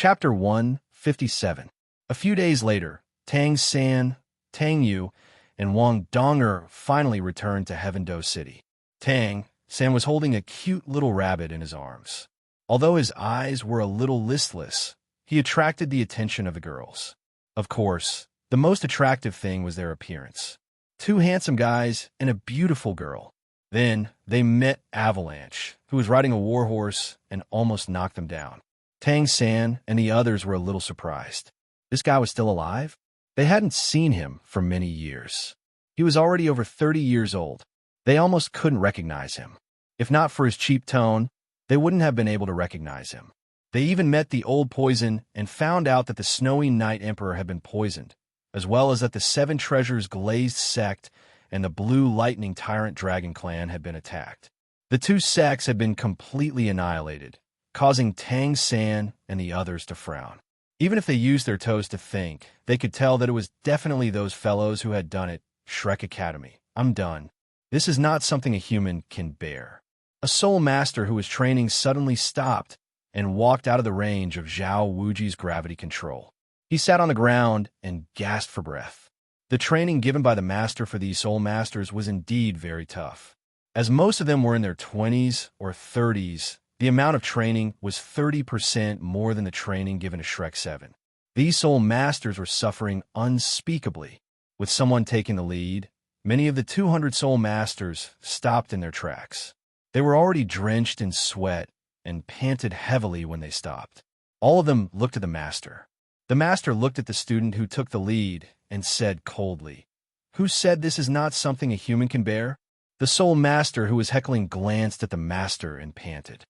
Chapter 157. A few days later, Tang San, Tang Yu, and Wang Donger finally returned to Heavendo City. Tang San was holding a cute little rabbit in his arms. Although his eyes were a little listless, he attracted the attention of the girls. Of course, the most attractive thing was their appearance. Two handsome guys and a beautiful girl. Then they met Avalanche, who was riding a warhorse and almost knocked them down. Tang San and the others were a little surprised. This guy was still alive? They hadn't seen him for many years. He was already over 30 years old. They almost couldn't recognize him. If not for his cheap tone, they wouldn't have been able to recognize him. They even met the old poison and found out that the Snowy Night Emperor had been poisoned, as well as that the Seven Treasures Glazed Sect and the Blue Lightning Tyrant Dragon Clan had been attacked. The two sects had been completely annihilated, causing Tang San and the others to frown. Even if they used their toes to think, they could tell that it was definitely those fellows who had done it. Shrek Academy. I'm done. This is not something a human can bear. A soul master who was training suddenly stopped and walked out of the range of Zhao Wuji's gravity control. He sat on the ground and gasped for breath. The training given by the master for these soul masters was indeed very tough. As most of them were in their 20s or 30s, the amount of training was 30% more than the training given to Shrek 7. These soul masters were suffering unspeakably. With someone taking the lead, many of the 200 soul masters stopped in their tracks. They were already drenched in sweat and panted heavily when they stopped. All of them looked at the master. The master looked at the student who took the lead and said coldly, "Who said this is not something a human can bear?" The soul master who was heckling glanced at the master and panted,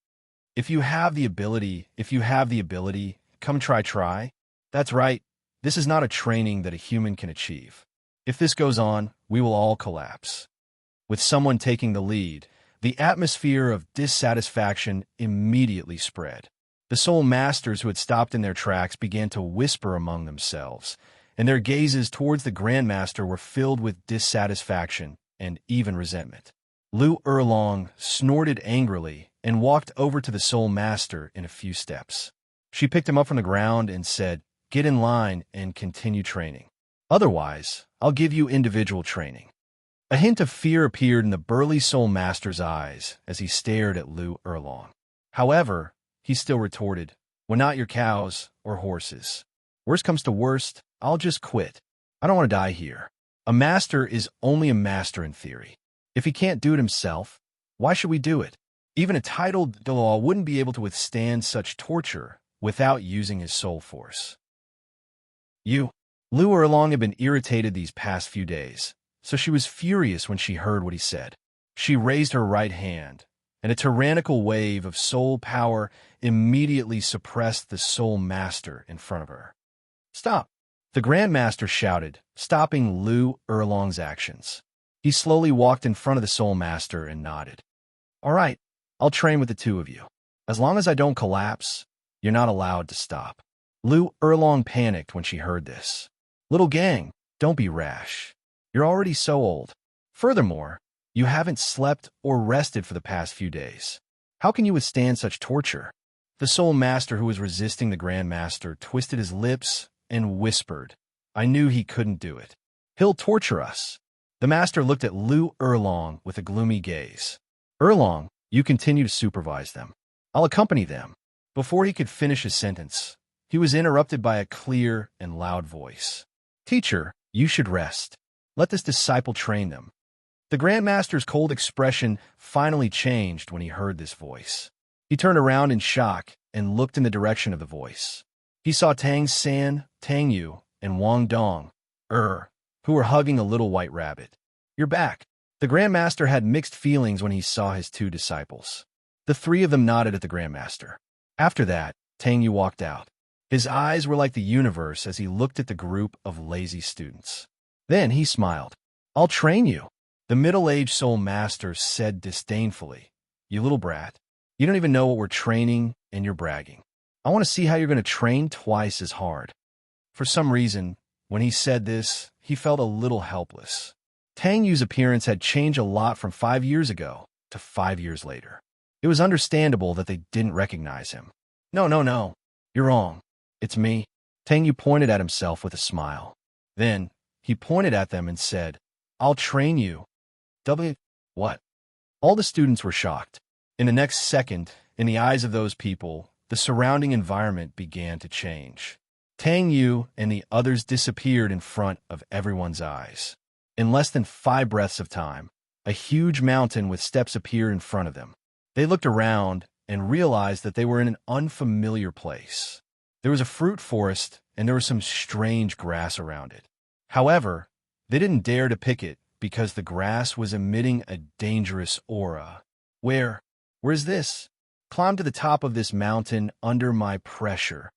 If you have the ability, come try. That's right, this is not a training that a human can achieve. If this goes on, we will all collapse." With someone taking the lead, the atmosphere of dissatisfaction immediately spread. The soul masters who had stopped in their tracks began to whisper among themselves, and their gazes towards the Grandmaster were filled with dissatisfaction and even resentment. Lu Erlong snorted angrily and walked over to the soul master in a few steps. She picked him up from the ground and said, "Get in line and continue training. Otherwise, I'll give you individual training." A hint of fear appeared in the burly soul master's eyes as he stared at Lu Erlong. However, he still retorted, "We're not your cows or horses. Worst comes to worst, I'll just quit. I don't want to die here. A master is only a master in theory. If he can't do it himself, why should we do it? Even a titled Delaw wouldn't be able to withstand such torture without using his soul force." Lu Erlong had been irritated these past few days, so she was furious when she heard what he said. She raised her right hand, and a tyrannical wave of soul power immediately suppressed the soul master in front of her. "Stop!" The Grandmaster shouted, stopping Lu Erlong's actions. He slowly walked in front of the soul master and nodded. "All right, I'll train with the two of you. As long as I don't collapse, you're not allowed to stop." Lu Erlong panicked when she heard this. "Little gang, don't be rash. You're already so old. Furthermore, you haven't slept or rested for the past few days. How can you withstand such torture?" The soul master who was resisting the Grandmaster twisted his lips and whispered, "I knew he couldn't do it. He'll torture us." The master looked at Lu Erlong with a gloomy gaze. "Erlong, you continue to supervise them. I'll accompany them." Before he could finish his sentence, he was interrupted by a clear and loud voice. "Teacher, you should rest. Let this disciple train them." The Grandmaster's cold expression finally changed when he heard this voice. He turned around in shock and looked in the direction of the voice. He saw Tang San, Tang Yu, and Wang Dong, who were hugging a little white rabbit. "You're back." The Grandmaster had mixed feelings when he saw his two disciples. The three of them nodded at the Grandmaster. After that, Tang Yu walked out. His eyes were like the universe as he looked at the group of lazy students. Then he smiled. "I'll train you," the middle-aged soul master said disdainfully. "You little brat. You don't even know what we're training, and you're bragging. I want to see how you're going to train twice as hard." For some reason, when he said this, he felt a little helpless. Tang Yu's appearance had changed a lot from 5 years ago to 5 years later. It was understandable that they didn't recognize him. No, you're wrong. It's me. Tang Yu pointed at himself with a smile. Then, he pointed at them and said, I'll train you. What? All the students were shocked. In the next second, in the eyes of those people, the surrounding environment began to change. Tang Yu and the others disappeared in front of everyone's eyes. In less than 5 breaths of time, a huge mountain with steps appeared in front of them. They looked around and realized that they were in an unfamiliar place. There was a fruit forest, and there was some strange grass around it. However, they didn't dare to pick it because the grass was emitting a dangerous aura. Where's this? Climb to the top of this mountain under my pressure.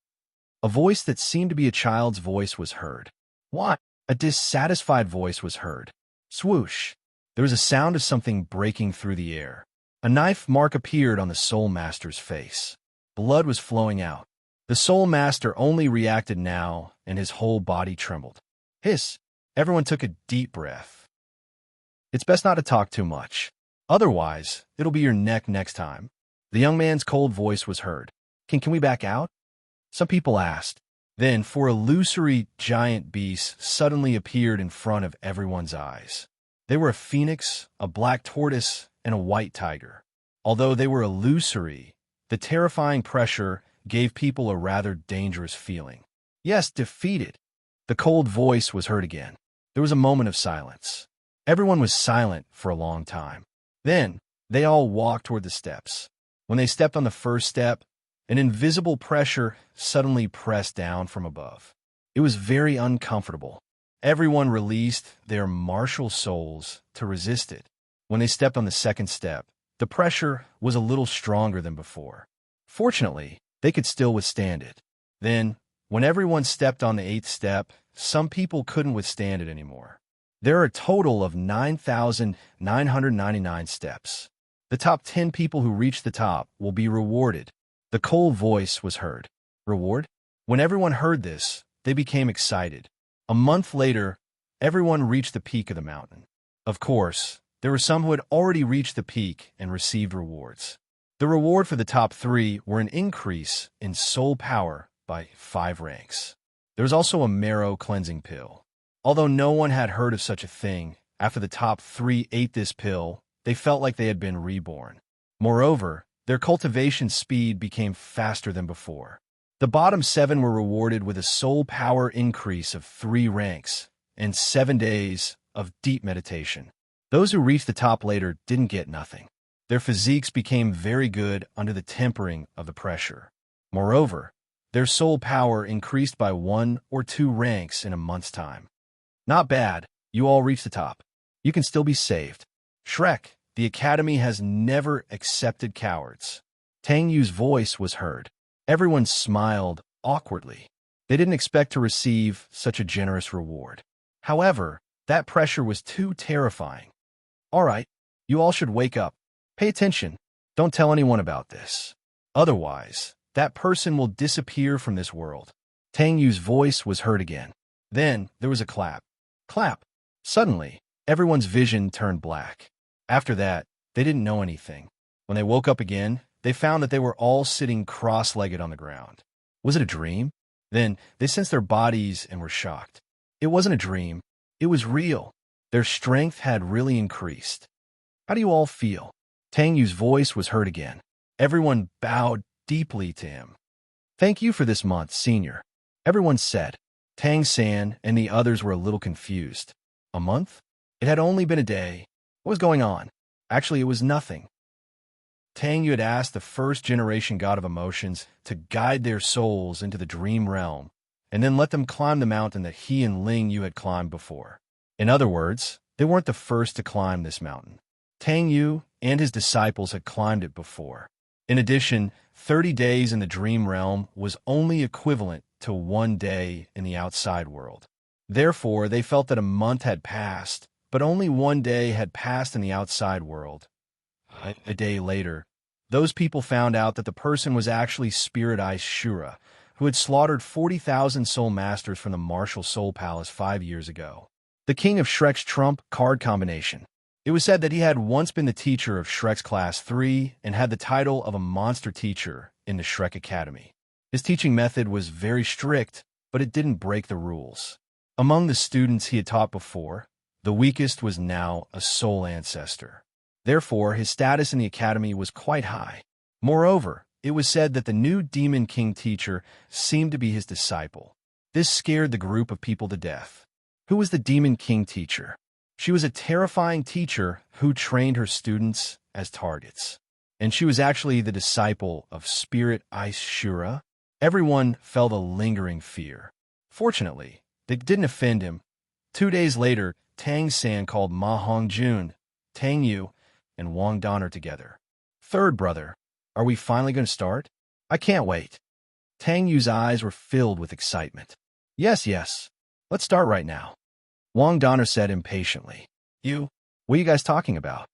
A voice that seemed to be a child's voice was heard. What? A dissatisfied voice was heard. Swoosh. There was a sound of something breaking through the air. A knife mark appeared on the Soul Master's face. Blood was flowing out. The Soul Master only reacted now, and his whole body trembled. Hiss. Everyone took a deep breath. It's best not to talk too much. Otherwise, it'll be your neck next time. The young man's cold voice was heard. Can we back out? Some people asked. Then, four illusory giant beasts suddenly appeared in front of everyone's eyes. They were a phoenix, a black tortoise, and a white tiger. Although they were illusory, the terrifying pressure gave people a rather dangerous feeling. Yes, defeated. The cold voice was heard again. There was a moment of silence. Everyone was silent for a long time. Then, they all walked toward the steps. When they stepped on the first step, an invisible pressure suddenly pressed down from above. It was very uncomfortable. Everyone released their martial souls to resist it. When they stepped on the second step, the pressure was a little stronger than before. Fortunately, they could still withstand it. Then, when everyone stepped on the 8th step, some people couldn't withstand it anymore. There are a total of 9,999 steps. The top 10 people who reach the top will be rewarded. The cold voice was heard. Reward? When everyone heard this, they became excited. A month later, everyone reached the peak of the mountain. Of course, there were some who had already reached the peak and received rewards. The reward for the top 3 were an increase in soul power by 5 ranks. There was also a marrow cleansing pill. Although no one had heard of such a thing, after the top 3 ate this pill, they felt like they had been reborn. Moreover, their cultivation speed became faster than before. The bottom 7 were rewarded with a soul power increase of 3 ranks and 7 days of deep meditation. Those who reached the top later didn't get nothing. Their physiques became very good under the tempering of the pressure. Moreover, their soul power increased by 1 or 2 ranks in a month's time. Not bad, you all reached the top. You can still be saved. Shrek, the Academy has never accepted cowards. Tang Yu's voice was heard. Everyone smiled awkwardly. They didn't expect to receive such a generous reward. However, that pressure was too terrifying. All right, you all should wake up. Pay attention. Don't tell anyone about this. Otherwise, that person will disappear from this world. Tang Yu's voice was heard again. Then there was a clap. Clap. Suddenly, everyone's vision turned black. After that, they didn't know anything. When they woke up again, they found that they were all sitting cross-legged on the ground. Was it a dream? Then they sensed their bodies and were shocked. It wasn't a dream. It was real. Their strength had really increased. How do you all feel? Tang Yu's voice was heard again. Everyone bowed deeply to him. Thank you for this month, Senior. Everyone said. Tang San and the others were a little confused. A month? It had only been a day. What was going on? Actually, it was nothing. Tang Yu had asked the first-generation god of emotions to guide their souls into the dream realm, and then let them climb the mountain that he and Ling Yu had climbed before. In other words, they weren't the first to climb this mountain. Tang Yu and his disciples had climbed it before. In addition, 30 days in the dream realm was only equivalent to 1 day in the outside world. Therefore, they felt that a month had passed, but only 1 day had passed in the outside world. A day later, those people found out that the person was actually Spirit Eye Shura, who had slaughtered 40,000 soul masters from the Martial Soul Palace 5 years ago. The king of Shrek's trump card combination. It was said that he had once been the teacher of Shrek's Class 3 and had the title of a monster teacher in the Shrek Academy. His teaching method was very strict, but it didn't break the rules. Among the students he had taught before, the weakest was now a soul ancestor. Therefore, his status in the academy was quite high. Moreover, it was said that the new Demon King teacher seemed to be his disciple. This scared the group of people to death. Who was the Demon King teacher? She was a terrifying teacher who trained her students as targets. And she was actually the disciple of Spirit Ice Shura. Everyone felt a lingering fear. Fortunately, it didn't offend him. 2 days later, Tang San called Ma Hongjun, Tang Yu, and Wang Donner together. Third brother, are we finally going to start? I can't wait. Tang Yu's eyes were filled with excitement. Yes. Let's start right now. Wang Donner said impatiently. What are you guys talking about?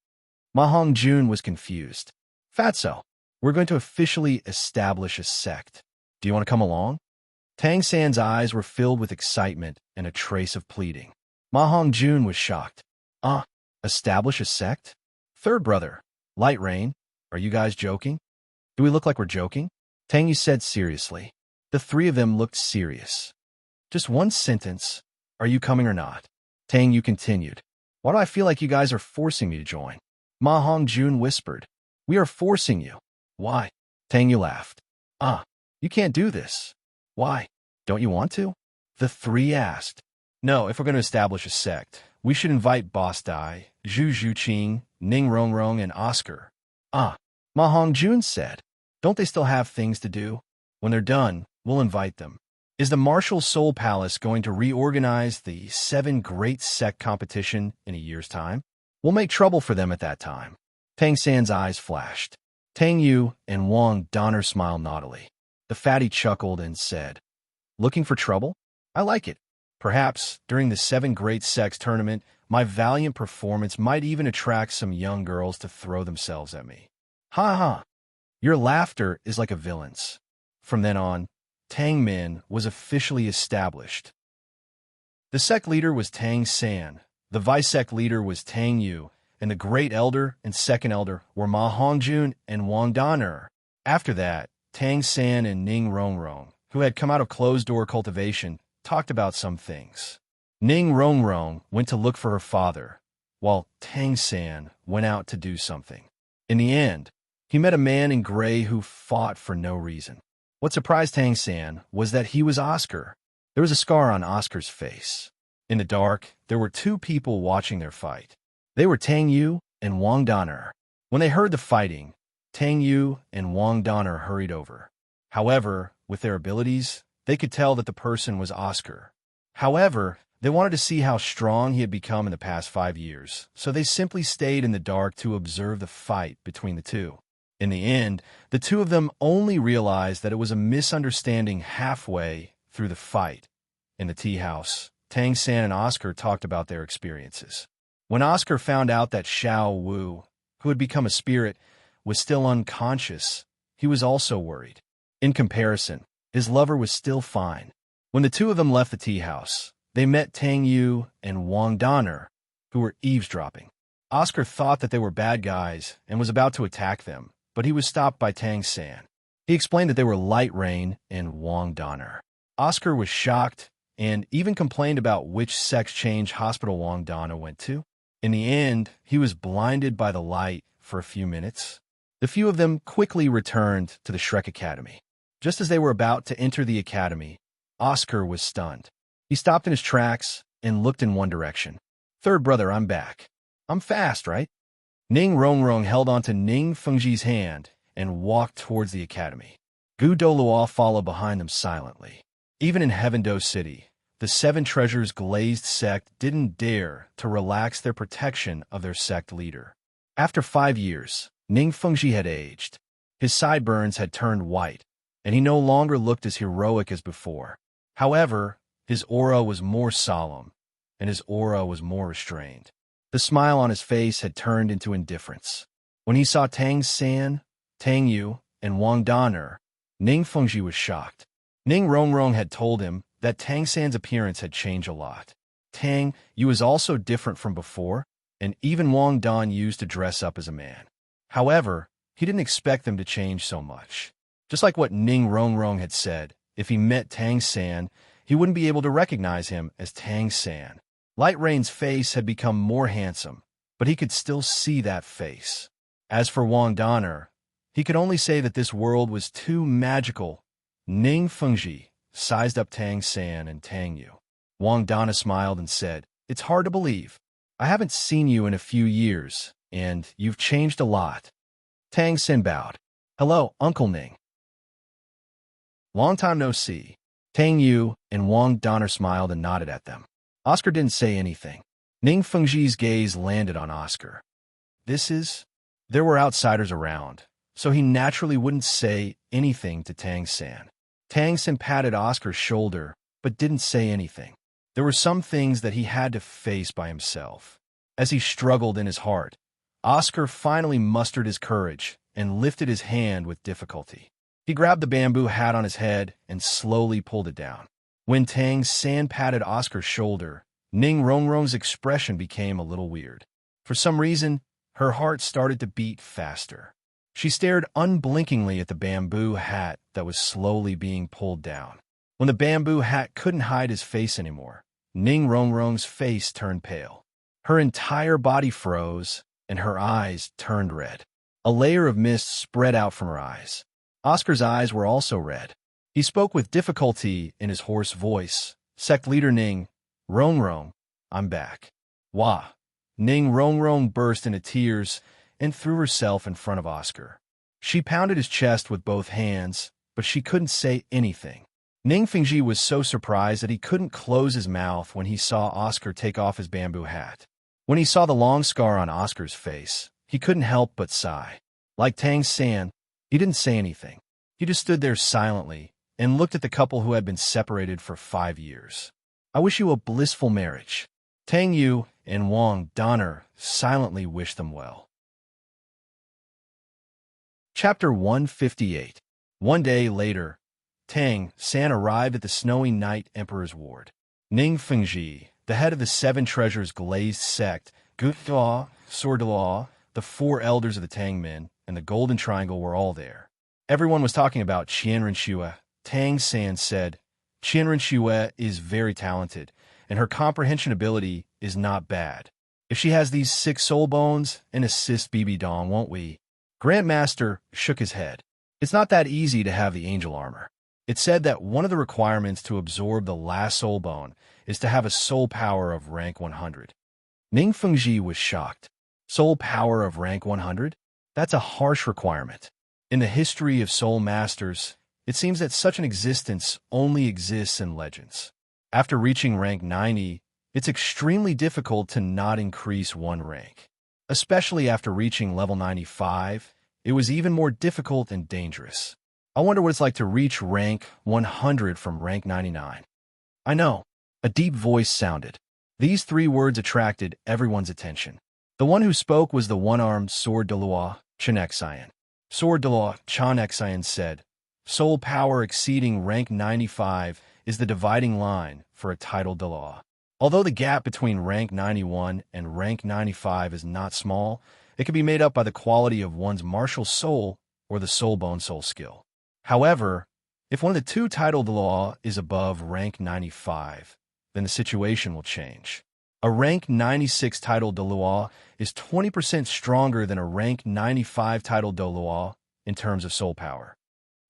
Ma Hongjun was confused. Fatso, we're going to officially establish a sect. Do you want to come along? Tang San's eyes were filled with excitement and a trace of pleading. Ma Hongjun was shocked. Establish a sect? Third brother, Light Rain, are you guys joking? Do we look like we're joking? Tang Yu said seriously. The three of them looked serious. Just one sentence. Are you coming or not? Tang Yu continued. Why do I feel like you guys are forcing me to join? Ma Hongjun whispered. We are forcing you. Why? Tang Yu laughed. You can't do this. Why? Don't you want to? The three asked. No, if we're going to establish a sect, we should invite Boss Dai, Zhu Zhuqing, Ning Rongrong, and Oscar. Ma Hongjun said. Don't they still have things to do? When they're done, we'll invite them. Is the Martial Soul Palace going to reorganize the 7 Great Sect competition in a year's time? We'll make trouble for them at that time. Tang San's eyes flashed. Tang Yu and Wang Donner smiled naughtily. The fatty chuckled and said, Looking for trouble? I like it. Perhaps, during the 7 Great Sects tournament, my valiant performance might even attract some young girls to throw themselves at me. Ha. Your laughter is like a villain's. From then on, Tang Min was officially established. The sect leader was Tang San, the vice-sect leader was Tang Yu, and the great elder and second elder were Ma Hongjun and Wang Donner. After that, Tang San and Ning Rongrong, who had come out of closed-door cultivation, talked about some things. Ning Rongrong went to look for her father, while Tang San went out to do something. In the end, he met a man in gray who fought for no reason. What surprised Tang San was that he was Oscar. There was a scar on Oscar's face. In the dark, there were 2 people watching their fight. They were Tang Yu and Wang Donner. When they heard the fighting, Tang Yu and Wang Donner hurried over. However, with their abilities, they could tell that the person was Oscar. However, they wanted to see how strong he had become in the past 5 years, so they simply stayed in the dark to observe the fight between the two. In the end, the 2 of them only realized that it was a misunderstanding halfway through the fight. In the tea house, Tang San and Oscar talked about their experiences. When Oscar found out that Xiao Wu, who had become a spirit, was still unconscious, he was also worried. In comparison, his lover was still fine. When the 2 of them left the tea house, they met Tang Yu and Wang Donner, who were eavesdropping. Oscar thought that they were bad guys and was about to attack them, but he was stopped by Tang San. He explained that they were Light Rain and Wang Donner. Oscar was shocked and even complained about which sex change hospital Wang Donner went to. In the end, he was blinded by the light for a few minutes. The few of them quickly returned to the Shrek Academy. Just as they were about to enter the academy, Oscar was stunned. He stopped in his tracks and looked in one direction. Third brother, I'm back. I'm fast, right? Ning Rongrong held onto Ning Fengji's hand and walked towards the academy. Gu Doluo followed behind them silently. Even in Heavendo City, the 7 Treasures glazed sect didn't dare to relax their protection of their sect leader. After 5 years, Ning Fengji had aged. His sideburns had turned white, and he no longer looked as heroic as before. However, his aura was more solemn, and his aura was more restrained. The smile on his face had turned into indifference. When he saw Tang San, Tang Yu, and Wang Donner, Ning Fengji was shocked. Ning Rongrong had told him that Tang San's appearance had changed a lot. Tang Yu was also different from before, and even Wang Don used to dress up as a man. However, he didn't expect them to change so much. Just like what Ning Rongrong had said, if he met Tang San, he wouldn't be able to recognize him as Tang San. Light Rain's face had become more handsome, but he could still see that face. As for Wang Donner, he could only say that this world was too magical. Ning Fengji sized up Tang San and Tang Yu. Wang Donna smiled and said, "It's hard to believe. I haven't seen you in a few years, and you've changed a lot." Tang San bowed. "Hello, Uncle Ning. Long time no see." Tang Yu and Wang Donner smiled and nodded at them. Oscar didn't say anything. Ning Fengji's gaze landed on Oscar. There were outsiders around, so he naturally wouldn't say anything to Tang San. Tang San patted Oscar's shoulder, but didn't say anything. There were some things that he had to face by himself. As he struggled in his heart, Oscar finally mustered his courage and lifted his hand with difficulty. He grabbed the bamboo hat on his head and slowly pulled it down. When Tang San patted Oscar's shoulder, Ning Rongrong's expression became a little weird. For some reason, her heart started to beat faster. She stared unblinkingly at the bamboo hat that was slowly being pulled down. When the bamboo hat couldn't hide his face anymore, Ning Rongrong's face turned pale. Her entire body froze, and her eyes turned red. A layer of mist spread out from her eyes. Oscar's eyes were also red. He spoke with difficulty in his hoarse voice. "Sect leader Ning Rongrong, I'm back." "Wah." Ning Rongrong burst into tears and threw herself in front of Oscar. She pounded his chest with both hands, but she couldn't say anything. Ning Fengji was so surprised that he couldn't close his mouth when he saw Oscar take off his bamboo hat. When he saw the long scar on Oscar's face, he couldn't help but sigh. Like Tang San, he didn't say anything. He just stood there silently and looked at the couple who had been separated for 5 years. "I wish you a blissful marriage." Tang Yu and Wang Donner silently wished them well. Chapter 158. One day later, Tang San arrived at the snowy Night Emperor's ward. Ning Fengji, the head of the 7 Treasures Glazed sect, Gutlaw, Swordlaw, the 4 elders of the Tangmen, and the Golden Triangle were all there. Everyone was talking about Qianren Xue. Tang San said, "Qianren Xue is very talented, and her comprehension ability is not bad. If she has these 6 soul bones and assist Bibi Dong, won't we?" Grandmaster shook his head. "It's not that easy to have the angel armor. It said that one of the requirements to absorb the last soul bone is to have a soul power of rank 100. Ning Fengji was shocked. Soul power of rank 100? That's a harsh requirement. In the history of soul masters, it seems that such an existence only exists in legends. After reaching rank 90, it's extremely difficult to not increase 1 rank. Especially after reaching level 95, it was even more difficult and dangerous. I wonder what it's like to reach rank 100 from rank 99. "I know." A deep voice sounded. These 3 words attracted everyone's attention. The one who spoke was the one-armed Sword de Loi, Chenexian. Sword de Loi, Chenexian said, "Soul power exceeding rank 95 is the dividing line for a title de Loi. Although the gap between rank 91 and rank 95 is not small, it can be made up by the quality of one's martial soul or the soul bone soul skill. However, if one of the 2 title de Loi is above rank 95, then the situation will change. A rank 96 title de Loi is 20% stronger than a rank 95 title de Loi in terms of soul power."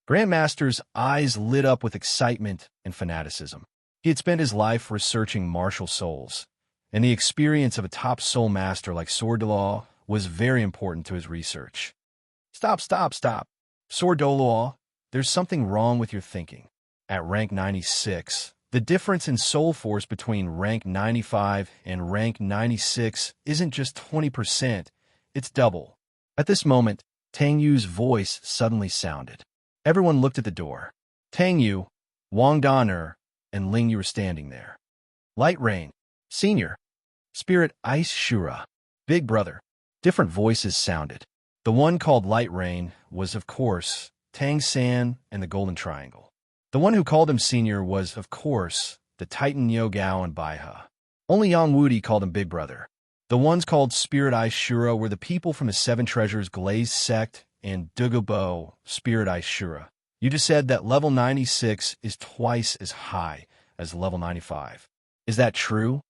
Grandmaster's eyes lit up with excitement and fanaticism. He had spent his life researching martial souls, and the experience of a top soul master like Sword de Loi was very important to his research. Stop. Sword de Loi, there's something wrong with your thinking. At rank 96, the difference in soul force between rank 95 and rank 96 isn't just 20%, it's double. At this moment, Tang Yu's voice suddenly sounded. Everyone looked at the door. Tang Yu, Wang Donner, and Ling Yu were standing there. "Light Rain, Senior, Spirit Ice Shura, Big Brother." Different voices sounded. The one called Light Rain was, of course, Tang San and the Golden Triangle. The one who called him Senior was, of course, the Titan Yogao and Baihe. Only Yang Wudi called him Big Brother. The ones called Spirit Ice Shura were the people from the 7 Treasures Glazed sect and Dugubo, Spirit Ice Shura. You just said that level 96 is twice as high as level 95. Is that true?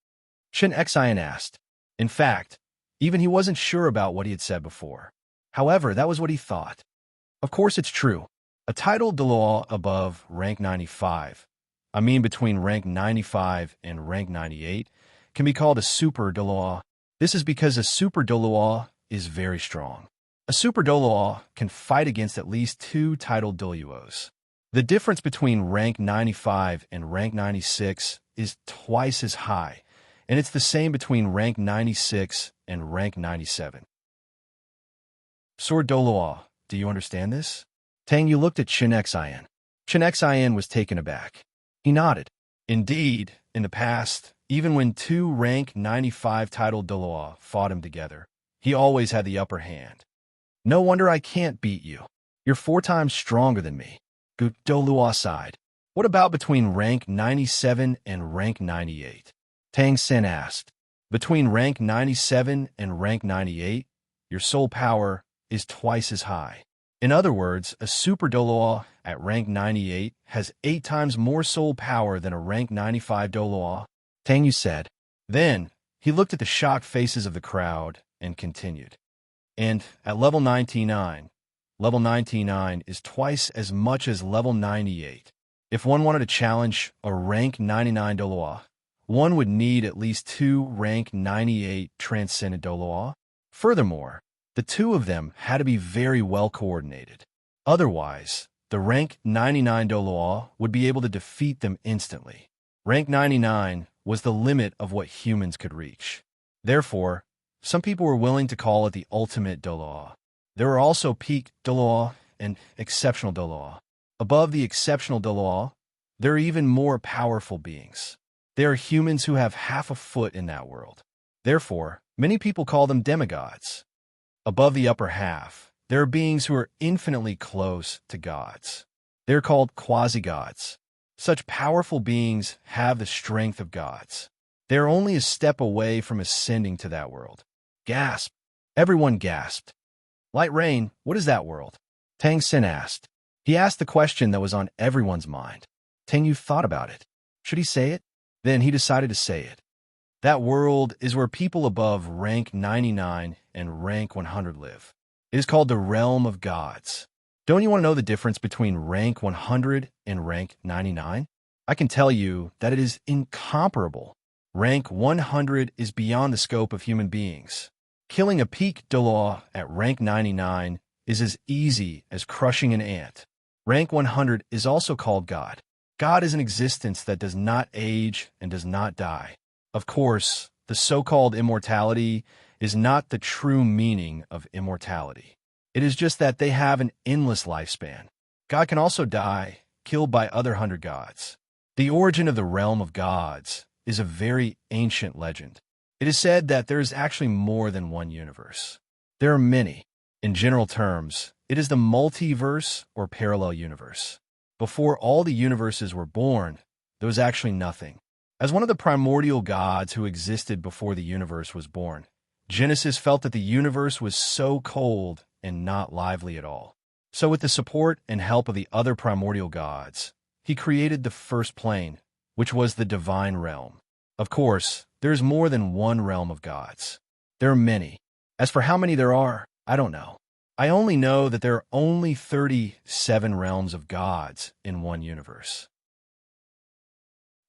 Shin Xian asked. In fact, even he wasn't sure about what he had said before. However, that was what he thought. Of course it's true. A title de law above rank 95, between rank 95 and rank 98, can be called a super de law. This is because a super de law is very strong. A super de law can fight against at least 2 title Doluos. The difference between rank 95 and rank 96 is twice as high, and it's the same between rank 96 and rank 97. Sword Doloa, do you understand this? Tang Yu looked at Shin Xian. Shin Xian was taken aback. He nodded. Indeed, in the past, even when 2 rank 95 title Doloa fought him together, he always had the upper hand. No wonder I can't beat you. You're 4 times stronger than me. Gu Doluo sighed. What about between rank 97 and rank 98? Tang Sen asked. Between rank 97 and rank 98, your soul power is twice as high. In other words, a super Doloa at rank 98 has 8 times more soul power than a rank 95 Doloa, Tang Yu said. Then, he looked at the shocked faces of the crowd and continued. And at level 99 is twice as much as level 98. If one wanted to challenge a rank 99 Doloa, one would need at least 2 rank 98 transcendent Doloa. Furthermore, the 2 of them had to be very well coordinated. Otherwise, the rank 99 Doloa would be able to defeat them instantly. Rank 99 was the limit of what humans could reach. Therefore, some people were willing to call it the ultimate Doloa. There were also peak Doloa and exceptional Doloa. Above the exceptional Doloa, there are even more powerful beings. They are humans who have half a foot in that world. Therefore, many people call them demigods. Above the upper half, there are beings who are infinitely close to gods. They are called quasi-gods. Such powerful beings have the strength of gods. They are only a step away from ascending to that world. Gasp! Everyone gasped. Light Rain, what is that world? Tang Sen asked. He asked the question that was on everyone's mind. Tang Yu thought about it. Should he say it? Then he decided to say it. That world is where people above rank 99 and rank 100 live. It is called the realm of gods. Don't you want to know the difference between rank 100 and rank 99? I can tell you that it is incomparable. Rank 100 is beyond the scope of human beings. Killing a peak Doloa at rank 99 is as easy as crushing an ant. Rank 100 is also called God. God is an existence that does not age and does not die. Of course, the so-called immortality is not the true meaning of immortality. It is just that they have an endless lifespan. God can also die, killed by other 100 gods. The origin of the realm of gods is a very ancient legend. It is said that there is actually more than one universe. There are many. In general terms, it is the multiverse or parallel universe. Before all the universes were born, there was actually nothing. As one of the primordial gods who existed before the universe was born, Genesis felt that the universe was so cold and not lively at all. So with the support and help of the other primordial gods, he created the first plane, which was the divine realm. Of course, there is more than one realm of gods. There are many. As for how many there are, I don't know. I only know that there are only 37 realms of gods in one universe.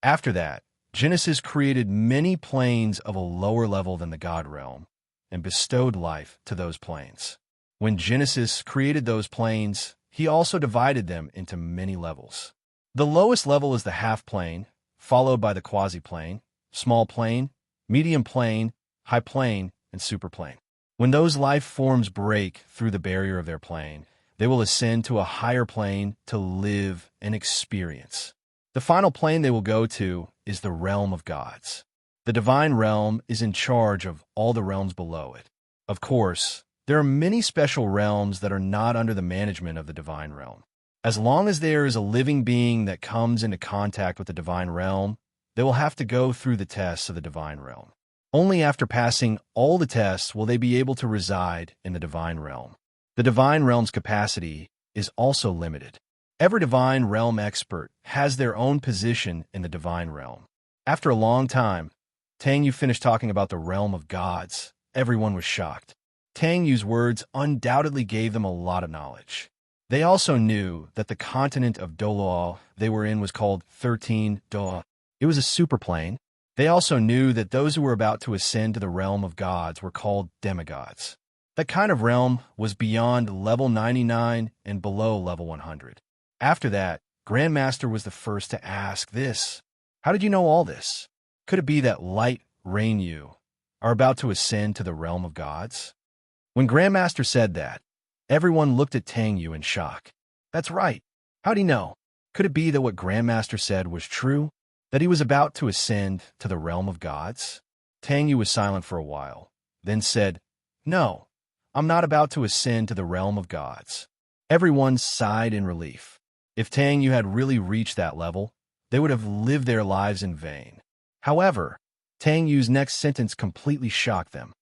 After that, Genesis created many planes of a lower level than the God realm and bestowed life to those planes. When Genesis created those planes, he also divided them into many levels. The lowest level is the half plane, followed by the quasi-plane, small plane, medium plane, high plane, and super plane. When those life forms break through the barrier of their plane, they will ascend to a higher plane to live and experience. The final plane they will go to is the realm of gods. The divine realm is in charge of all the realms below it. Of course, there are many special realms that are not under the management of the divine realm. As long as there is a living being that comes into contact with the divine realm, they will have to go through the tests of the divine realm. Only after passing all the tests will they be able to reside in the divine realm. The divine realm's capacity is also limited. Every divine realm expert has their own position in the divine realm. After a long time, Tang Yu finished talking about the realm of gods. Everyone was shocked. Tang Yu's words undoubtedly gave them a lot of knowledge. They also knew that the continent of Doloa they were in was called 13 Doa. It was a superplane. They also knew that those who were about to ascend to the realm of gods were called demigods. That kind of realm was beyond level 99 and below level 100. After that, Grandmaster was the first to ask this. How did you know all this? Could it be that Light, Rain, you are about to ascend to the realm of gods? When Grandmaster said that, everyone looked at Tang Yu in shock. That's right. How'd he know? Could it be that what Grandmaster said was true? That he was about to ascend to the realm of gods? Tang Yu was silent for a while, then said, No, I'm not about to ascend to the realm of gods. Everyone sighed in relief. If Tang Yu had really reached that level, they would have lived their lives in vain. However, Tang Yu's next sentence completely shocked them.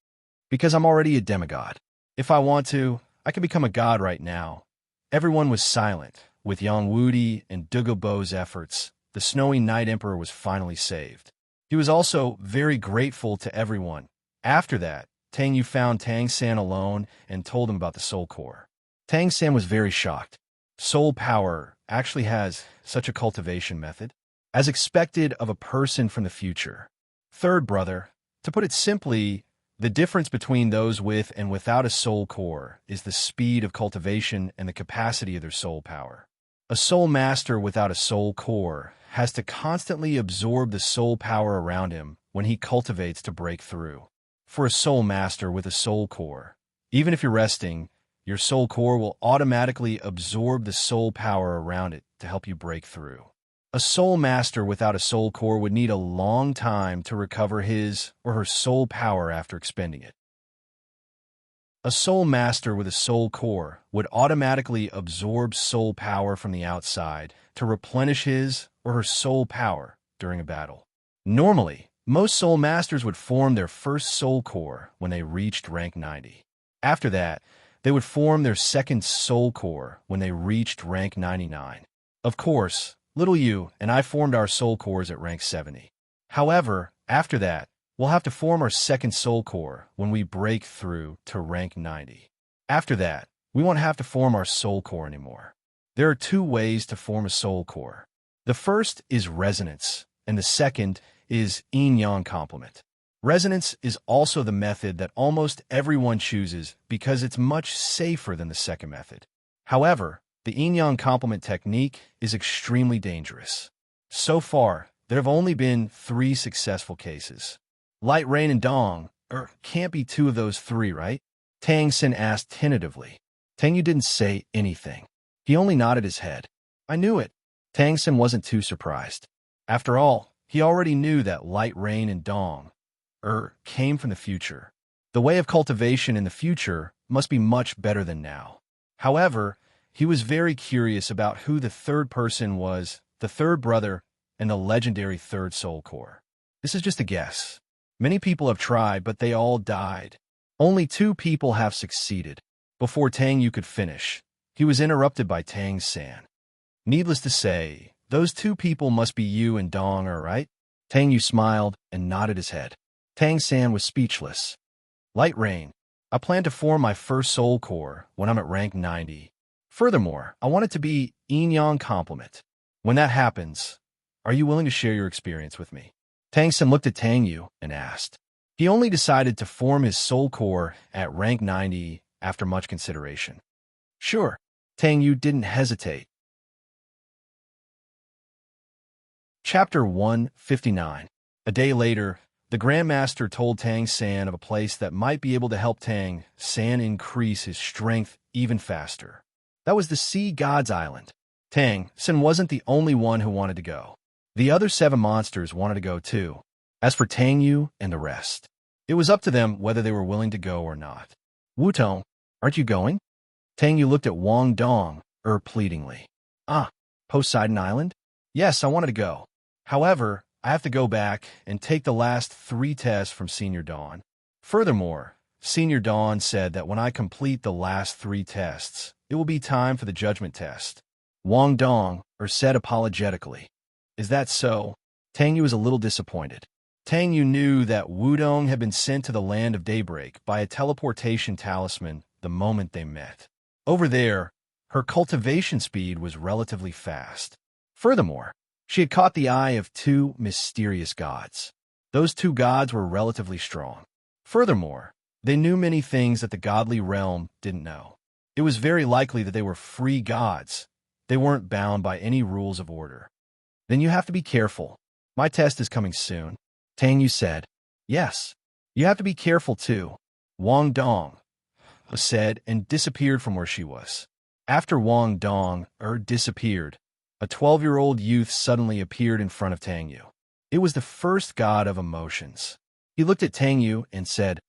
Because I'm already a demigod. If I want to, I can become a god right now. Everyone was silent. With Yang Wudi and Dugobo's efforts, the Snowy Night Emperor was finally saved. He was also very grateful to everyone. After that, Tang Yu found Tang San alone and told him about the Soul Core. Tang San was very shocked. Soul power actually has such a cultivation method, as expected of a person from the future. Third brother, to put it simply, the difference between those with and without a soul core is the speed of cultivation and the capacity of their soul power. A soul master without a soul core has to constantly absorb the soul power around him when he cultivates to break through. For a soul master with a soul core, even if you're resting, your soul core will automatically absorb the soul power around it to help you break through. A soul master without a soul core would need a long time to recover his or her soul power after expending it. A soul master with a soul core would automatically absorb soul power from the outside to replenish his or her soul power during a battle. Normally, most soul masters would form their first soul core when they reached rank 90. After that, they would form their second soul core when they reached rank 99. Of course, little you and I formed our soul cores at rank 70. However, after that, we'll have to form our second soul core when we break through to rank 90. After that, we won't have to form our soul core anymore. There are two ways to form a soul core. The first is resonance, and the second is yin-yang complement. Resonance is also the method that almost everyone chooses because it's much safer than the second method. However, the yin-yang complement technique is extremely dangerous. So far, there have only been 3 successful cases. Light, Rain, and Dong, can't be 2 of those 3, right? Tang Sin asked tentatively. Tang Yu didn't say anything. He only nodded his head. I knew it. Tang Sin wasn't too surprised. After all, he already knew that Light, Rain, and Dong, came from the future. The way of cultivation in the future must be much better than now. However, he was very curious about who the third person was, the third brother, and the legendary third soul core. This is just a guess. Many people have tried, but they all died. Only 2 people have succeeded. Before Tang Yu could finish, he was interrupted by Tang San. Needless to say, those 2 people must be you and Dong, right? Tang Yu smiled and nodded his head. Tang San was speechless. Light Rain, I plan to form my first soul core when I'm at rank 90. Furthermore, I want it to be yin-yang complement. When that happens, are you willing to share your experience with me? Tang San looked at Tang Yu and asked. He only decided to form his soul core at rank 90 after much consideration. Sure, Tang Yu didn't hesitate. Chapter 159. A day later, the Grandmaster told Tang San of a place that might be able to help Tang San increase his strength even faster. That was the Sea God's Island. Tang San wasn't the only one who wanted to go. The other 7 monsters wanted to go too. As for Tang Yu and the rest, it was up to them whether they were willing to go or not. Wutong, aren't you going? Tang Yu looked at Wang Dong, pleadingly. Poseidon Island? Yes, I wanted to go. However, I have to go back and take the last 3 tests from Senior Dawn. Furthermore, Senior Dawn said that when I complete the last 3 tests, it will be time for the judgment test. Wang Dong, said apologetically. Is that so? Tang Yu was a little disappointed. Tang Yu knew that Wudong had been sent to the land of daybreak by a teleportation talisman the moment they met. Over there, her cultivation speed was relatively fast. Furthermore, she had caught the eye of two mysterious gods. Those two gods were relatively strong. Furthermore, they knew many things that the godly realm didn't know. It was very likely that they were free gods. They weren't bound by any rules of order. Then you have to be careful. My test is coming soon, Tang Yu said. Yes, you have to be careful too, Wang Dong said and disappeared from where she was. After Wang Dong disappeared, a 12-year-old youth suddenly appeared in front of Tang Yu. It was the first god of emotions. He looked at Tang Yu and said,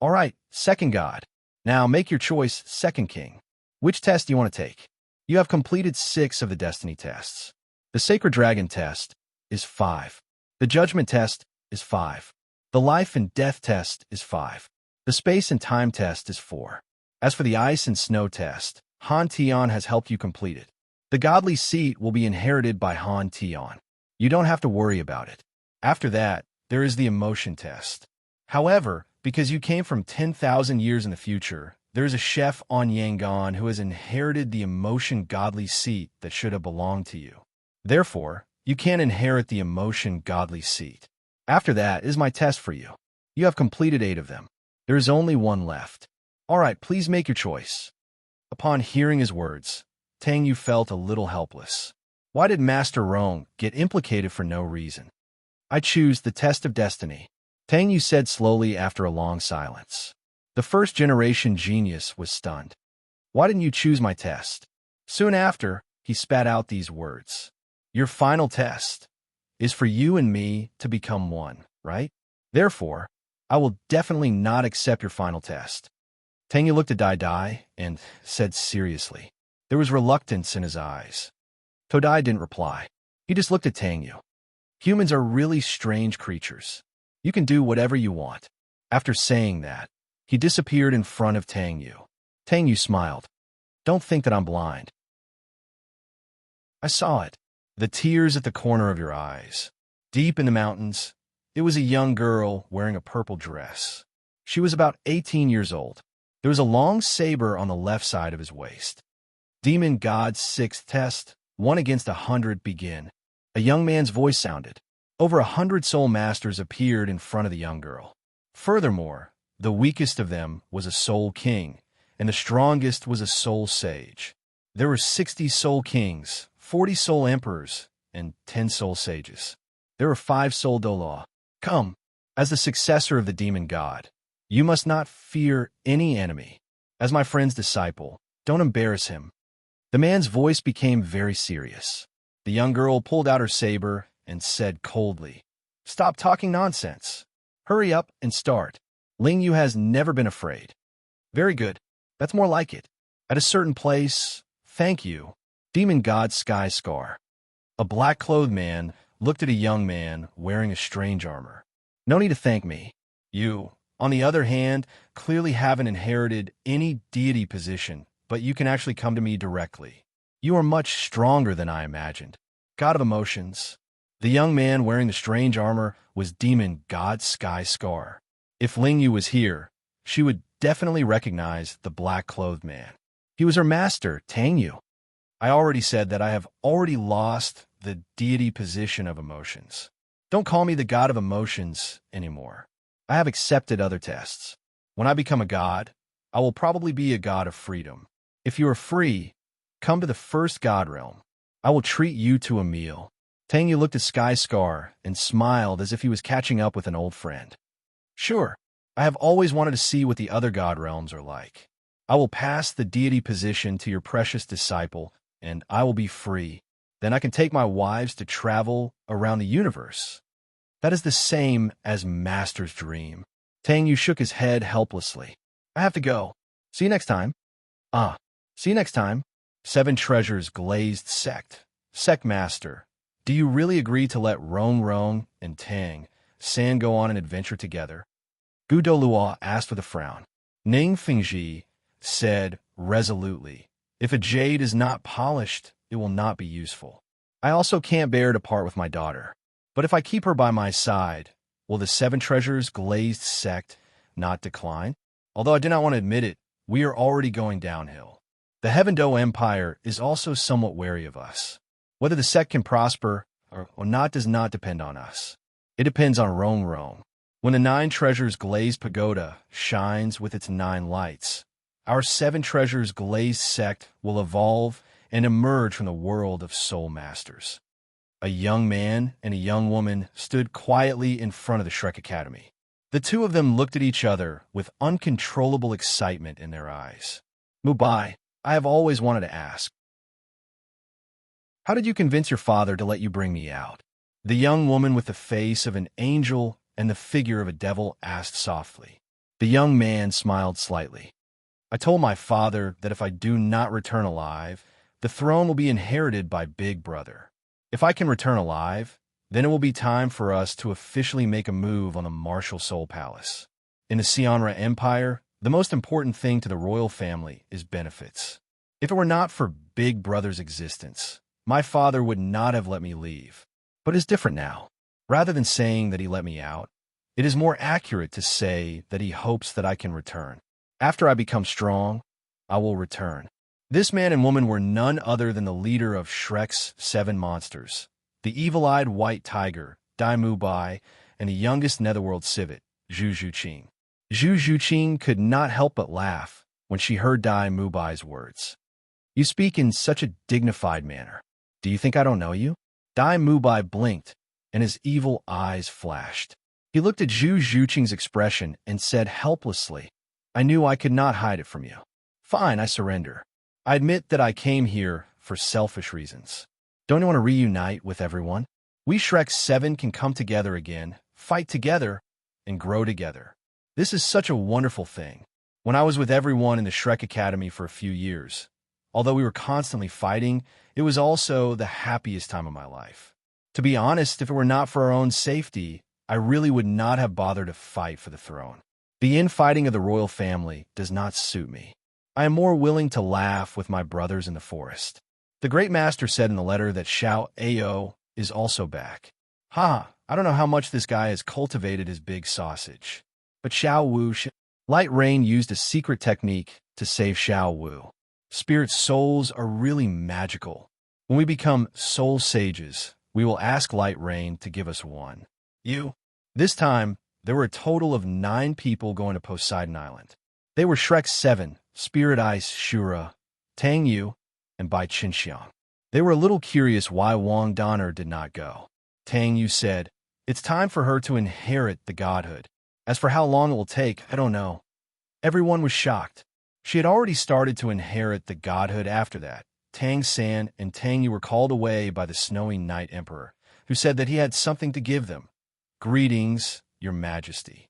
"All right, second god. Now make your choice, second king. Which test do you want to take? You have completed 6 of the destiny tests. The Sacred Dragon test is 5. The Judgment test is 5. The Life and Death test is 5. The Space and Time test is 4. As for the Ice and Snow test, Han Tian has helped you complete it. The godly seat will be inherited by Han Tian. You don't have to worry about it. After that, there is the emotion test. However, because you came from 10,000 years in the future, there is a chef on Yangon who has inherited the emotion godly seat that should have belonged to you. Therefore, you can't inherit the emotion godly seat. After that is my test for you. You have completed 8 of them. There is only one left. All right, please make your choice." Upon hearing his words, Tang Yu felt a little helpless. Why did Master Rong get implicated for no reason? "I choose the test of destiny," Tang Yu said slowly after a long silence. The first-generation genius was stunned. "Why didn't you choose my test?" Soon after, he spat out these words. "Your final test is for you and me to become one, right? Therefore, I will definitely not accept your final test." Tang Yu looked at Dai Dai and said seriously. There was reluctance in his eyes. Todai didn't reply. He just looked at Tang Yu. "Humans are really strange creatures. You can do whatever you want." After saying that, he disappeared in front of Tang Yu. Tang Yu smiled. "Don't think that I'm blind. I saw it. The tears at the corner of your eyes. Deep in the mountains, it was a young girl wearing a purple dress. She was about 18 years old. There was a long saber on the left side of his waist. Demon God's 6th test, 1 against 100 begin. A young man's voice sounded. Over 100 soul masters appeared in front of the young girl. Furthermore, the weakest of them was a soul king, and the strongest was a soul sage. There were 60 soul kings, 40 soul emperors, and 10 soul sages. There were 5 soul dolaw. Come, as the successor of the demon god, you must not fear any enemy. As my friend's disciple, don't embarrass him." The man's voice became very serious. The young girl pulled out her saber and said coldly, "Stop talking nonsense. Hurry up and start. Ling Yu has never been afraid." "Very good. That's more like it. At a certain place, thank you, Demon God Sky Scar." A black-clothed man looked at a young man wearing a strange armor. "No need to thank me. You, on the other hand, clearly haven't inherited any deity position, but you can actually come to me directly. You are much stronger than I imagined. God of emotions." The young man wearing the strange armor was Demon God Sky Scar. If Ling Yu was here, she would definitely recognize the black-clothed man. He was her master, Tang Yu. "I already said that I have already lost the deity position of emotions. Don't call me the god of emotions anymore. I have accepted other tests. When I become a god, I will probably be a god of freedom. If you are free, come to the first god realm. I will treat you to a meal." Tang Yu looked at Sky Scar and smiled as if he was catching up with an old friend. "Sure, I have always wanted to see what the other god realms are like. I will pass the deity position to your precious disciple, and I will be free. Then I can take my wives to travel around the universe." That is the same as Master's dream. Tang Yu shook his head helplessly. "I have to go. See you next time." "Ah, see you next time." 7 Treasures glazed sect. Sect Master, do you really agree to let Rong and Tang San go on an adventure together? Gu Doluo asked with a frown. Ning Fingji said resolutely, "If a jade is not polished, it will not be useful. I also can't bear to part with my daughter. But if I keep her by my side, will the 7 treasures glazed sect not decline? Although I do not want to admit it, we are already going downhill. The Heaven-Do Empire is also somewhat wary of us. Whether the sect can prosper or not does not depend on us. It depends on Rong Rong. When the 9 treasures glazed pagoda shines with its 9 lights, our 7 treasures glazed sect will evolve and emerge from the world of soul masters. A young man and a young woman stood quietly in front of the Shrek Academy. The two of them looked at each other with uncontrollable excitement in their eyes. Mubai, I have always wanted to ask, how did you convince your father to let you bring me out? The young woman with the face of an angel and the figure of a devil asked softly. The young man smiled slightly. I told my father that if I do not return alive, the throne will be inherited by Big Brother. If I can return alive, then it will be time for us to officially make a move on the Martial Soul Palace. In the Sionra Empire, the most important thing to the royal family is benefits. If it were not for Big Brother's existence, my father would not have let me leave. But it's different now. Rather than saying that he let me out, it is more accurate to say that he hopes that I can return. After I become strong, I will return. This man and woman were none other than the leader of Shrek's 7 monsters, the evil-eyed white tiger, Dai Mubai, and the youngest netherworld civet, Zhu Zhuqing. Zhu Zhuqing could not help but laugh when she heard Dai Mubai's words. You speak in such a dignified manner. Do you think I don't know you? Dai Mubai blinked, and his evil eyes flashed. He looked at Zhu Zhuqing's expression and said helplessly, I knew I could not hide it from you. Fine, I surrender. I admit that I came here for selfish reasons. Don't you want to reunite with everyone? We Shrek 7 can come together again, fight together, and grow together. This is such a wonderful thing. When I was with everyone in the Shrek Academy for a few years, although we were constantly fighting, it was also the happiest time of my life. To be honest, if it were not for our own safety, I really would not have bothered to fight for the throne. The infighting of the royal family does not suit me. I am more willing to laugh with my brothers in the forest. The great master said in the letter that Xiao Ao is also back. I don't know how much this guy has cultivated his big sausage. But Xiao Wu, Light Rain used a secret technique to save Xiao Wu. Spirit souls are really magical. When we become soul sages, we will ask Light Rain to give us one. This time, there were a total of 9 people going to Poseidon Island. They were Shrek 7, Spirit Ice Shura, Tang Yu, and Bai Qinxiang. They were a little curious why Wang Donner did not go. Tang Yu said, it's time for her to inherit the godhood. As for how long it will take, I don't know. Everyone was shocked. She had already started to inherit the godhood after that. Tang San and Tang Yu were called away by the Snowy Night Emperor, who said that he had something to give them. Greetings, Your Majesty.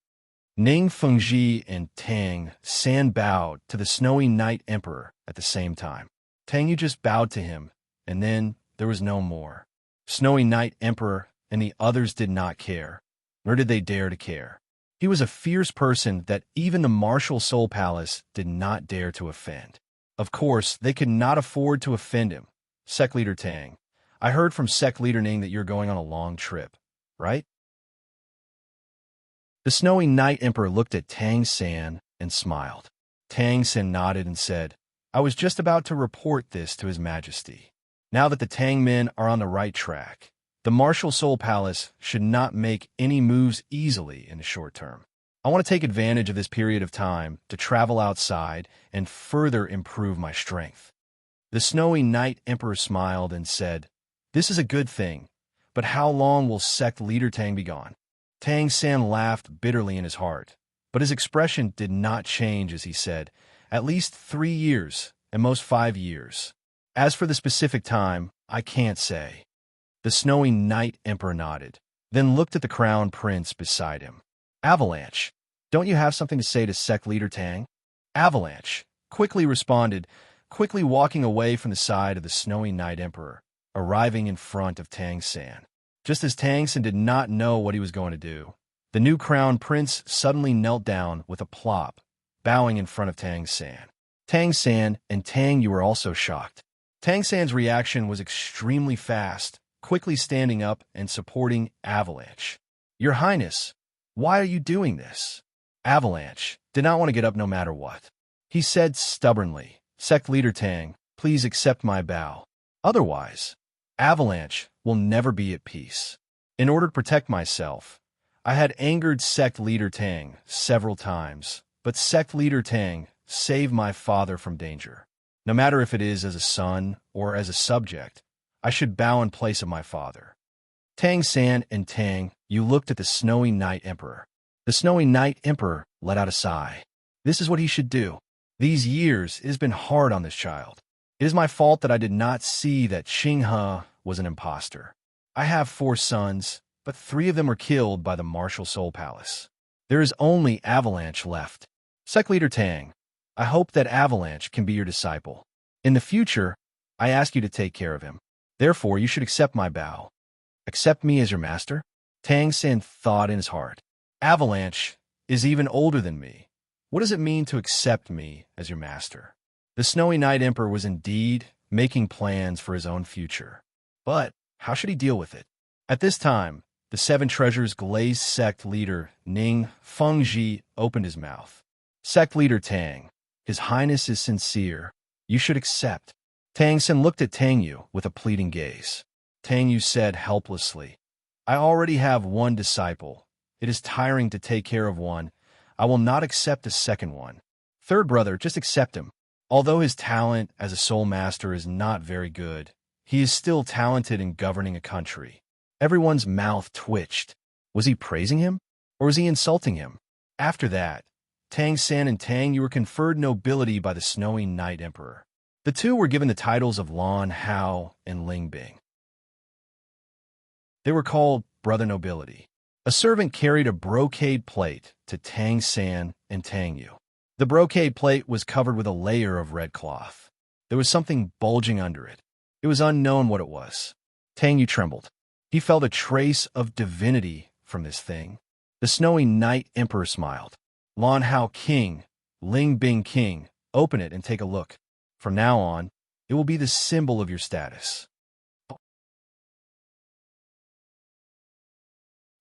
Ning Fengji and Tang San bowed to the Snowy Night Emperor at the same time. Tang Yu just bowed to him, and then there was no more. Snowy Night Emperor and the others did not care, nor did they dare to care. He was a fierce person that even the Martial Soul Palace did not dare to offend. Of course, they could not afford to offend him. Sect Leader Tang, I heard from Sect Leader Ning that you're going on a long trip, right? The Snowy Night Emperor looked at Tang San and smiled. Tang San nodded and said, I was just about to report this to His Majesty. Now that the Tang men are on the right track, the Martial Soul Palace should not make any moves easily in the short term. I want to take advantage of this period of time to travel outside and further improve my strength. The Snowy Night Emperor smiled and said, this is a good thing, but how long will Sect Leader Tang be gone? Tang San laughed bitterly in his heart, but his expression did not change as he said, at least 3 years, and most 5 years. As for the specific time, I can't say. The Snowy Night Emperor nodded, then looked at the Crown Prince beside him. Avalanche, don't you have something to say to Sect Leader Tang? Avalanche quickly responded, quickly walking away from the side of the Snowy Night Emperor, arriving in front of Tang San. Just as Tang San did not know what he was going to do, the new Crown Prince suddenly knelt down with a plop, bowing in front of Tang San. Tang San and Tang Yu were also shocked. Tang San's reaction was extremely fast, quickly standing up and supporting Avalanche. Your Highness, why are you doing this? Avalanche did not want to get up no matter what. He said stubbornly, Sect Leader Tang, please accept my bow. Otherwise, Avalanche will never be at peace. In order to protect myself, I had angered Sect Leader Tang several times, but Sect Leader Tang saved my father from danger. No matter if it is as a son or as a subject, I should bow in place of my father. Tang San and Tang, you looked at the Snowy Night Emperor. The Snowy Night Emperor let out a sigh. This is what he should do. These years, it has been hard on this child. It is my fault that I did not see that Xinghe was an impostor. I have 4 sons, but 3 of them were killed by the Martial Soul Palace. There is only Avalanche left. Sect Leader Tang, I hope that Avalanche can be your disciple. In the future, I ask you to take care of him. Therefore, you should accept my bow. Accept me as your master? Tang San thought in his heart. Avalanche is even older than me. What does it mean to accept me as your master? The Snowy Night Emperor was indeed making plans for his own future. But how should he deal with it? At this time, the 7 Treasures Glazed Sect Leader Ning Fengji opened his mouth. Sect Leader Tang, His Highness is sincere. You should accept. Tang San looked at Tang Yu with a pleading gaze. Tang Yu said helplessly, I already have 1 disciple. It is tiring to take care of one. I will not accept a second one. Third brother, just accept him. Although his talent as a soul master is not very good, he is still talented in governing a country. Everyone's mouth twitched. Was he praising him? Or was he insulting him? After that, Tang San and Tang Yu were conferred nobility by the Snowy Night Emperor. The 2 were given the titles of Lan Hao and Ling Bing. They were called brother nobility. A servant carried a brocade plate to Tang San and Tang Yu. The brocade plate was covered with a layer of red cloth. There was something bulging under it. It was unknown what it was. Tang Yu trembled. He felt a trace of divinity from this thing. The Snowy Night Emperor smiled. Lan Hao King, Ling Bing King, open it and take a look. From now on, it will be the symbol of your status.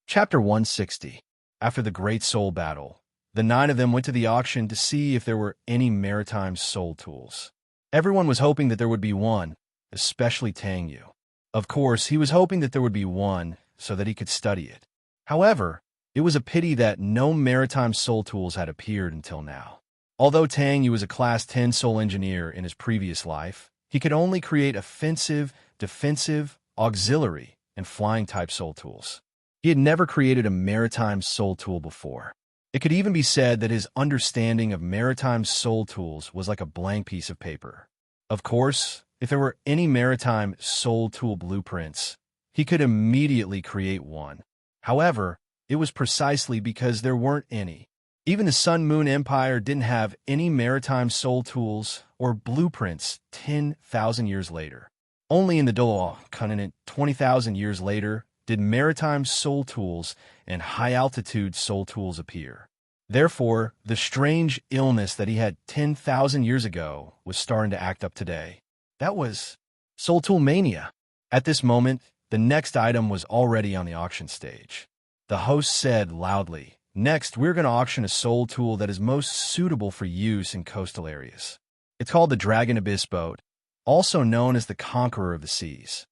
Chapter 160. After the Great Soul Battle, the 9 of them went to the auction to see if there were any maritime soul tools. Everyone was hoping that there would be one, especially Tang Yu. Of course, he was hoping that there would be one so that he could study it. However, it was a pity that no maritime soul tools had appeared until now. Although Tang Yu was a Class 10 soul engineer in his previous life, he could only create offensive, defensive, auxiliary, and flying-type soul tools. He had never created a maritime soul tool before. It could even be said that his understanding of maritime soul tools was like a blank piece of paper. Of course, if there were any maritime soul tool blueprints, he could immediately create one. However, it was precisely because there weren't any. Even the Sun Moon Empire didn't have any maritime soul tools or blueprints 10,000 years later. Only in the Doloa continent 20,000 years later did maritime soul tools and high-altitude soul tools appear. Therefore, the strange illness that he had 10,000 years ago was starting to act up today. That was soul tool mania. At this moment, the next item was already on the auction stage. The host said loudly, next, we're going to auction a soul tool that is most suitable for use in coastal areas. It's called the Dragon Abyss Boat, also known as the Conqueror of the Seas.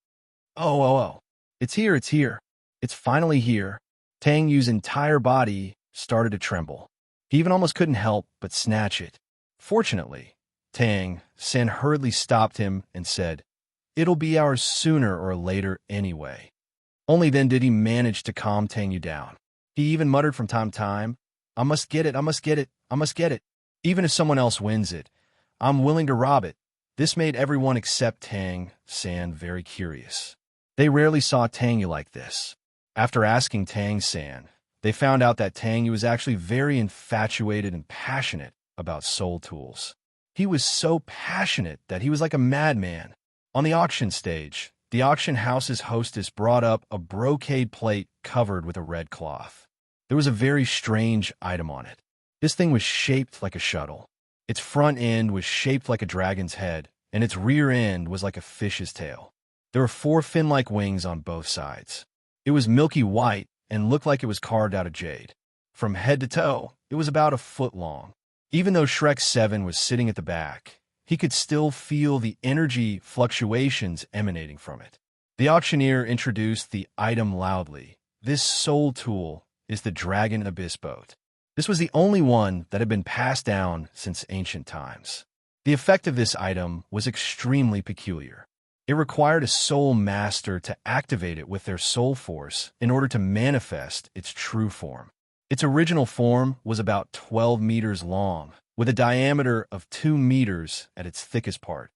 Oh. It's here. It's finally here. Tang Yu's entire body started to tremble. He even almost couldn't help but snatch it. Fortunately, Tang San hurriedly stopped him and said, it'll be ours sooner or later anyway. Only then did he manage to calm Tang Yu down. He even muttered from time to time, I must get it. Even if someone else wins it, I'm willing to rob it. This made everyone except Tang San very curious. They rarely saw Tang Yu like this. After asking Tang San, they found out that Tang Yu was actually very infatuated and passionate about soul tools. He was so passionate that he was like a madman. On the auction stage, the auction house's hostess brought up a brocade plate covered with a red cloth. There was a very strange item on it. This thing was shaped like a shuttle. Its front end was shaped like a dragon's head, and its rear end was like a fish's tail. There were 4 fin-like wings on both sides. It was milky white and looked like it was carved out of jade. From head to toe, it was about a foot long. Even though Shrek 7 was sitting at the back, he could still feel the energy fluctuations emanating from it. The auctioneer introduced the item loudly. This soul tool is the Dragon Abyss Boat. This was the only one that had been passed down since ancient times. The effect of this item was extremely peculiar. It required a soul master to activate it with their soul force in order to manifest its true form. Its original form was about 12 meters long, with a diameter of 2 meters at its thickest part.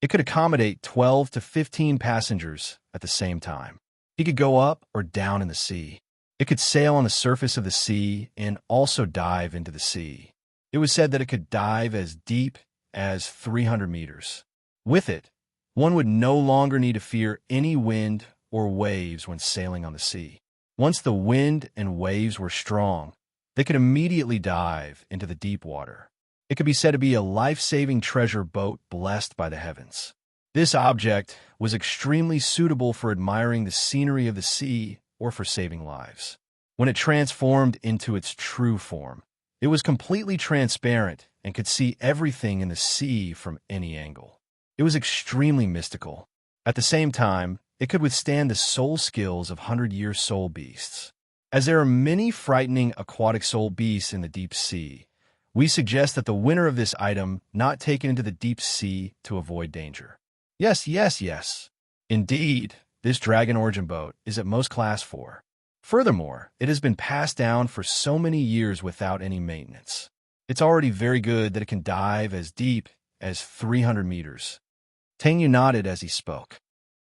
It could accommodate 12 to 15 passengers at the same time. It could go up or down in the sea. It could sail on the surface of the sea and also dive into the sea. It was said that it could dive as deep as 300 meters. With it, one would no longer need to fear any wind or waves when sailing on the sea. Once the wind and waves were strong, they could immediately dive into the deep water. It could be said to be a life-saving treasure boat blessed by the heavens. This object was extremely suitable for admiring the scenery of the sea or for saving lives. When it transformed into its true form, it was completely transparent and could see everything in the sea from any angle. It was extremely mystical. At the same time, it could withstand the soul skills of 100-year soul beasts. As there are many frightening aquatic soul beasts in the deep sea, we suggest that the winner of this item not take it into the deep sea to avoid danger. Yes. Indeed, this Dragon Origin boat is at most Class 4. Furthermore, it has been passed down for so many years without any maintenance. It's already very good that it can dive as deep as 300 meters. Tang Yu nodded as he spoke.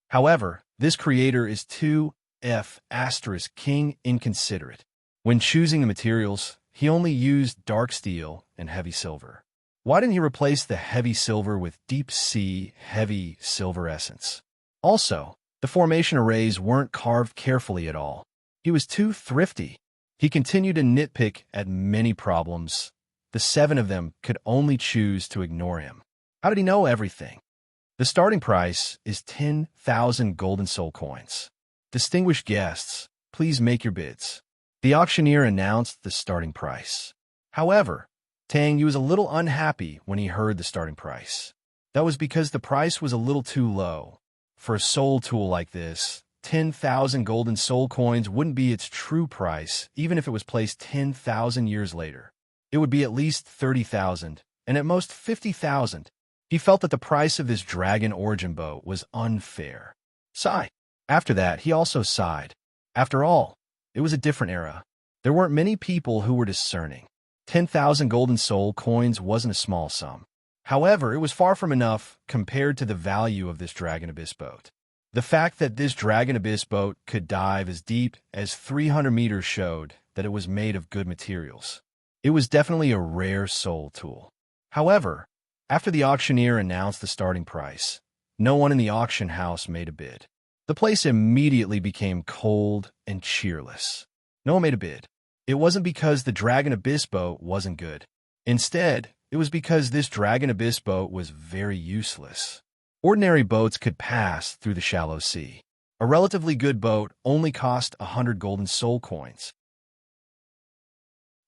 However, this creator is too *king inconsiderate. When choosing the materials, he only used dark steel and heavy silver. Why didn't he replace the heavy silver with deep sea heavy silver essence? Also, the formation arrays weren't carved carefully at all. He was too thrifty. He continued to nitpick at many problems. The 7 of them could only choose to ignore him. How did he know everything? The starting price is 10,000 golden soul coins. Distinguished guests, please make your bids. The auctioneer announced the starting price. However, Tang Yu was a little unhappy when he heard the starting price. That was because the price was a little too low. For a soul tool like this, 10,000 golden soul coins wouldn't be its true price even if it was placed 10,000 years later. It would be at least 30,000, and at most 50,000. He felt that the price of this Dragon Origin boat was unfair. Sigh. After that, he also sighed. After all, it was a different era. There weren't many people who were discerning. 10,000 golden soul coins wasn't a small sum. However, it was far from enough compared to the value of this Dragon Abyss boat. The fact that this Dragon Abyss boat could dive as deep as 300 meters showed that it was made of good materials. It was definitely a rare soul tool. However, after the auctioneer announced the starting price, no one in the auction house made a bid. The place immediately became cold and cheerless. No one made a bid. It wasn't because the Dragon Abyss boat wasn't good. Instead, it was because this Dragon Abyss boat was very useless. Ordinary boats could pass through the shallow sea. A relatively good boat only cost 100 golden soul coins.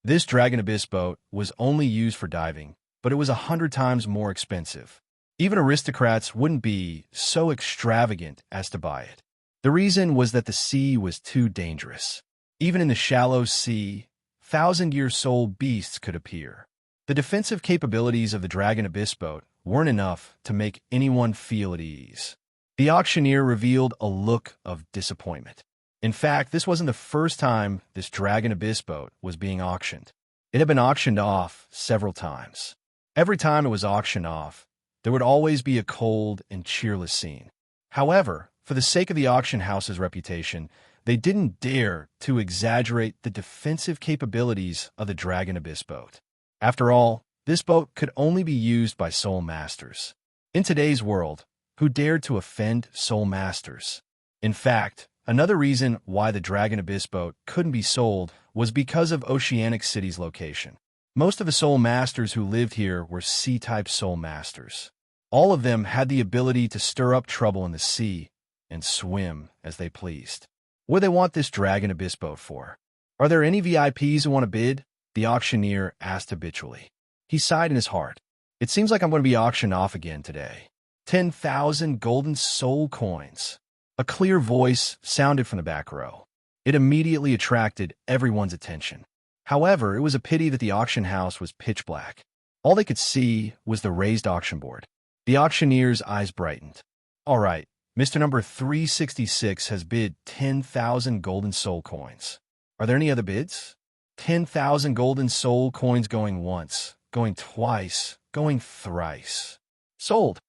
This Dragon Abyss boat was only used for diving, but it was 100 times more expensive. Even aristocrats wouldn't be so extravagant as to buy it. The reason was that the sea was too dangerous. Even in the shallow sea, 1,000-year soul beasts could appear. The defensive capabilities of the Dragon Abyss boat weren't enough to make anyone feel at ease. The auctioneer revealed a look of disappointment. In fact, this wasn't the first time this Dragon Abyss boat was being auctioned. It had been auctioned off several times. Every time it was auctioned off, there would always be a cold and cheerless scene. However, for the sake of the auction house's reputation, they didn't dare to exaggerate the defensive capabilities of the Dragon Abyss boat. After all, this boat could only be used by soul masters. In today's world, who dared to offend soul masters? In fact, another reason why the Dragon Abyss boat couldn't be sold was because of Oceanic City's location. Most of the soul masters who lived here were sea-type soul masters. All of them had the ability to stir up trouble in the sea and swim as they pleased. What do they want this dragon abyss boat for? Are there any VIPs who want to bid? The auctioneer asked habitually. He sighed in his heart. It seems like I'm going to be auctioned off again today. 10,000 golden soul coins. A clear voice sounded from the back row. It immediately attracted everyone's attention. However, it was a pity that the auction house was pitch black. All they could see was the raised auction board. The auctioneer's eyes brightened. All right, Mr. Number 366 has bid 10,000 golden soul coins. Are there any other bids? 10,000 golden soul coins going once, going twice, going thrice. Sold.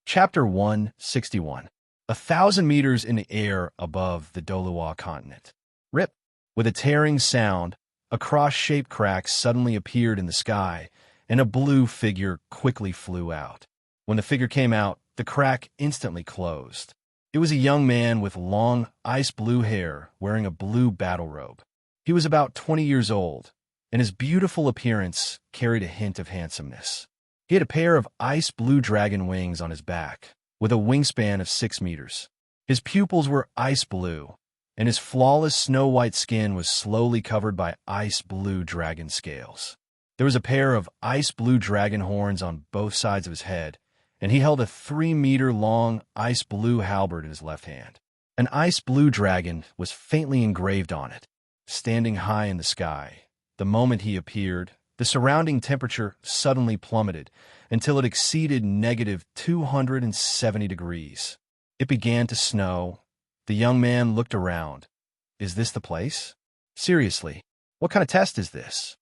Chapter 161. 1,000 meters in the air above the Dolua continent. Rip! With a tearing sound, a cross-shaped crack suddenly appeared in the sky, and a blue figure quickly flew out. When the figure came out, the crack instantly closed. It was a young man with long, ice-blue hair wearing a blue battle robe. He was about 20 years old, and his beautiful appearance carried a hint of handsomeness. He had a pair of ice-blue dragon wings on his back, with a wingspan of 6 meters. His pupils were ice-blue, and his flawless snow-white skin was slowly covered by ice-blue dragon scales. There was a pair of ice-blue dragon horns on both sides of his head, and he held a 3-meter-long ice-blue halberd in his left hand. An ice-blue dragon was faintly engraved on it, standing high in the sky. The moment he appeared, the surrounding temperature suddenly plummeted until it exceeded negative 270 degrees. It began to snow. The young man looked around. Is this the place? Seriously, what kind of test is this?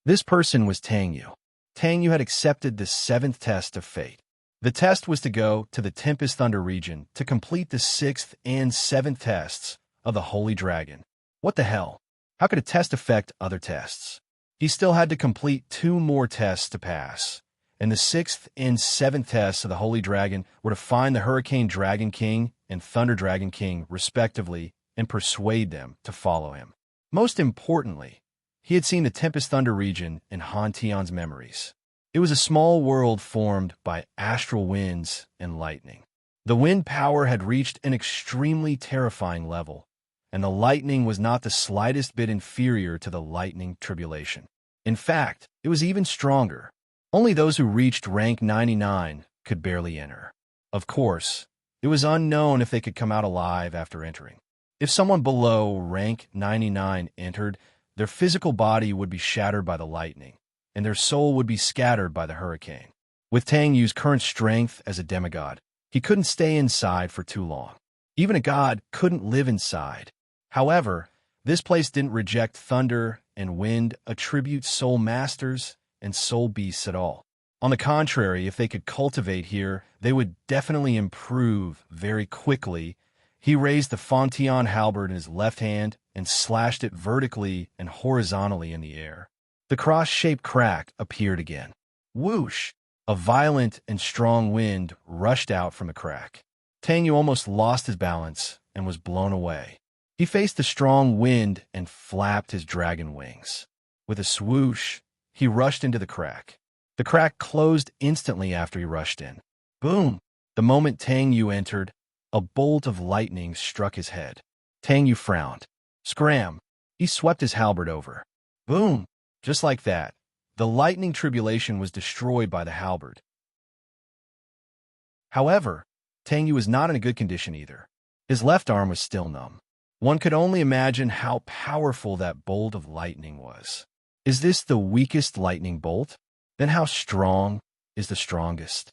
This person was Tang Yu. Tang Yu had accepted the 7th test of fate. The test was to go to the Tempest Thunder region to complete the 6th and 7th tests of the Holy Dragon. What the hell? How could a test affect other tests? He still had to complete 2 more tests to pass, and the 6th and 7th tests of the Holy Dragon were to find the Hurricane Dragon King and Thunder Dragon King, respectively, and persuade them to follow him. Most importantly, he had seen the Tempest Thunder region in Han Tian's memories. It was a small world formed by astral winds and lightning. The wind power had reached an extremely terrifying level, and the lightning was not the slightest bit inferior to the lightning tribulation. In fact, it was even stronger. Only those who reached rank 99 could barely enter. Of course, it was unknown if they could come out alive after entering. If someone below rank 99 entered, their physical body would be shattered by the lightning, and their soul would be scattered by the hurricane. With Tang Yu's current strength as a demigod, he couldn't stay inside for too long. Even a god couldn't live inside. However, this place didn't reject thunder and wind, attribute soul masters and soul beasts at all. On the contrary, if they could cultivate here, they would definitely improve very quickly. He raised the Fontian halberd in his left hand and slashed it vertically and horizontally in the air. The cross-shaped crack appeared again. Whoosh! A violent and strong wind rushed out from the crack. Tang Yu almost lost his balance and was blown away. He faced the strong wind and flapped his dragon wings. With a swoosh, he rushed into the crack. The crack closed instantly after he rushed in. Boom! The moment Tang Yu entered, a bolt of lightning struck his head. Tang Yu frowned. Scram! He swept his halberd over. Boom! Just like that, the lightning tribulation was destroyed by the halberd. However, Tang Yu was not in a good condition either. His left arm was still numb. One could only imagine how powerful that bolt of lightning was. Is this the weakest lightning bolt? Then how strong is the strongest?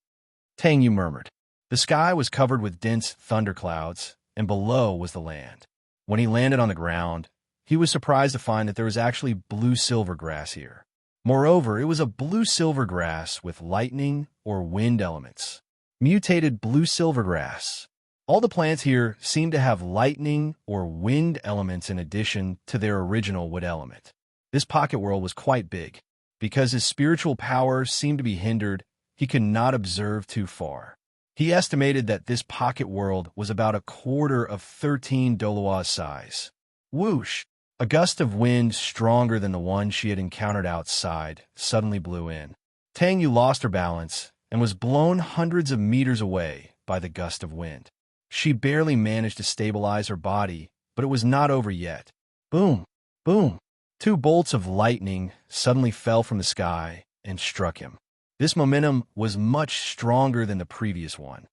Tang Yu murmured. The sky was covered with dense thunderclouds, and below was the land. When he landed on the ground, he was surprised to find that there was actually blue-silver grass here. Moreover, it was a blue-silver grass with lightning or wind elements. Mutated blue-silver grass. All the plants here seemed to have lightning or wind elements in addition to their original wood element. This pocket world was quite big. Because his spiritual power seemed to be hindered, he could not observe too far. He estimated that this pocket world was about a quarter of 13 Dolua's size. Whoosh! A gust of wind stronger than the one she had encountered outside suddenly blew in. Tang Yu lost her balance and was blown hundreds of meters away by the gust of wind. She barely managed to stabilize her body, but it was not over yet. Boom! Boom! Two bolts of lightning suddenly fell from the sky and struck him. This momentum was much stronger than the previous one.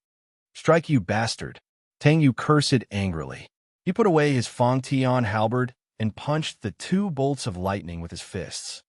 "Strike, you bastard!" Tang Yu cursed angrily. He put away his Fong Tian halberd and punched the two bolts of lightning with his fists.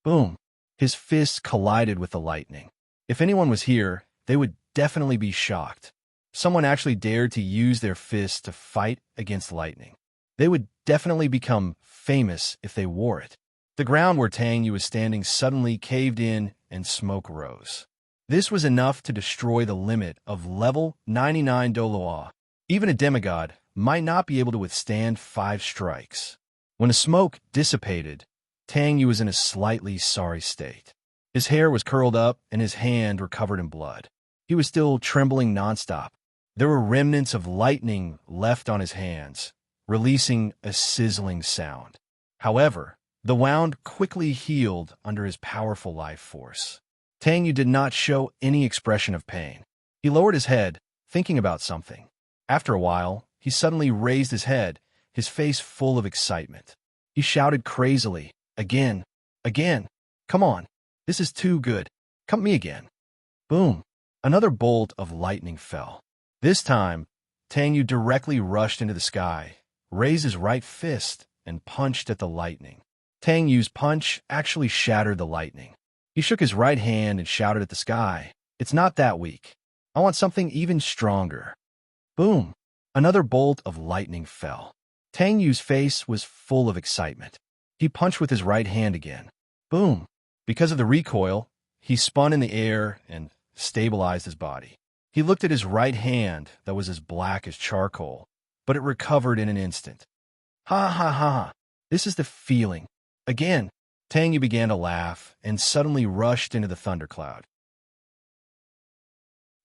Boom! His fists collided with the lightning. If anyone was here, they would definitely be shocked. Someone actually dared to use their fists to fight against lightning. They would definitely become famous if they wore it. The ground where Tang Yu was standing suddenly caved in and smoke rose. This was enough to destroy the limit of level 99 Doloa. Even a demigod might not be able to withstand 5 strikes. When the smoke dissipated, Tang Yu was in a slightly sorry state. His hair was curled up and his hand were covered in blood. He was still trembling nonstop. There were remnants of lightning left on his hands, releasing a sizzling sound. However, the wound quickly healed under his powerful life force. Tang Yu did not show any expression of pain. He lowered his head, thinking about something. After a while, he suddenly raised his head, his face full of excitement. He shouted crazily, "Again! Again! Come on! This is too good! Come me again!" Boom! Another bolt of lightning fell. This time, Tang Yu directly rushed into the sky, raised his right fist, and punched at the lightning. Tang Yu's punch actually shattered the lightning. He shook his right hand and shouted at the sky, "It's not that weak. I want something even stronger." Boom! Another bolt of lightning fell. Tang Yu's face was full of excitement. He punched with his right hand again. Boom! Because of the recoil, he spun in the air and stabilized his body. He looked at his right hand that was as black as charcoal, but it recovered in an instant. "Ha ha ha! This is the feeling. Again!" Tang Yu began to laugh and suddenly rushed into the thundercloud.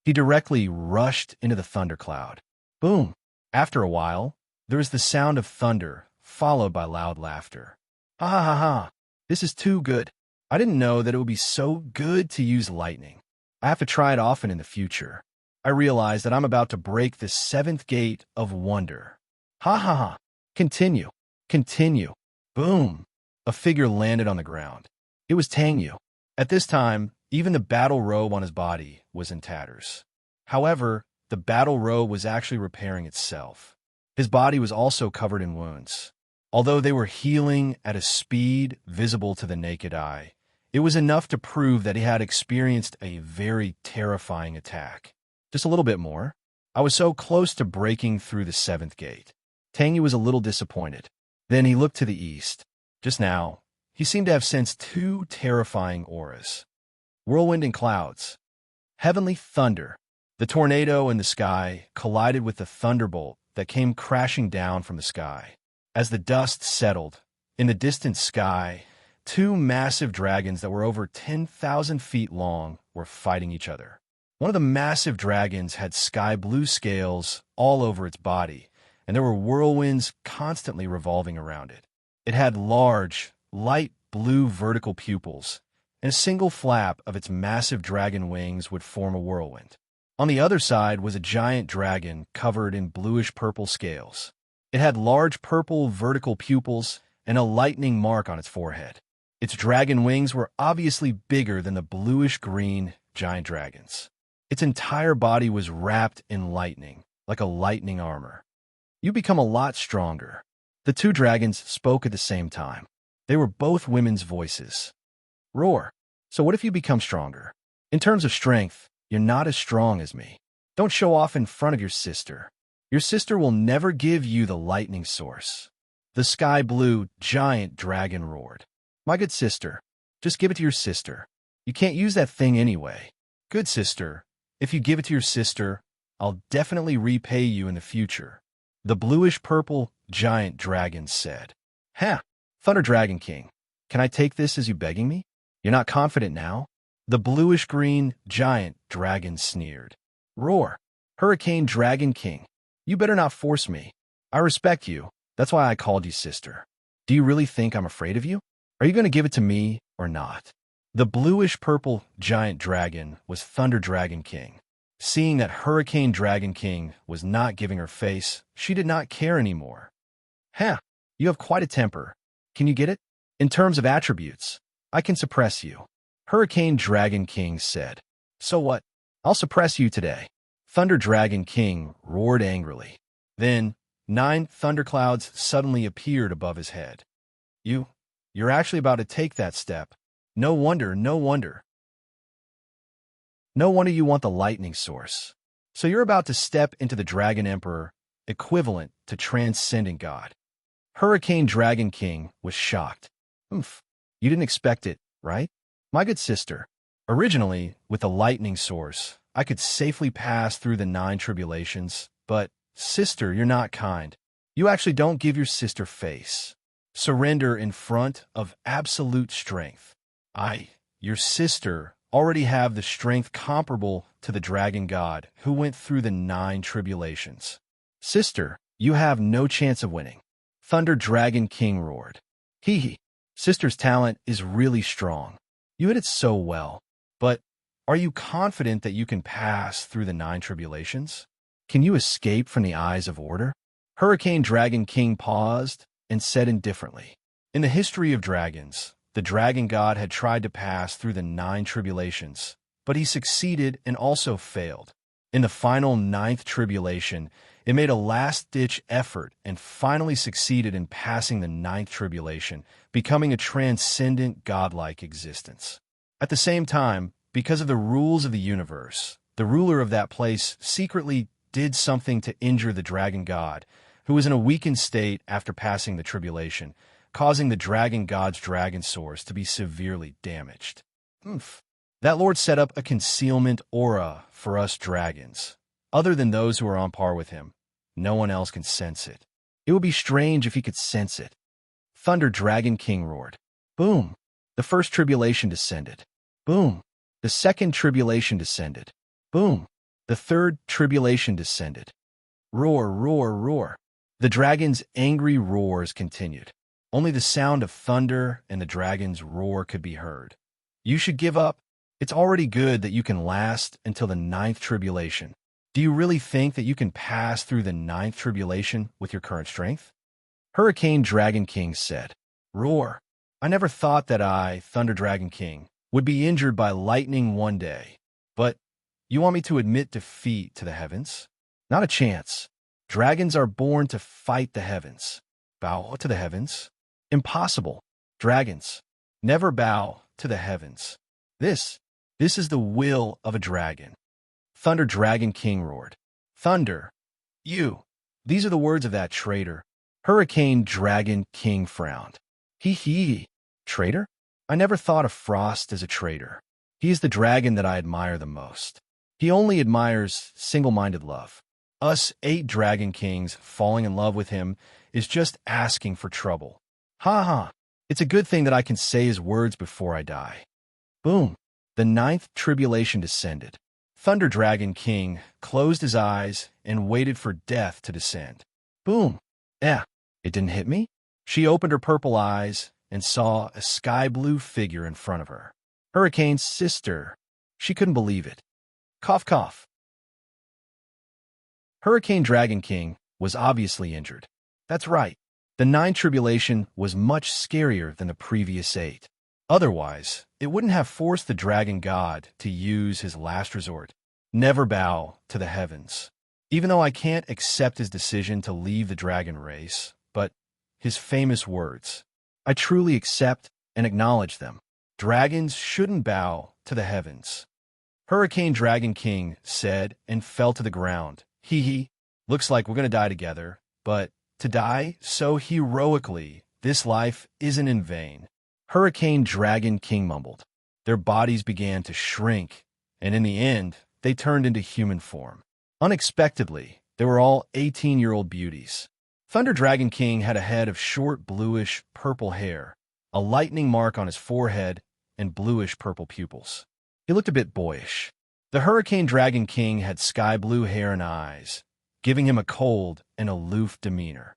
He directly rushed into the thundercloud. Boom! After a while, there was the sound of thunder, followed by loud laughter. "Ha ha ha ha! This is too good. I didn't know that it would be so good to use lightning. I have to try it often in the future. I realize that I'm about to break the 7th gate of wonder. Ha ha ha! Continue! Continue!" Boom! A figure landed on the ground. It was Tang Yu. At this time, even the battle robe on his body was in tatters. However, the battle robe was actually repairing itself. His body was also covered in wounds. Although they were healing at a speed visible to the naked eye, it was enough to prove that he had experienced a very terrifying attack. Just a little bit more. I was so close to breaking through the 7th gate. Tang Yu was a little disappointed. Then he looked to the east. Just now, he seemed to have sensed 2 terrifying auras. Whirlwind and clouds. Heavenly thunder. The tornado in the sky collided with the thunderbolt that came crashing down from the sky. As the dust settled, in the distant sky, 2 massive dragons that were over 10,000 feet long were fighting each other. One of the massive dragons had sky-blue scales all over its body, and there were whirlwinds constantly revolving around it. It had large, light blue vertical pupils, and a single flap of its massive dragon wings would form a whirlwind. On the other side was a giant dragon covered in bluish-purple scales. It had large purple vertical pupils and a lightning mark on its forehead. Its dragon wings were obviously bigger than the bluish-green giant dragons. Its entire body was wrapped in lightning, like a lightning armor. "You become a lot stronger." The 2 dragons spoke at the same time. They were both women's voices. Roar. "So what if you become stronger? In terms of strength, you're not as strong as me. Don't show off in front of your sister. Your sister will never give you the lightning source." The sky-blue giant dragon roared. "My good sister, just give it to your sister. You can't use that thing anyway. Good sister, if you give it to your sister, I'll definitely repay you in the future," the bluish-purple giant dragon said. "Ha! Thunder Dragon King, can I take this as you begging me? You're not confident now?" The bluish-green giant dragon sneered. Roar. "Hurricane Dragon King, you better not force me. I respect you. That's why I called you sister." Do you really think I'm afraid of you? Are you going to give it to me or not? The bluish-purple giant dragon was Thunder Dragon King. Seeing that Hurricane Dragon King was not giving her face, she did not care anymore. Huh, you have quite a temper. Can you get it? In terms of attributes, I can suppress you. Hurricane Dragon King said. So what? I'll suppress you today. Thunder Dragon King roared angrily. Then, 9 thunderclouds suddenly appeared above his head. You're actually about to take that step. No wonder. No wonder you want the lightning source. So you're about to step into the Dragon Emperor, equivalent to transcendent God. Hurricane Dragon King was shocked. Oomph, you didn't expect it, right? My good sister, originally, with the lightning source, I could safely pass through the 9 tribulations, but, sister, you're not kind. You actually don't give your sister face. Surrender in front of absolute strength. Your sister, already have the strength comparable to the dragon god who went through the 9 tribulations. Sister, you have no chance of winning. Thunder Dragon King roared. Hee. Sister's talent is really strong. You hit it so well. But are you confident that you can pass through the 9 tribulations? Can you escape from the eyes of order? Hurricane Dragon King paused and said indifferently. In the history of dragons, the dragon god had tried to pass through the 9 tribulations, but he succeeded and also failed. In the final 9th tribulation, it made a last-ditch effort and finally succeeded in passing the 9th tribulation, becoming a transcendent godlike existence. At the same time, because of the rules of the universe, the ruler of that place secretly did something to injure the dragon god, who was in a weakened state after passing the tribulation, causing the dragon god's dragon source to be severely damaged. That lord set up a concealment aura for us dragons. Other than those who are on par with him, no one else can sense it. It would be strange if he could sense it. Thunder Dragon King roared. Boom! The first tribulation descended. Boom! The second tribulation descended. Boom! The third tribulation descended. Roar, roar, roar. The dragon's angry roars continued. Only the sound of thunder and the dragon's roar could be heard. You should give up. It's already good that you can last until the 9th tribulation. Do you really think that you can pass through the 9th tribulation with your current strength? Hurricane Dragon King said. Roar. I never thought that I, Thunder Dragon King, would be injured by lightning one day. But you want me to admit defeat to the heavens? Not a chance. Dragons are born to fight the heavens. Bow to the heavens? Impossible. Dragons never bow to the heavens. This is the will of a dragon. Thunder Dragon King roared. Thunder, you. These are the words of that traitor. Hurricane Dragon King frowned. Hee. Traitor? I never thought of Frost as a traitor. He is the dragon that I admire the most. He only admires single-minded love. Us 8 Dragon Kings falling in love with him is just asking for trouble. Ha ha. It's a good thing that I can say his words before I die. Boom. The 9th tribulation descended. Thunder Dragon King closed his eyes and waited for death to descend. Boom. It didn't hit me? She opened her purple eyes and saw a sky-blue figure in front of her. Hurricane's sister. She couldn't believe it. Cough, cough. Hurricane Dragon King was obviously injured. That's right. The 9th tribulation was much scarier than the previous 8. Otherwise, it wouldn't have forced the dragon god to use his last resort. Never bow to the heavens. Even though I can't accept his decision to leave the dragon race, but his famous words, I truly accept and acknowledge them. Dragons shouldn't bow to the heavens. Hurricane Dragon King said and fell to the ground. Hee. Looks like we're going to die together, but to die so heroically, this life isn't in vain. Hurricane Dragon King mumbled. Their bodies began to shrink, and in the end, they turned into human form. Unexpectedly, they were all 18-year-old beauties. Thunder Dragon King had a head of short bluish purple hair, a lightning mark on his forehead, and bluish purple pupils. He looked a bit boyish. The Hurricane Dragon King had sky blue hair and eyes, giving him a cold and aloof demeanor.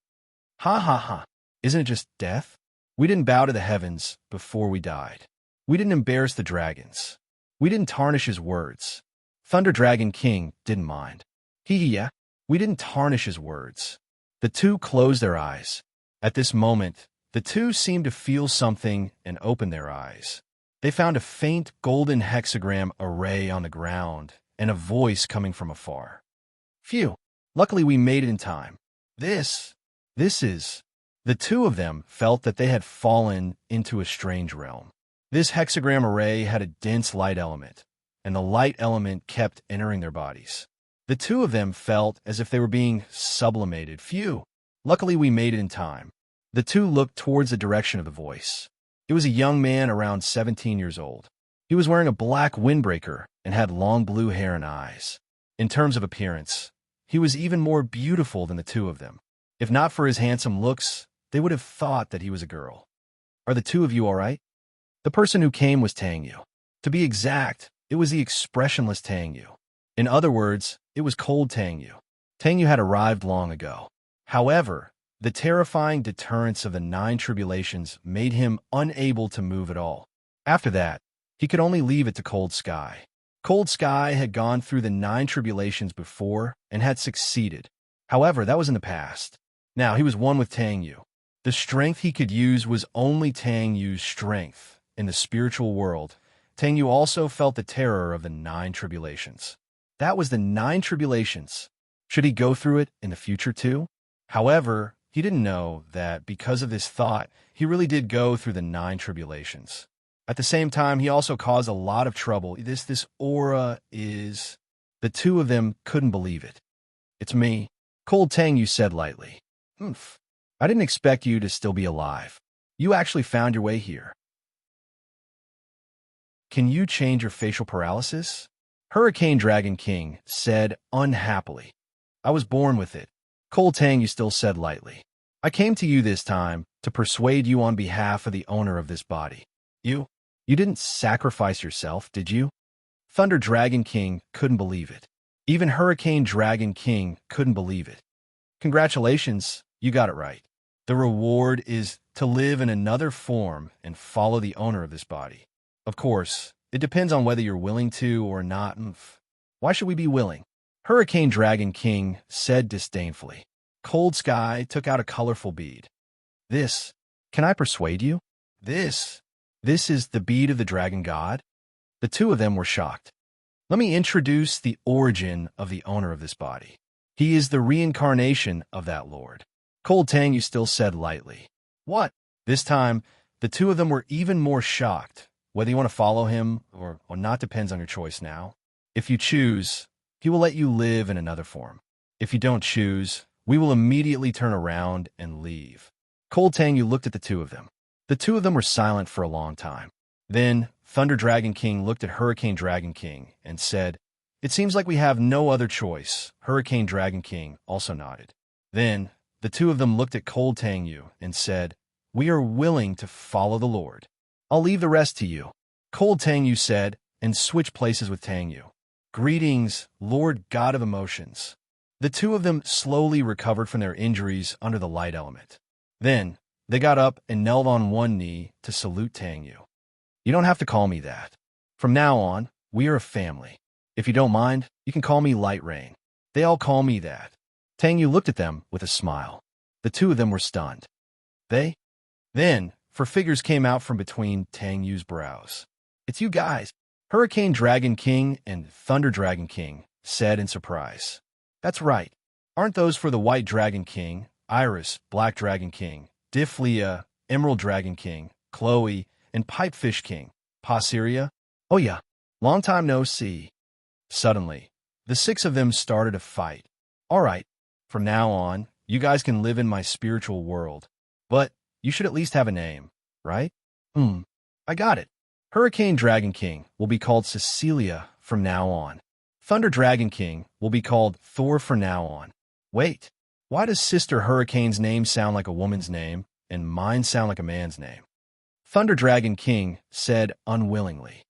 Ha ha ha. Isn't it just death? We didn't bow to the heavens before we died. We didn't embarrass the dragons. We didn't tarnish his words. Thunder Dragon King didn't mind. Yeah, we didn't tarnish his words. The two closed their eyes. At this moment, the two seemed to feel something and opened their eyes. They found a faint golden hexagram array on the ground and a voice coming from afar. Phew! Luckily we made it in time. This is... The two of them felt that they had fallen into a strange realm. This hexagram array had a dense light element, and the light element kept entering their bodies. The two of them felt as if they were being sublimated. Phew! Luckily we made it in time. The two looked towards the direction of the voice. It was a young man around 17 years old. He was wearing a black windbreaker and had long blue hair and eyes. In terms of appearance, he was even more beautiful than the two of them. If not for his handsome looks, they would have thought that he was a girl. Are the two of you all right? The person who came was Tangyu. To be exact, it was the expressionless Tangyu. In other words, it was cold Tangyu. Tangyu had arrived long ago. However, the terrifying deterrence of the 9 tribulations made him unable to move at all. After that, he could only leave it to Cold Sky. Cold Sky had gone through the 9 tribulations before and had succeeded. However, that was in the past. Now he was one with Tangyu. The strength he could use was only Tangyu's strength. In the spiritual world, Tangyu also felt the terror of the 9 tribulations. That was the 9 tribulations. Should he go through it in the future too? However, he didn't know that because of this thought, he really did go through the 9 tribulations. At the same time, he also caused a lot of trouble. This aura is... The two of them couldn't believe it. It's me, Cold Tangyu said lightly. Oomph. I didn't expect you to still be alive. You actually found your way here. Can you change your facial paralysis? Hurricane Dragon King said unhappily. I was born with it. Cold Tangyu still said lightly. I came to you this time to persuade you on behalf of the owner of this body. You didn't sacrifice yourself, did you? Thunder Dragon King couldn't believe it. Even Hurricane Dragon King couldn't believe it. Congratulations, you got it right. The reward is to live in another form and follow the owner of this body. Of course, it depends on whether you're willing to or not. Why should we be willing? Hurricane Dragon King said disdainfully. Cold Sky took out a colorful bead. Can I persuade you? This is the bead of the dragon god? The two of them were shocked. Let me introduce the origin of the owner of this body. He is the reincarnation of that lord. Cold Tangyu still said lightly. What? This time, the two of them were even more shocked. Whether you want to follow him or not depends on your choice now. If you choose, he will let you live in another form. If you don't choose, we will immediately turn around and leave. Cold Tangyu looked at the two of them. The two of them were silent for a long time. Then, Thunder Dragon King looked at Hurricane Dragon King and said, It seems like we have no other choice. Hurricane Dragon King also nodded. Then, the two of them looked at Cold Tangyu and said, We are willing to follow the Lord. I'll leave the rest to you. Cold Tangyu said, and switched places with Tangyu. Greetings, Lord God of Emotions. The two of them slowly recovered from their injuries under the light element. Then, they got up and knelt on one knee to salute Tangyu. You don't have to call me that. From now on, we are a family. If you don't mind, you can call me Light Rain. They all call me that. Tangyu looked at them with a smile. The two of them were stunned. Then, four figures came out from between Tangyu's brows. It's you guys. Hurricane Dragon King and Thunder Dragon King said in surprise. That's right. Aren't those for the White Dragon King, Iris, Black Dragon King, Diflia, Emerald Dragon King, Chloe, and Pipefish King, Passyria? Oh yeah, long time no see. Suddenly, the six of them started a fight. All right, from now on, you guys can live in my spiritual world. But you should at least have a name, right? I got it. Hurricane Dragon King will be called Cecilia from now on. Thunder Dragon King will be called Thor from now on. Wait, why does Sister Hurricane's name sound like a woman's name and mine sound like a man's name? Thunder Dragon King said unwillingly.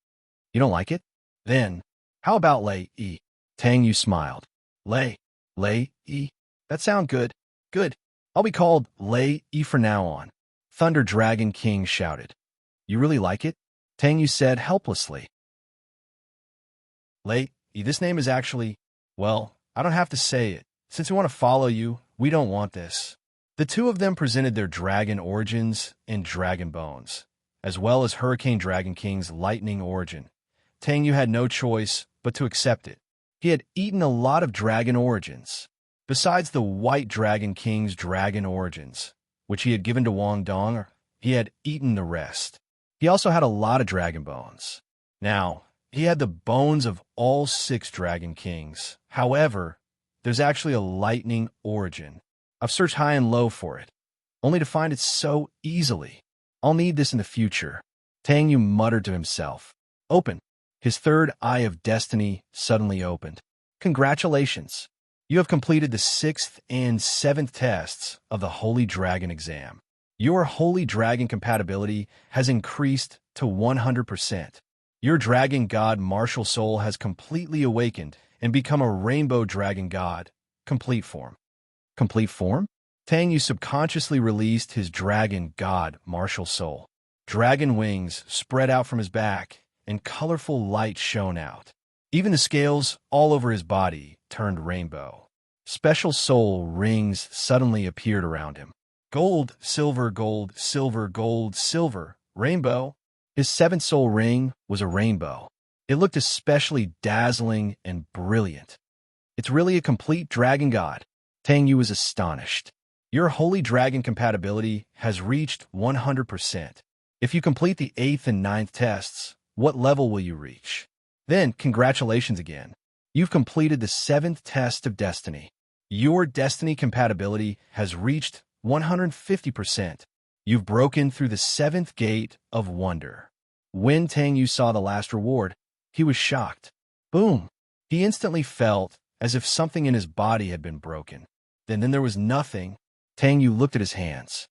You don't like it? Then, how about Lei-E? Tangyu smiled. Lei-E? That sound good. Good. I'll be called Lei Yi from now on, Thunder Dragon King shouted. You really like it? Tang Yu said helplessly. Lei Yi, this name is actually, well, I don't have to say it. Since we want to follow you, we don't want this. The two of them presented their dragon origins and dragon bones, as well as Hurricane Dragon King's lightning origin. Tang Yu had no choice but to accept it. He had eaten a lot of dragon origins. Besides the White Dragon King's dragon origins, which he had given to Wang Dong, he had eaten the rest. He also had a lot of dragon bones. Now, he had the bones of all 6 Dragon Kings. However, there's actually a lightning origin. I've searched high and low for it, only to find it so easily. I'll need this in the future. Tang Yu muttered to himself. Open. His third eye of destiny suddenly opened. Congratulations. You have completed the 6th and 7th tests of the Holy Dragon exam. Your Holy Dragon compatibility has increased to 100%. Your Dragon God martial soul has completely awakened and become a Rainbow Dragon God, complete form. Complete form? Tang Yu subconsciously released his Dragon God martial soul. Dragon wings spread out from his back, and colorful light shone out. Even the scales all over his body turned rainbow. Special soul rings suddenly appeared around him. Gold, silver, gold, silver, gold, silver, rainbow. His 7th soul ring was a rainbow. It looked especially dazzling and brilliant. It's really a complete dragon god. Tang Yu was astonished. Your Holy Dragon compatibility has reached 100%. If you complete the 8th and 9th tests, what level will you reach? Then, congratulations again. You've completed the 7th test of destiny. Your destiny compatibility has reached 150%. You've broken through the 7th gate of wonder. When Tang Yu saw the last reward, he was shocked. Boom! He instantly felt as if something in his body had been broken. Then there was nothing. Tang Yu looked at his hands.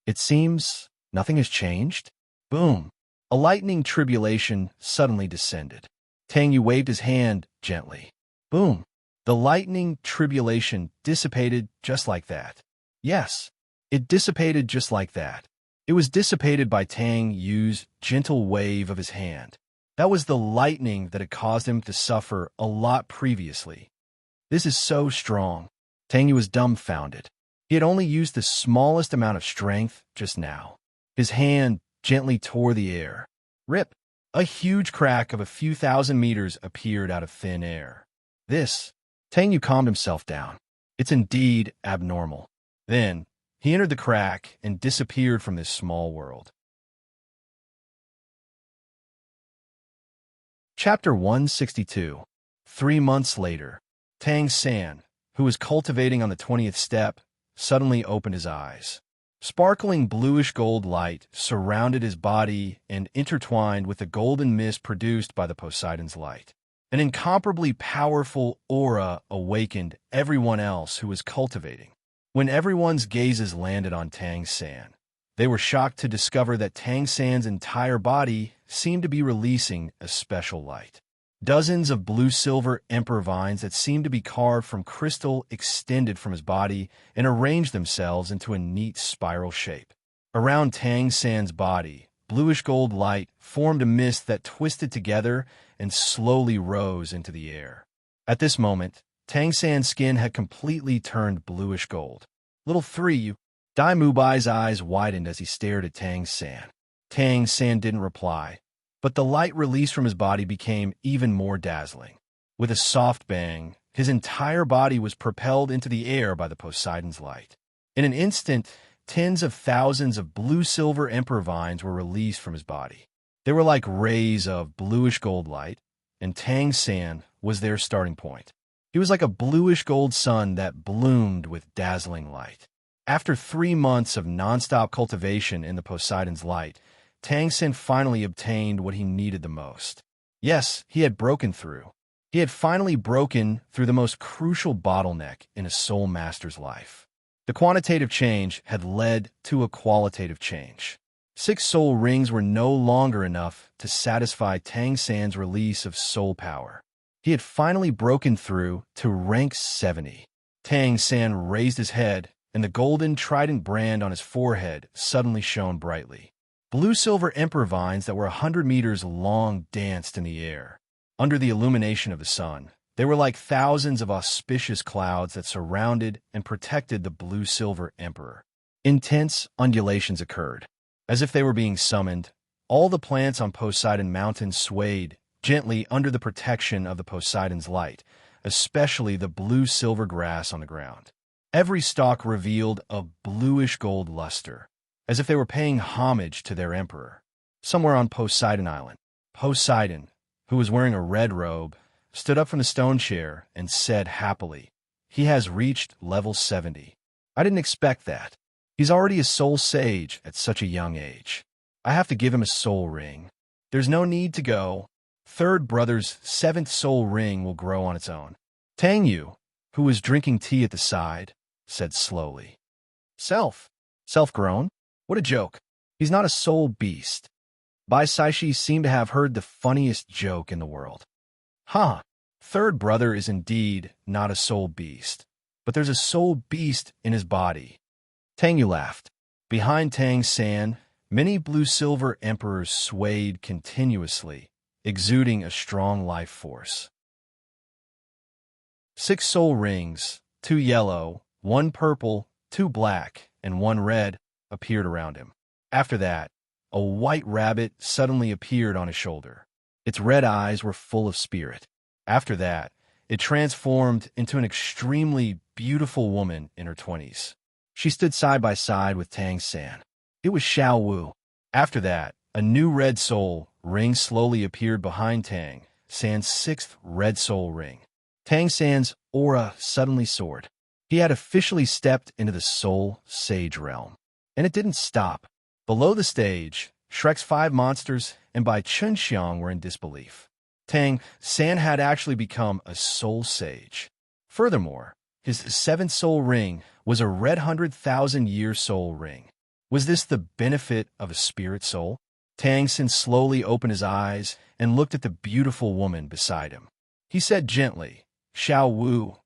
It seems nothing has changed. Boom! A lightning tribulation suddenly descended. Tang Yu waved his hand gently. Boom! The lightning tribulation dissipated just like that. Yes, it dissipated just like that. It was dissipated by Tang Yu's gentle wave of his hand. That was the lightning that had caused him to suffer a lot previously. This is so strong. Tang Yu was dumbfounded. He had only used the smallest amount of strength just now. His hand gently tore the air. Rip! A huge crack of a few thousand meters appeared out of thin air. Tang Yu calmed himself down. It's indeed abnormal. Then, he entered the crack and disappeared from this small world. Chapter 162. 3 months later, Tang San, who was cultivating on the 20th step, suddenly opened his eyes. Sparkling bluish-gold light surrounded his body and intertwined with the golden mist produced by the Poseidon's light. An incomparably powerful aura awakened everyone else who was cultivating. When everyone's gazes landed on Tang San, they were shocked to discover that Tang San's entire body seemed to be releasing a special light. Dozens of blue-silver emperor vines that seemed to be carved from crystal extended from his body and arranged themselves into a neat spiral shape. Around Tang San's body, bluish-gold light formed a mist that twisted together and slowly rose into the air. At this moment, Tang San's skin had completely turned bluish-gold. Little 3, Dai Mubai's eyes widened as he stared at Tang San. Tang San didn't reply, but the light released from his body became even more dazzling. With a soft bang, his entire body was propelled into the air by the Poseidon's light. In an instant, tens of thousands of blue-silver emperor vines were released from his body. They were like rays of bluish-gold light, and Tang San was their starting point. He was like a bluish-gold sun that bloomed with dazzling light. After 3 months of nonstop cultivation in the Poseidon's light, Tang San finally obtained what he needed the most. Yes, he had broken through. He had finally broken through the most crucial bottleneck in a soul master's life. The quantitative change had led to a qualitative change. 6 soul rings were no longer enough to satisfy Tang San's release of soul power. He had finally broken through to rank 70. Tang San raised his head and the golden trident brand on his forehead suddenly shone brightly. Blue-silver emperor vines that were 100 meters long danced in the air. Under the illumination of the sun, they were like thousands of auspicious clouds that surrounded and protected the blue-silver emperor. Intense undulations occurred. As if they were being summoned, all the plants on Poseidon Mountain swayed gently under the protection of the Poseidon's light, especially the blue-silver grass on the ground. Every stalk revealed a bluish-gold luster, as if they were paying homage to their emperor. Somewhere on Poseidon Island, Poseidon, who was wearing a red robe, stood up from the stone chair and said happily, "He has reached level 70. I didn't expect that. He's already a soul sage at such a young age. I have to give him a soul ring. There's no need to go. Third brother's 7th soul ring will grow on its own." Tang Yu, who was drinking tea at the side, said slowly, Self-grown? What a joke. He's not a soul beast." Bai Saishi seemed to have heard the funniest joke in the world. "Huh, third brother is indeed not a soul beast, but there's a soul beast in his body." Tang Yu laughed. Behind Tang San, many blue-silver emperors swayed continuously, exuding a strong life force. 6 soul rings, 2 yellow, 1 purple, 2 black, and 1 red, appeared around him. After that, a white rabbit suddenly appeared on his shoulder. Its red eyes were full of spirit. After that, it transformed into an extremely beautiful woman in her 20s. She stood side by side with Tang San. It was Xiao Wu. After that, a new red soul ring slowly appeared behind Tang San's 6th red soul ring. Tang San's aura suddenly soared. He had officially stepped into the soul sage realm. And it didn't stop. Below the stage, Shrek's 5 monsters and Bai Chunxiang were in disbelief. Tang San had actually become a soul sage. Furthermore, his 7th soul ring was a red 100,000-year soul ring. Was this the benefit of a spirit soul? Tang San slowly opened his eyes and looked at the beautiful woman beside him. He said gently, "Xiao Wu,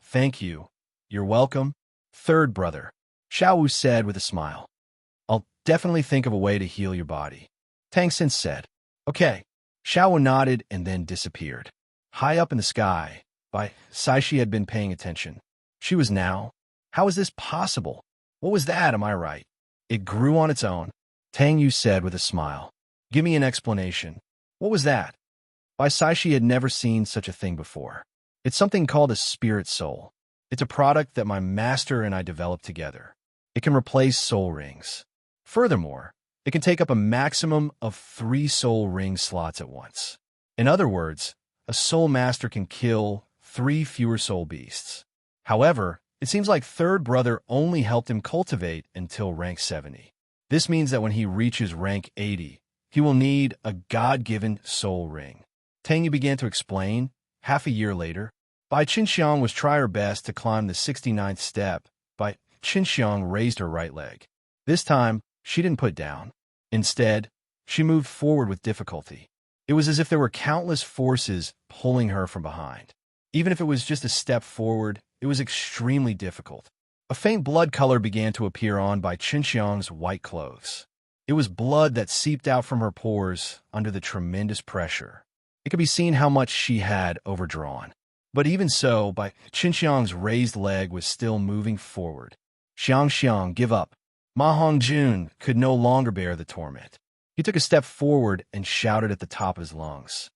thank you. You're welcome, third brother." Xiao Wu said with a smile, "I'll definitely think of a way to heal your body." Tang San said, "Okay." Xiao Wu nodded and then disappeared. High up in the sky, Bai Saishi had been paying attention. She was now. How is this possible? What was that, am I right? It grew on its own. Tang Yu said with a smile, "Give me an explanation. What was that?" Bai Saishi had never seen such a thing before. It's something called a spirit soul. It's a product that my master and I developed together. It can replace soul rings. Furthermore, it can take up a maximum of 3 soul ring slots at once. In other words, a soul master can kill 3 fewer soul beasts. However, it seems like third brother only helped him cultivate until rank 70. This means that when he reaches rank 80, he will need a God-given soul ring. Tang Yu began to explain. Half a year later, Bai Qinxiang was trying her best to climb the 69th step. Bai Qinxiang raised her right leg. This time, she didn't put down. Instead, she moved forward with difficulty. It was as if there were countless forces pulling her from behind. Even if it was just a step forward, it was extremely difficult. A faint blood color began to appear on Bai Qinxiang's white clothes. It was blood that seeped out from her pores under the tremendous pressure. It could be seen how much she had overdrawn. But even so, Bai Qinxiang's raised leg was still moving forward. Xiang, give up. Ma Hongjun could no longer bear the torment. He took a step forward and shouted at the top of his lungs.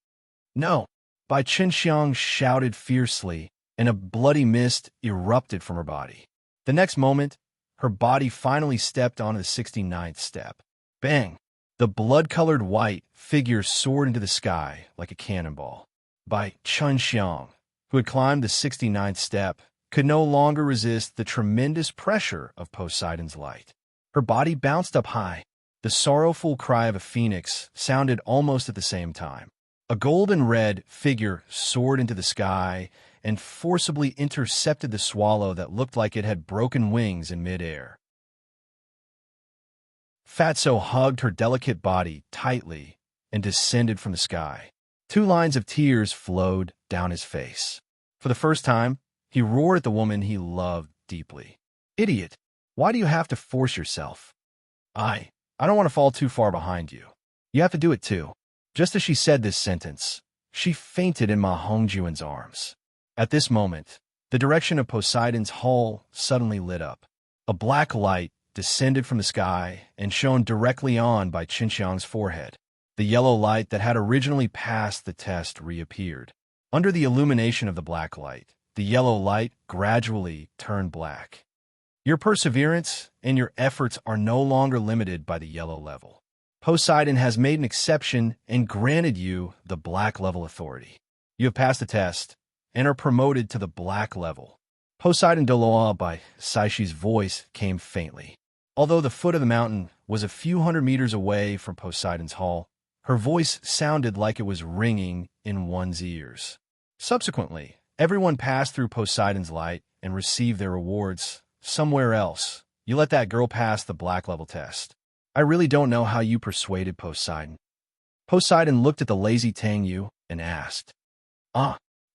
"No!" Bai Qinxiang shouted fiercely, and a bloody mist erupted from her body. The next moment, her body finally stepped onto the 69th step. Bang! The blood-colored white figure soared into the sky like a cannonball. Bai Qinxiang, who had climbed the 69th step, could no longer resist the tremendous pressure of Poseidon's light. Her body bounced up high. The sorrowful cry of a phoenix sounded almost at the same time. A golden red figure soared into the sky and forcibly intercepted the swallow that looked like it had broken wings in midair. Fatso hugged her delicate body tightly and descended from the sky. 2 lines of tears flowed down his face. For the first time, he roared at the woman he loved deeply. Idiot. Why do you have to force yourself? I don't want to fall too far behind you. You have to do it too. Just as she said this sentence, she fainted in Ma Hongjuan's arms. At this moment, the direction of Poseidon's hull suddenly lit up. A black light descended from the sky and shone directly on by Qinxiang's forehead. The yellow light that had originally passed the test reappeared. Under the illumination of the black light, the yellow light gradually turned black. Your perseverance and your efforts are no longer limited by the yellow level. Poseidon has made an exception and granted you the black level authority. You have passed the test and are promoted to the black level. Poseidon Doloa by Saishi's voice came faintly. Although the foot of the mountain was a few hundred meters away from Poseidon's hull, her voice sounded like it was ringing in one's ears. Subsequently, everyone passed through Poseidon's light and received their rewards somewhere else. You let that girl pass the black level test. I really don't know how you persuaded Poseidon. Poseidon looked at the lazy Tang Yu and asked,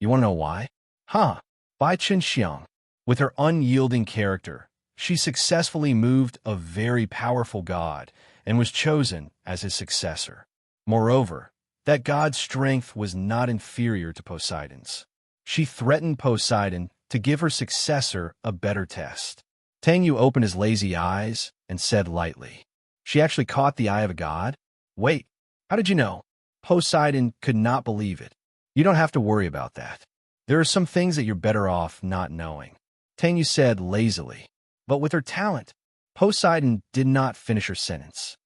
you want to know why? Bai Qinxiang. With her unyielding character, she successfully moved a very powerful god and was chosen as his successor. Moreover, that god's strength was not inferior to Poseidon's. She threatened Poseidon to give her successor a better test. Tang Yu opened his lazy eyes and said lightly, "She actually caught the eye of a god? Wait, how did you know?" Poseidon could not believe it. "You don't have to worry about that. There are some things that you're better off not knowing," Tang Yu said lazily. But with her talent, Poseidon did not finish her sentence.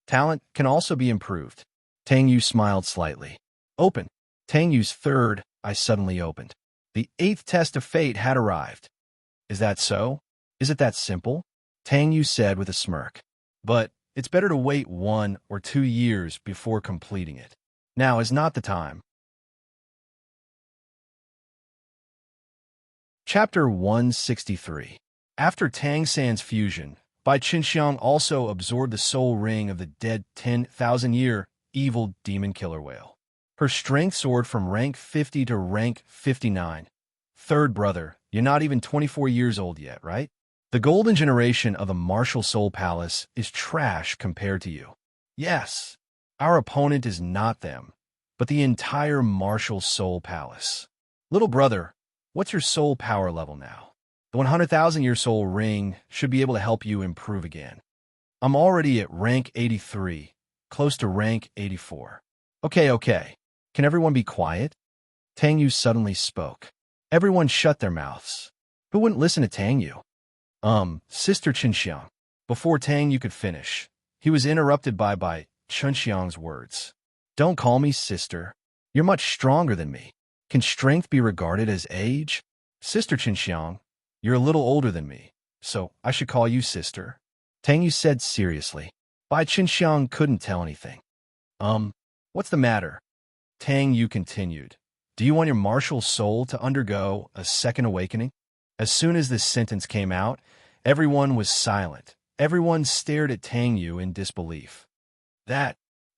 Talent can also be improved. Tang Yu smiled slightly. Open. Tang Yu's third eye suddenly opened. The 8th test of fate had arrived. Is that so? Is it that simple? Tang Yu said with a smirk. But it's better to wait 1 or 2 years before completing it. Now is not the time. Chapter 163. After Tang San's fusion, Bai Qinxiang also absorbed the soul ring of the dead 10,000-year evil demon killer whale. Her strength soared from rank 50 to rank 59. Third brother, you're not even 24 years old yet, right? The golden generation of the Martial Soul Palace is trash compared to you. Yes, our opponent is not them, but the entire Martial Soul Palace. Little brother, what's your soul power level now? The 100,000-year soul ring should be able to help you improve again. I'm already at rank 83, close to rank 84. Okay. Can everyone be quiet? Tang Yu suddenly spoke. Everyone shut their mouths. Who wouldn't listen to Tang Yu? Sister Qinxiang. Before Tang Yu could finish, he was interrupted by Qinxiang's words. Don't call me sister. You're much stronger than me. Can strength be regarded as age? Sister Qinxiang, you're a little older than me, so I should call you sister. Tang Yu said seriously. Bai Qinxiang couldn't tell anything. What's the matter? Tang Yu continued. Do you want your martial soul to undergo a second awakening? As soon as this sentence came out, everyone was silent. Everyone stared at Tang Yu in disbelief.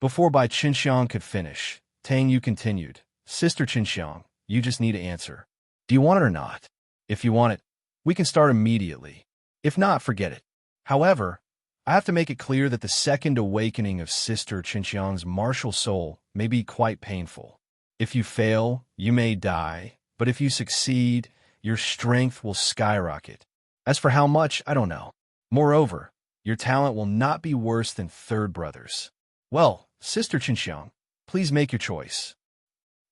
Before Bai Qinxiang could finish, Tang Yu continued. Sister Qinxiang, you just need to answer. Do you want it or not? If you want it, we can start immediately. If not, forget it. However, I have to make it clear that the second awakening of Sister Qinxiang's martial soul may be quite painful. If you fail, you may die, but if you succeed, your strength will skyrocket. As for how much, I don't know. Moreover, your talent will not be worse than third brother's. Well, Sister Qinxiang, please make your choice.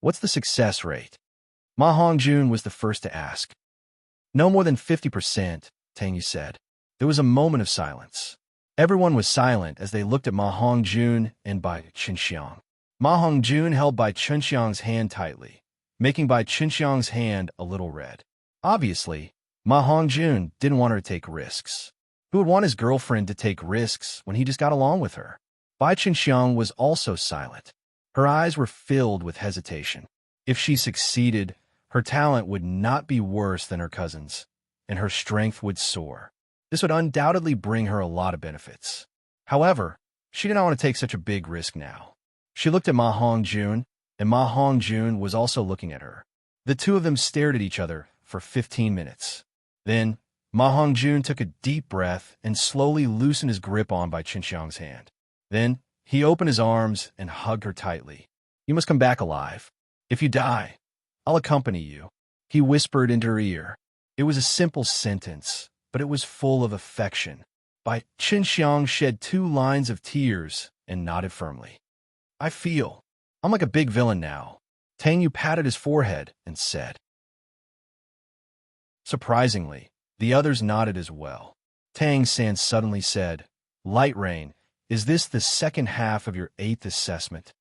What's the success rate? Ma Hongjun was the first to ask. No more than 50%, Tang Yu said. There was a moment of silence. Everyone was silent as they looked at Ma Hongjun and Bai Qinxiang. Ma Hongjun held Bai Qinxiang's hand tightly, making Bai Qinxiang's hand a little red. Obviously, Ma Hongjun didn't want her to take risks. Who would want his girlfriend to take risks when he just got along with her? Bai Qinxiang was also silent. Her eyes were filled with hesitation. If she succeeded, her talent would not be worse than her cousin's, and her strength would soar. This would undoubtedly bring her a lot of benefits. However, she did not want to take such a big risk now. She looked at Ma Hongjun, and Ma Hongjun was also looking at her. The two of them stared at each other for 15 minutes. Then, Ma Hongjun took a deep breath and slowly loosened his grip on Bai Qinxiang's hand. Then, he opened his arms and hugged her tightly. "You must come back alive. If you die, I'll accompany you," he whispered into her ear. It was a simple sentence, but it was full of affection. Bai Qinxiang shed 2 lines of tears and nodded firmly. I'm like a big villain now." Tang Yu patted his forehead and said. Surprisingly, the others nodded as well. Tang San suddenly said, "Light Rain, is this the second half of your 8th assessment?"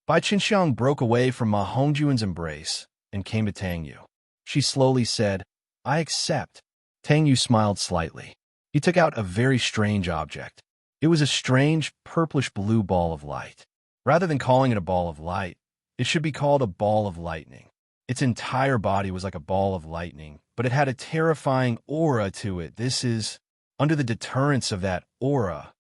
Bai Qinxiang broke away from Ma Hongjuan's embrace and came to Tang Yu. She slowly said, "I accept." Tang Yu smiled slightly. He took out a very strange object. It was a strange purplish-blue ball of light. Rather than calling it a ball of light, it should be called a ball of lightning. Its entire body was like a ball of lightning, but it had a terrifying aura to it. Under the deterrence of that aura,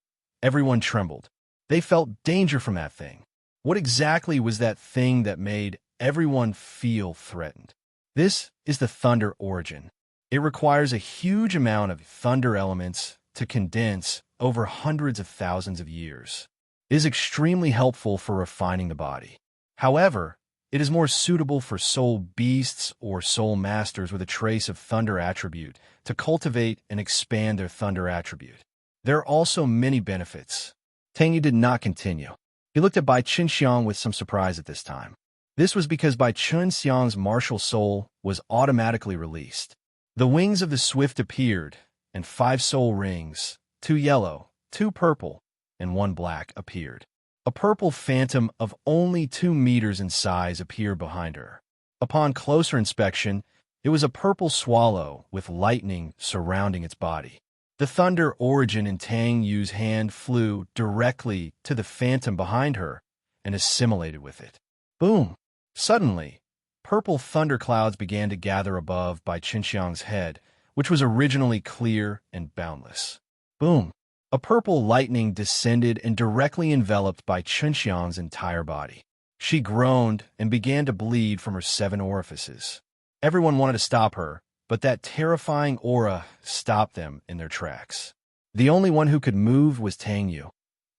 everyone trembled. They felt danger from that thing. What exactly was that thing that made everyone feel threatened? This is the thunder origin. It requires a huge amount of thunder elements to condense over hundreds of thousands of years. It is extremely helpful for refining the body. However, it is more suitable for soul beasts or soul masters with a trace of thunder attribute to cultivate and expand their thunder attribute. There are also many benefits. Tang Yu did not continue. He looked at Bai Qinxiang with some surprise at this time. This was because Bai Qinxiang's martial soul was automatically released. The wings of the swift appeared, and 5 soul rings, 2 yellow, 2 purple, and 1 black appeared. A purple phantom of only 2 meters in size appeared behind her. Upon closer inspection, it was a purple swallow with lightning surrounding its body. The thunder origin in Tang Yu's hand flew directly to the phantom behind her and assimilated with it. Boom! Suddenly, purple thunderclouds began to gather above Bai Qinxiang's head, which was originally clear and boundless. Boom! A purple lightning descended and directly enveloped Bai Qinxiang's entire body. She groaned and began to bleed from her 7 orifices. Everyone wanted to stop her, but that terrifying aura stopped them in their tracks. The only one who could move was Tang Yu.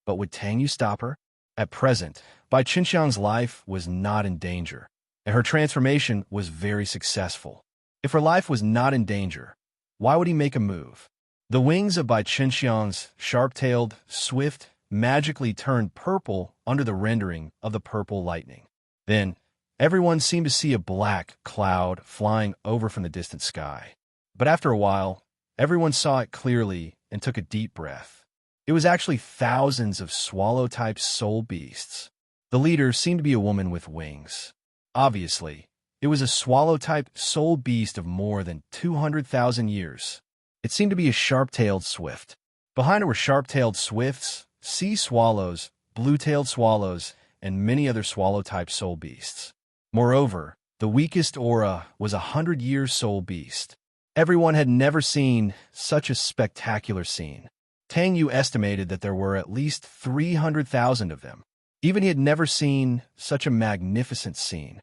But would Tang Yu stop her? At present, Bai Qinxiang's life was not in danger, and her transformation was very successful. If her life was not in danger, why would he make a move? The wings of Bai Qinxiang's sharp-tailed, swift, magically turned purple under the rendering of the purple lightning. Then, everyone seemed to see a black cloud flying over from the distant sky. But after a while, everyone saw it clearly and took a deep breath. It was actually thousands of swallow-type soul beasts. The leader seemed to be a woman with wings. Obviously, it was a swallow-type soul beast of more than 200,000 years. It seemed to be a sharp-tailed swift. Behind her were sharp-tailed swifts, sea swallows, blue-tailed swallows, and many other swallow-type soul beasts. Moreover, the weakest aura was a 100-year soul beast. Everyone had never seen such a spectacular scene. Tang Yu estimated that there were at least 300,000 of them. Even he had never seen such a magnificent scene.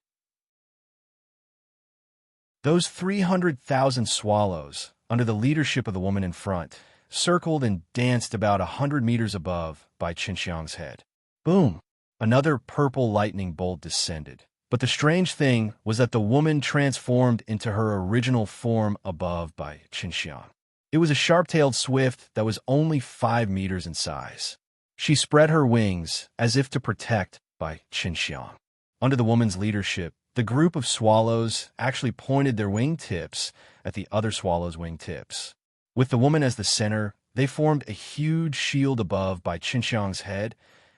Those 300,000 swallows, under the leadership of the woman in front, circled and danced about 100 meters above Bai Qinxiang's head. Boom! Another purple lightning bolt descended. But the strange thing was that the woman transformed into her original form above Bai Qinxiang. It was a sharp-tailed swift that was only 5 meters in size. She spread her wings as if to protect Bai Qinxiang. Under the woman's leadership, the group of swallows actually pointed their wingtips at the other swallows' wingtips. With the woman as the center, they formed a huge shield above Bai Qinxiang's head,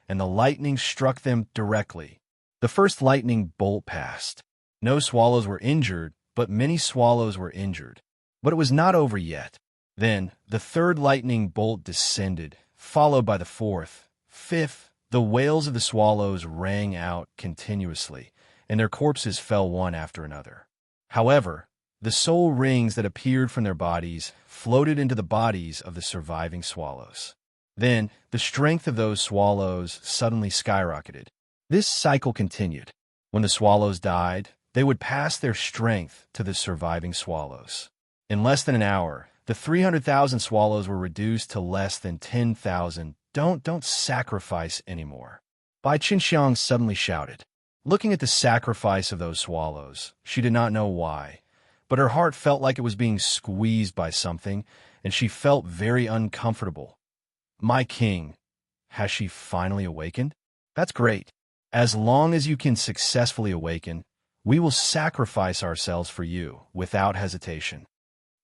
and the lightning struck them directly. The first lightning bolt passed. No swallows were injured, but many swallows were injured. But it was not over yet. Then, the third lightning bolt descended, followed by the 4th, 5th. The wails of the swallows rang out continuously, and their corpses fell one after another. However, the soul rings that appeared from their bodies floated into the bodies of the surviving swallows. Then, the strength of those swallows suddenly skyrocketed. This cycle continued. When the swallows died, they would pass their strength to the surviving swallows. In less than an hour, The 300,000 swallows were reduced to less than 10,000. Don't sacrifice anymore. Bai Qinxiang suddenly shouted. Looking at the sacrifice of those swallows, she did not know why, but her heart felt like it was being squeezed by something, and she felt very uncomfortable. My king, has she finally awakened? That's great. As long as you can successfully awaken, we will sacrifice ourselves for you without hesitation.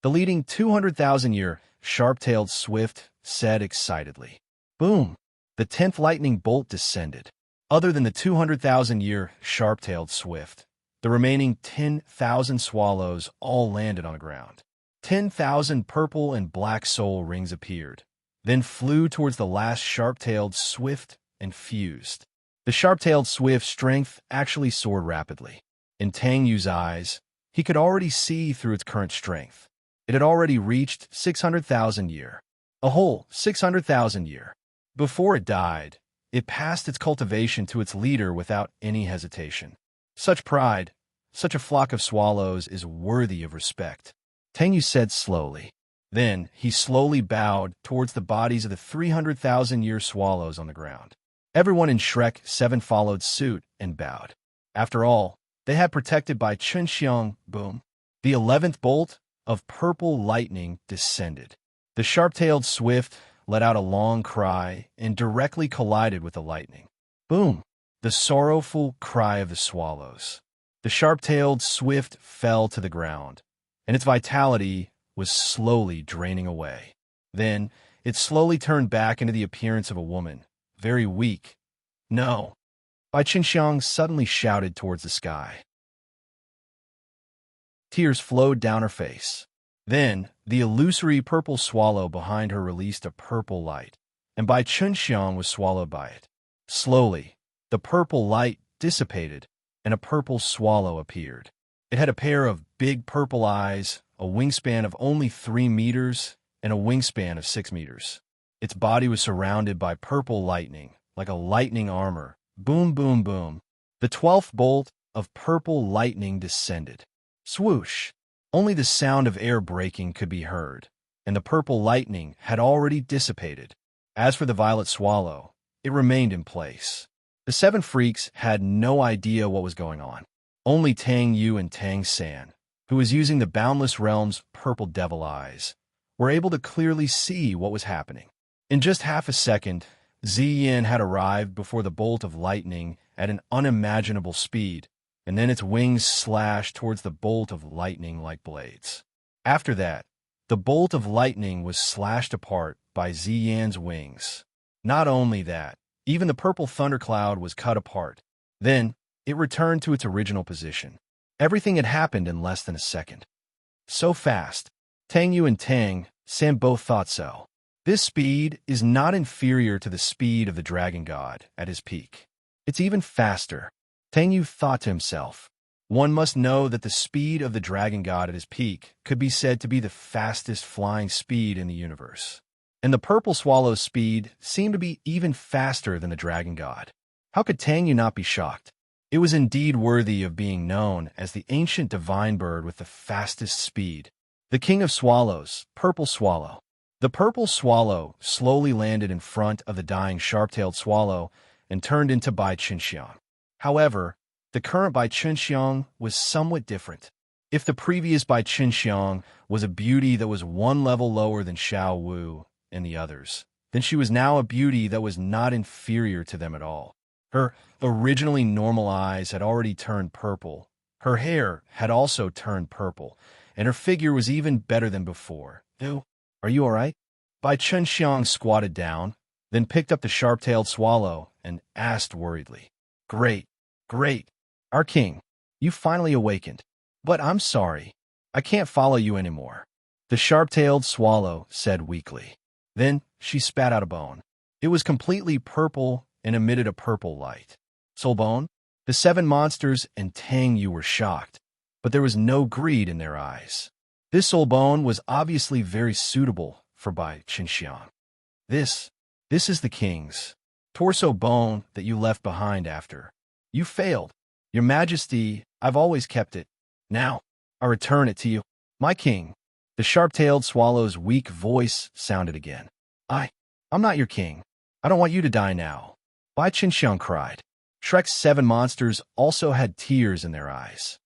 The leading 200,000-year sharp-tailed swift said excitedly. Boom! The 10th lightning bolt descended. Other than the 200,000-year sharp-tailed swift, the remaining 10,000 swallows all landed on the ground. 10,000 purple and black soul rings appeared, then flew towards the last sharp-tailed swift and fused. The sharp-tailed swift's strength actually soared rapidly. In Tang Yu's eyes, he could already see through its current strength. It had already reached 600,000 year. A whole 600,000 year. Before it died, it passed its cultivation to its leader without any hesitation. Such pride, such a flock of swallows is worthy of respect, Tang Yu said slowly. Then he slowly bowed towards the bodies of the 300,000-year swallows on the ground. Everyone in Shrek 7 followed suit and bowed. After all, they had protected by Qinxiang. Boom. The 11th bolt of purple lightning descended. The sharp-tailed swift let out a long cry and directly collided with the lightning. Boom! The sorrowful cry of the swallows. The sharp-tailed swift fell to the ground, and its vitality was slowly draining away. Then, it slowly turned back into the appearance of a woman, very weak. No! Bai Qinxiang suddenly shouted towards the sky. Tears flowed down her face. Then, the illusory purple swallow behind her released a purple light, and Bai Qinxiang was swallowed by it. Slowly, the purple light dissipated, and a purple swallow appeared. It had a pair of big purple eyes, a wingspan of only 3 meters, and a wingspan of 6 meters. Its body was surrounded by purple lightning, like a lightning armor. Boom, boom, boom. The 12th bolt of purple lightning descended. Swoosh! Only the sound of air breaking could be heard, and the purple lightning had already dissipated. As for the violet swallow, it remained in place. The 7 freaks had no idea what was going on. Only Tang Yu and Tang San, who was using the Boundless Realm's purple devil eyes, were able to clearly see what was happening. In just half a second, Ziyin had arrived before the bolt of lightning at an unimaginable speed, and then its wings slashed towards the bolt of lightning like blades. After that, the bolt of lightning was slashed apart by Ziyan's wings. Not only that, even the purple thundercloud was cut apart. Then, it returned to its original position. Everything had happened in less than a second. So fast. Tang Yu and Tang San both thought so. This speed is not inferior to the speed of the Dragon God at his peak. It's even faster. Tang Yu thought to himself. One must know that the speed of the Dragon God at his peak could be said to be the fastest flying speed in the universe. And the purple swallow's speed seemed to be even faster than the Dragon God. How could Tang Yu not be shocked? It was indeed worthy of being known as the ancient divine bird with the fastest speed. The king of swallows, Purple Swallow. The purple swallow slowly landed in front of the dying sharp-tailed swallow and turned into Bai Qinxiang. However, the current Bai Qinxiang was somewhat different. If the previous Bai Qinxiang was a beauty that was one level lower than Xiao Wu and the others, then she was now a beauty that was not inferior to them at all. Her originally normal eyes had already turned purple. Her hair had also turned purple, and her figure was even better than before. "Ew, are you all right?" Bai Qinxiang squatted down, then picked up the sharp-tailed swallow and asked worriedly. Great, great. Our king, you finally awakened. But I'm sorry, I can't follow you anymore. The sharp-tailed swallow said weakly. Then she spat out a bone. It was completely purple and emitted a purple light. Soulbone? The 7 monsters and Tang Yu were shocked, but there was no greed in their eyes. This soulbone was obviously very suitable for Bai Qinxiang. This is the king's torso bone that you left behind after. You failed. Your Majesty, I've always kept it. Now, I return it to you. My king, The sharp-tailed swallow's weak voice sounded again. I'm not your king. I don't want you to die now. Bai Qinxiang cried. Shrek's 7 monsters also had tears in their eyes.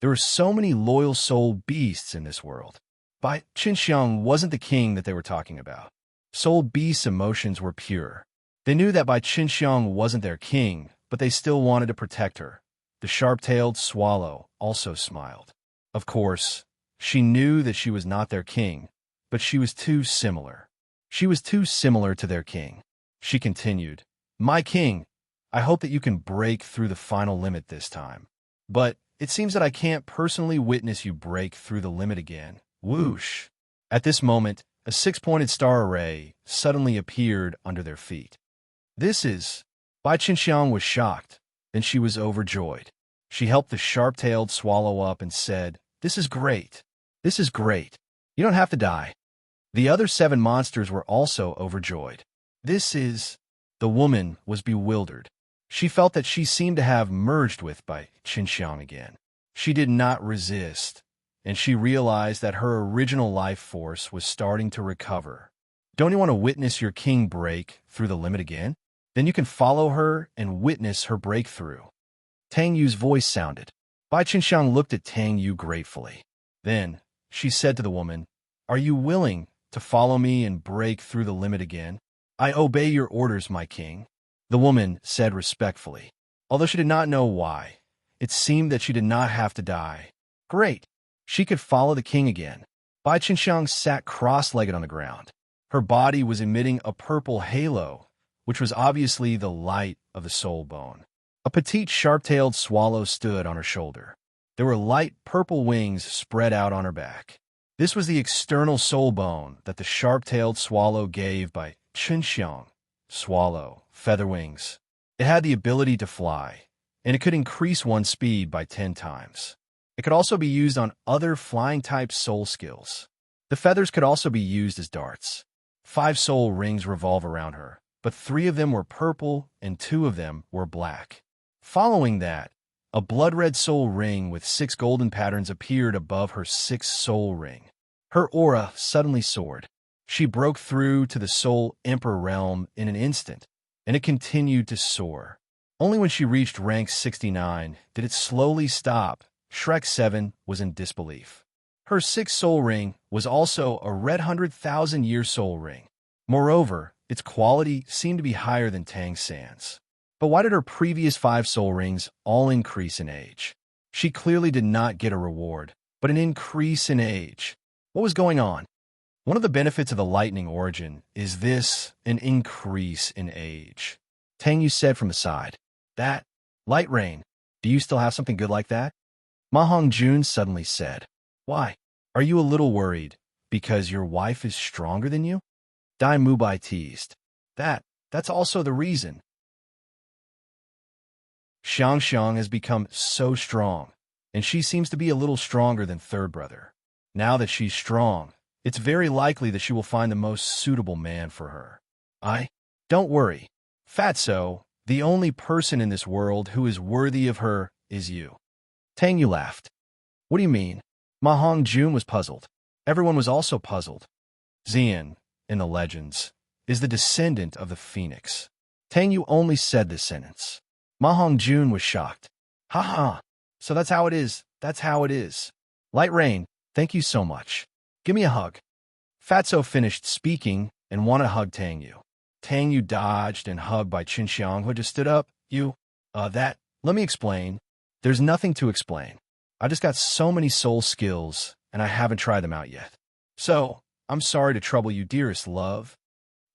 There were so many loyal soul beasts in this world. Bai Qinxiang wasn't the king that they were talking about. Soul beasts' emotions were pure. They knew that Bai Qinxiang wasn't their king, but they still wanted to protect her. The sharp-tailed swallow also smiled. Of course, she knew that she was not their king, but she was too similar. She was too similar to their king. She continued, "My king, I hope that you can break through the final limit this time. But it seems that I can't personally witness you break through the limit again." Whoosh! At this moment, a 6-pointed star array suddenly appeared under their feet. This is... Bai Qinxiang was shocked, then she was overjoyed. She helped the sharp-tailed swallow up and said, "This is great. This is great. You don't have to die." The other 7 monsters were also overjoyed. This is... The woman was bewildered. She felt that she seemed to have merged with Bai Qinxiang again. She did not resist, and she realized that her original life force was starting to recover. Don't you want to witness your king break through the limit again? Then you can follow her and witness her breakthrough. Tang Yu's voice sounded. Bai Qinxiang looked at Tang Yu gratefully. Then she said to the woman, "Are you willing to follow me and break through the limit again?" "I obey your orders, my king," the woman said respectfully. Although she did not know why, it seemed that she did not have to die. Great! She could follow the king again. Bai Qinxiang sat cross-legged on the ground. Her body was emitting a purple halo, which was obviously the light of the soul bone. A petite sharp-tailed swallow stood on her shoulder. There were light purple wings spread out on her back. This was the external soul bone that the sharp-tailed swallow gave Bai Qinxiang. Swallow, feather wings. It had the ability to fly, and it could increase one's speed by 10 times. It could also be used on other flying-type soul skills. The feathers could also be used as darts. 5 soul rings revolve around her, but 3 of them were purple and 2 of them were black. Following that, a blood-red soul ring with 6 golden patterns appeared above her 6th soul ring. Her aura suddenly soared. She broke through to the Soul Emperor realm in an instant, and it continued to soar. Only when she reached rank 69 did it slowly stop. Shrek 7 was in disbelief. Her 6th soul ring was also a red 100,000-year soul ring. Moreover, its quality seemed to be higher than Tang San's. But why did her previous 5 soul rings all increase in age? She clearly did not get a reward, but an increase in age. What was going on? One of the benefits of the lightning origin is this, an increase in age. Tang Yu said from the side. That, light rain, do you still have something good like that? Ma Hongjun suddenly said. Why? Are you a little worried because your wife is stronger than you? Dai Mubai teased. That's also the reason. Xiang has become so strong, and she seems to be a little stronger than third brother. Now that she's strong, it's very likely that she will find the most suitable man for her. Don't worry. Fatso, the only person in this world who is worthy of her is you. Tang Yu laughed. What do you mean? Ma Hongjun was puzzled. Everyone was also puzzled. Xian, in the legends, is the descendant of the phoenix. Tang Yu only said this sentence. Ma Hongjun was shocked. Ha! So that's how it is. That's how it is. Light Rain, thank you so much. Give me a hug. Fatso finished speaking and wanted to hug Tang Yu. Tang Yu dodged and hugged by Qinxiang, who just stood up. Let me explain. There's nothing to explain. I just got so many soul skills, and I haven't tried them out yet. So, I'm sorry to trouble you, dearest love.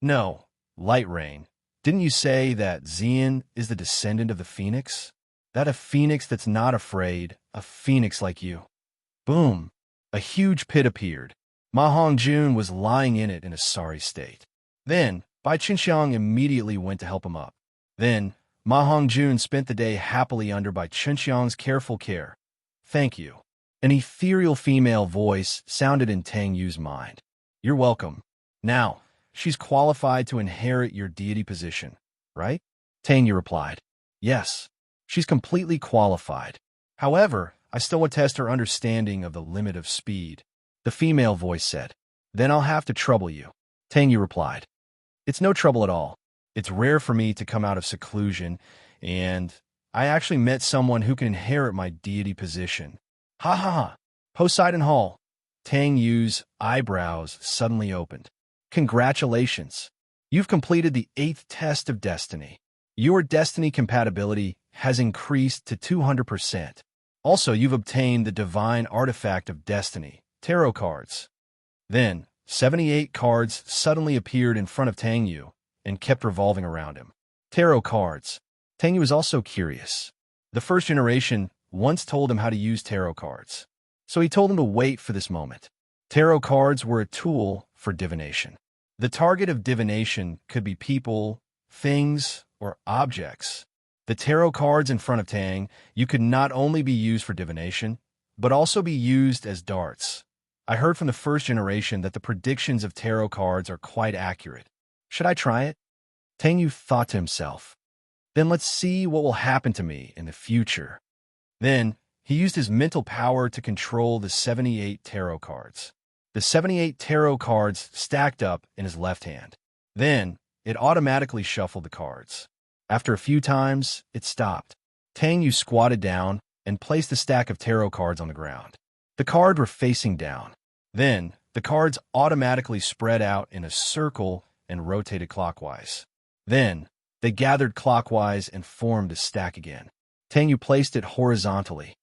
No, Light Rain. Didn't you say that Xian is the descendant of the phoenix? That a phoenix that's not afraid, a phoenix like you. Boom! A huge pit appeared. Ma Hongjun was lying in it in a sorry state. Then, Bai Qinxiang immediately went to help him up. Then, Ma Hongjun spent the day happily under Bai Qinxiang's careful care. Thank you. An ethereal female voice sounded in Tang Yu's mind. You're welcome. Now, she's qualified to inherit your deity position, right? Tang Yu replied. Yes, she's completely qualified. However, I still want to test her understanding of the limit of speed. The female voice said. Then I'll have to trouble you. Tang Yu replied. It's no trouble at all. It's rare for me to come out of seclusion, and I actually met someone who can inherit my deity position. Ha ha ha. Poseidon Hall. Tang Yu's eyebrows suddenly opened. Congratulations. You've completed the 8th test of destiny. Your destiny compatibility has increased to 200%. Also, you've obtained the divine artifact of destiny, tarot cards. Then, 78 cards suddenly appeared in front of Tang Yu and kept revolving around him. Tarot cards. Tang Yu was also curious. The first generation once told him how to use tarot cards, so he told him to wait for this moment. Tarot cards were a tool for divination. The target of divination could be people, things, or objects. The tarot cards in front of Tang Yu could not only be used for divination, but also be used as darts. I heard from the first generation that the predictions of tarot cards are quite accurate. Should I try it? Tang Yu thought to himself. Then let's see what will happen to me in the future. Then, he used his mental power to control the 78 tarot cards. The 78 tarot cards stacked up in his left hand. Then, it automatically shuffled the cards. After a few times, it stopped. Tang Yu squatted down and placed the stack of tarot cards on the ground. The cards were facing down. Then, the cards automatically spread out in a circle and rotated clockwise. Then, they gathered clockwise and formed a stack again. Tang Yu placed it horizontally.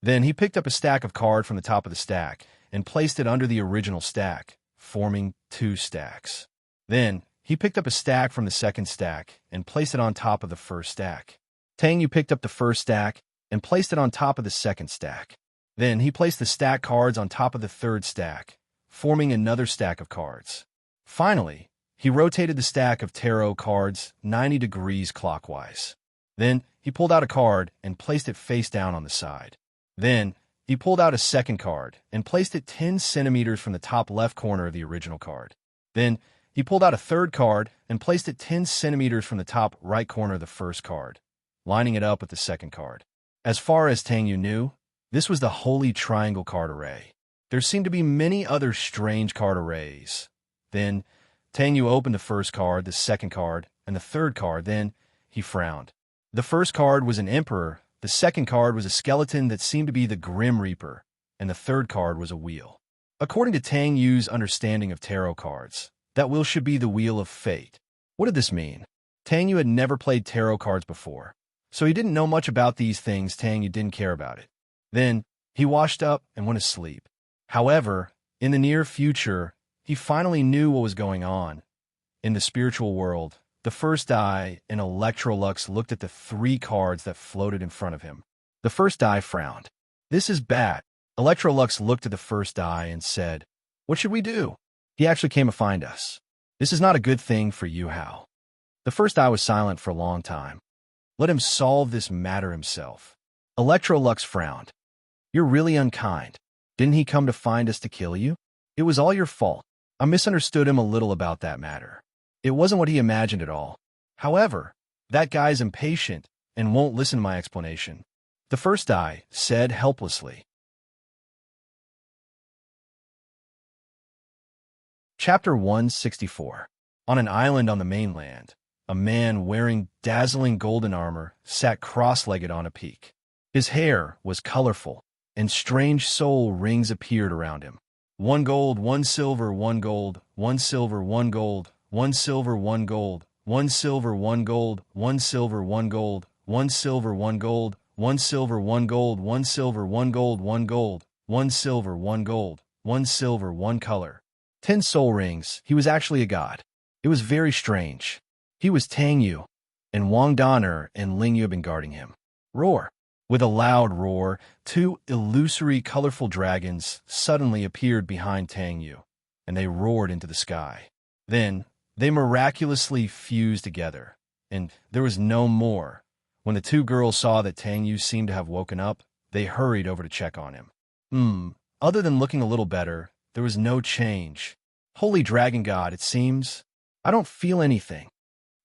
Then he picked up a stack of cards from the top of the stack and placed it under the original stack, forming 2 stacks. Then, he picked up a stack from the second stack and placed it on top of the first stack. Tang Yu picked up the first stack and placed it on top of the second stack. Then he placed the stack cards on top of the third stack, forming another stack of cards. Finally, he rotated the stack of tarot cards 90 degrees clockwise. Then he pulled out a card and placed it face down on the side. Then he pulled out a second card and placed it 10 centimeters from the top left corner of the original card. Then he pulled out a third card and placed it 10 centimeters from the top right corner of the first card, lining it up with the second card. As far as Tang Yu knew, this was the Holy Triangle card array. There seemed to be many other strange card arrays. Then Tang Yu opened the first card, the second card, and the third card. Then he frowned. The first card was an emperor, the second card was a skeleton that seemed to be the Grim Reaper, and the third card was a wheel. According to Tang Yu's understanding of tarot cards, that wheel should be the Wheel of Fate. What did this mean? Tang Yu had never played tarot cards before, so he didn't know much about these things. Tang Yu didn't care about it. Then he washed up and went to sleep. However, in the near future, he finally knew what was going on. In the spiritual world, the first eye in Electrolux looked at the 3 cards that floated in front of him. The first eye frowned. This is bad. Electrolux looked at the first eye and said, What should we do? He actually came to find us. This is not a good thing for Yuhao. The first eye was silent for a long time. Let him solve this matter himself. Electrolux frowned. You're really unkind. Didn't he come to find us to kill you? It was all your fault. I misunderstood him a little about that matter. It wasn't what he imagined at all. However, that guy's impatient and won't listen to my explanation. The first eye said helplessly. Chapter 164. On an island on the mainland, a man wearing dazzling golden armor sat cross-legged on a peak. His hair was colorful, and strange soul rings appeared around him. 1 gold, 1 silver, 1 gold, 1 silver, 1 gold, 1 silver, 1 gold, 1 silver, 1 gold, 1 silver, 1 gold, 1 silver, 1 gold, 1 silver, 1 gold, 1 silver, 1 gold, 1 gold, 1 silver, 1 gold, 1 silver, 1 color. 10 soul rings. He was actually a god. It was very strange. He was Tang Yu, and Wang Donner and Ling Yu had been guarding him. Roar. With a loud roar, 2 illusory colorful dragons suddenly appeared behind Tang Yu, and they roared into the sky. Then, they miraculously fused together, and there was no more. When the 2 girls saw that Tang Yu seemed to have woken up, they hurried over to check on him. Other than looking a little better, there was no change. Holy Dragon God, it seems. I don't feel anything.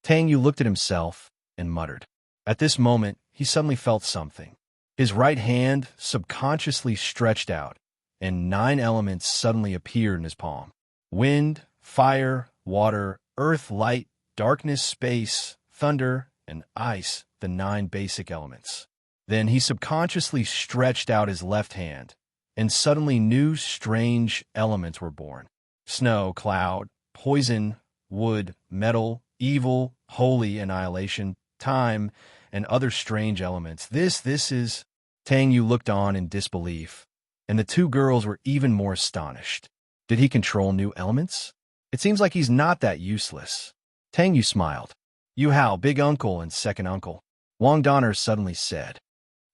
Tang Yu looked at himself and muttered. At this moment, he suddenly felt something. His right hand subconsciously stretched out, and 9 elements suddenly appeared in his palm. Wind, fire, water, earth, light, darkness, space, thunder, and ice, the 9 basic elements. Then he subconsciously stretched out his left hand, and suddenly new strange elements were born. Snow, cloud, poison, wood, metal, evil, holy, annihilation, time, and other strange elements. This is... Tang Yu looked on in disbelief, and the 2 girls were even more astonished. Did he control new elements? It seems like he's not that useless. Tang Yu smiled. Yuhao, big uncle and second uncle. Wang Donner suddenly said.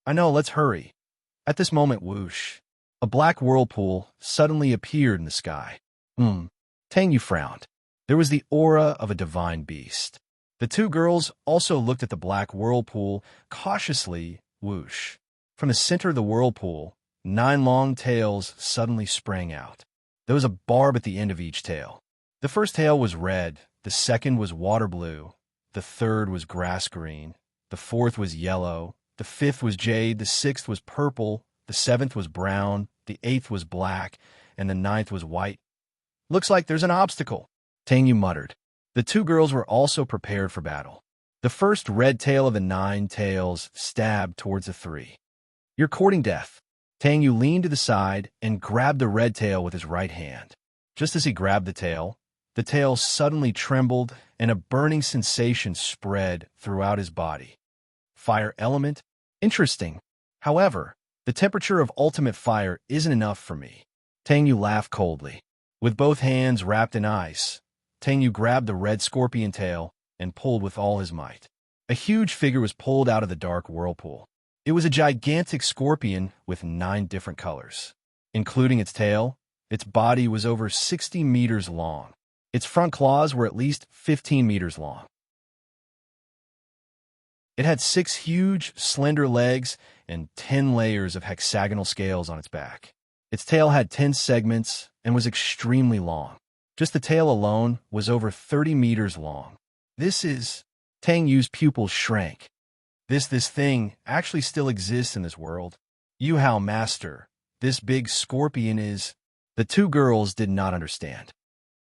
I know, let's hurry. At this moment, whoosh. A black whirlpool suddenly appeared in the sky. Tang Yu frowned. There was the aura of a divine beast. The 2 girls also looked at the black whirlpool cautiously, whoosh. From the center of the whirlpool, 9 long tails suddenly sprang out. There was a barb at the end of each tail. The first tail was red, the second was water blue, the third was grass green, the fourth was yellow, the fifth was jade, the sixth was purple, the seventh was brown, the eighth was black, and the ninth was white. Looks like there's an obstacle, Tang Yu muttered. The 2 girls were also prepared for battle. The first red tail of the 9 tails stabbed towards the 3. You're courting death. Tang Yu leaned to the side and grabbed the red tail with his right hand. Just as he grabbed the tail suddenly trembled and a burning sensation spread throughout his body. Fire element? Interesting. However, the temperature of ultimate fire isn't enough for me. Tang Yu laughed coldly. With both hands wrapped in ice, Tang Yu grabbed the red scorpion tail and pulled with all his might. A huge figure was pulled out of the dark whirlpool. It was a gigantic scorpion with 9 different colors. Including its tail, its body was over 60 meters long. Its front claws were at least 15 meters long. It had 6 huge, slender legs and 10 layers of hexagonal scales on its back. Its tail had 10 segments and was extremely long. Just the tail alone was over 30 meters long. Tang Yu's pupils shrank. This thing actually still exists in this world. Yuhao, master, this big scorpion is... The 2 girls did not understand.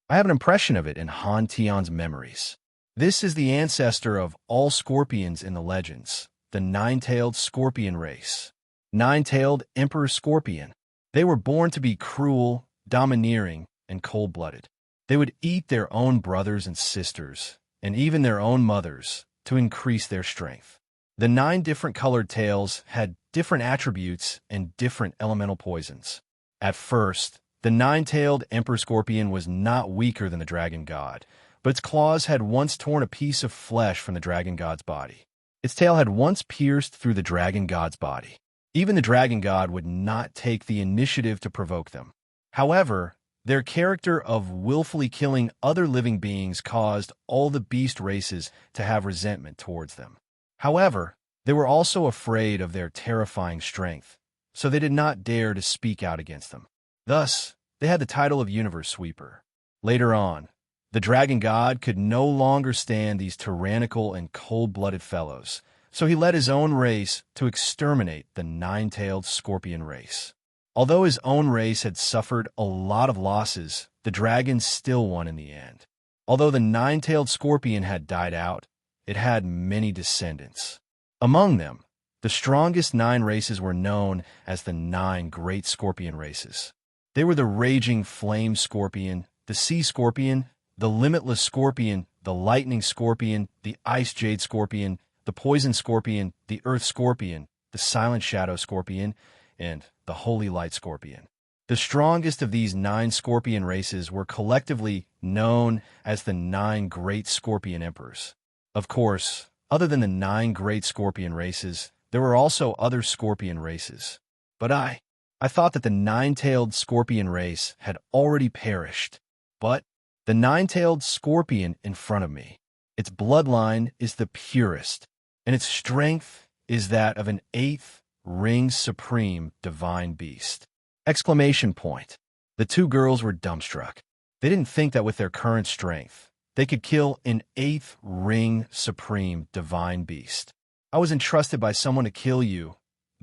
I have an impression of it in Han Tian's memories. This is the ancestor of all scorpions in the legends, the 9-tailed scorpion race. 9-tailed Emperor Scorpion. They were born to be cruel, domineering, and cold-blooded. They would eat their own brothers and sisters, and even their own mothers, to increase their strength. The 9 different colored tails had different attributes and different elemental poisons. At first, the 9-tailed Emperor Scorpion was not weaker than the Dragon God, but its claws had once torn a piece of flesh from the Dragon God's body. Its tail had once pierced through the Dragon God's body. Even the Dragon God would not take the initiative to provoke them. However, their character of willfully killing other living beings caused all the beast races to have resentment towards them. However, they were also afraid of their terrifying strength, so they did not dare to speak out against them. Thus, they had the title of Universe Sweeper. Later on, the Dragon God could no longer stand these tyrannical and cold-blooded fellows, so he led his own race to exterminate the 9-tailed scorpion race. Although his own race had suffered a lot of losses, the dragon still won in the end. Although the 9-tailed scorpion had died out, it had many descendants. Among them, the strongest 9 races were known as the 9 great scorpion races. They were the raging flame scorpion, the sea scorpion, the limitless scorpion, the lightning scorpion, the ice jade scorpion, the poison scorpion, the earth scorpion, the silent shadow scorpion, and the holy light scorpion. The strongest of these 9 scorpion races were collectively known as the 9 great scorpion emperors. Of course, other than the 9 great scorpion races, there were also other scorpion races. But I thought that the 9-tailed scorpion race had already perished. But the 9-tailed scorpion in front of me, its bloodline is the purest, and its strength is that of an 8th ring supreme divine beast. Exclamation point. The 2 girls were dumbstruck. They didn't think that with their current strength, they could kill an 8th ring supreme divine beast. I was entrusted by someone to kill you,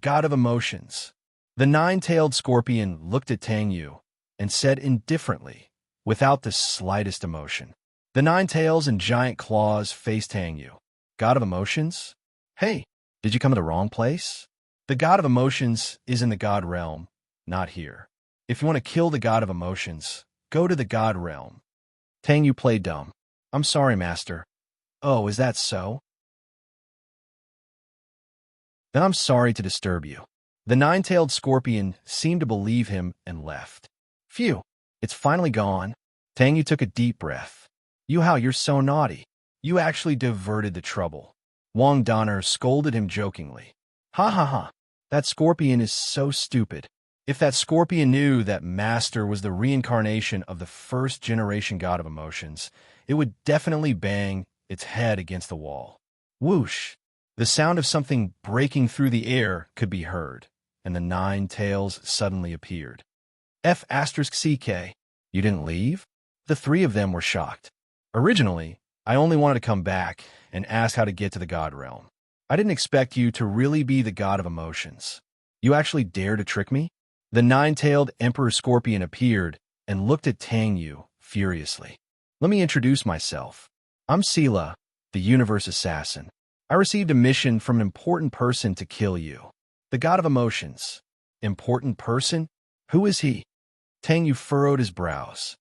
god of emotions. The nine-tailed scorpion looked at Tang Yu and said indifferently, without the slightest emotion. The nine tails and giant claws faced Tang Yu. God of emotions? Hey, did you come to the wrong place? The god of emotions is in the god realm, not here. If you want to kill the god of emotions, go to the god realm. Tang Yu played dumb. I'm sorry, master. Oh, is that so? Then I'm sorry to disturb you. The nine-tailed scorpion seemed to believe him and left. Phew, it's finally gone. Tang Yu took a deep breath. Yuhao, you're so naughty. You actually diverted the trouble. Wang Donner scolded him jokingly. Ha ha ha, that scorpion is so stupid. If that scorpion knew that Master was the reincarnation of the first-generation god of emotions, it would definitely bang its head against the wall. Whoosh! The sound of something breaking through the air could be heard, and the nine tails suddenly appeared. F***CK. You didn't leave? The three of them were shocked. Originally, I only wanted to come back and ask how to get to the god realm. I didn't expect you to really be the god of emotions. You actually dare to trick me? The nine-tailed Emperor Scorpion appeared and looked at Tang Yu furiously. Let me introduce myself. I'm Sela, the universe assassin. I received a mission from an important person to kill you. The god of emotions. Important person? Who is he? Tang Yu furrowed his brows.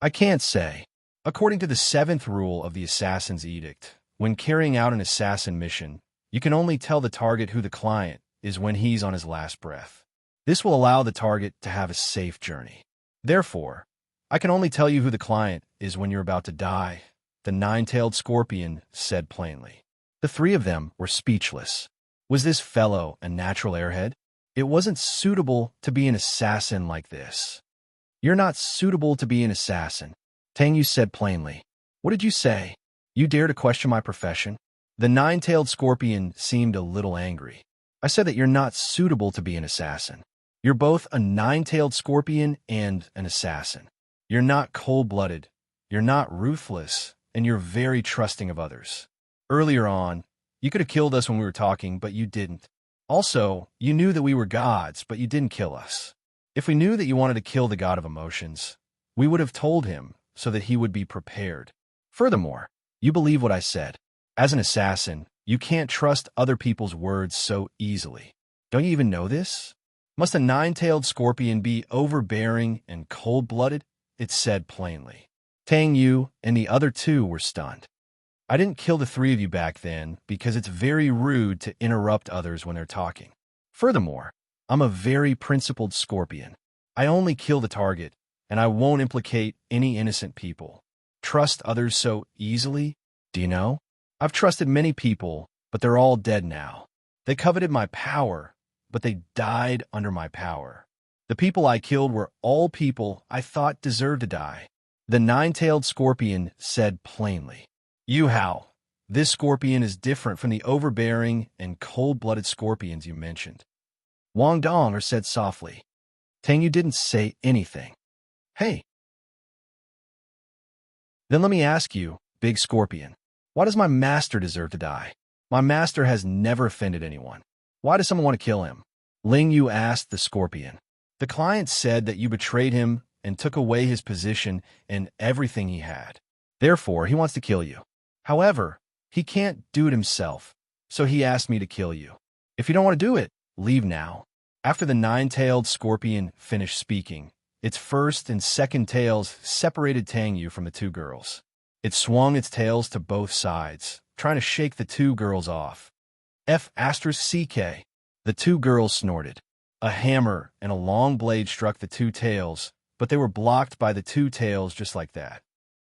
I can't say. According to the 7th rule of the Assassin's Edict, when carrying out an assassin mission, you can only tell the target who the client is when he's on his last breath. This will allow the target to have a safe journey. Therefore, I can only tell you who the client is when you're about to die, the nine-tailed scorpion said plainly. The three of them were speechless. Was this fellow a natural airhead? It wasn't suitable to be an assassin like this. You're not suitable to be an assassin, Tang Yu said plainly. What did you say? You dare to question my profession? The nine-tailed scorpion seemed a little angry. I said that you're not suitable to be an assassin. You're both a nine-tailed scorpion and an assassin. You're not cold-blooded, you're not ruthless, and you're very trusting of others. Earlier on, you could have killed us when we were talking, but you didn't. Also, you knew that we were gods, but you didn't kill us. If we knew that you wanted to kill the god of emotions, we would have told him so that he would be prepared. Furthermore, you believe what I said. As an assassin, you can't trust other people's words so easily. Don't you even know this? Must a nine-tailed scorpion be overbearing and cold-blooded? It said plainly. Tang Yu and the other two were stunned. I didn't kill the three of you back then because it's very rude to interrupt others when they're talking. Furthermore, I'm a very principled scorpion. I only kill the target, and I won't implicate any innocent people. Trust others so easily? Do you know? I've trusted many people, but they're all dead now. They coveted my power, but they died under my power. The people I killed were all people I thought deserved to die. The nine-tailed scorpion said plainly. Yuhao, this scorpion is different from the overbearing and cold-blooded scorpions you mentioned. Wang Donger said softly. Tang Yu didn't say anything. Hey. Then let me ask you, big scorpion, why does my master deserve to die? My master has never offended anyone. Why does someone want to kill him? Ling Yu asked the scorpion. The client said that you betrayed him and took away his position and everything he had. Therefore, he wants to kill you. However, he can't do it himself, so he asked me to kill you. If you don't want to do it, leave now. After the nine-tailed scorpion finished speaking, its first and second tails separated Tang Yu from the two girls. It swung its tails to both sides, trying to shake the two girls off. F***CK. The two girls snorted. A hammer and a long blade struck the two tails, but they were blocked by the two tails just like that.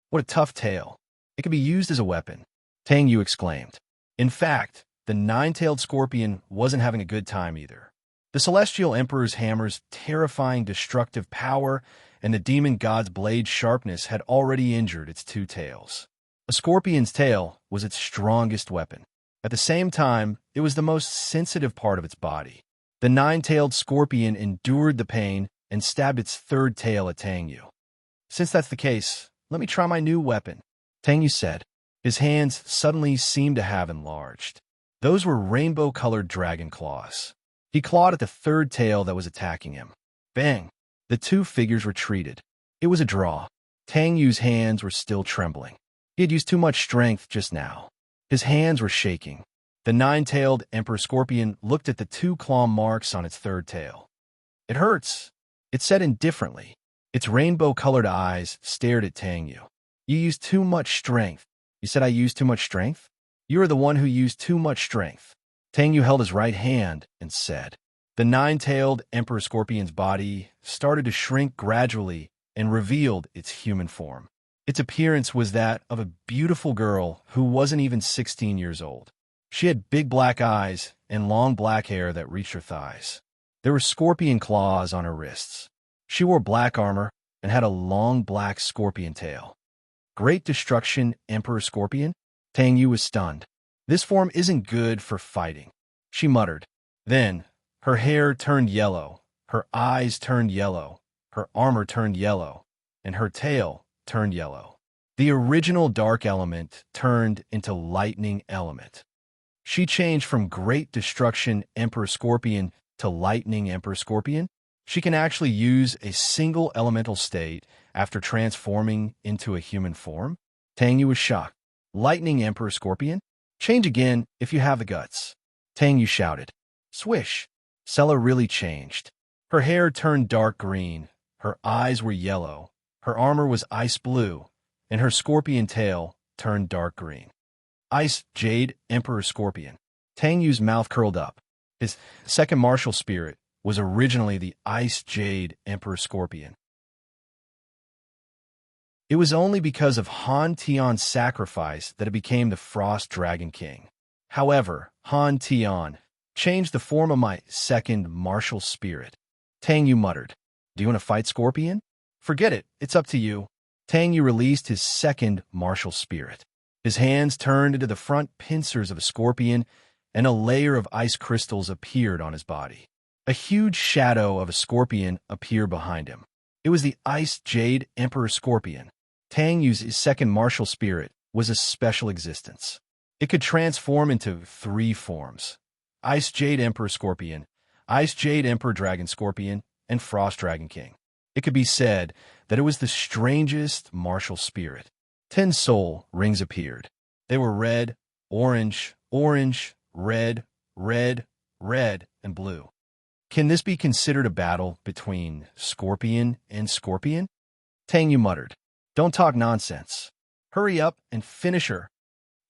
What a tough tail. It could be used as a weapon, Tang Yu exclaimed. In fact, the nine-tailed scorpion wasn't having a good time either. The Celestial Emperor's hammer's terrifying destructive power and the demon god's blade's sharpness had already injured its two tails. A scorpion's tail was its strongest weapon. At the same time, it was the most sensitive part of its body. The nine-tailed scorpion endured the pain and stabbed its third tail at Tang Yu. Since that's the case, let me try my new weapon, Tang Yu said. His hands suddenly seemed to have enlarged. Those were rainbow-colored dragon claws. He clawed at the third tail that was attacking him. Bang! The two figures retreated. It was a draw. Tang Yu's hands were still trembling. He had used too much strength just now. His hands were shaking. The nine-tailed emperor scorpion looked at the two claw marks on its third tail. It hurts, it said indifferently. Its rainbow-colored eyes stared at Tang Yu. You used too much strength. You said I used too much strength? You are the one who used too much strength. Tang Yu held his right hand and said. The nine-tailed emperor scorpion's body started to shrink gradually and revealed its human form. Its appearance was that of a beautiful girl who wasn't even 16 years old. She had big black eyes and long black hair that reached her thighs. There were scorpion claws on her wrists. She wore black armor and had a long black scorpion tail. Great Destruction Emperor Scorpion? Tang Yu was stunned. This form isn't good for fighting, she muttered. Then, her hair turned yellow, her eyes turned yellow, her armor turned yellow, and her tail turned yellow. The original dark element turned into lightning element. She changed from Great Destruction Emperor Scorpion to Lightning Emperor Scorpion. She can actually use a single elemental state after transforming into a human form. Tang Yu was shocked. Lightning Emperor Scorpion? Change again if you have the guts. Tang Yu shouted. Swish! Sella really changed. Her hair turned dark green, her eyes were yellow, her armor was ice blue, and her scorpion tail turned dark green. Ice Jade Emperor Scorpion. Tang Yu's mouth curled up. His second martial spirit was originally the Ice Jade Emperor Scorpion. It was only because of Han Tian's sacrifice that it became the Frost Dragon King. However, Han Tian changed the form of my second martial spirit. Tang Yu muttered, Do you want to fight Scorpion? Forget it, it's up to you. Tang Yu released his second martial spirit. His hands turned into the front pincers of a scorpion, and a layer of ice crystals appeared on his body. A huge shadow of a scorpion appeared behind him. It was the Ice Jade Emperor Scorpion. Tang Yu's second martial spirit was a special existence. It could transform into three forms: Ice Jade Emperor Scorpion, Ice Jade Emperor Dragon Scorpion, and Frost Dragon King. It could be said that it was the strangest martial spirit. 10 soul rings appeared. They were red, orange, orange, red, red, red, and blue. Can this be considered a battle between Scorpion and Scorpion? Tang Yu muttered. Don't talk nonsense. Hurry up and finish her.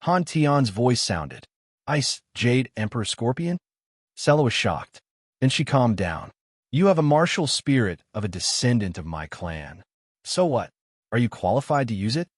Han Tian's voice sounded. Ice Jade Emperor Scorpion? Sella was shocked. Then she calmed down. You have a martial spirit of a descendant of my clan. So what? Are you qualified to use it?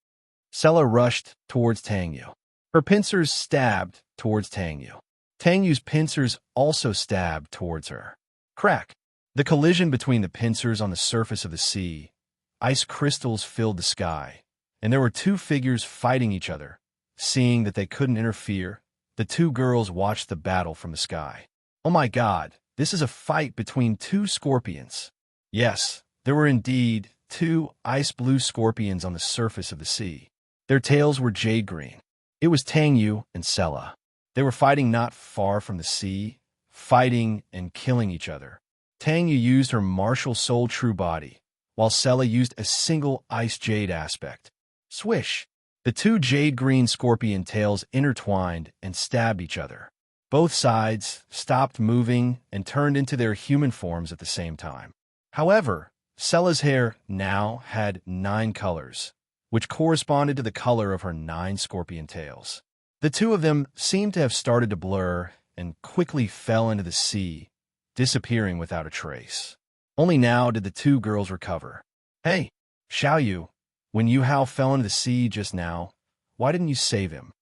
Sella rushed towards Tang Yu. Her pincers stabbed towards Tang Yu. Tang Yu's pincers also stabbed towards her. Crack! The collision between the pincers on the surface of the sea. Ice crystals filled the sky, and there were two figures fighting each other. Seeing that they couldn't interfere, the two girls watched the battle from the sky. Oh my God, this is a fight between two scorpions. Yes, there were indeed two ice-blue scorpions on the surface of the sea. Their tails were jade green. It was Tang Yu and Sella. They were fighting not far from the sea, fighting and killing each other. Tang Yu used her martial soul true body, while Sella used a single ice jade aspect. Swish! The two jade-green scorpion tails intertwined and stabbed each other. Both sides stopped moving and turned into their human forms at the same time. However, Sella's hair now had 9 colors, which corresponded to the color of her 9 scorpion tails. The two of them seemed to have started to blur and quickly fell into the sea, disappearing without a trace. Only now did the two girls recover. Hey, Xiaoyu, when Yuhao fell into the sea just now, why didn't you save him?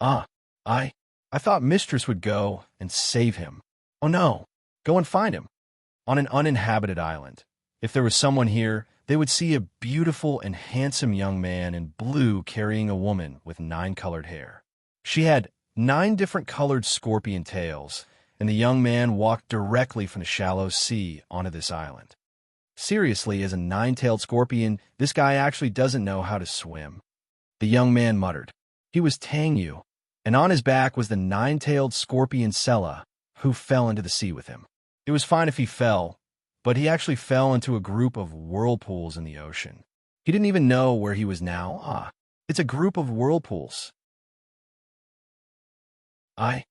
I thought Mistress would go and save him. Oh no, go and find him. On an uninhabited island. If there was someone here, they would see a beautiful and handsome young man in blue carrying a woman with 9 colored hair. She had 9 different colored scorpion tails, and the young man walked directly from the shallow sea onto this island. Seriously, as a 9-tailed scorpion, this guy actually doesn't know how to swim. The young man muttered. He was Tang Yu, and on his back was the 9-tailed scorpion Sella, who fell into the sea with him. It was fine if he fell, but he actually fell into a group of whirlpools in the ocean. He didn't even know where he was now. It's a group of whirlpools. Gulu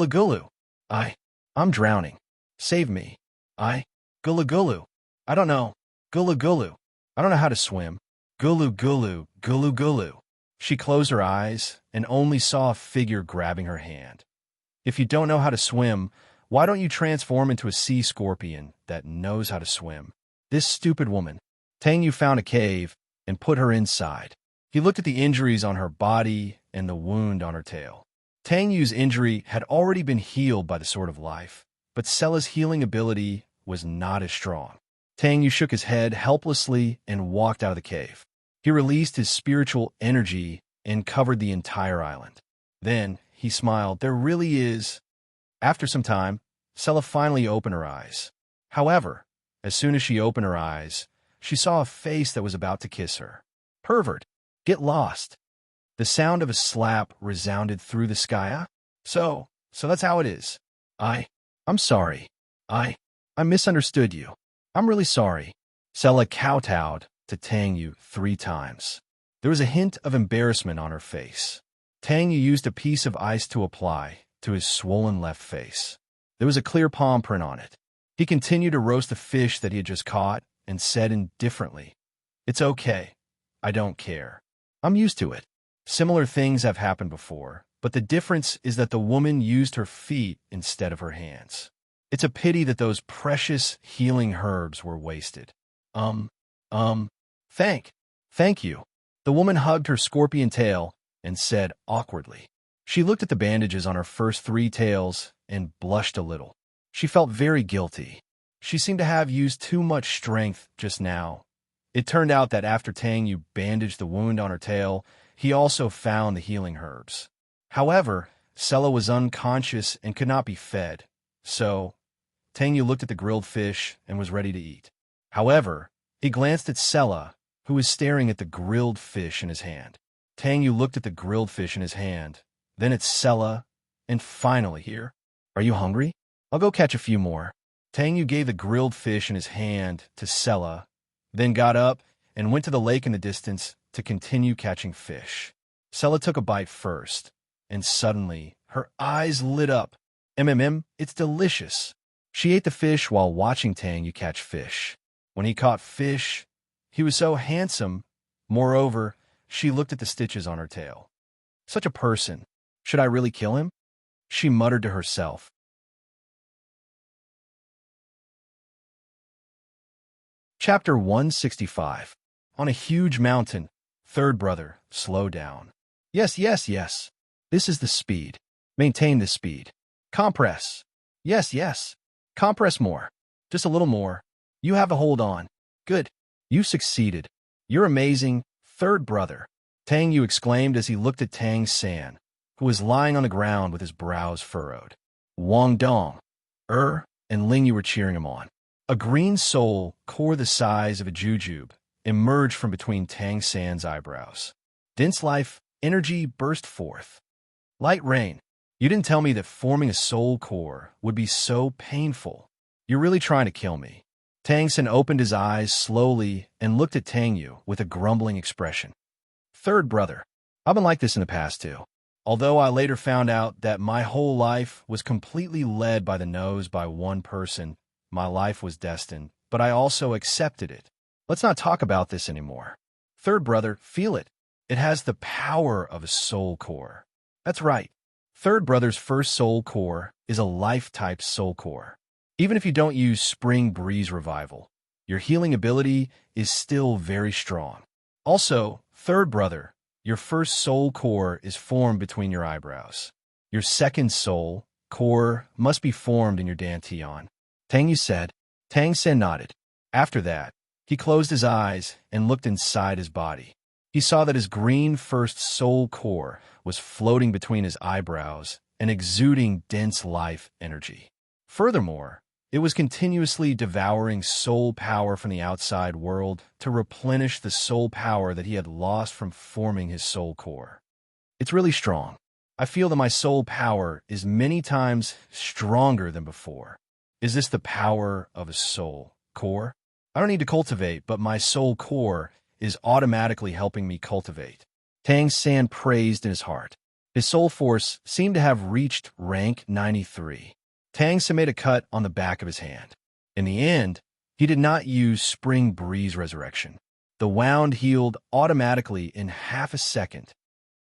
gulu. I'm drowning. Save me. Gulu gulu. I don't know. Gulu gulu. I don't know how to swim. Gulu gulu, gulu gulu. She closed her eyes and only saw a figure grabbing her hand. If you don't know how to swim, why don't you transform into a sea scorpion that knows how to swim? This stupid woman. Tang Yu found a cave and put her inside. He looked at the injuries on her body and the wound on her tail. Tang Yu's injury had already been healed by the Sword of Life, but Sella's healing ability was not as strong. Tang Yu shook his head helplessly and walked out of the cave. He released his spiritual energy and covered the entire island. Then he smiled. There really is. After some time, Sella finally opened her eyes. However, as soon as she opened her eyes, she saw a face that was about to kiss her. Pervert, get lost. The sound of a slap resounded through the sky. So that's how it is. I'm sorry. I misunderstood you. I'm really sorry. Sella kowtowed to Tang Yu 3 times. There was a hint of embarrassment on her face. Tang Yu used a piece of ice to apply to his swollen left face. There was a clear palm print on it. He continued to roast the fish that he had just caught and said indifferently, "It's okay. I don't care. I'm used to it. Similar things have happened before, but the difference is that the woman used her feet instead of her hands. It's a pity that those precious healing herbs were wasted." Thank you. The woman hugged her scorpion tail and said awkwardly. She looked at the bandages on her first 3 tails and blushed a little. She felt very guilty. She seemed to have used too much strength just now. It turned out that after Tang Yu bandaged the wound on her tail, he also found the healing herbs. However, Sella was unconscious and could not be fed, so Tang Yu looked at the grilled fish and was ready to eat. However, he glanced at Sella, who was staring at the grilled fish in his hand. Tang Yu looked at the grilled fish in his hand, then at Sella, and finally here. "Are you hungry? I'll go catch a few more." Tang Yu gave the grilled fish in his hand to Sella, then got up and went to the lake in the distance to continue catching fish. Sella took a bite first, and suddenly her eyes lit up. It's delicious. She ate the fish while watching Tang Yu catch fish. When he caught fish, he was so handsome. Moreover, she looked at the stitches on her tail. Such a person. Should I really kill him? She muttered to herself. Chapter 165. On a huge mountain. Third brother, slow down. Yes. This is the speed. Maintain the speed. Compress. Yes. Compress more. Just a little more. You have a hold on. Good. You succeeded. You're amazing, third brother. Tang Yu exclaimed as he looked at Tang San, who was lying on the ground with his brows furrowed. Wang Dong, and Ling Yu were cheering him on. A green soul, core the size of a jujube, emerged from between Tang San's eyebrows. Dense life, energy burst forth. Light rain. You didn't tell me that forming a soul core would be so painful. You're really trying to kill me. Tang San opened his eyes slowly and looked at Tang Yu with a grumbling expression. Third brother, I've been like this in the past too. Although I later found out that my whole life was completely led by the nose by one person, my life was destined, but I also accepted it. Let's not talk about this anymore. Third brother, feel it. It has the power of a soul core. That's right. Third brother's first soul core is a life-type soul core. Even if you don't use Spring Breeze Revival, your healing ability is still very strong. Also, third brother, your first soul core is formed between your eyebrows. Your second soul core must be formed in your dantian. Tang Yu said. Tang Sen nodded. After that, he closed his eyes and looked inside his body. He saw that his green first soul core was floating between his eyebrows and exuding dense life energy. Furthermore, it was continuously devouring soul power from the outside world to replenish the soul power that he had lost from forming his soul core. It's really strong. I feel that my soul power is many times stronger than before. Is this the power of a soul core? I don't need to cultivate, but my soul core is automatically helping me cultivate. Tang San praised in his heart. His soul force seemed to have reached rank 93. Tang San made a cut on the back of his hand. In the end, he did not use Spring Breeze Resurrection. The wound healed automatically in half a second.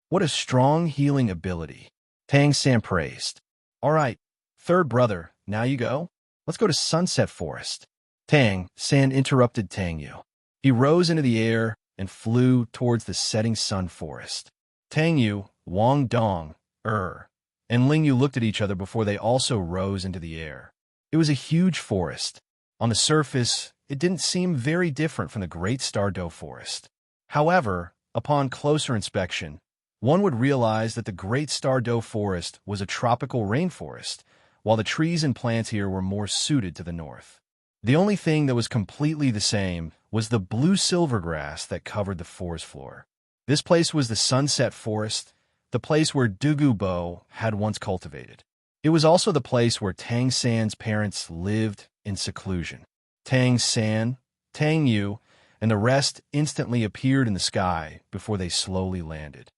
What a strong healing ability. Tang San praised. All right, third brother, now you go. Let's go to Sunset Forest. Tang San interrupted Tang Yu. He rose into the air and flew towards the setting sun forest. Tang Yu, Wang Dong, and Ling Yu looked at each other before they also rose into the air. It was a huge forest. On the surface, it didn't seem very different from the Great Stardow Forest. However, upon closer inspection, one would realize that the Great Stardow Forest was a tropical rainforest, while the trees and plants here were more suited to the north. The only thing that was completely the same was the blue silver grass that covered the forest floor. This place was the Sunset Forest, the place where Dugu Bo had once cultivated. It was also the place where Tang San's parents lived in seclusion. Tang San, Tang Yu, and the rest instantly appeared in the sky before they slowly landed.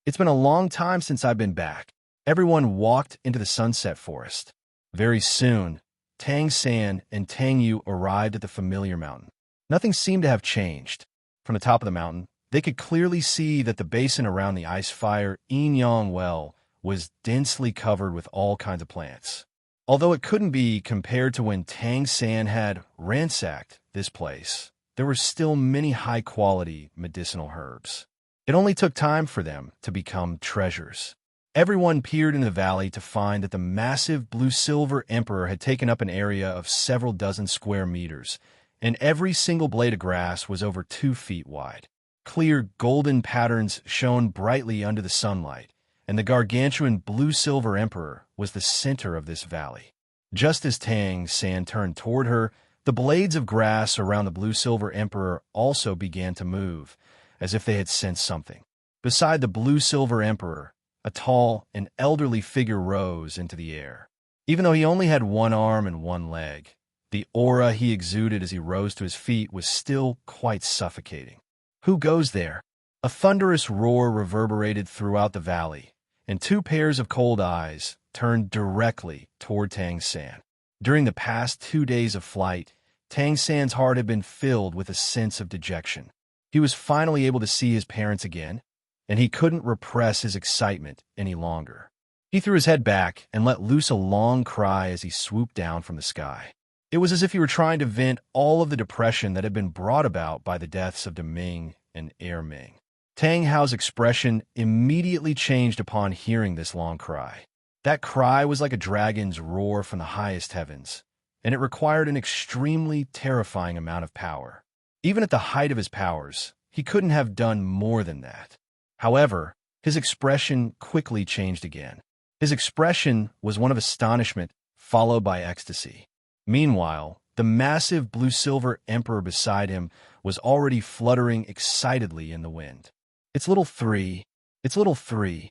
It's been a long time since I've been back. Everyone walked into the Sunset Forest. Very soon, Tang San and Tang Yu arrived at the familiar mountain. Nothing seemed to have changed. From the top of the mountain, they could clearly see that the basin around the ice fire Yin well was densely covered with all kinds of plants. Although it couldn't be compared to when Tang San had ransacked this place, there were still many high-quality medicinal herbs. It only took time for them to become treasures. Everyone peered into the valley to find that the massive blue-silver emperor had taken up an area of several dozen square meters, and every single blade of grass was over 2 feet wide. Clear golden patterns shone brightly under the sunlight, and the gargantuan blue-silver emperor was the center of this valley. Just as Tang San turned toward her, the blades of grass around the blue-silver emperor also began to move, as if they had sensed something. Beside the blue-silver emperor, a tall and elderly figure rose into the air. Even though he only had one arm and one leg, the aura he exuded as he rose to his feet was still quite suffocating. Who goes there? A thunderous roar reverberated throughout the valley, and 2 pairs of cold eyes turned directly toward Tang San. During the past 2 days of flight, Tang San's heart had been filled with a sense of dejection. He was finally able to see his parents again, and he couldn't repress his excitement any longer. He threw his head back and let loose a long cry as he swooped down from the sky. It was as if he were trying to vent all of the depression that had been brought about by the deaths of Deming and Ming. Tang Hao's expression immediately changed upon hearing this long cry. That cry was like a dragon's roar from the highest heavens, and it required an extremely terrifying amount of power. Even at the height of his powers, he couldn't have done more than that. However, his expression quickly changed again. His expression was one of astonishment, followed by ecstasy. Meanwhile, the massive blue-silver emperor beside him was already fluttering excitedly in the wind. It's little three. It's little three.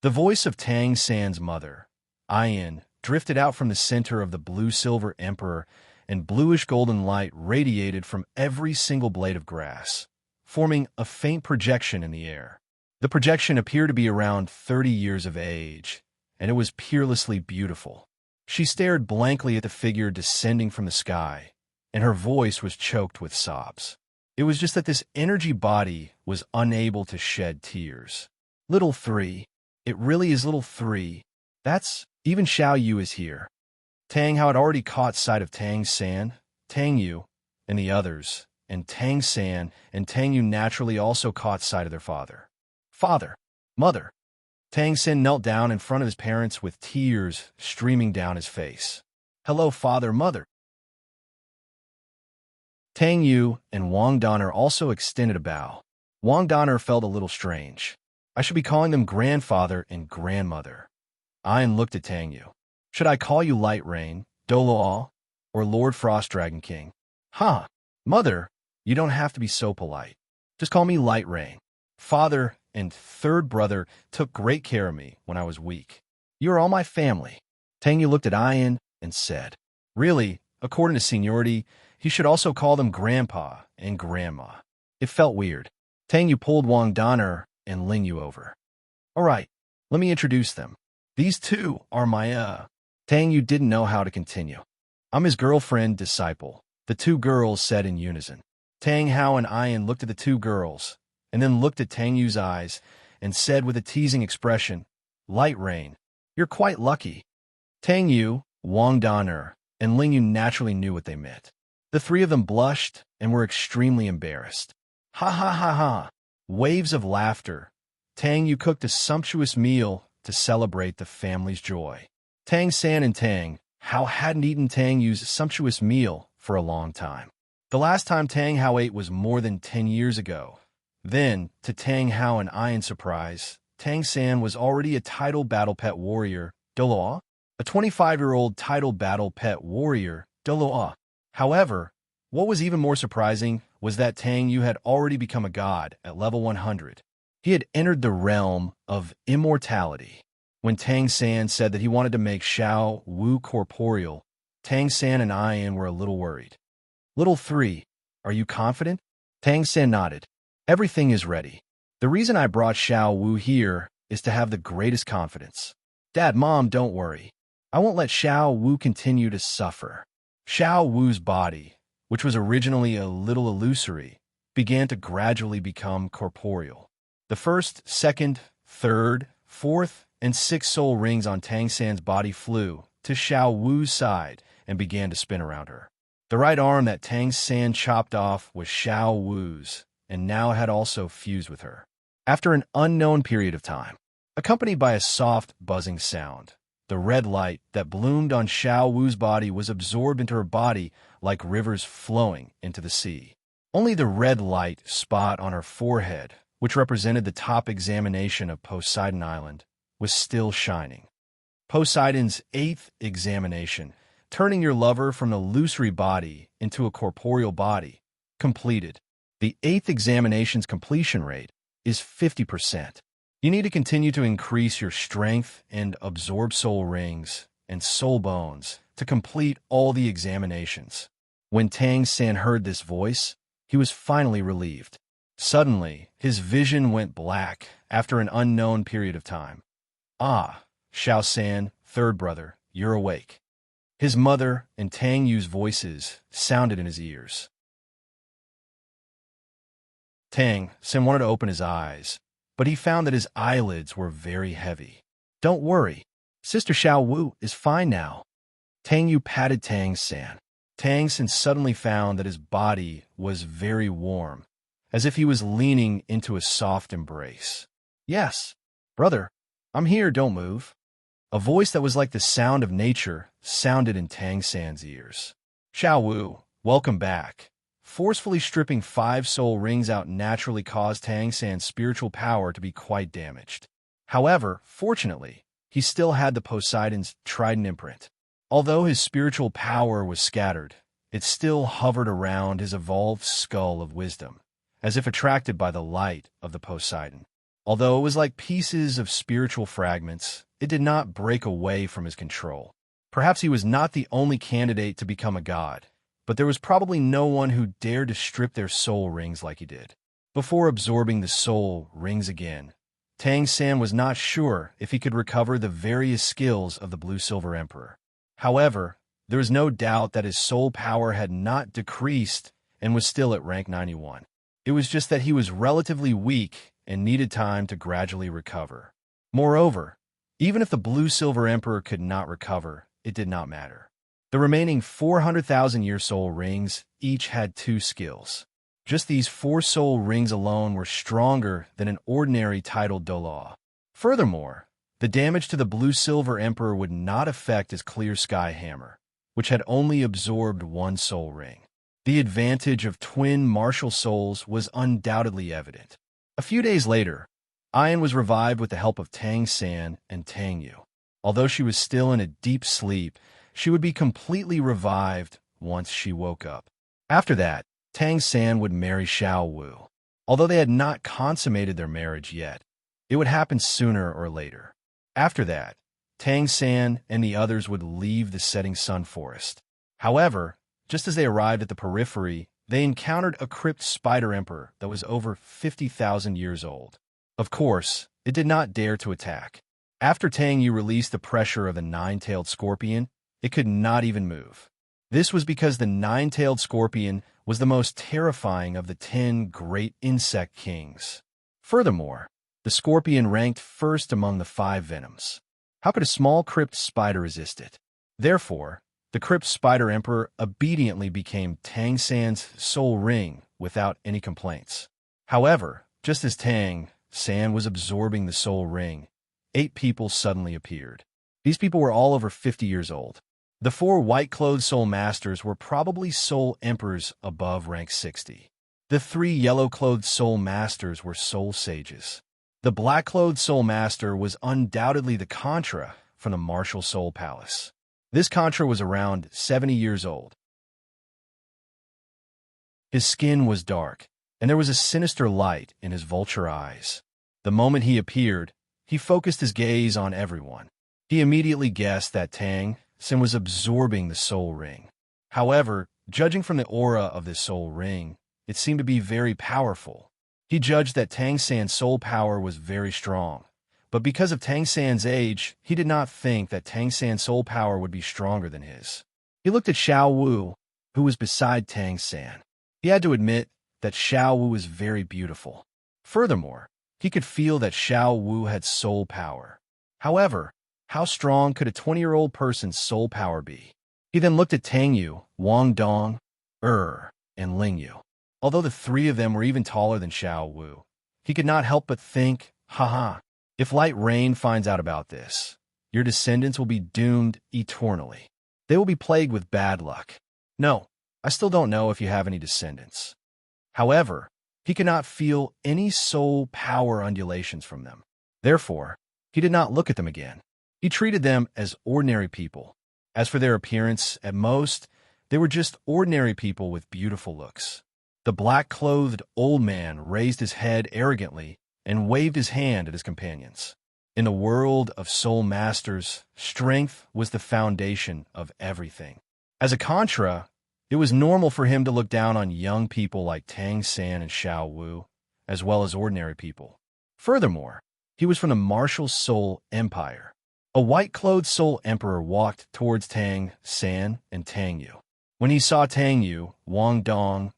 The voice of Tang San's mother, Ayin, drifted out from the center of the blue-silver emperor, and bluish-golden light radiated from every single blade of grass, forming a faint projection in the air. The projection appeared to be around 30 years of age, and it was peerlessly beautiful. She stared blankly at the figure descending from the sky, and her voice was choked with sobs. It was just that this energy body was unable to shed tears. Little three. It really is little three. That's... Even Xiao Yu is here. Tang Hao had already caught sight of Tang San, Tang Yu, and the others, and Tang San and Tang Yu naturally also caught sight of their father. Father, mother. Tang San knelt down in front of his parents with tears streaming down his face. Hello, father, mother. Tang Yu and Wang Donner also extended a bow. Wang Donner felt a little strange. I should be calling them grandfather and grandmother. Ayin looked at Tang Yu. Should I call you Light Rain, Doloa, or Lord Frost Dragon King? Huh, mother, you don't have to be so polite. Just call me Light Rain. Father and third brother took great care of me when I was weak. You are all my family. Tang Yu looked at Ian and said, "Really, according to seniority, he should also call them Grandpa and Grandma." It felt weird. Tang Yu pulled Wang Donner and Ling Yu over. "All right, let me introduce them. These two are my, Tang Yu didn't know how to continue. "I'm his girlfriend, disciple," the two girls said in unison. Tang Hao and Ian looked at the two girls, and then looked at Tang Yu's eyes, and said with a teasing expression, "Light Rain, you're quite lucky." Tang Yu, Wang Donner, and Ling Yu naturally knew what they meant. The three of them blushed and were extremely embarrassed. Ha ha ha ha! Waves of laughter. Tang Yu cooked a sumptuous meal to celebrate the family's joy. Tang San and Tang Hao hadn't eaten Tang Yu's sumptuous meal for a long time. The last time Tang Hao ate was more than 10 years ago. Then, to Tang Hao and Ian's surprise, Tang San was already a title battle pet warrior, Doloa, a 25-year-old title battle pet warrior, Doloa. However, what was even more surprising was that Tang Yu had already become a god at level 100. He had entered the realm of immortality. When Tang San said that he wanted to make Xiao Wu corporeal, Tang San and Ian were a little worried. "Little three, are you confident?" Tang San nodded. "Everything is ready. The reason I brought Xiao Wu here is to have the greatest confidence. Dad, Mom, don't worry. I won't let Xiao Wu continue to suffer." Xiao Wu's body, which was originally a little illusory, began to gradually become corporeal. The first, second, third, fourth, and sixth soul rings on Tang San's body flew to Xiao Wu's side and began to spin around her. The right arm that Tang San chopped off was Xiao Wu's, and now had also fused with her. After an unknown period of time, accompanied by a soft, buzzing sound, the red light that bloomed on Xiao Wu's body was absorbed into her body like rivers flowing into the sea. Only the red light spot on her forehead, which represented the top examination of Poseidon Island, was still shining. Poseidon's 8th examination, turning your lover from an illusory body into a corporeal body, completed. The 8th examination's completion rate is 50%. You need to continue to increase your strength and absorb soul rings and soul bones to complete all the examinations. When Tang San heard this voice, he was finally relieved. Suddenly, his vision went black after an unknown period of time. "Ah, Xiao San, third brother, you're awake." His mother and Tang Yu's voices sounded in his ears. Tang San wanted to open his eyes, but he found that his eyelids were very heavy. "Don't worry, Sister Xiao Wu is fine now." Tang Yu patted Tang San. Tang San suddenly found that his body was very warm, as if he was leaning into a soft embrace. "Yes, brother, I'm here, don't move." A voice that was like the sound of nature sounded in Tang San's ears. "Xiao Wu, welcome back." Forcefully stripping 5 soul rings out naturally caused Tang San's spiritual power to be quite damaged. However, fortunately, he still had the Poseidon's trident imprint. Although his spiritual power was scattered, it still hovered around his evolved skull of wisdom, as if attracted by the light of the Poseidon. Although it was like pieces of spiritual fragments, it did not break away from his control. Perhaps he was not the only candidate to become a god, but there was probably no one who dared to strip their soul rings like he did. Before absorbing the soul rings again, Tang San was not sure if he could recover the various skills of the Blue-Silver Emperor. However, there was no doubt that his soul power had not decreased and was still at rank 91. It was just that he was relatively weak and needed time to gradually recover. Moreover, even if the Blue-Silver Emperor could not recover, it did not matter. The remaining 400,000 year soul rings each had 2 skills. Just these 4 soul rings alone were stronger than an ordinary titled Doloa. Furthermore, the damage to the Blue-Silver Emperor would not affect his Clear Sky Hammer, which had only absorbed 1 soul ring. The advantage of twin martial souls was undoubtedly evident. A few days later, Ian was revived with the help of Tang San and Tang Yu. Although she was still in a deep sleep, she would be completely revived once she woke up. After that, Tang San would marry Xiao Wu. Although they had not consummated their marriage yet, it would happen sooner or later. After that, Tang San and the others would leave the setting sun forest. However, just as they arrived at the periphery, they encountered a crypt spider emperor that was over 50,000 years old. Of course, it did not dare to attack. After Tang Yu released the pressure of the nine-tailed scorpion, it could not even move. This was because the nine-tailed scorpion was the most terrifying of the 10 great insect kings. Furthermore, the scorpion ranked first among the 5 venoms. How could a small crypt spider resist it? Therefore, the crypt spider emperor obediently became Tang San's soul ring without any complaints. However, just as Tang San was absorbing the soul ring, 8 people suddenly appeared. These people were all over 50 years old. The 4 white-clothed soul masters were probably soul emperors above rank 60. The 3 yellow-clothed soul masters were soul sages. The black-clothed soul master was undoubtedly the Contra from the martial soul palace. This Contra was around 70 years old. His skin was dark, and there was a sinister light in his vulture eyes. The moment he appeared, he focused his gaze on everyone. He immediately guessed that Tang San was absorbing the soul ring. However, judging from the aura of this soul ring, it seemed to be very powerful. He judged that Tang San's soul power was very strong, but because of Tang San's age, he did not think that Tang San's soul power would be stronger than his. He looked at Xiao Wu, who was beside Tang San. He had to admit that Xiao Wu was very beautiful. Furthermore, he could feel that Xiao Wu had soul power. However, how strong could a 20-year-old person's soul power be? He then looked at Tang Yu, Wang Dong, and Ling Yu. Although the 3 of them were even taller than Xiao Wu, he could not help but think, haha, if Light Rain finds out about this, your descendants will be doomed eternally. They will be plagued with bad luck. No, I still don't know if you have any descendants. However, he could not feel any soul power undulations from them. Therefore, he did not look at them again. He treated them as ordinary people. As for their appearance, at most, they were just ordinary people with beautiful looks. The black-clothed old man raised his head arrogantly and waved his hand at his companions. In the world of soul masters, strength was the foundation of everything. As a Contra, it was normal for him to look down on young people like Tang San and Xiao Wu, as well as ordinary people. Furthermore, he was from the martial soul empire. A white-clothed soul emperor walked towards Tang San and Tang Yu. When he saw Tang Yu, Wang Dong,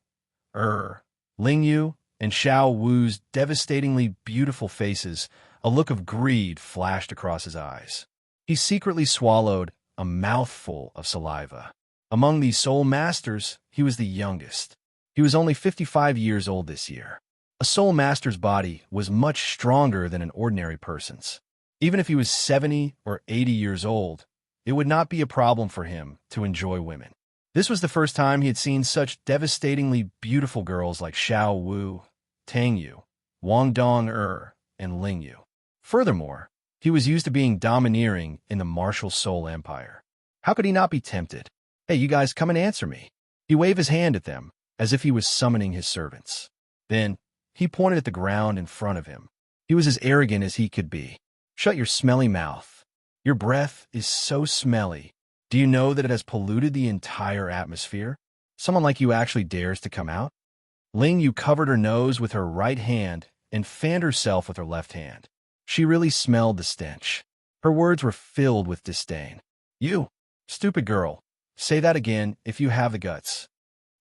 Ling Yu, and Xiao Wu's devastatingly beautiful faces, a look of greed flashed across his eyes. He secretly swallowed a mouthful of saliva. Among these soul masters, he was the youngest. He was only 55 years old this year. A soul master's body was much stronger than an ordinary person's. Even if he was 70 or 80 years old, it would not be a problem for him to enjoy women. This was the first time he had seen such devastatingly beautiful girls like Xiao Wu, Tang Yu, Wang Dong and Ling Yu. Furthermore, he was used to being domineering in the martial soul empire. How could he not be tempted? Hey, you guys, come and answer me. He waved his hand at them, as if he was summoning his servants. Then, he pointed at the ground in front of him. He was as arrogant as he could be. Shut your smelly mouth. Your breath is so smelly. Do you know that it has polluted the entire atmosphere? Someone like you actually dares to come out? Ling Yu covered her nose with her right hand and fanned herself with her left hand. She really smelled the stench. Her words were filled with disdain. You, stupid girl, say that again if you have the guts.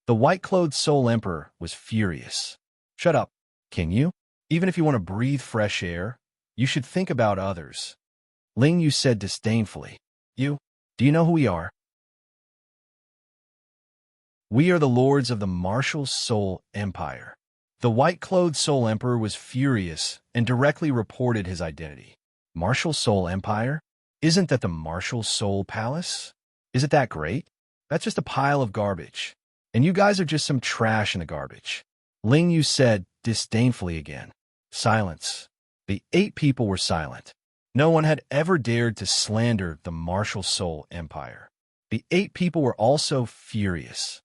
The white-clothed soul emperor was furious. Shut up, can you? Even if you want to breathe fresh air, you should think about others. Ling Yu said disdainfully. Do you know who we are? We are the lords of the martial soul empire. The white-clothed soul emperor was furious and directly reported his identity. Martial soul empire? Isn't that the martial soul palace? Is it that great? That's just a pile of garbage. And you guys are just some trash in the garbage. Ling Yu said disdainfully again. Silence. The 8 people were silent. No one had ever dared to slander the martial soul empire. The 8 people were also furious.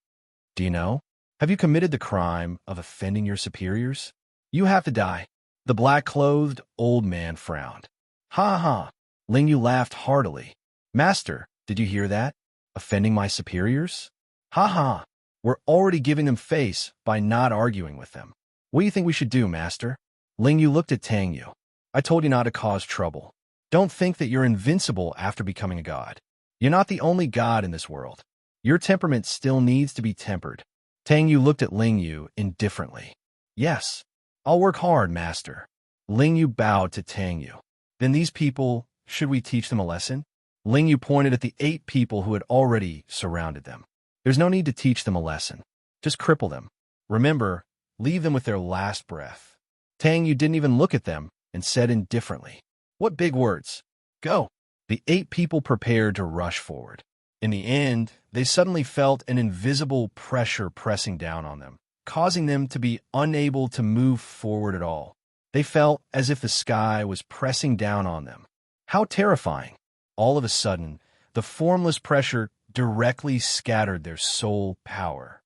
Do you know? Have you committed the crime of offending your superiors? You have to die. The black-clothed old man frowned. Ha ha. Ling Yu laughed heartily. Master, did you hear that? Offending my superiors? Ha ha! We're already giving them face by not arguing with them. What do you think we should do, Master? Ling Yu looked at Tang Yu. I told you not to cause trouble. Don't think that you're invincible after becoming a god. You're not the only god in this world. Your temperament still needs to be tempered. Tang Yu looked at Ling Yu indifferently. Yes, I'll work hard, Master. Ling Yu bowed to Tang Yu. Then these people, should we teach them a lesson? Ling Yu pointed at the 8 people who had already surrounded them. There's no need to teach them a lesson. Just cripple them. Remember, leave them with their last breath. Tang Yu didn't even look at them and said indifferently, What big words? Go. The 8 people prepared to rush forward. In the end, they suddenly felt an invisible pressure pressing down on them, causing them to be unable to move forward at all. They felt as if the sky was pressing down on them. How terrifying! All of a sudden, the formless pressure directly scattered their soul power.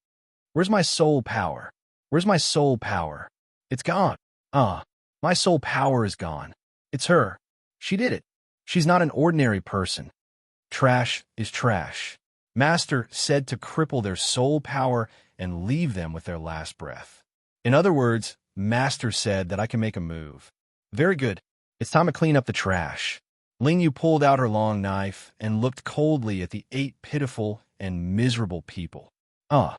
Where's my soul power? Where's my soul power? It's gone. My soul power is gone. It's her. She did it. She's not an ordinary person. Trash is trash. Master said to cripple their soul power and leave them with their last breath. In other words, Master said that I can make a move. Very good. It's time to clean up the trash. Ling Yu pulled out her long knife and looked coldly at the 8 pitiful and miserable people. A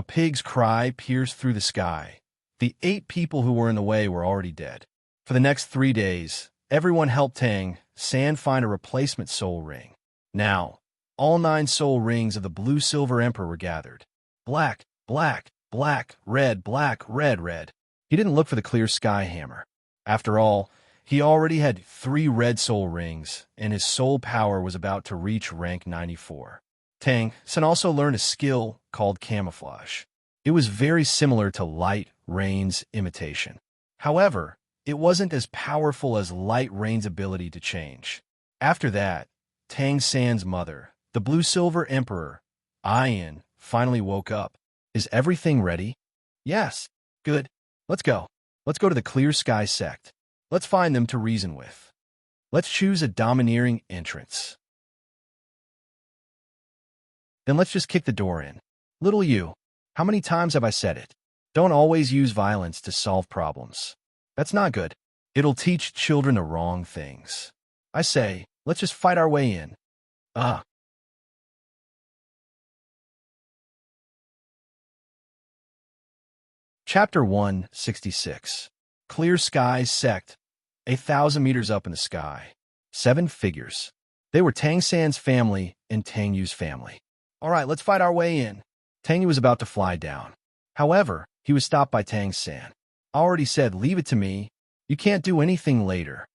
pig's cry pierced through the sky. The 8 people who were in the way were already dead. For the next 3 days, everyone helped Tang San find a replacement soul ring. Now, all 9 soul rings of the blue-silver emperor were gathered. Black, black, black, red, black, red, red. He didn't look for the clear sky hammer. After all, he already had 3 red soul rings, and his soul power was about to reach rank 94. Tang San also learned a skill called camouflage. It was very similar to Light Rain's imitation. However, it wasn't as powerful as Light Rain's ability to change. After that, Tang San's mother, the blue-silver emperor, Ayan, finally woke up. Is everything ready? Yes. Good. Let's go. Let's go to the Clear Sky sect. Let's find them to reason with. Let's choose a domineering entrance. Then let's just kick the door in. Little you, how many times have I said it? Don't always use violence to solve problems. That's not good. It'll teach children the wrong things. I say, let's just fight our way in. Chapter 166. Clear Sky Sect. 1,000 meters up in the sky. 7 figures. They were Tang San's family and Tang Yu's family. All right, let's fight our way in. Tang Yu was about to fly down. However, he was stopped by Tang San. I already said, leave it to me. You can't do anything later.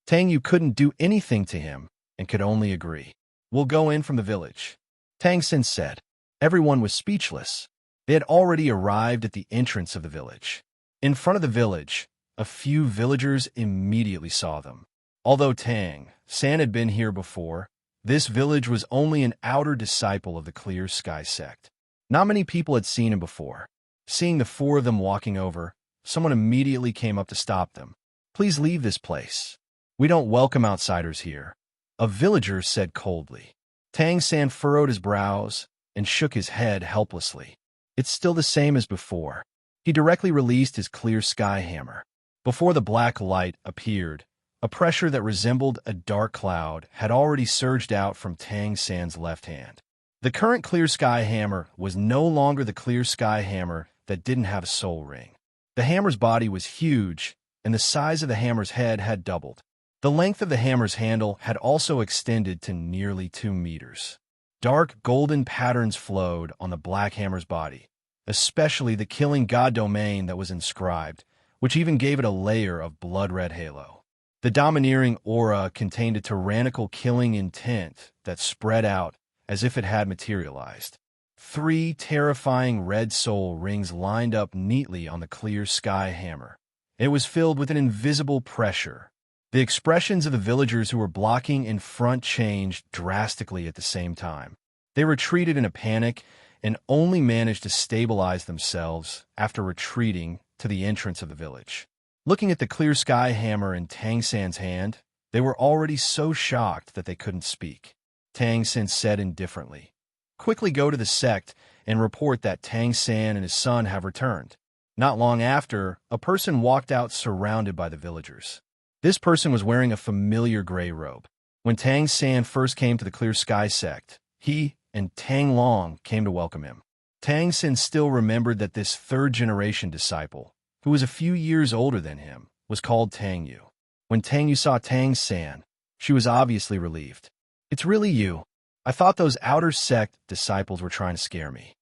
Tang Yu couldn't do anything to him and could only agree. We'll go in from the village. Tang San said. Everyone was speechless. They had already arrived at the entrance of the village. In front of the village, a few villagers immediately saw them. Although Tang San had been here before, this village was only an outer disciple of the Clear Sky sect. Not many people had seen him before. Seeing the 4 of them walking over, someone immediately came up to stop them. Please leave this place. We don't welcome outsiders here. A villager said coldly. Tang San furrowed his brows and shook his head helplessly. It's still the same as before. He directly released his clear sky hammer. Before the black light appeared, a pressure that resembled a dark cloud had already surged out from Tang San's left hand. The current clear sky hammer was no longer the clear sky hammer that didn't have a soul ring. The hammer's body was huge, and the size of the hammer's head had doubled. The length of the hammer's handle had also extended to nearly 2 meters. Dark golden patterns flowed on the black hammer's body, especially the killing god domain that was inscribed, which even gave it a layer of blood-red halo. The domineering aura contained a tyrannical killing intent that spread out as if it had materialized. 3 terrifying red soul rings lined up neatly on the clear sky hammer. It was filled with an invisible pressure. The expressions of the villagers who were blocking in front changed drastically at the same time. They retreated in a panic and only managed to stabilize themselves after retreating to the entrance of the village. Looking at the clear sky hammer in Tang San's hand, They were already so shocked that they couldn't speak. Tang Sen said indifferently, "Quickly go to the sect and report that Tang San and his son have returned." Not long after, a person walked out surrounded by the villagers. This person was wearing a familiar gray robe. When Tang San first came to the Clear Sky sect, he and Tang Long came to welcome him. Tang San still remembered that this third-generation disciple, who was a few years older than him, was called Tang Yu. When Tang Yu saw Tang San, she was obviously relieved. "It's really you. I thought those outer sect disciples were trying to scare me."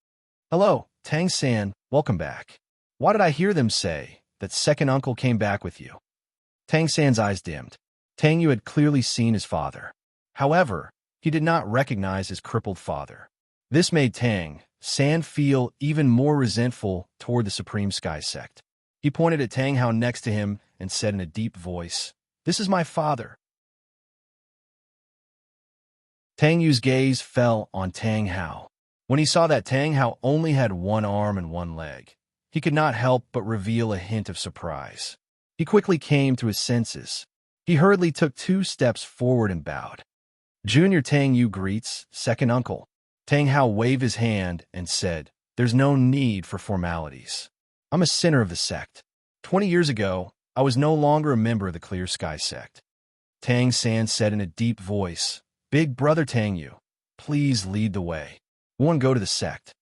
"Hello, Tang San, welcome back. Why did I hear them say that second uncle came back with you?" Tang San's eyes dimmed. Tang Yu had clearly seen his father. However, he did not recognize his crippled father. This made Tang San feel even more resentful toward the Supreme Sky sect. He pointed at Tang Hao next to him and said in a deep voice, "This is my father." Tang Yu's gaze fell on Tang Hao. When he saw that Tang Hao only had one arm and one leg, he could not help but reveal a hint of surprise. He quickly came to his senses. He hurriedly took 2 steps forward and bowed. "Junior Tang Yu greets, second uncle." Tang Hao waved his hand and said, "There's no need for formalities. I'm a sinner of the sect. 20 years ago, I was no longer a member of the Clear Sky sect." Tang San said in a deep voice, "Big brother Tang Yu, please lead the way. We want to go to the sect."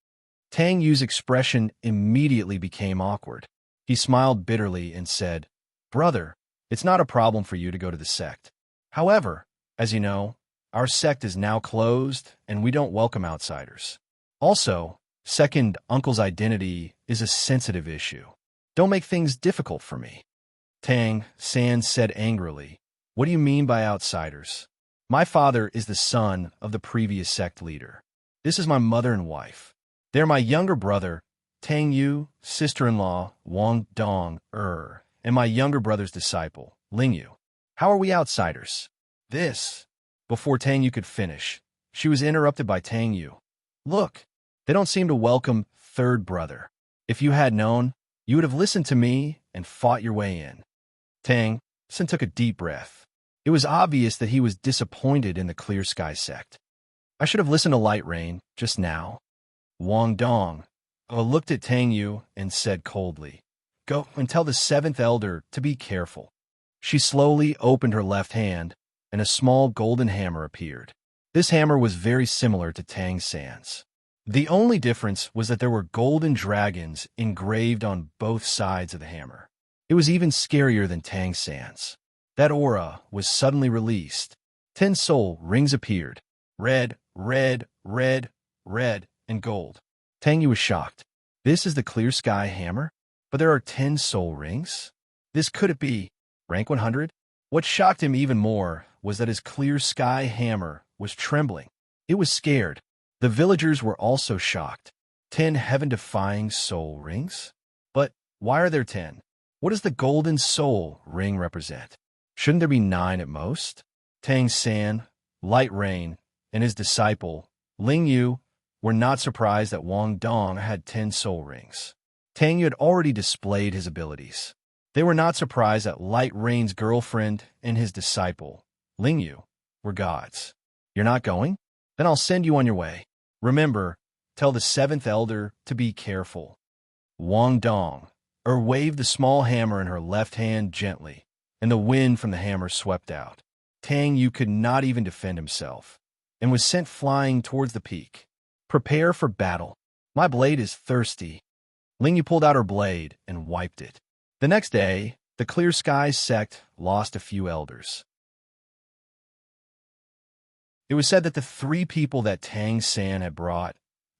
Tang Yu's expression immediately became awkward. He smiled bitterly and said, "Brother, it's not a problem for you to go to the sect. However, as you know, our sect is now closed and we don't welcome outsiders. Also, second uncle's identity is a sensitive issue. Don't make things difficult for me." Tang San said angrily, "What do you mean by outsiders? My father is the son of the previous sect leader. This is my mother and wife. They're my younger brother, Tang Yu, sister-in-law, Wang Dong, and my younger brother's disciple, Ling Yu. How are we outsiders?" Before Tang Yu could finish, she was interrupted by Tang Yu. "Look, they don't seem to welcome third brother. If you had known, you would have listened to me and fought your way in." Tang San took a deep breath. It was obvious that he was disappointed in the Clear Sky sect. "I should have listened to Light Rain just now." Wang Dong looked at Tang Yu and said coldly, "Go and tell the 7th elder to be careful." She slowly opened her left hand, and a small golden hammer appeared. This hammer was very similar to Tang San's. The only difference was that there were golden dragons engraved on both sides of the hammer. It was even scarier than Tang San's. That aura was suddenly released. 10 soul rings appeared. Red, red, red, red, and gold. Tang Yu was shocked. This is the Clear Sky hammer? But there are 10 soul rings? This could it be? Rank 100? What shocked him even more was that his Clear Sky hammer was trembling. It was scared. The villagers were also shocked. 10 heaven-defying soul rings? But why are there 10? What does the golden soul ring represent? Shouldn't there be 9 at most? Tang San, Light Rain, and his disciple, Ling Yu, were not surprised that Wang Dong had 10 soul rings. Tang Yu had already displayed his abilities. They were not surprised that Light Rain's girlfriend and his disciple, Ling Yu, were gods. "You're not going? Then I'll send you on your way. Remember, tell the 7th elder to be careful." Wang Dong waved the small hammer in her left hand gently, and the wind from the hammer swept out. Tang Yu could not even defend himself, and was sent flying towards the peak. "Prepare for battle. My blade is thirsty." Ling Yu pulled out her blade and wiped it. The next day, the Clear Sky sect lost a few elders. It was said that the 3 people that Tang San had brought,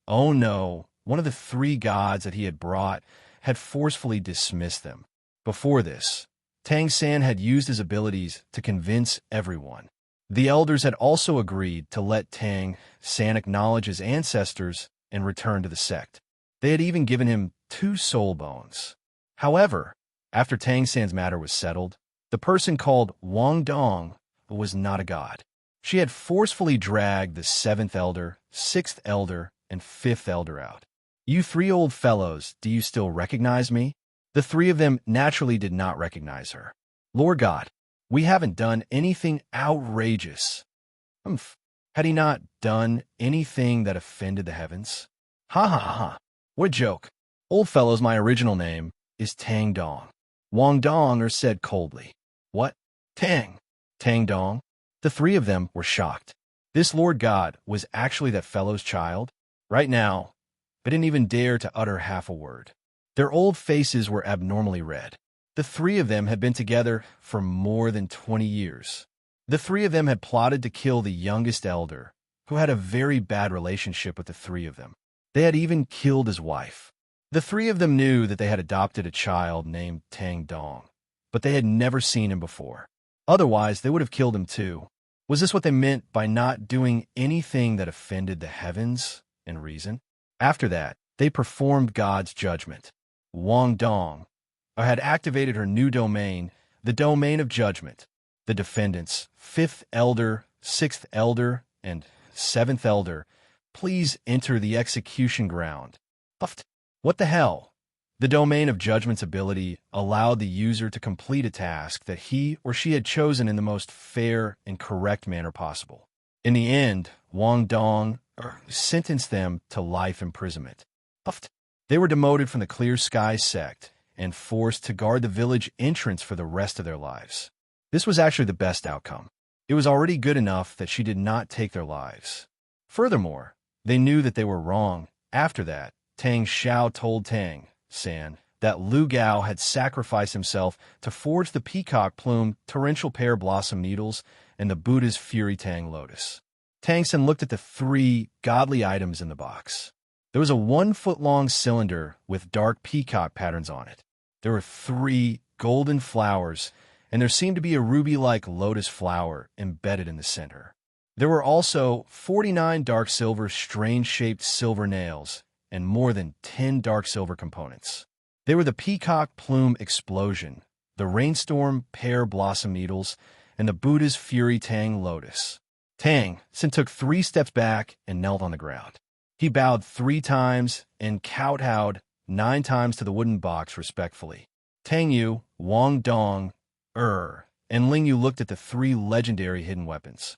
oh no, one of the 3 gods that he had brought had forcefully dismissed them. Before this, Tang San had used his abilities to convince everyone. The elders had also agreed to let Tang San acknowledge his ancestors and return to the sect. They had even given him 2 soul bones. However, after Tang San's matter was settled, the person called Wang Dong was not a god. She had forcefully dragged the 7th elder, 6th elder, and 5th elder out. "You 3 old fellows, do you still recognize me?" The 3 of them naturally did not recognize her. "Lord God, We haven't done anything outrageous. Humph. Had he not done anything that offended the heavens? Ha ha ha ha. What a joke. Old fellow's my original name is Tang Dong. Wang Dong said coldly. What? Tang. Tang Dong? The three of them were shocked. This Lord God was actually that fellow's child? Right now, they didn't even dare to utter half a word. Their old faces were abnormally red. The three of them had been together for more than 20 years. The three of them had plotted to kill the youngest elder, who had a very bad relationship with the three of them. They had even killed his wife. The three of them knew that they had adopted a child named Tang Dong, but they had never seen him before. Otherwise, they would have killed him too. Was this what they meant by not doing anything that offended the heavens and reason? After that, they performed God's judgment. Wang Dong had activated her new domain, the domain of judgment. The defendants, 5th elder, 6th elder, and 7th elder, please enter the execution ground. What the hell? The domain of judgment's ability allowed the user to complete a task that he or she had chosen in the most fair and correct manner possible. In the end, Wang Dong sentenced them to life imprisonment. They were demoted from the Clear Sky sect and forced to guard the village entrance for the rest of their lives. This was actually the best outcome. It was already good enough that she did not take their lives. Furthermore, they knew that they were wrong. After that, Tang Xiao told Tang San that Lu Gao had sacrificed himself to forge the peacock plume, torrential pear blossom needles, and the Buddha's fury tang lotus. Tang San looked at the 3 godly items in the box. There was a 1-foot-long cylinder with dark peacock patterns on it. There were 3 golden flowers, and there seemed to be a ruby-like lotus flower embedded in the center. There were also 49 dark silver strange-shaped silver nails and more than 10 dark silver components. They were the peacock plume explosion, the rainstorm pear blossom needles, and the Buddha's fury tang lotus. Tang Sin took 3 steps back and knelt on the ground. He bowed 3 times and kowtowed 9 times to the wooden box respectfully. Tang Yu, Wang Dong, and Ling Yu looked at the 3 legendary hidden weapons.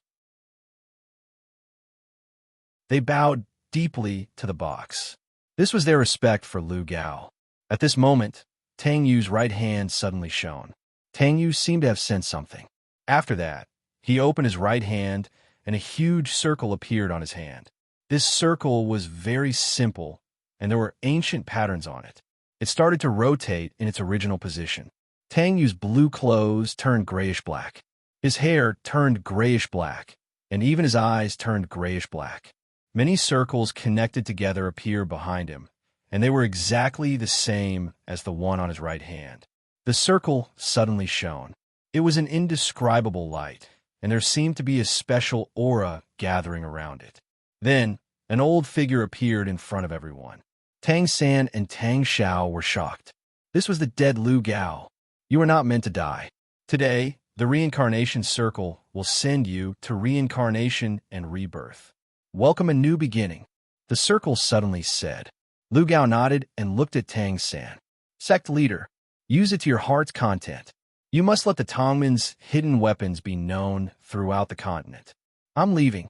They bowed deeply to the box. This was their respect for Lu Gao. At this moment, Tang Yu's right hand suddenly shone. Tang Yu seemed to have sensed something. After that, he opened his right hand, and a huge circle appeared on his hand. This circle was very simple, and there were ancient patterns on it. It started to rotate in its original position. Tang Yu's blue clothes turned grayish-black. His hair turned grayish-black, and even his eyes turned grayish-black. Many circles connected together appeared behind him, and they were exactly the same as the one on his right hand. The circle suddenly shone. It was an indescribable light, and there seemed to be a special aura gathering around it. Then, an old figure appeared in front of everyone. Tang San and Tang Xiao were shocked. This was the dead Lu Gao. You are not meant to die. Today, the reincarnation circle will send you to reincarnation and rebirth. Welcome a new beginning, the circle suddenly said. Lu Gao nodded and looked at Tang San. Sect leader, use it to your heart's content. You must let the Tongmen's hidden weapons be known throughout the continent. I'm leaving.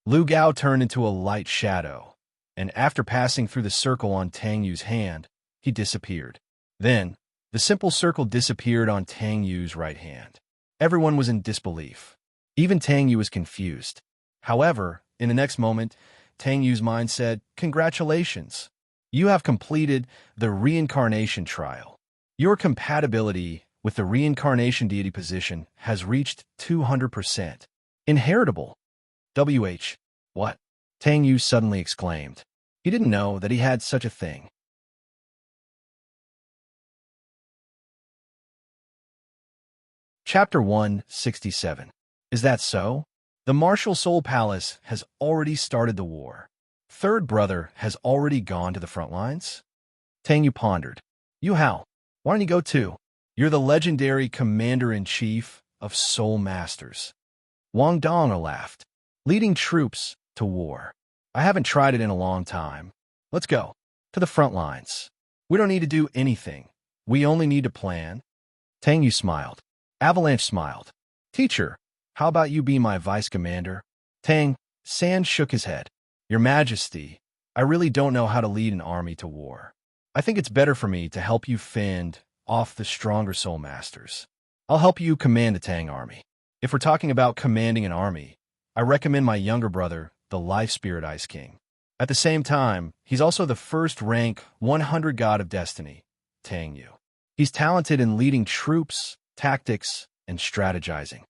Lu Gao turned into a light shadow, and after passing through the circle on Tang Yu's hand, he disappeared. Then, the simple circle disappeared on Tang Yu's right hand. Everyone was in disbelief. Even Tang Yu was confused. However, in the next moment, Tang Yu's mind said, "Congratulations! You have completed the reincarnation trial. Your compatibility with the reincarnation deity position has reached 200%. Inheritable." What? Tang Yu suddenly exclaimed. He didn't know that he had such a thing. Chapter 167. Is that so? The Martial Soul Palace has already started the war. Third brother has already gone to the front lines? Tang Yu pondered. Yuhao, why don't you go too? You're the legendary commander-in-chief of Soul Masters. Wang Dong laughed. Leading troops to war. I haven't tried it in a long time. Let's go. To the front lines. We don't need to do anything. We only need to plan. Tang Yu smiled. Avalanche smiled. Teacher, how about you be my vice commander? Tang San shook his head. Your Majesty, I really don't know how to lead an army to war. I think it's better for me to help you fend off the stronger soul masters. I'll help you command the Tang army. If we're talking about commanding an army, I recommend my younger brother, the Life Spirit Ice King. At the same time, he's also the first rank 100 God of Destiny, Tang Yu. He's talented in leading troops, tactics, and strategizing.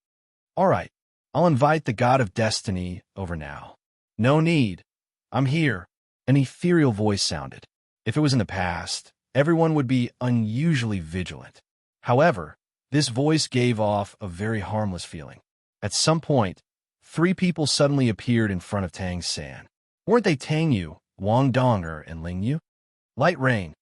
All right, I'll invite the God of Destiny over now. No need. I'm here. An ethereal voice sounded. If it was in the past, everyone would be unusually vigilant. However, this voice gave off a very harmless feeling. At some point, 3 people suddenly appeared in front of Tang San. Weren't they Tang Yu, Wang Donger, and Ling Yu? Light Rain,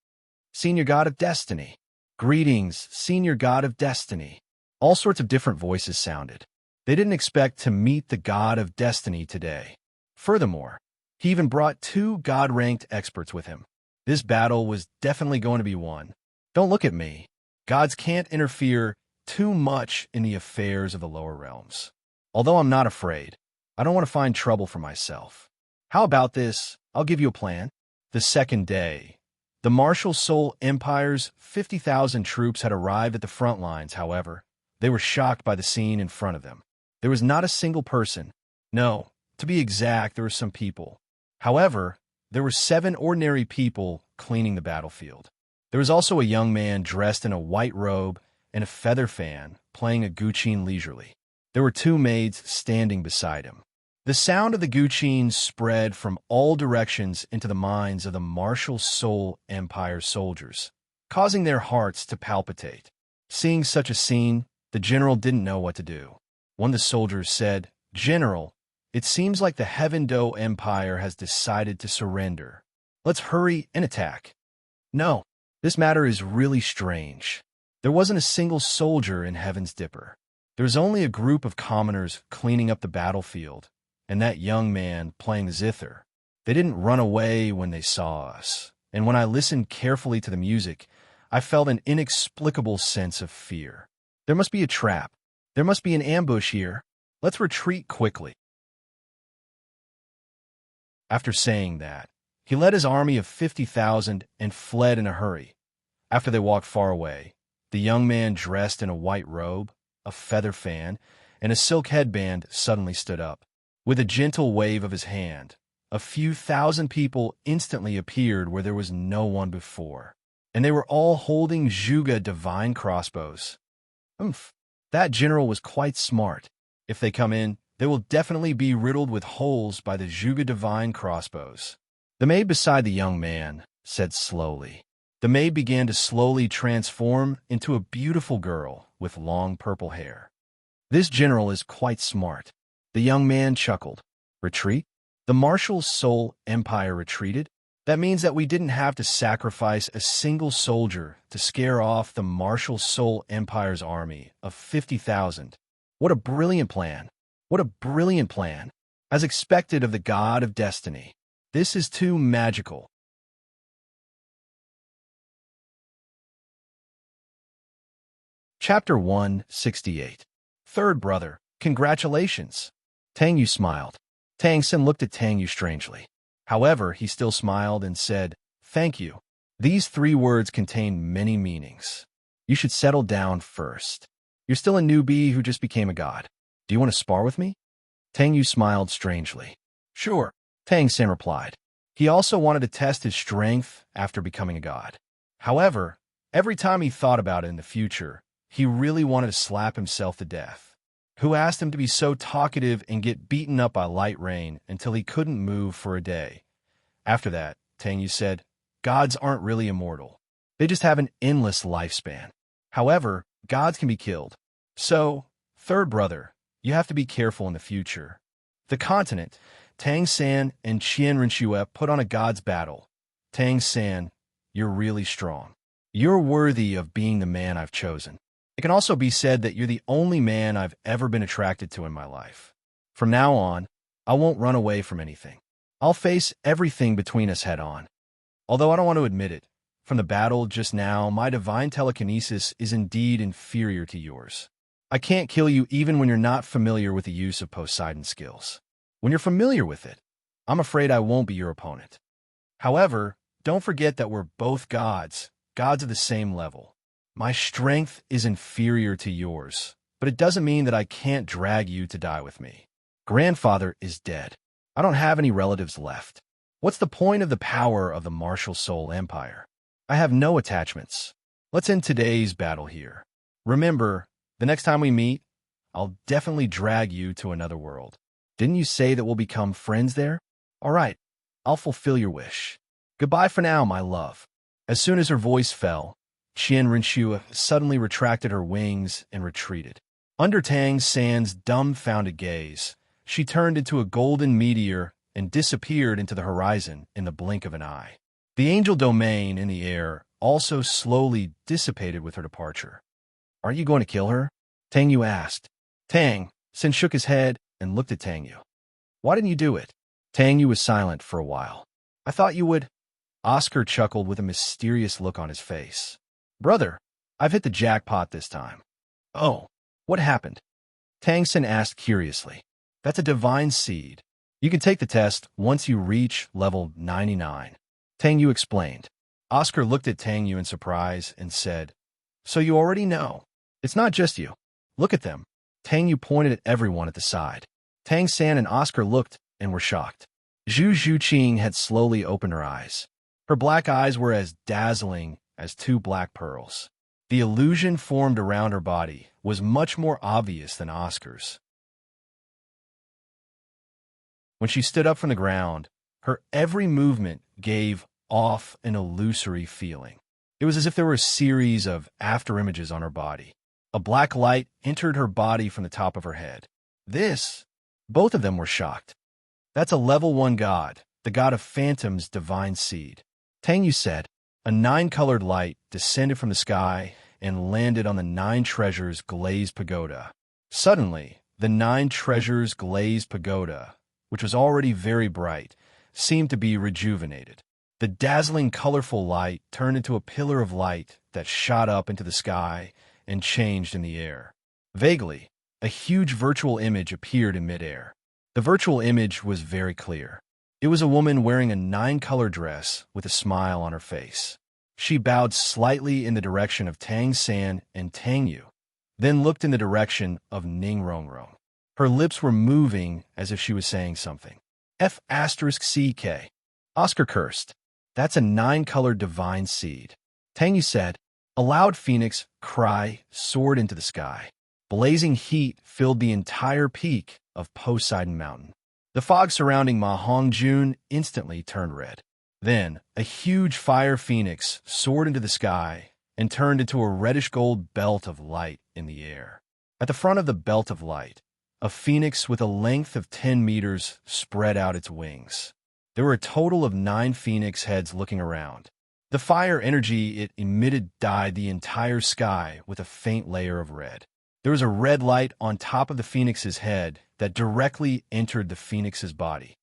Senior God of Destiny. Greetings, Senior God of Destiny. All sorts of different voices sounded. They didn't expect to meet the God of Destiny today. Furthermore, he even brought 2 God-ranked experts with him. This battle was definitely going to be won. Don't look at me. Gods can't interfere too much in the affairs of the lower realms. Although I'm not afraid, I don't want to find trouble for myself. How about this? I'll give you a plan. The second day, the Martial Soul Empire's 50,000 troops had arrived at the front lines. However, they were shocked by the scene in front of them. There was not a single person. No, to be exact, there were some people. However, there were 7 ordinary people cleaning the battlefield. There was also a young man dressed in a white robe and a feather fan, playing a guqin leisurely. There were 2 maids standing beside him. The sound of the guqin spread from all directions into the minds of the Martial Soul Empire soldiers, causing their hearts to palpitate. Seeing such a scene, the general didn't know what to do. One of the soldiers said, "General, it seems like the Heaven Do Empire has decided to surrender. Let's hurry and attack." No, this matter is really strange. There wasn't a single soldier in Heaven's Dipper. There was only a group of commoners cleaning up the battlefield, and that young man playing the zither. They didn't run away when they saw us, and when I listened carefully to the music, I felt an inexplicable sense of fear. There must be a trap. There must be an ambush here. Let's retreat quickly. After saying that, he led his army of 50,000 and fled in a hurry. After they walked far away, the young man dressed in a white robe, a feather fan, and a silk headband suddenly stood up. With a gentle wave of his hand, a few thousand people instantly appeared where there was no one before, and they were all holding Zhuge divine crossbows. That general was quite smart. If they come in, they will definitely be riddled with holes by the Zhuge divine crossbows. The maid beside the young man said slowly. The maid began to slowly transform into a beautiful girl with long purple hair. This general is quite smart. The young man chuckled. Retreat? The Martial Soul Empire retreated? That means that we didn't have to sacrifice a single soldier to scare off the Martial Soul Empire's army of 50,000. What a brilliant plan. What a brilliant plan. As expected of the God of Destiny. This is too magical. Chapter 168. Third brother, congratulations. Tang Yu smiled. Tang Sin looked at Tang Yu strangely. However, he still smiled and said, "Thank you." These 3 words contain many meanings. You should settle down first. You're still a newbie who just became a god. Do you want to spar with me? Tang Yu smiled strangely. Sure, Tang Sin replied. He also wanted to test his strength after becoming a god. However, every time he thought about it in the future, he really wanted to slap himself to death. Who asked him to be so talkative and get beaten up by light rain until he couldn't move for a day? After that, Tang Yu said, gods aren't really immortal. They just have an endless lifespan. However, gods can be killed. So, third brother, you have to be careful in the future. The continent, Tang San and Qian Rinxue put on a god's battle. Tang San, you're really strong. You're worthy of being the man I've chosen. It can also be said that you're the only man I've ever been attracted to in my life. From now on, I won't run away from anything. I'll face everything between us head on. Although I don't want to admit it, from the battle just now, my divine telekinesis is indeed inferior to yours. I can't kill you even when you're not familiar with the use of Poseidon's skills. When you're familiar with it, I'm afraid I won't be your opponent. However, don't forget that we're both gods, gods of the same level. My strength is inferior to yours, but it doesn't mean that I can't drag you to die with me. Grandfather is dead. I don't have any relatives left. What's the point of the power of the martial soul empire? I have no attachments. Let's end today's battle here. Remember, the next time we meet, I'll definitely drag you to another world. Didn't you say that we'll become friends there? All right, I'll fulfill your wish. Goodbye for now, my love. As soon as her voice fell, Qian Rinxue suddenly retracted her wings and retreated. Under Tang San's dumbfounded gaze, she turned into a golden meteor and disappeared into the horizon in the blink of an eye. The angel domain in the air also slowly dissipated with her departure. Aren't you going to kill her? Tang Yu asked. Tang San shook his head and looked at Tang Yu. Why didn't you do it? Tang Yu was silent for a while. I thought you would. Oscar chuckled with a mysterious look on his face. Brother, I've hit the jackpot this time. Oh, what happened? Tang San asked curiously. That's a divine seed. You can take the test once you reach level 99. Tang Yu explained. Oscar looked at Tang Yu in surprise and said, So you already know. It's not just you. Look at them. Tang Yu pointed at everyone at the side. Tang San and Oscar looked and were shocked. Zhu Zhuqing had slowly opened her eyes. Her black eyes were as dazzling as two black pearls. The illusion formed around her body was much more obvious than Oscar's. When she stood up from the ground, her every movement gave off an illusory feeling. It was as if there were a series of afterimages on her body. A black light entered her body from the top of her head. Both of them were shocked. That's a level 1 god, the god of phantoms' divine seed. Tang Yu said. A 9-colored light descended from the sky and landed on the 9 treasures glazed pagoda. Suddenly, the 9 treasures glazed pagoda, which was already very bright, seemed to be rejuvenated. The dazzling, colorful light turned into a pillar of light that shot up into the sky and changed in the air. Vaguely, a huge virtual image appeared in midair. The virtual image was very clear. It was a woman wearing a 9-color dress with a smile on her face. She bowed slightly in the direction of Tang San and Tang Yu, then looked in the direction of Ning Rongrong. Her lips were moving as if she was saying something. F***CK. Oscar cursed. That's a 9-colored divine seed. Tang Yu said. A loud phoenix cry soared into the sky. Blazing heat filled the entire peak of Poseidon Mountain. The fog surrounding Ma Hongjun instantly turned red. Then, a huge fire phoenix soared into the sky and turned into a reddish-gold belt of light in the air. At the front of the belt of light, a phoenix with a length of 10 meters spread out its wings. There were a total of 9 phoenix heads looking around. The fire energy it emitted dyed the entire sky with a faint layer of red. There was a red light on top of the phoenix's head that directly entered the phoenix's body.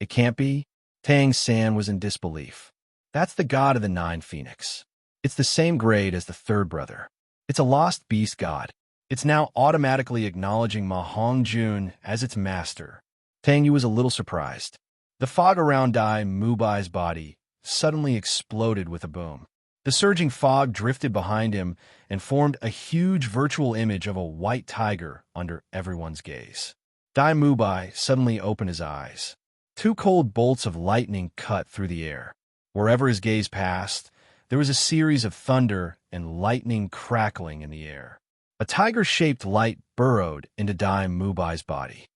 It can't be? Tang San was in disbelief. That's the god of the 9 phoenix. It's the same grade as the 3rd brother. It's a lost beast god. It's now automatically acknowledging Ma Hongjun as its master. Tang Yu was a little surprised. The fog around Dai Mubai's body suddenly exploded with a boom. The surging fog drifted behind him and formed a huge virtual image of a white tiger under everyone's gaze. Dai Mubai suddenly opened his eyes. 2 cold bolts of lightning cut through the air. Wherever his gaze passed, there was a series of thunder and lightning crackling in the air. A tiger-shaped light burrowed into Dai Mubai's body.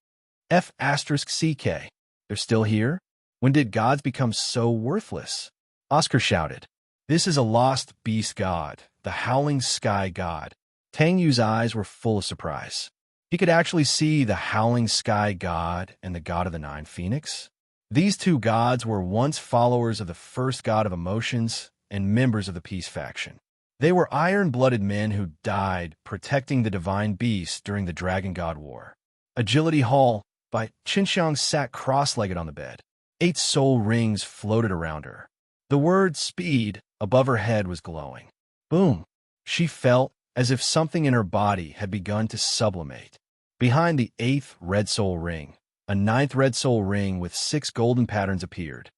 F***CK. They're still here? When did gods become so worthless? Oscar shouted. This is a lost beast god, the howling sky god. Tang Yu's eyes were full of surprise. He could actually see the howling sky god and the god of the 9 phoenix. These 2 gods were once followers of the first god of emotions and members of the peace faction. They were iron-blooded men who died protecting the divine beast during the Dragon God War. Agility Hall by Qinxiang sat cross-legged on the bed. 8 soul rings floated around her. The word speed above her head was glowing. Boom! She felt as if something in her body had begun to sublimate. Behind the 8th red soul ring, a 9th red soul ring with 6 golden patterns appeared.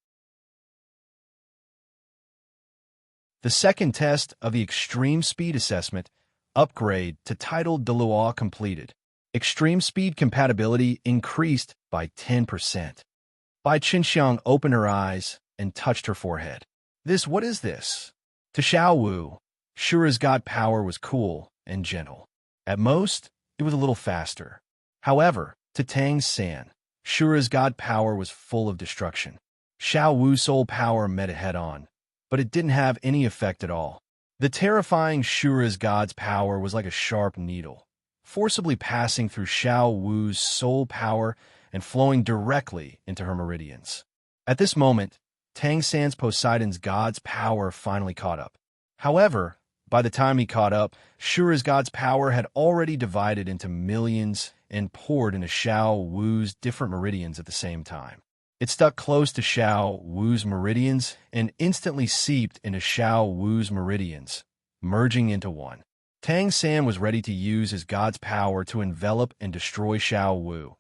The second test of the Extreme Speed Assessment upgrade to Title de Loi completed. Extreme speed compatibility increased by 10%. Bai Qinxiang opened her eyes and touched her forehead. What is this? To Xiao Wu, Shura's god power was cool and gentle. At most, it was a little faster. However, to Tang San, Shura's god power was full of destruction. Xiao Wu's soul power met it head-on, but it didn't have any effect at all. The terrifying Shura's god's power was like a sharp needle, forcibly passing through Xiao Wu's soul power and flowing directly into her meridians. At this moment, Tang San's Poseidon's god's power finally caught up. However, by the time he caught up, Shura's god's power had already divided into millions and poured into Xiao Wu's different meridians at the same time. It stuck close to Xiao Wu's meridians and instantly seeped into Xiao Wu's meridians, merging into one. Tang San was ready to use his god's power to envelop and destroy Xiao Wu,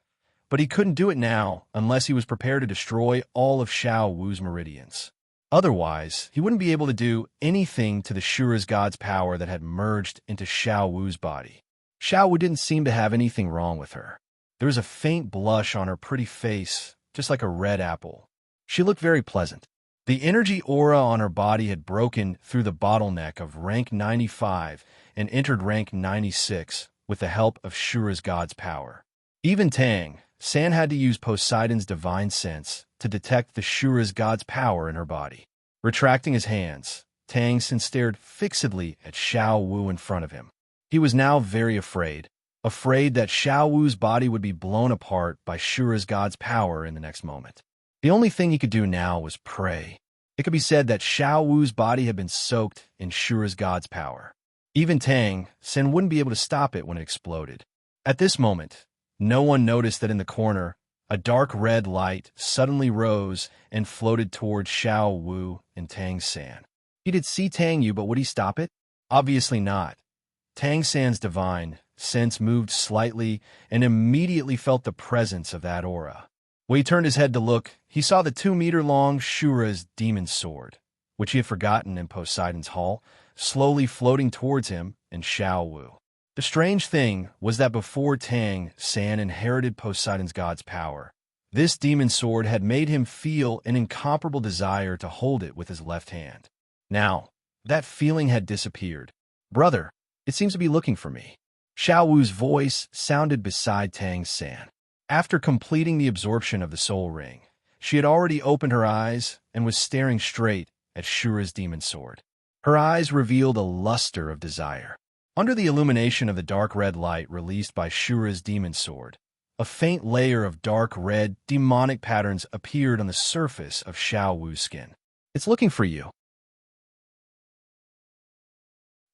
but he couldn't do it now unless he was prepared to destroy all of Xiao Wu's meridians. Otherwise, he wouldn't be able to do anything to the Shura's god's power that had merged into Xiao Wu's body. Xiao Wu didn't seem to have anything wrong with her. There was a faint blush on her pretty face, just like a red apple. She looked very pleasant. The energy aura on her body had broken through the bottleneck of rank 95 and entered rank 96 with the help of Shura's god's power. Even Tang San had to use Poseidon's divine sense to detect the Shura's god's power in her body. Retracting his hands, Tang San stared fixedly at Xiao Wu in front of him. He was now very afraid that Xiao Wu's body would be blown apart by Shura's god's power in the next moment. The only thing he could do now was pray. It could be said that Xiao Wu's body had been soaked in Shura's god's power. Even Tang San wouldn't be able to stop it when it exploded. At this moment, no one noticed that in the corner, a dark red light suddenly rose and floated towards Xiao Wu and Tang San. He did see Tang Yu, but would he stop it? Obviously not. Tang San's divine sense moved slightly and immediately felt the presence of that aura. When he turned his head to look, he saw the 2-meter-long Shura's demon sword, which he had forgotten in Poseidon's hall, slowly floating towards him and Xiao Wu. The strange thing was that before Tang San inherited Poseidon's god's power, this demon sword had made him feel an incomparable desire to hold it with his left hand. Now, that feeling had disappeared. "Brother, it seems to be looking for me." Xiao Wu's voice sounded beside Tang San. After completing the absorption of the soul ring, she had already opened her eyes and was staring straight at Shura's demon sword. Her eyes revealed a luster of desire. Under the illumination of the dark red light released by Shura's demon sword, a faint layer of dark red demonic patterns appeared on the surface of Xiao Wu's skin. "It's looking for you."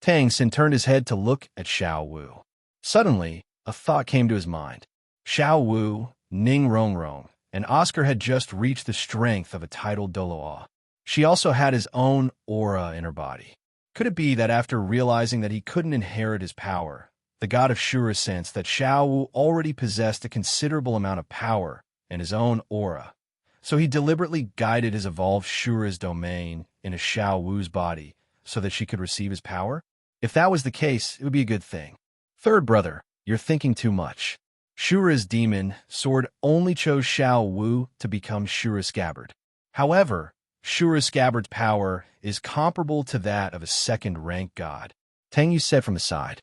Tang San turned his head to look at Xiao Wu. Suddenly, a thought came to his mind. Xiao Wu, Ning Rongrong, and Oscar had just reached the strength of a Title de Loi. She also had his own aura in her body. Could it be that after realizing that he couldn't inherit his power, the god of Shura sensed that Xiao Wu already possessed a considerable amount of power in his own aura, so he deliberately guided his evolved Shura's domain into Xiao Wu's body so that she could receive his power? If that was the case, it would be a good thing. Third brother, you're thinking too much. Shura's demon sword only chose Xiao Wu to become Shura's scabbard. However, Shura's scabbard's power is comparable to that of a second-rank god. Tang Yu said from the side.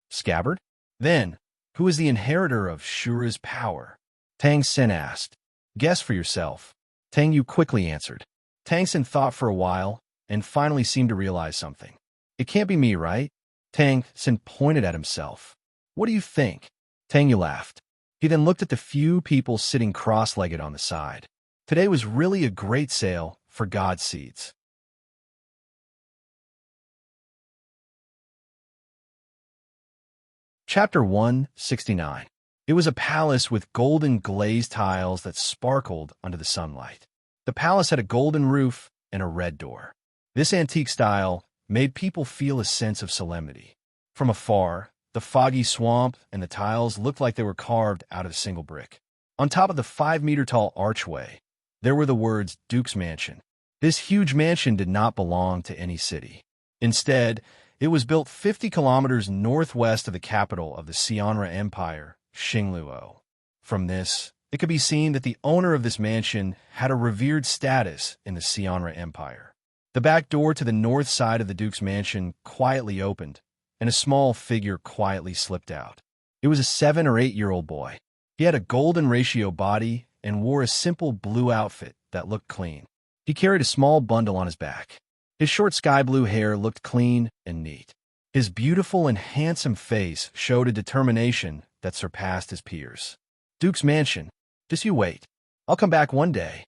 Scabbard? Then, who is the inheritor of Shura's power? Tang Sen asked. Guess for yourself. Tang Yu quickly answered. Tang Sen thought for a while and finally seemed to realize something. It can't be me, right? Tang Sen pointed at himself. What do you think? Tang Yu laughed. He then looked at the few people sitting cross-legged on the side. Today was really a great sale for God seeds. Chapter 169. It was a palace with golden glazed tiles that sparkled under the sunlight. The palace had a golden roof and a red door. This antique style made people feel a sense of solemnity. From afar, the foggy swamp and the tiles looked like they were carved out of a single brick. On top of the 5-meter-tall archway, there were the words Duke's Mansion. This huge mansion did not belong to any city. Instead, it was built 50 kilometers northwest of the capital of the Xianra Empire, Xingluo. From this, it could be seen that the owner of this mansion had a revered status in the Xianra Empire. The back door to the north side of the Duke's mansion quietly opened, and a small figure quietly slipped out. It was a 7 or 8-year-old boy. He had a golden ratio body and wore a simple blue outfit that looked clean. He carried a small bundle on his back. His short sky-blue hair looked clean and neat. His beautiful and handsome face showed a determination that surpassed his peers. Duke's Mansion, just you wait. I'll come back one day.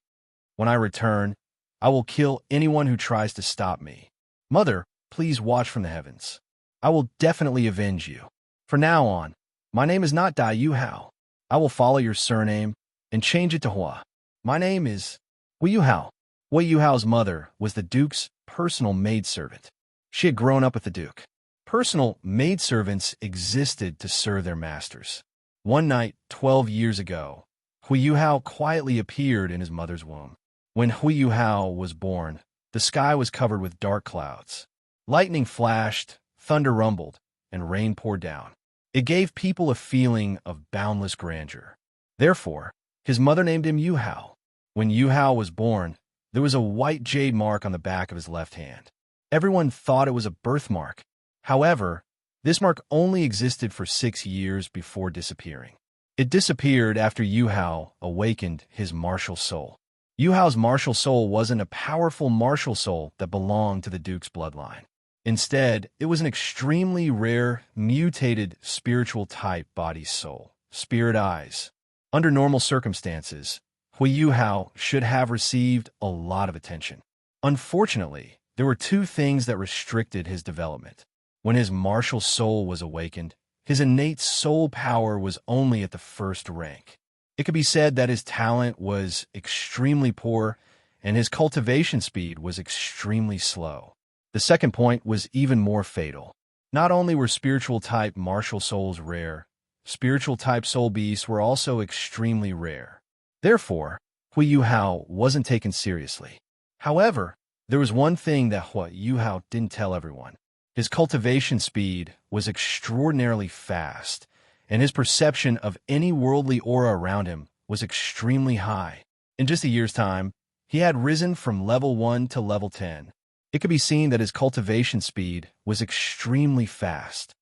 When I return, I will kill anyone who tries to stop me. Mother, please watch from the heavens. I will definitely avenge you. From now on, my name is not Dai Yuhao. I will follow your surname and change it to Hua. My name is Yuhao. Yuhao's mother was the Duke's personal maidservant. She had grown up with the Duke. Personal maidservants existed to serve their masters. One night, 12 years ago, Yuhao quietly appeared in his mother's womb. When Yuhao was born, the sky was covered with dark clouds. Lightning flashed, thunder rumbled, and rain poured down. It gave people a feeling of boundless grandeur. Therefore, his mother named him Yuhao. When Yuhao was born, there was a white jade mark on the back of his left hand. Everyone thought it was a birthmark. However, this mark only existed for 6 years before disappearing. It disappeared after Yuhao awakened his martial soul. Yuhao's martial soul wasn't a powerful martial soul that belonged to the Duke's bloodline. Instead, it was an extremely rare, mutated spiritual type body soul, spirit eyes. Under normal circumstances, Yuhao should have received a lot of attention. Unfortunately, there were 2 things that restricted his development. When his martial soul was awakened, his innate soul power was only at the 1st rank. It could be said that his talent was extremely poor and his cultivation speed was extremely slow. The second point was even more fatal. Not only were spiritual-type martial souls rare, spiritual-type soul beasts were also extremely rare. Therefore, Yuhao wasn't taken seriously. However, there was one thing that Yuhao didn't tell everyone. His cultivation speed was extraordinarily fast, and his perception of any worldly aura around him was extremely high. In just a year's time, he had risen from level 1 to level 10. It could be seen that his cultivation speed was extremely fast.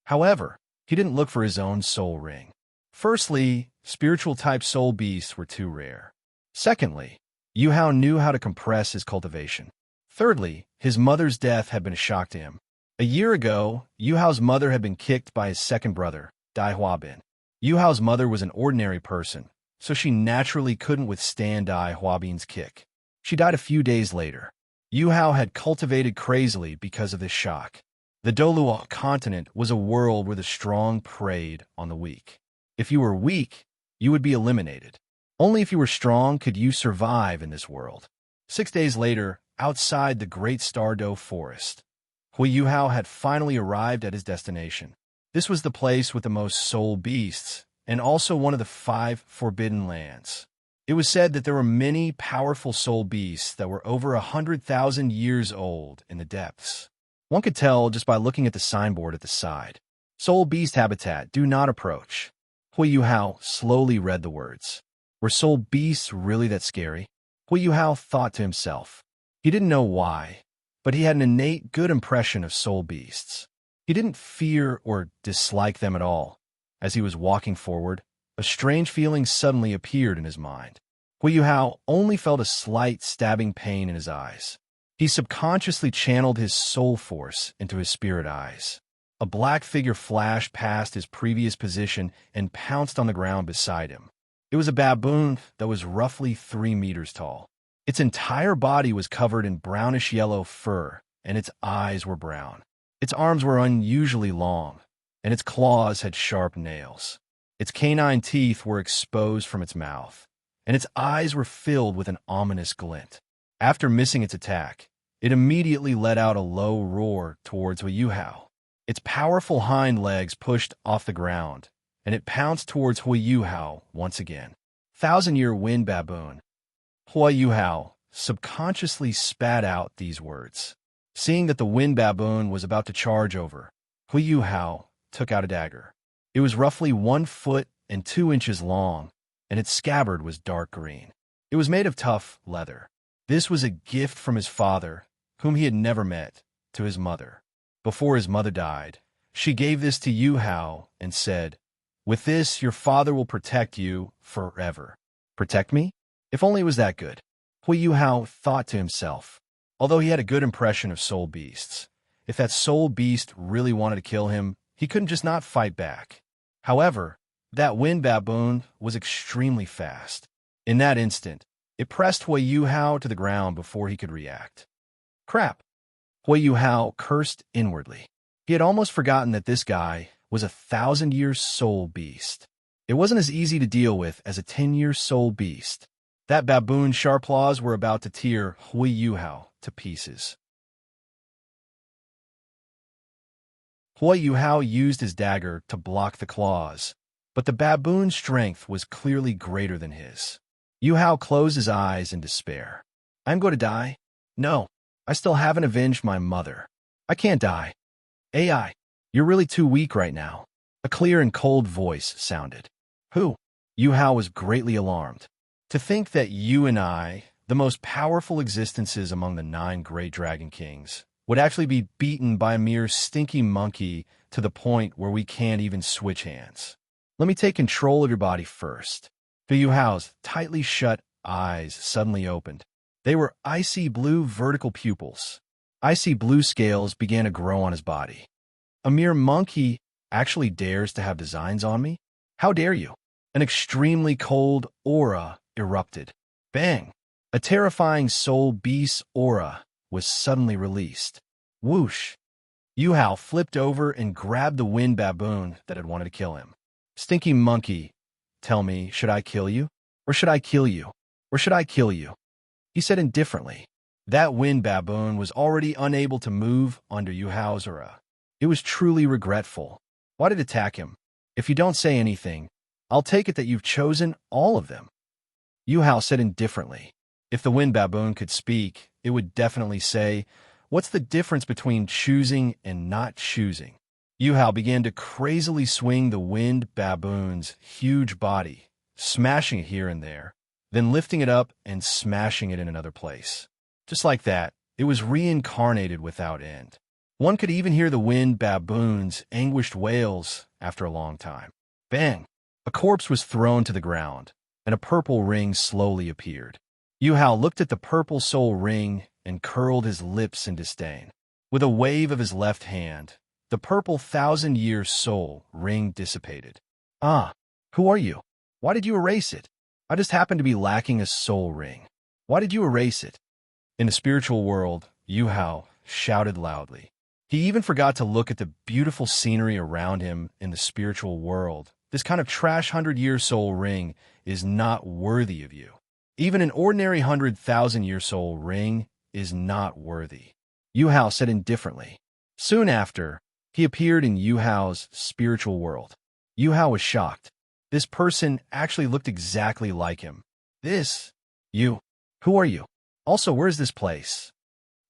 However, he didn't look for his own soul ring. Firstly, spiritual-type soul beasts were too rare. Secondly, Yuhao knew how to compress his cultivation. Thirdly, his mother's death had been a shock to him. A year ago, Yuhao's mother had been kicked by his second brother, Dai Huabin. Yuhao's mother was an ordinary person, so she naturally couldn't withstand Dai Huabin's kick. She died a few days later. Yuhao had cultivated crazily because of this shock. The Doluo continent was a world where the strong preyed on the weak. If you were weak, you would be eliminated. Only if you were strong could you survive in this world. 6 days later, outside the Great Stardow Forest, Yuhao had finally arrived at his destination. This was the place with the most soul beasts, and also one of the 5 forbidden lands. It was said that there were many powerful soul beasts that were over 100,000 years old in the depths. One could tell just by looking at the signboard at the side. Soul beast habitat, do not approach. Yuhao slowly read the words. Were soul beasts really that scary? Yuhao thought to himself. He didn't know why, but he had an innate good impression of soul beasts. He didn't fear or dislike them at all. As he was walking forward, a strange feeling suddenly appeared in his mind. Yuhao only felt a slight stabbing pain in his eyes. He subconsciously channeled his soul force into his spirit eyes. A black figure flashed past his previous position and pounced on the ground beside him. It was a baboon that was roughly 3 meters tall. Its entire body was covered in brownish-yellow fur, and its eyes were brown. Its arms were unusually long, and its claws had sharp nails. Its canine teeth were exposed from its mouth, and its eyes were filled with an ominous glint. After missing its attack, It immediately let out a low roar towards Yuhao. Its powerful hind legs pushed off the ground, and it pounced towards Yuhao once again. Thousand-year wind baboon. Yuhao subconsciously spat out these words. Seeing that the wind baboon was about to charge over, Yuhao took out a dagger. It was roughly 1 foot and 2 inches long, and its scabbard was dark green. It was made of tough leather. This was a gift from his father, whom he had never met, to his mother. Before his mother died, she gave this to Yuhao and said, "With this, your father will protect you forever." Protect me? If only it was that good. Yuhao thought to himself. Although he had a good impression of soul beasts, if that soul beast really wanted to kill him, he couldn't just not fight back. However, that wind baboon was extremely fast. In that instant, it pressed Yuhao to the ground before he could react. Crap! Yuhao cursed inwardly. He had almost forgotten that this guy was a 1,000-year soul beast. It wasn't as easy to deal with as a 10-year soul beast. That baboon's sharp claws were about to tear Yuhao to pieces. Yuhao used his dagger to block the claws, but the baboon's strength was clearly greater than his. Yuhao closed his eyes in despair. "I'm going to die? No, I still haven't avenged my mother. I can't die. AI, you're really too weak right now." A clear and cold voice sounded. Who? Yuhao was greatly alarmed. To think that you and I, the most powerful existences among the 9 great dragon kings, would actually be beaten by a mere stinky monkey to the point where we can't even switch hands. Let me take control of your body first. Yuhao's tightly shut eyes suddenly opened. They were icy blue vertical pupils. Icy blue scales began to grow on his body. A mere monkey actually dares to have designs on me? How dare you? An extremely cold aura erupted. Bang! A terrifying soul beast aura was suddenly released. Whoosh! Yuhao flipped over and grabbed the wind baboon that had wanted to kill him. Stinky monkey, tell me, should I kill you? Or should I kill you? Or should I kill you? He said indifferently. That wind baboon was already unable to move under Yuhao's aura. It was truly regretful. Why did it attack him? If you don't say anything, I'll take it that you've chosen all of them. Yuhao said indifferently. If the wind baboon could speak, it would definitely say, "What's the difference between choosing and not choosing?" Yuhao began to crazily swing the wind baboon's huge body, smashing it here and there, then lifting it up and smashing it in another place. Just like that, it was reincarnated without end. One could even hear the wind baboon's anguished wails after a long time. Bang! A corpse was thrown to the ground, and a purple ring slowly appeared. Yuhao looked at the purple soul ring and curled his lips in disdain. With a wave of his left hand, the purple 1,000-year soul ring dissipated. Ah, who are you? Why did you erase it? I just happened to be lacking a soul ring. Why did you erase it? In the spiritual world, Yuhao shouted loudly. He even forgot to look at the beautiful scenery around him in the spiritual world. This kind of trash 100-year soul ring is not worthy of you. Even an ordinary 100,000-year soul ring is not worthy. Yuhao said indifferently. Soon after, he appeared in Yuhao's spiritual world. Yuhao was shocked. This person actually looked exactly like him. You, who are you? Also, where is this place?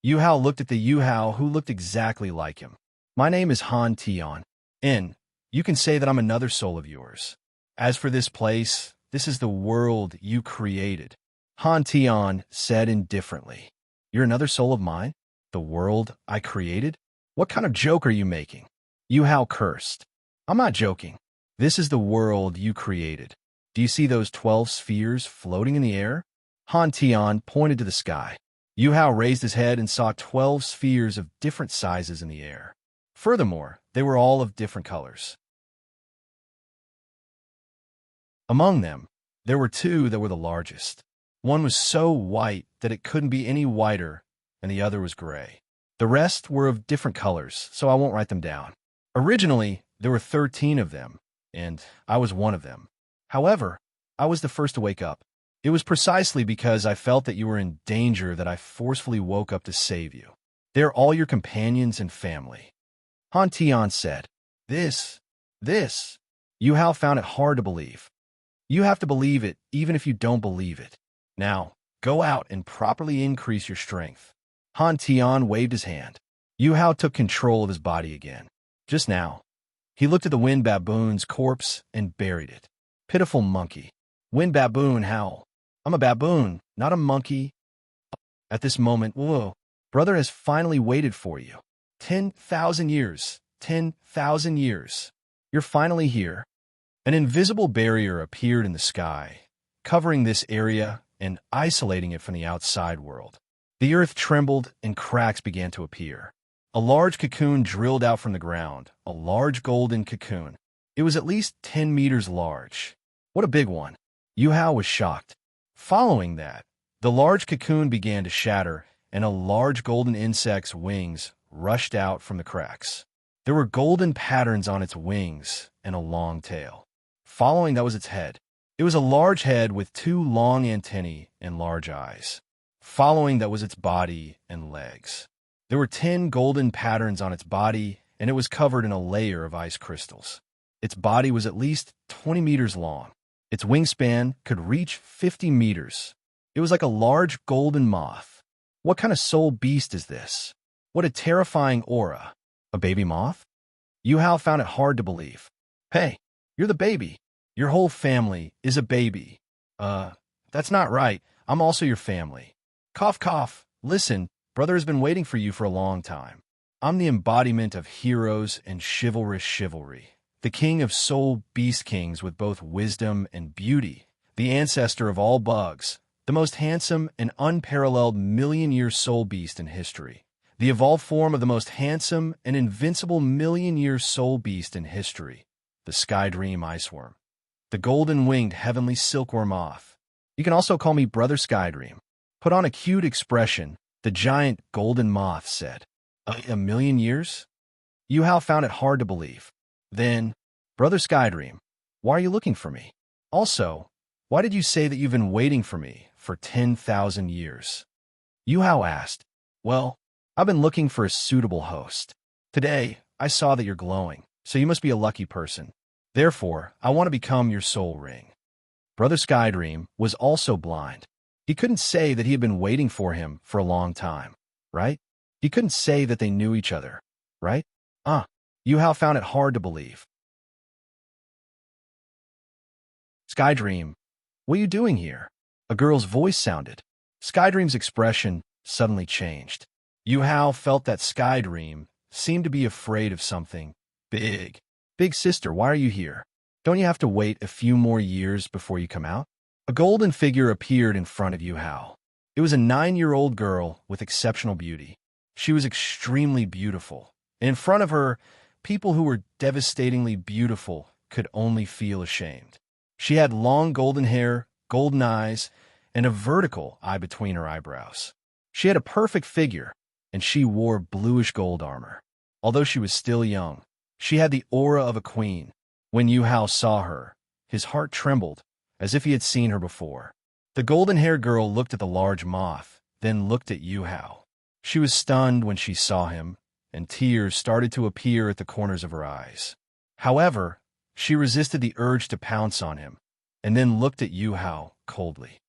Yuhao looked at the Yuhao who looked exactly like him. My name is Han Tian. You can say that I'm another soul of yours. As for this place, this is the world you created. Han Tian said indifferently. You're another soul of mine? The world I created? What kind of joke are you making? Yuhao cursed. I'm not joking. This is the world you created. Do you see those 12 spheres floating in the air? Han Tian pointed to the sky. Yuhao raised his head and saw 12 spheres of different sizes in the air. Furthermore, they were all of different colors. Among them, there were 2 that were the largest. One was so white that it couldn't be any whiter, and the other was gray. The rest were of different colors, so I won't write them down. Originally, there were 13 of them, and I was one of them. However, I was the first to wake up. It was precisely because I felt that you were in danger that I forcefully woke up to save you. They're all your companions and family. Han Tian said, This. Yuhao found it hard to believe. You have to believe it, even if you don't believe it. Now, go out and properly increase your strength. Han Tian waved his hand. Yuhao took control of his body again. Just now, he looked at the wind baboon's corpse and buried it. Pitiful monkey. Wind baboon howl. I'm a baboon, not a monkey. At this moment, whoa, brother has finally waited for you. 10,000 years. 10,000 years. You're finally here. An invisible barrier appeared in the sky, covering this area and isolating it from the outside world. The earth trembled and cracks began to appear. A large cocoon drilled out from the ground, a large golden cocoon. It was at least 10 meters large. What a big one. Yuhao was shocked. Following that, the large cocoon began to shatter, and a large golden insect's wings rushed out from the cracks. There were golden patterns on its wings and a long tail. Following that was its head. It was a large head with 2 long antennae and large eyes. Following that was its body and legs. There were 10 golden patterns on its body, and it was covered in a layer of ice crystals. Its body was at least 20 meters long. Its wingspan could reach 50 meters. It was like a large golden moth. What kind of soul beast is this? What a terrifying aura. A baby moth? Yuhao found it hard to believe. Hey, you're the baby. Your whole family is a baby. That's not right. I'm also your family. Cough, cough. Listen, brother has been waiting for you for a long time. I'm the embodiment of heroes and chivalrous chivalry. The king of soul beast kings with both wisdom and beauty. The ancestor of all bugs. The most handsome and unparalleled million-year soul beast in history. The evolved form of the most handsome and invincible million-year soul beast in history. The Sky Dream Iceworm. The golden-winged heavenly silkworm moth. You can also call me Brother Sky Dream. Put on a cute expression, the giant golden moth said. A million years? Yuhao found it hard to believe. Then, Brother Sky Dream, why are you looking for me? Also, why did you say that you've been waiting for me for 10,000 years? Yuhao asked. Well, I've been looking for a suitable host. Today, I saw that you're glowing, so you must be a lucky person. Therefore, I want to become your soul ring. Brother Sky Dream was also blind. He couldn't say that he had been waiting for him for a long time, right? He couldn't say that they knew each other, right? Yuhao found it hard to believe. Sky Dream, what are you doing here? A girl's voice sounded. Sky Dream's expression suddenly changed. Yuhao felt that Sky Dream seemed to be afraid of something big. Big sister, why are you here? Don't you have to wait a few more years before you come out? A golden figure appeared in front of Yuhao. It was a 9-year-old girl with exceptional beauty. She was extremely beautiful. In front of her, people who were devastatingly beautiful could only feel ashamed. She had long golden hair, golden eyes, and a vertical eye between her eyebrows. She had a perfect figure, and she wore bluish gold armor. Although she was still young, she had the aura of a queen. When Yuhao saw her, his heart trembled, as if he had seen her before. The golden-haired girl looked at the large moth, then looked at Yuhao. She was stunned when she saw him, and tears started to appear at the corners of her eyes. However, she resisted the urge to pounce on him, and then looked at Yuhao coldly.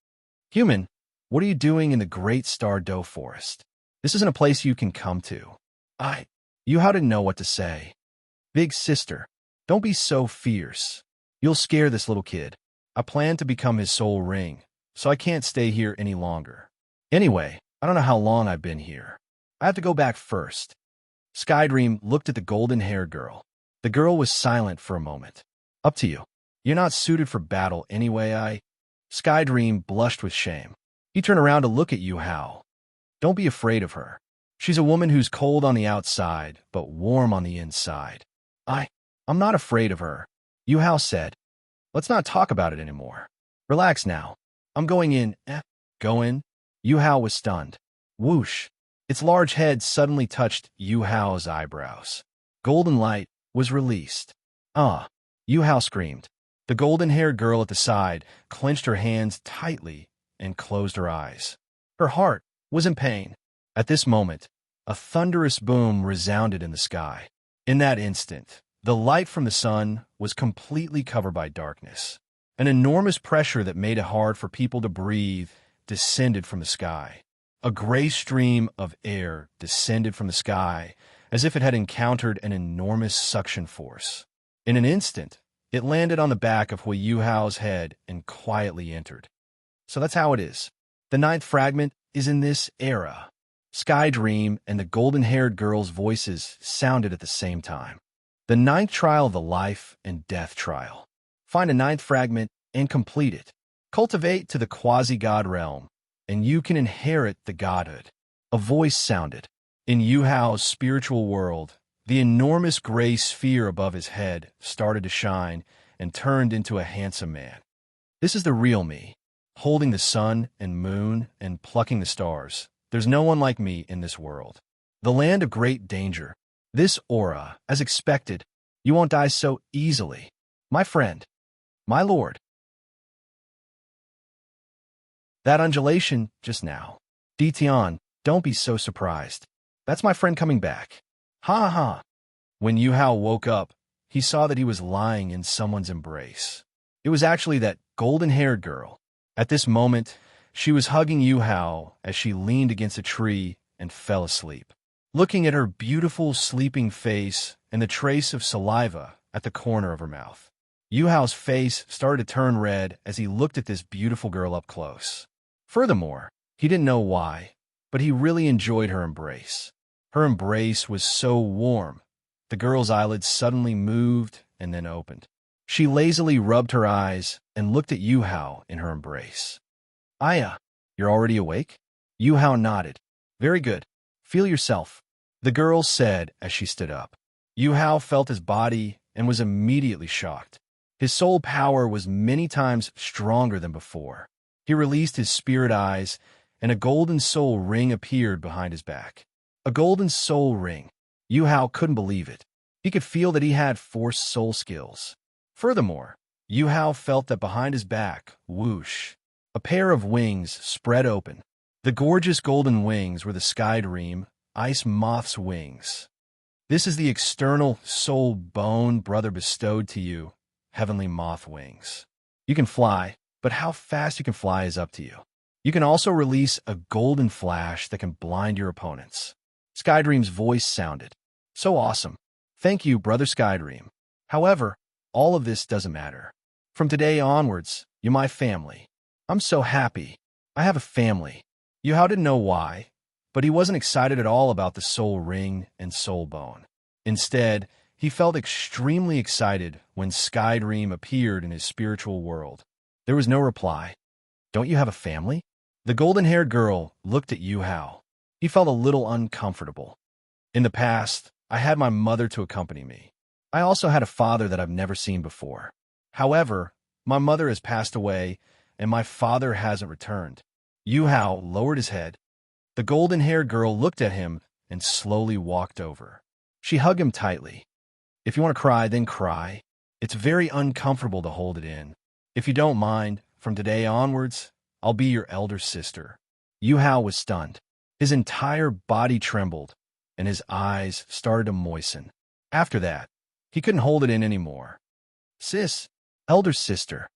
Human, what are you doing in the Great Star Dough Forest? This isn't a place you can come to. Yuhao didn't know what to say. Big sister, don't be so fierce. You'll scare this little kid. I plan to become his soul ring, so I can't stay here any longer. Anyway, I don't know how long I've been here. I have to go back first. Sky Dream looked at the golden-haired girl. The girl was silent for a moment. Up to you. You're not suited for battle anyway, Sky Dream blushed with shame. He turned around to look at Yuhao. Don't be afraid of her. She's a woman who's cold on the outside, but warm on the inside. I'm not afraid of her, Yuhao said. Let's not talk about it anymore. Relax now. I'm going in. Go in? Yuhao was stunned. Whoosh. Its large head suddenly touched Yuhao's eyebrows. Golden light was released. Yuhao screamed. The golden-haired girl at the side clenched her hands tightly and closed her eyes. Her heart was in pain. At this moment, a thunderous boom resounded in the sky. In that instant, the light from the sun was completely covered by darkness. An enormous pressure that made it hard for people to breathe descended from the sky. A gray stream of air descended from the sky as if it had encountered an enormous suction force. In an instant, it landed on the back of Yuhao's head and quietly entered. So that's how it is. The ninth fragment is in this era. Sky Dream and the golden-haired girl's voices sounded at the same time. The ninth trial of the life and death trial. Find a ninth fragment and complete it. Cultivate to the quasi-god realm, and you can inherit the godhood. A voice sounded. In Yuhao's spiritual world, the enormous gray sphere above his head started to shine and turned into a handsome man. This is the real me, holding the sun and moon and plucking the stars. There's no one like me in this world. The land of great danger. This aura, as expected, you won't die so easily. My friend, my lord. That undulation just now. Dition, don't be so surprised. That's my friend coming back. Ha ha. When Yuhao woke up, he saw that he was lying in someone's embrace. It was actually that golden-haired girl. At this moment, she was hugging Yuhao as she leaned against a tree and fell asleep. Looking at her beautiful sleeping face and the trace of saliva at the corner of her mouth, Yuhao's face started to turn red as he looked at this beautiful girl up close. Furthermore, he didn't know why, but he really enjoyed her embrace. Her embrace was so warm. The girl's eyelids suddenly moved and then opened. She lazily rubbed her eyes and looked at Yuhao in her embrace. Aya, you're already awake? Yuhao nodded. Very good. Feel yourself, the girl said as she stood up. Yuhao felt his body and was immediately shocked. His soul power was many times stronger than before. He released his spirit eyes, and a golden soul ring appeared behind his back. A golden soul ring. Yuhao couldn't believe it. He could feel that he had force soul skills. Furthermore, Yuhao felt that behind his back, whoosh, a pair of wings spread open. The gorgeous golden wings were the Sky Dream, Ice Moth's wings. This is the external soul bone brother bestowed to you, heavenly moth wings. You can fly, but how fast you can fly is up to you. You can also release a golden flash that can blind your opponents. Skydream's voice sounded. So awesome. Thank you, Brother Skydream. However, all of this doesn't matter. From today onwards, you're my family. I'm so happy. I have a family. Yuhao didn't know why, but he wasn't excited at all about the soul ring and soul bone. Instead, he felt extremely excited when Skydream appeared in his spiritual world. There was no reply. Don't you have a family? The golden-haired girl looked at Yuhao. He felt a little uncomfortable. In the past, I had my mother to accompany me. I also had a father that I've never seen before. However, my mother has passed away, and my father hasn't returned. Yuhao lowered his head. The golden-haired girl looked at him and slowly walked over. She hugged him tightly. If you want to cry, then cry. It's very uncomfortable to hold it in. If you don't mind, from today onwards, I'll be your elder sister. Yuhao was stunned. His entire body trembled, and his eyes started to moisten. After that, he couldn't hold it in anymore. Sis, elder sister.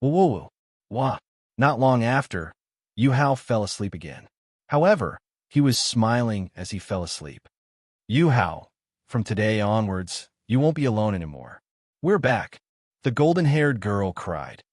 Woo-woo-woo. Wah. Not long after, Yuhao fell asleep again. However, he was smiling as he fell asleep. Yuhao, from today onwards, you won't be alone anymore. We're back. The golden-haired girl cried.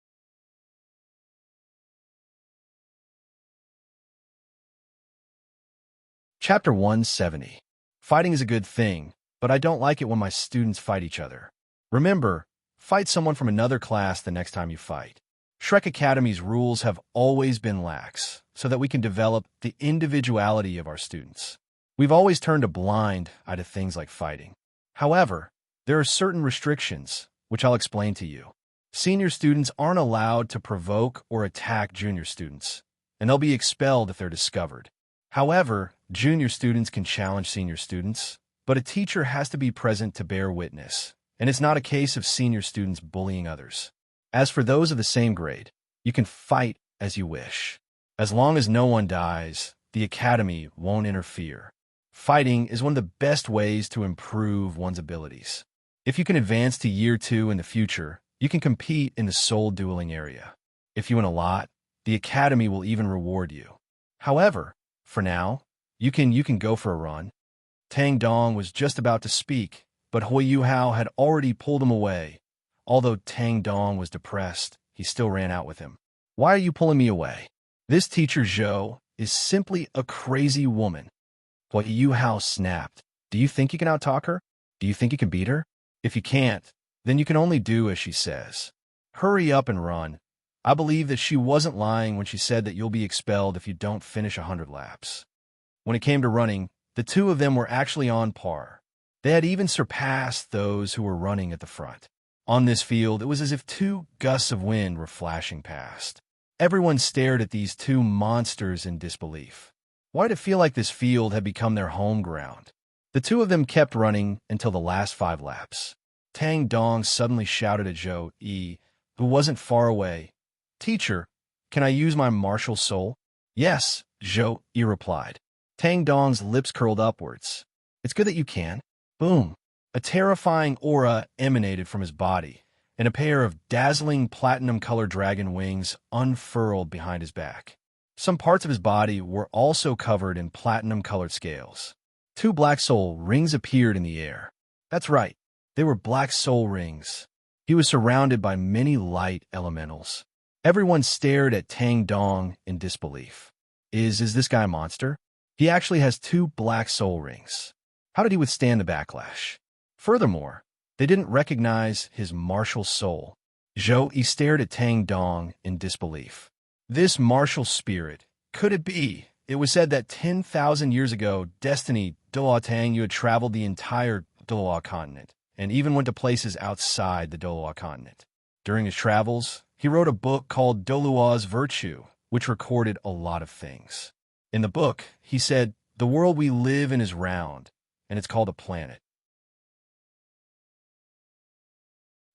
Chapter 170. Fighting is a good thing, but I don't like it when my students fight each other. Remember, fight someone from another class the next time you fight. Shrek Academy's rules have always been lax, so that we can develop the individuality of our students. We've always turned a blind eye to things like fighting. However, there are certain restrictions, which I'll explain to you. Senior students aren't allowed to provoke or attack junior students, and they'll be expelled if they're discovered. However, junior students can challenge senior students, but a teacher has to be present to bear witness, and it's not a case of senior students bullying others. As for those of the same grade, you can fight as you wish. As long as no one dies, the Academy won't interfere. Fighting is one of the best ways to improve one's abilities. If you can advance to year 2 in the future, you can compete in the soul dueling area. If you win a lot, the Academy will even reward you. However, for now, you can go for a run. Tang Dong was just about to speak, but Yuhao had already pulled him away. Although Tang Dong was depressed, he still ran out with him. Why are you pulling me away? This teacher Zhou is simply a crazy woman. Yuhao snapped. Do you think you can outtalk her? Do you think you can beat her? If you can't, then you can only do as she says. Hurry up and run. I believe that she wasn't lying when she said that you'll be expelled if you don't finish 100 laps. When it came to running, the two of them were actually on par. They had even surpassed those who were running at the front. On this field, it was as if 2 gusts of wind were flashing past. Everyone stared at these 2 monsters in disbelief. Why did it feel like this field had become their home ground? The 2 of them kept running until the last 5 laps. Tang Dong suddenly shouted at Zhou Yi, who wasn't far away. Teacher, can I use my martial soul? Yes, Zhou Yi replied. Tang Dong's lips curled upwards. It's good that you can. Boom. A terrifying aura emanated from his body, and a pair of dazzling platinum-colored dragon wings unfurled behind his back. Some parts of his body were also covered in platinum-colored scales. 2 black soul rings appeared in the air. That's right, they were black soul rings. He was surrounded by many light elementals. Everyone stared at Tang Dong in disbelief. Is this guy a monster? He actually has 2 black soul rings. How did he withstand the backlash? Furthermore, they didn't recognize his martial soul. Zhou Yi stared at Tang Dong in disbelief. This martial spirit, could it be? It was said that 10,000 years ago, Destiny Doa Tang you had traveled the entire Doa continent, and even went to places outside the Doa continent. During his travels, he wrote a book called Dolua's Virtue, which recorded a lot of things. In the book, he said, the world we live in is round, and it's called a planet.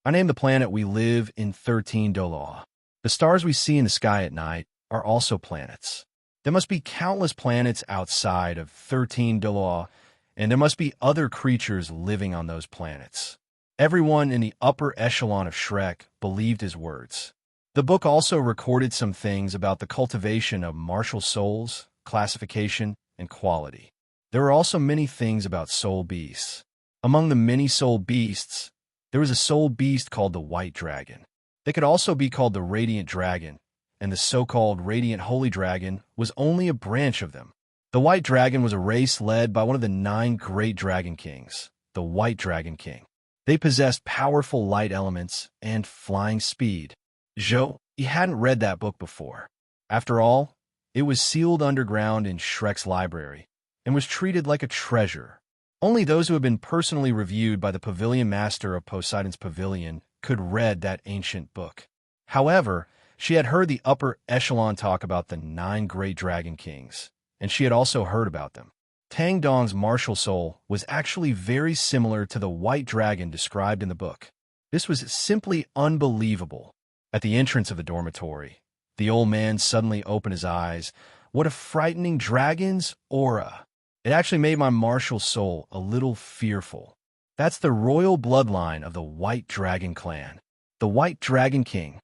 I named the planet we live in 13 Dolua. The stars we see in the sky at night are also planets. There must be countless planets outside of 13 Dolua, and there must be other creatures living on those planets. Everyone in the upper echelon of Shrek believed his words. The book also recorded some things about the cultivation of martial souls, classification, and quality. There were also many things about soul beasts. Among the many soul beasts, there was a soul beast called the White Dragon. They could also be called the Radiant Dragon, and the so-called Radiant Holy Dragon was only a branch of them. The White Dragon was a race led by one of the 9 great Dragon Kings, the White Dragon King. They possessed powerful light elements and flying speed. Zhou, he hadn't read that book before. After all, it was sealed underground in Shrek's library and was treated like a treasure. Only those who had been personally reviewed by the Pavilion Master of Poseidon's Pavilion could read that ancient book. However, she had heard the upper echelon talk about the 9 great Dragon Kings, and she had also heard about them. Tang Dong's martial soul was actually very similar to the white dragon described in the book. This was simply unbelievable. At the entrance of the dormitory, the old man suddenly opened his eyes. What a frightening dragon's aura! It actually made my martial soul a little fearful. That's the royal bloodline of the White Dragon clan. The White Dragon King.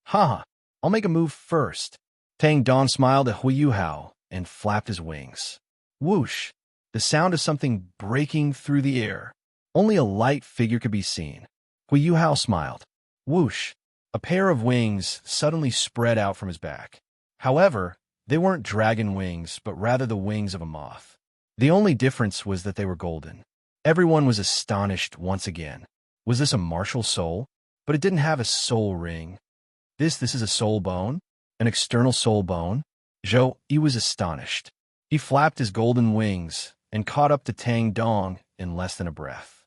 Haha, I'll make a move first. Tang Dong smiled at Yuhao and flapped his wings. Whoosh! The sound of something breaking through the air. Only a light figure could be seen. Yuhao smiled. Whoosh! A pair of wings suddenly spread out from his back. However, they weren't dragon wings, but rather the wings of a moth. The only difference was that they were golden. Everyone was astonished once again. Was this a martial soul? But it didn't have a soul ring. This is a soul bone? An external soul bone? Zhou, he was astonished. He flapped his golden wings and caught up to Tang Dong in less than a breath.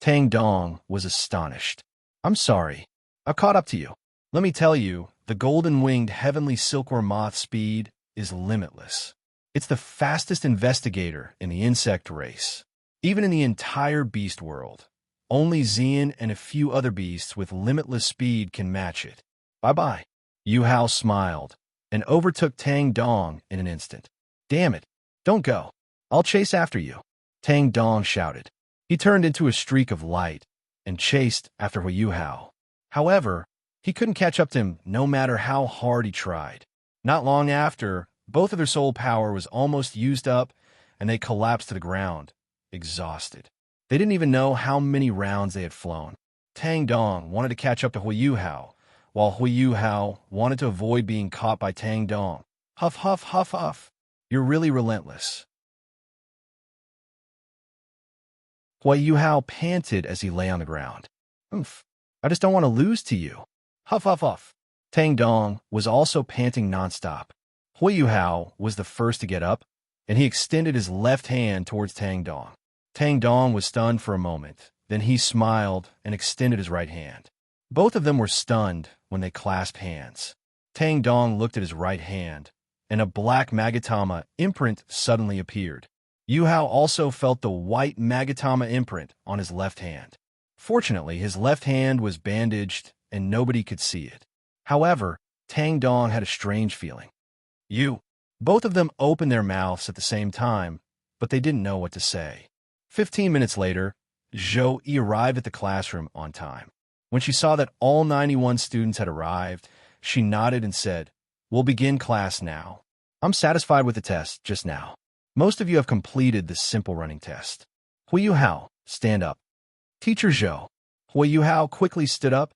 Tang Dong was astonished. I'm sorry. I've caught up to you. Let me tell you, the golden-winged heavenly silkworm moth speed is limitless. It's the fastest investigator in the insect race. Even in the entire beast world, Only Xian and a few other beasts with limitless speed can match it. Bye-bye. Yuhao smiled and overtook Tang Dong in an instant. Damn it, don't go. I'll chase after you, Tang Dong shouted. He turned into a streak of light and chased after Yuhao. However, he couldn't catch up to him no matter how hard he tried. Not long after, both of their soul power was almost used up, and they collapsed to the ground, exhausted. They didn't even know how many rounds they had flown. Tang Dong wanted to catch up to Yuhao, while Yuhao wanted to avoid being caught by Tang Dong. Huff, huff, huff, huff. You're really relentless. Yuhao panted as he lay on the ground. Oof, I just don't want to lose to you. Huff, huff, huff. Tang Dong was also panting nonstop. Yuhao was the first to get up, and he extended his left hand towards Tang Dong. Tang Dong was stunned for a moment. Then he smiled and extended his right hand. Both of them were stunned when they clasped hands. Tang Dong looked at his right hand, and a black Magatama imprint suddenly appeared. Yuhao also felt the white Magatama imprint on his left hand. Fortunately, his left hand was bandaged and nobody could see it. However, Tang Dong had a strange feeling. Both of them opened their mouths at the same time, but they didn't know what to say. 15 minutes later, Zhou Yi arrived at the classroom on time. When she saw that all 91 students had arrived, she nodded and said, "We'll begin class now. I'm satisfied with the test just now. Most of you have completed the simple running test. Yuhao, stand up." Teacher Zhou. Yuhao quickly stood up,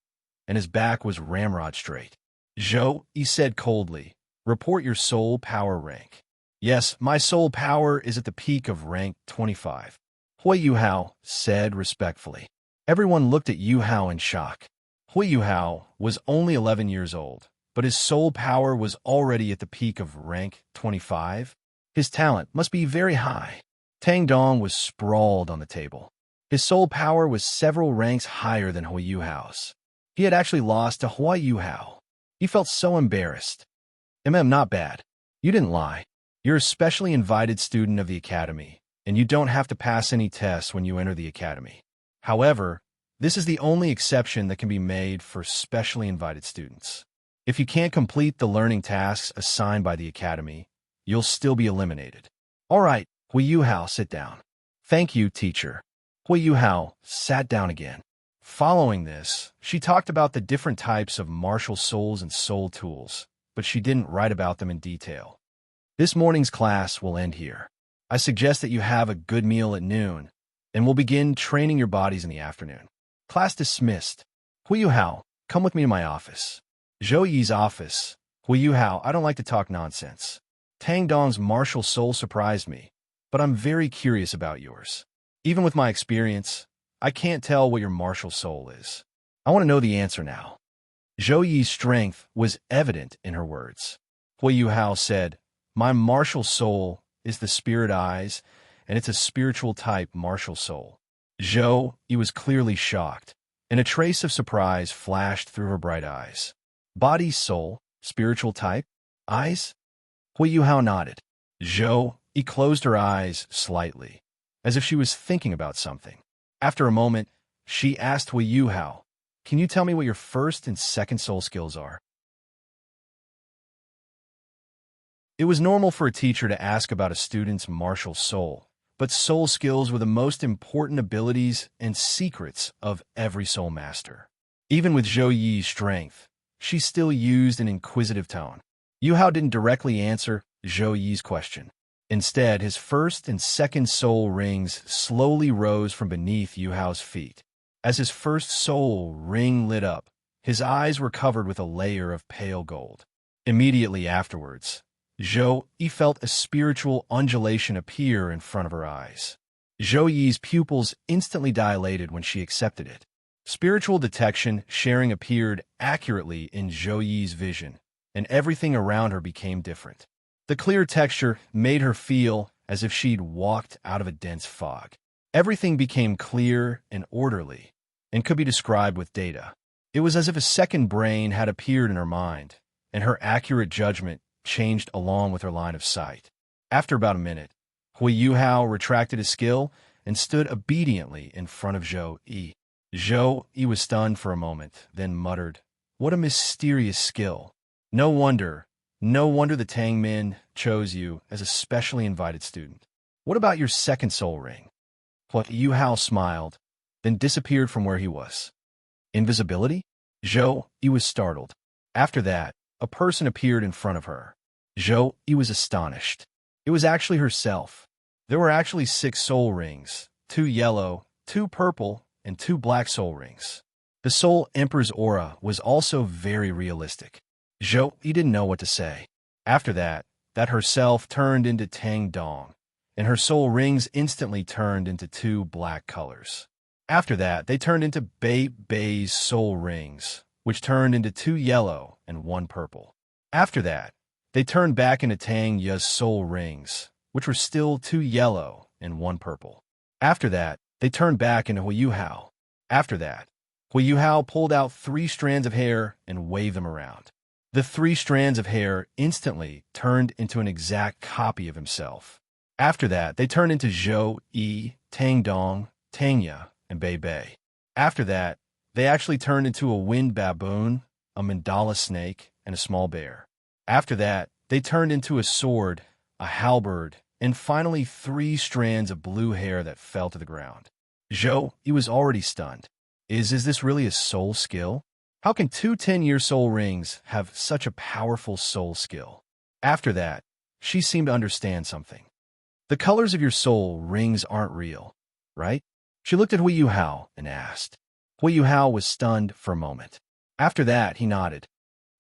and his back was ramrod straight. "Zhou," he said coldly, "report your soul power rank." "Yes, my soul power is at the peak of rank 25. Yuhao said respectfully. Everyone looked at Yuhao in shock. Yuhao was only 11 years old, but his soul power was already at the peak of rank 25. His talent must be very high. Tang Dong was sprawled on the table. His soul power was several ranks higher than Yuhao's. He had actually lost to Yuhao. He felt so embarrassed. Not bad. You didn't lie. You're a specially invited student of the academy, and you don't have to pass any tests when you enter the academy. However, this is the only exception that can be made for specially invited students. If you can't complete the learning tasks assigned by the academy, you'll still be eliminated. All right, Yuhao, sit down. Thank you, teacher. Yuhao sat down again. Following this, she talked about the different types of martial souls and soul tools, but she didn't write about them in detail. This morning's class will end here. I suggest that you have a good meal at noon, and we'll begin training your bodies in the afternoon. Class dismissed. Yuhao, come with me to my office. Zhou Yi's office. Yuhao, I don't like to talk nonsense. Tang Dong's martial soul surprised me, but I'm very curious about yours. Even with my experience, I can't tell what your martial soul is. I want to know the answer now. Zhou Yi's strength was evident in her words. Yuhao said, "My martial soul is the spirit eyes, and it's a spiritual type martial soul." Zhou Yi was clearly shocked, and a trace of surprise flashed through her bright eyes. Body, soul, spiritual type, eyes? Yuhao nodded. Zhou Yi closed her eyes slightly, as if she was thinking about something. After a moment, she asked Yuhao, "Can you tell me what your first and second soul skills are?" It was normal for a teacher to ask about a student's martial soul, but soul skills were the most important abilities and secrets of every soul master. Even with Zhou Yi's strength, she still used an inquisitive tone. Yuhao didn't directly answer Zhou Yi's question. Instead, his first and second soul rings slowly rose from beneath Yuhao's feet. As his first soul ring lit up, his eyes were covered with a layer of pale gold. Immediately afterwards, Zhou Yi felt a spiritual undulation appear in front of her eyes. Zhou Yi's pupils instantly dilated when she accepted it. Spiritual detection sharing appeared accurately in Zhou Yi's vision, and everything around her became different. The clear texture made her feel as if she'd walked out of a dense fog. Everything became clear and orderly, and could be described with data. It was as if a second brain had appeared in her mind, and her accurate judgment changed along with her line of sight. After about a minute, Yuhao retracted his skill and stood obediently in front of Zhou Yi. Zhou Yi was stunned for a moment, then muttered, "What a mysterious skill. No wonder, no wonder the Tang Min chose you as a specially invited student. What about your second soul ring?" Yuhao smiled, then disappeared from where he was. Invisibility? Zhou Yi was startled. After that, a person appeared in front of her. Zhou Yi was astonished. It was actually herself. There were actually 6 soul rings, 2 yellow, 2 purple, and 2 black soul rings. The Soul Emperor's aura was also very realistic. Zhou Yi didn't know what to say. After that, herself turned into Tang Dong, and her soul rings instantly turned into 2 black colors. After that, they turned into Bei's soul rings, which turned into 2 yellow and 1 purple. After that, they turned back into Tang Ya's soul rings, which were still 2 yellow and 1 purple. After that, they turned back into Yuhao. After that, Yuhao pulled out 3 strands of hair and waved them around. The 3 strands of hair instantly turned into an exact copy of himself. After that, they turned into Zhou Yi, Tang Dong, Tang Ya, and Bei. After that, they actually turned into a wind baboon, a mandala snake, and a small bear. After that, they turned into a sword, a halberd, and finally 3 strands of blue hair that fell to the ground. Zhou Yi was already stunned. Is this really a soul skill? How can 2 10-year soul rings have such a powerful soul skill? After that, she seemed to understand something. The colors of your soul rings aren't real, right? She looked at Yuhao and asked. Yuhao was stunned for a moment. After that, he nodded.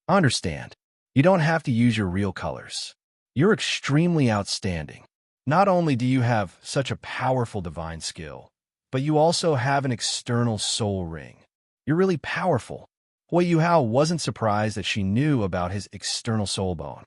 "I understand. You don't have to use your real colors. You're extremely outstanding. Not only do you have such a powerful divine skill, but you also have an external soul ring. You're really powerful." Yuhao wasn't surprised that she knew about his external soul bone.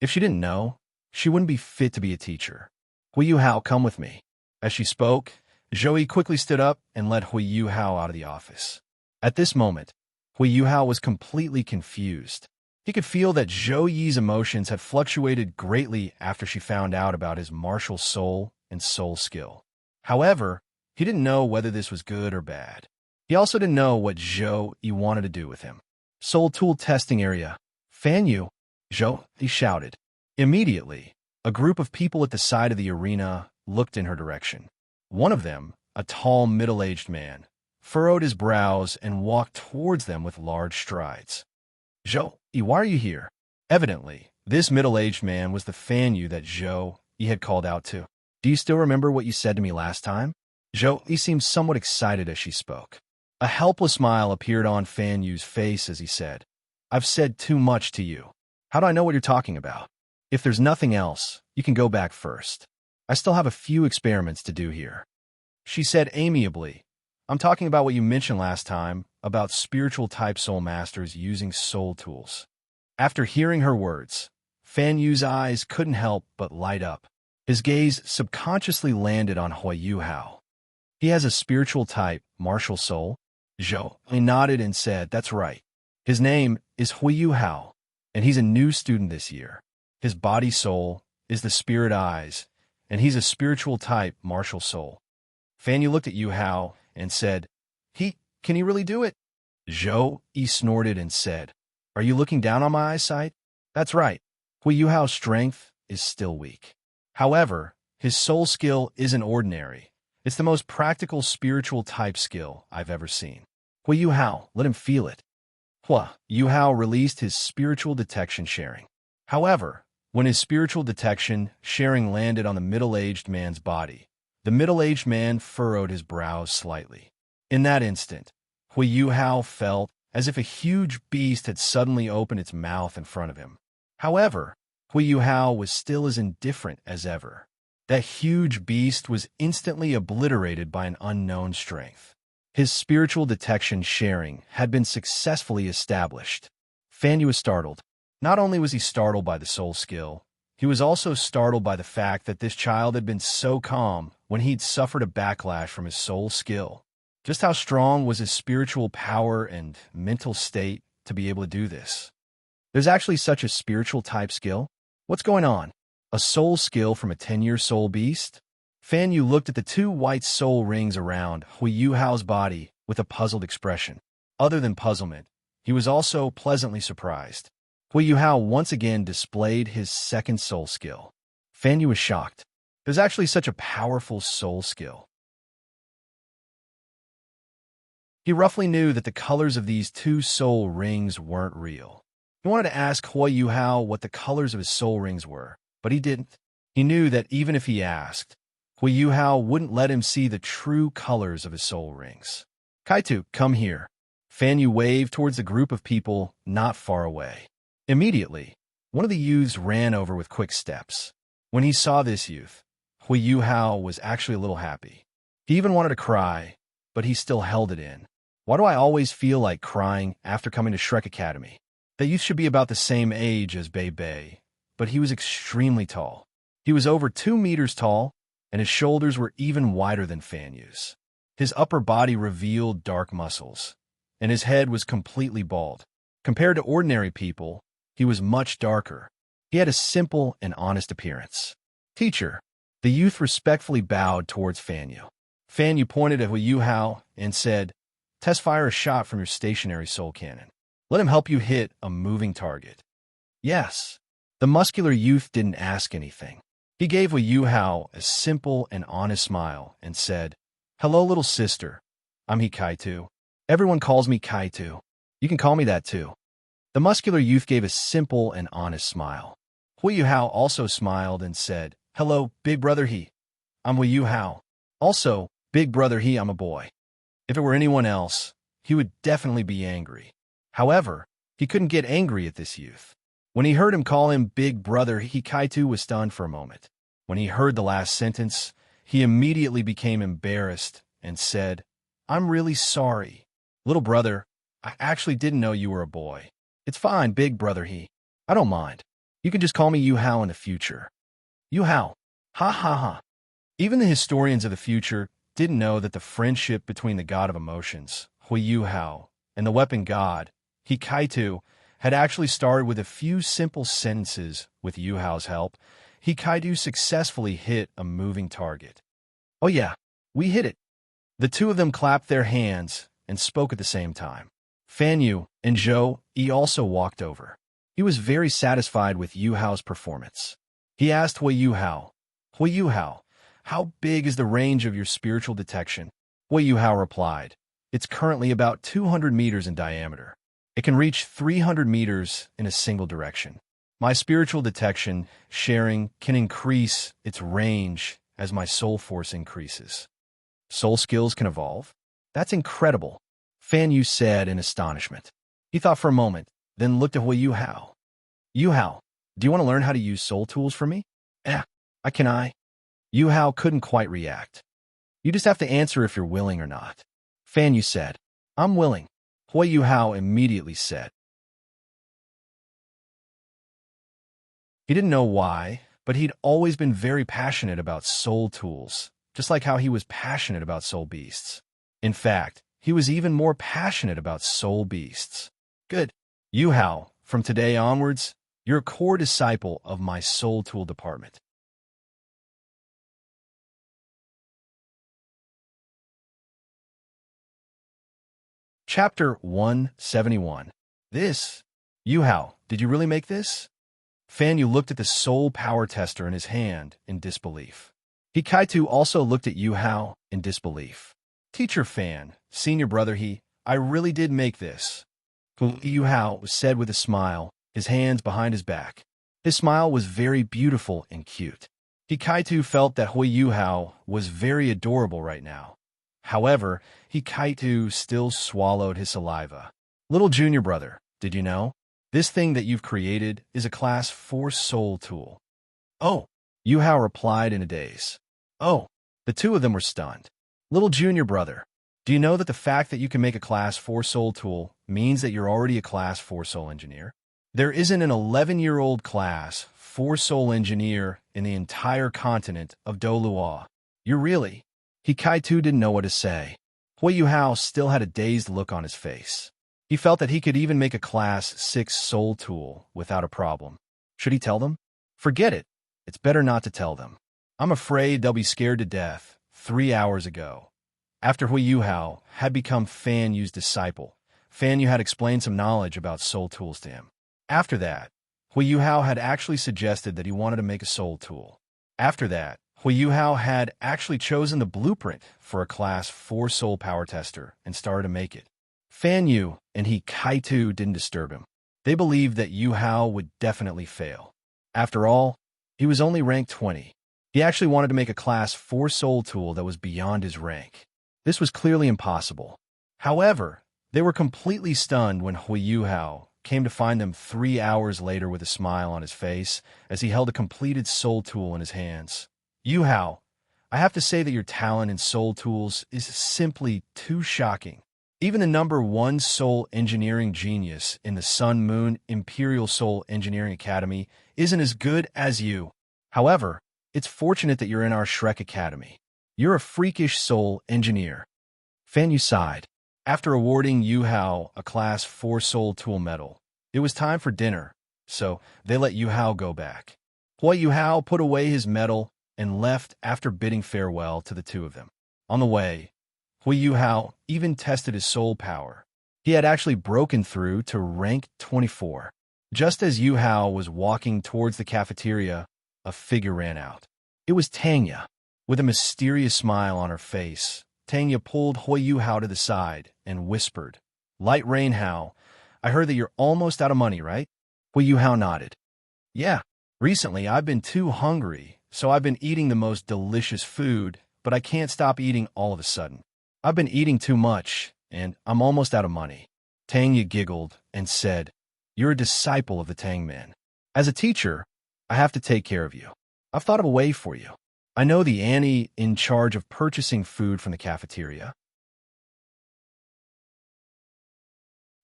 If she didn't know, she wouldn't be fit to be a teacher. Yuhao, come with me. As she spoke, Zhou Yi quickly stood up and led Yuhao out of the office. At this moment, Yuhao was completely confused. He could feel that Zhou Yi's emotions had fluctuated greatly after she found out about his martial soul and soul skill. However, he didn't know whether this was good or bad. He also didn't know what Zhou Yi wanted to do with him. Soul tool testing area. "Fan Yu!" Zhou Yi shouted. Immediately, a group of people at the side of the arena looked in her direction. One of them, a tall middle-aged man, furrowed his brows and walked towards them with large strides. "Zhou Yi, why are you here?" Evidently, this middle-aged man was the Fan Yu that Zhou Yi had called out to. "Do you still remember what you said to me last time?" Zhou Yi seemed somewhat excited as she spoke. A helpless smile appeared on Fan Yu's face as he said, "I've said too much to you. How do I know what you're talking about? If there's nothing else, you can go back first. I still have a few experiments to do here." She said amiably, "I'm talking about what you mentioned last time about spiritual type soul masters using soul tools." After hearing her words, Fan Yu's eyes couldn't help but light up. His gaze subconsciously landed on Yuhao. "He has a spiritual type, martial soul?" Zhou Yi nodded and said, "That's right. His name is Yuhao, and he's a new student this year. His body soul is the spirit eyes, and he's a spiritual type, martial soul." Fan Yu looked at Yuhao and said, Can he really do it?" Zhou Yi snorted and said, "Are you looking down on my eyesight?" "That's right. Yuhao's strength is still weak. However, his soul skill isn't ordinary. It's the most practical spiritual type skill I've ever seen. Yuhao, let him feel it." Yuhao released his spiritual detection sharing. However, when his spiritual detection sharing landed on the middle-aged man's body, the middle-aged man furrowed his brows slightly. In that instant, Yuhao felt as if a huge beast had suddenly opened its mouth in front of him. However, Yuhao was still as indifferent as ever. That huge beast was instantly obliterated by an unknown strength. His spiritual detection sharing had been successfully established. Fan Yu was startled. Not only was he startled by the soul skill, he was also startled by the fact that this child had been so calm when he'd suffered a backlash from his soul skill. Just how strong was his spiritual power and mental state to be able to do this? There's actually such a spiritual type skill? What's going on? A soul skill from a 10-year soul beast? Fan Yu looked at the two white soul rings around Yuhao's body with a puzzled expression. Other than puzzlement, he was also pleasantly surprised. Yuhao once again displayed his second soul skill. Fan Yu was shocked. It was actually such a powerful soul skill. He roughly knew that the colors of these two soul rings weren't real. He wanted to ask Yuhao what the colors of his soul rings were, but he didn't. He knew that even if he asked, Yuhao wouldn't let him see the true colors of his soul rings. Kaitu, come here. Fan Yu waved towards a group of people not far away. Immediately, one of the youths ran over with quick steps. When he saw this youth, Yuhao was actually a little happy. He even wanted to cry, but he still held it in. Why do I always feel like crying after coming to Shrek Academy? The youth should be about the same age as Bei Bei, but he was extremely tall. He was over 2 meters tall, and his shoulders were even wider than Fan Yu's. His upper body revealed dark muscles, and his head was completely bald. Compared to ordinary people, he was much darker. He had a simple and honest appearance. Teacher, the youth respectfully bowed towards Fan Yu. Fan Yu pointed at Yuhao and said, "Test fire a shot from your stationary soul cannon. Let him help you hit a moving target." Yes. The muscular youth didn't ask anything. He gave Yuhao a simple and honest smile and said, "Hello, little sister. I'm Kaitu. Everyone calls me Kaitu. You can call me that too." The muscular youth gave a simple and honest smile. Yuhao also smiled and said, "Hello, big brother I'm Yuhao. Also, big brother I'm a boy." If it were anyone else, he would definitely be angry. However, he couldn't get angry at this youth. When he heard him call him big brother, Kaitu was stunned for a moment. When he heard the last sentence, he immediately became embarrassed and said, "I'm really sorry. Little brother, I actually didn't know you were a boy. It's fine, big brother I don't mind. You can just call me Yuhao in the future." Yuhao. Ha ha ha. Even the historians of the future didn't know that the friendship between the god of emotions, Yuhao, and the weapon god, Kaitu, had actually started with a few simple sentences. With Yuhao's help, Kaitu successfully hit a moving target. "Oh yeah, we hit it." The two of them clapped their hands and spoke at the same time. Fan Yu and Zhou Yi also walked over. He was very satisfied with Yuhao's performance. He asked Yuhao, "How big is the range of your spiritual detection?" Yuhao replied, "It's currently about 200 meters in diameter. It can reach 300 meters in a single direction. My spiritual detection sharing can increase its range as my soul force increases." Soul skills can evolve? That's incredible, Fan Yu said in astonishment. He thought for a moment, then looked at Yuhao. "Yuhao, do you want to learn how to use soul tools for me?" I. Yuhao couldn't quite react. "You just have to answer if you're willing or not." Fan Yu said, "I'm willing." Yuhao immediately said. He didn't know why, but he'd always been very passionate about soul tools, just like how he was passionate about soul beasts. In fact, he was even more passionate about soul beasts. "Good. Yuhao, from today onwards, you're a core disciple of my soul tool department." Chapter 171. This? Yuhao, did you really make this? Fan Yu looked at the soul power tester in his hand in disbelief. Kaitu also looked at Yuhao in disbelief. "Teacher Fan, senior brother I really did make this." Yuhao said with a smile, his hands behind his back. His smile was very beautiful and cute. Kaitu felt that Yuhao was very adorable right now. However, Kaitu still swallowed his saliva. "Little junior brother, did you know? This thing that you've created is a Class 4 soul tool." "Oh," Yuhao replied in a daze. "Oh." The two of them were stunned. "Little junior brother, do you know that the fact that you can make a Class 4 soul tool means that you're already a Class 4 soul engineer? There isn't an 11-year-old Class 4 soul engineer in the entire continent of Dolua. You're really..." Kaitu didn't know what to say. Yuhao still had a dazed look on his face. He felt that he could even make a Class 6 soul tool without a problem. Should he tell them? Forget it. It's better not to tell them. I'm afraid they'll be scared to death 3 hours ago. After Yuhao had become Fan Yu's disciple, Fan Yu had explained some knowledge about soul tools to him. After that, Yuhao had actually suggested that he wanted to make a soul tool. After that, Yuhao had actually chosen the blueprint for a Class 4 soul power tester and started to make it. Fan Yu and Kaitu didn't disturb him. They believed that Yuhao would definitely fail. After all, he was only ranked 20. He actually wanted to make a Class 4 soul tool that was beyond his rank. This was clearly impossible. However, they were completely stunned when Yuhao came to find them 3 hours later with a smile on his face as he held a completed soul tool in his hands. Yuhao, I have to say that your talent in soul tools is simply too shocking. Even the #1 soul engineering genius in the Sun Moon Imperial Soul Engineering Academy isn't as good as you. However, it's fortunate that you're in our Shrek Academy. You're a freakish soul engineer. Fan Yu sighed. After awarding Yuhao a Class 4 soul tool medal, it was time for dinner, so they let Yuhao go back. Yuhao put away his medal and left after bidding farewell to the two of them. On the way, Yuhao even tested his soul power. He had actually broken through to rank 24. Just as Yuhao was walking towards the cafeteria, a figure ran out. It was Tanya. With a mysterious smile on her face, Tanya pulled Yuhao to the side and whispered, "Light Rain Hao, I heard that you're almost out of money, right?" Yuhao nodded. "Yeah, recently I've been too hungry, so I've been eating the most delicious food, but I can't stop eating all of a sudden. I've been eating too much, and I'm almost out of money." Tanya giggled and said, "You're a disciple of the Tang Man. As a teacher, I have to take care of you. I've thought of a way for you. I know the Annie in charge of purchasing food from the cafeteria.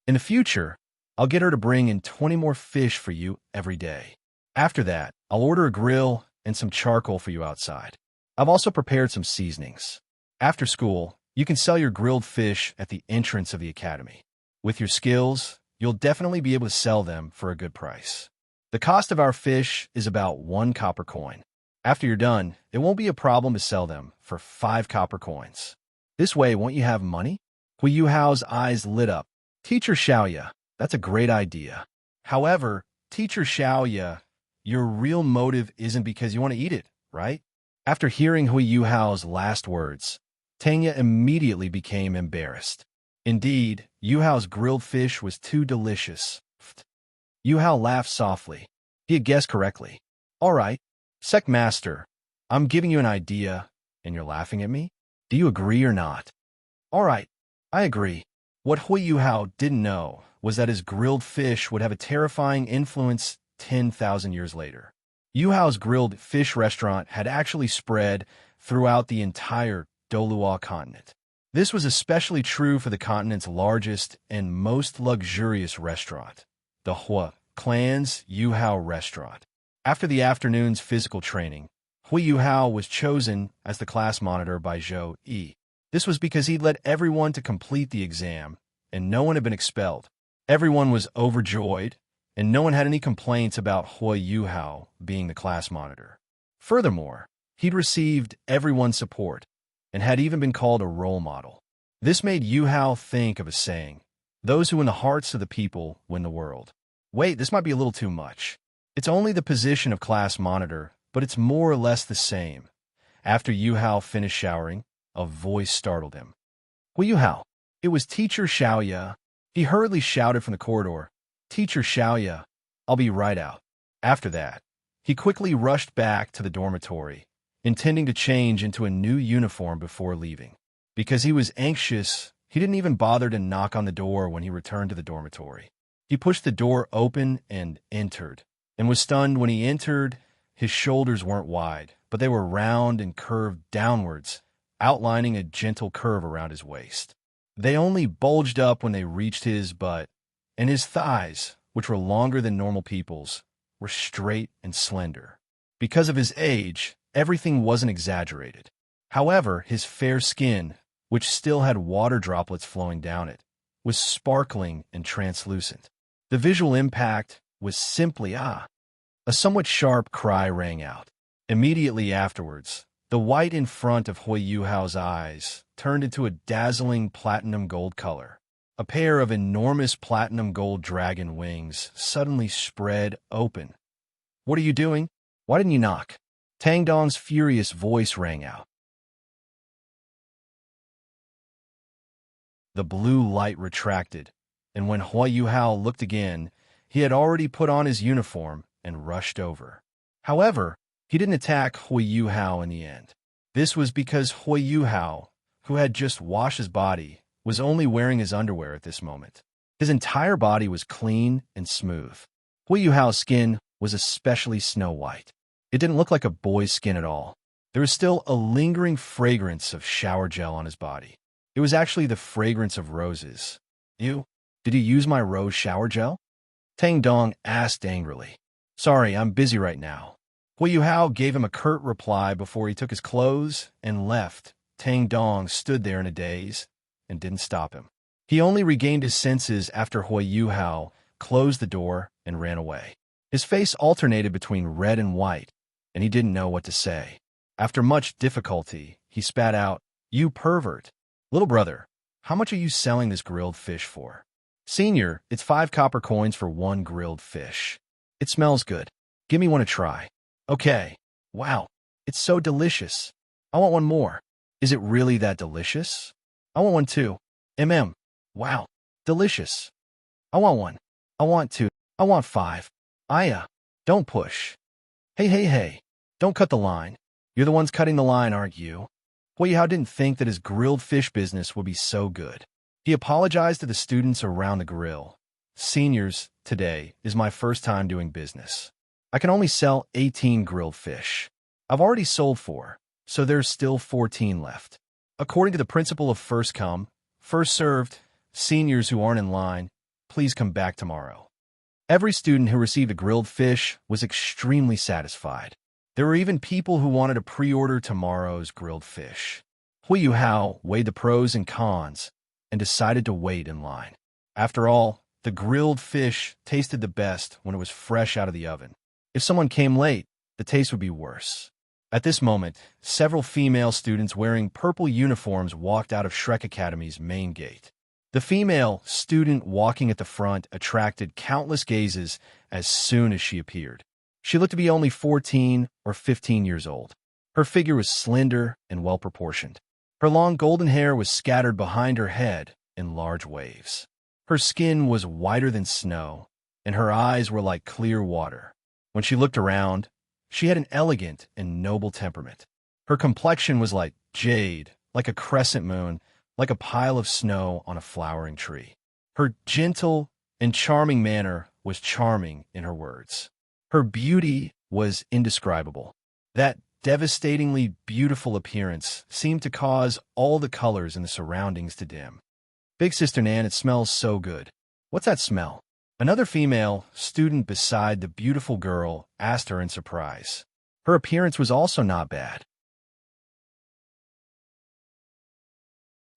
In the future, I'll get her to bring in 20 more fish for you every day. After that, I'll order a grill and some charcoal for you outside. I've also prepared some seasonings. After school, you can sell your grilled fish at the entrance of the academy. With your skills, you'll definitely be able to sell them for a good price. The cost of our fish is about 1 copper coin. After you're done, it won't be a problem to sell them for 5 copper coins. This way, won't you have money?" Yuhao's eyes lit up. "Teacher Xiaoya, that's a great idea. However, Teacher Xiaoya, your real motive isn't because you want to eat it, right?" After hearing Yuhao's last words, Tanya immediately became embarrassed. Indeed, Yuhao's grilled fish was too delicious. Yuhao laughed softly. He had guessed correctly. "All right, Sect Master, I'm giving you an idea, and you're laughing at me? Do you agree or not?" "All right, I agree." What Yuhao didn't know was that his grilled fish would have a terrifying influence 10,000 years later. Yuhao's grilled fish restaurant had actually spread throughout the entire Dolua continent. This was especially true for the continent's largest and most luxurious restaurant, the Hua clan's Yuhao restaurant. After the afternoon's physical training, Yuhao was chosen as the class monitor by Zhou Yi. This was because he'd led everyone to complete the exam, and no one had been expelled. Everyone was overjoyed, and no one had any complaints about Yuhao being the class monitor. Furthermore, he'd received everyone's support, and had even been called a role model. This made Yuhao think of a saying, "Those who win the hearts of the people win the world." Wait, this might be a little too much. It's only the position of class monitor, but it's more or less the same. After Yuhao finished showering, a voice startled him. "Yuhao." It was Teacher Xiaoya. He hurriedly shouted from the corridor, "Teacher Xiaoya, I'll be right out." After that, he quickly rushed back to the dormitory, intending to change into a new uniform before leaving. Because he was anxious, he didn't even bother to knock on the door when he returned to the dormitory. He pushed the door open and entered, and was stunned when he entered. His shoulders weren't wide, but they were round and curved downwards, outlining a gentle curve around his waist. They only bulged up when they reached his butt, and his thighs, which were longer than normal people's, were straight and slender. Because of his age, everything wasn't exaggerated. However, his fair skin, which still had water droplets flowing down it, was sparkling and translucent. The visual impact was simply A somewhat sharp cry rang out. Immediately afterwards, the white in front of Yuhao's eyes turned into a dazzling platinum gold color. A pair of enormous platinum gold dragon wings suddenly spread open. "What are you doing? Why didn't you knock?" Tang Dong's furious voice rang out. The blue light retracted, and when Yuhao looked again, he had already put on his uniform and rushed over. However, he didn't attack Yuhao in the end. This was because Yuhao, who had just washed his body, was only wearing his underwear at this moment. His entire body was clean and smooth. Yuhao's skin was especially snow-white. It didn't look like a boy's skin at all. There was still a lingering fragrance of shower gel on his body. It was actually the fragrance of roses. Did you use my rose shower gel?" Tang Dong asked angrily. "Sorry, I'm busy right now." Yuhao gave him a curt reply before he took his clothes and left. Tang Dong stood there in a daze and didn't stop him. He only regained his senses after Yuhao closed the door and ran away. His face alternated between red and white, and he didn't know what to say. After much difficulty, he spat out, "You pervert. Little brother, how much are you selling this grilled fish for?" "Senior, it's 5 copper coins for 1 grilled fish. It smells good. Give me one to try." "Okay. Wow, it's so delicious. I want one more." "Is it really that delicious?" "I want one too." Wow, delicious. I want one. I want 2. I want 5. Don't push. Hey, don't cut the line. You're the ones cutting the line, aren't you?" Yuhao didn't think that his grilled fish business would be so good. He apologized to the students around the grill. "Seniors, today is my first time doing business. I can only sell 18 grilled fish. I've already sold 4, so there's still 14 left. According to the principle of first come, first served, seniors who aren't in line, please come back tomorrow." Every student who received a grilled fish was extremely satisfied. There were even people who wanted to pre-order tomorrow's grilled fish. Yuhao weighed the pros and cons and decided to wait in line. After all, the grilled fish tasted the best when it was fresh out of the oven. If someone came late, the taste would be worse. At this moment, several female students wearing purple uniforms walked out of Shrek Academy's main gate. The female student walking at the front attracted countless gazes as soon as she appeared. She looked to be only 14 or 15 years old. Her figure was slender and well-proportioned. Her long golden hair was scattered behind her head in large waves. Her skin was whiter than snow, and her eyes were like clear water. When she looked around, she had an elegant and noble temperament. Her complexion was like jade, like a crescent moon, like a pile of snow on a flowering tree. Her gentle and charming manner was charming in her words. Her beauty was indescribable. That devastatingly beautiful appearance seemed to cause all the colors in the surroundings to dim. "Big Sister Nan, it smells so good. What's that smell?" Another female student beside the beautiful girl asked her in surprise. Her appearance was also not bad.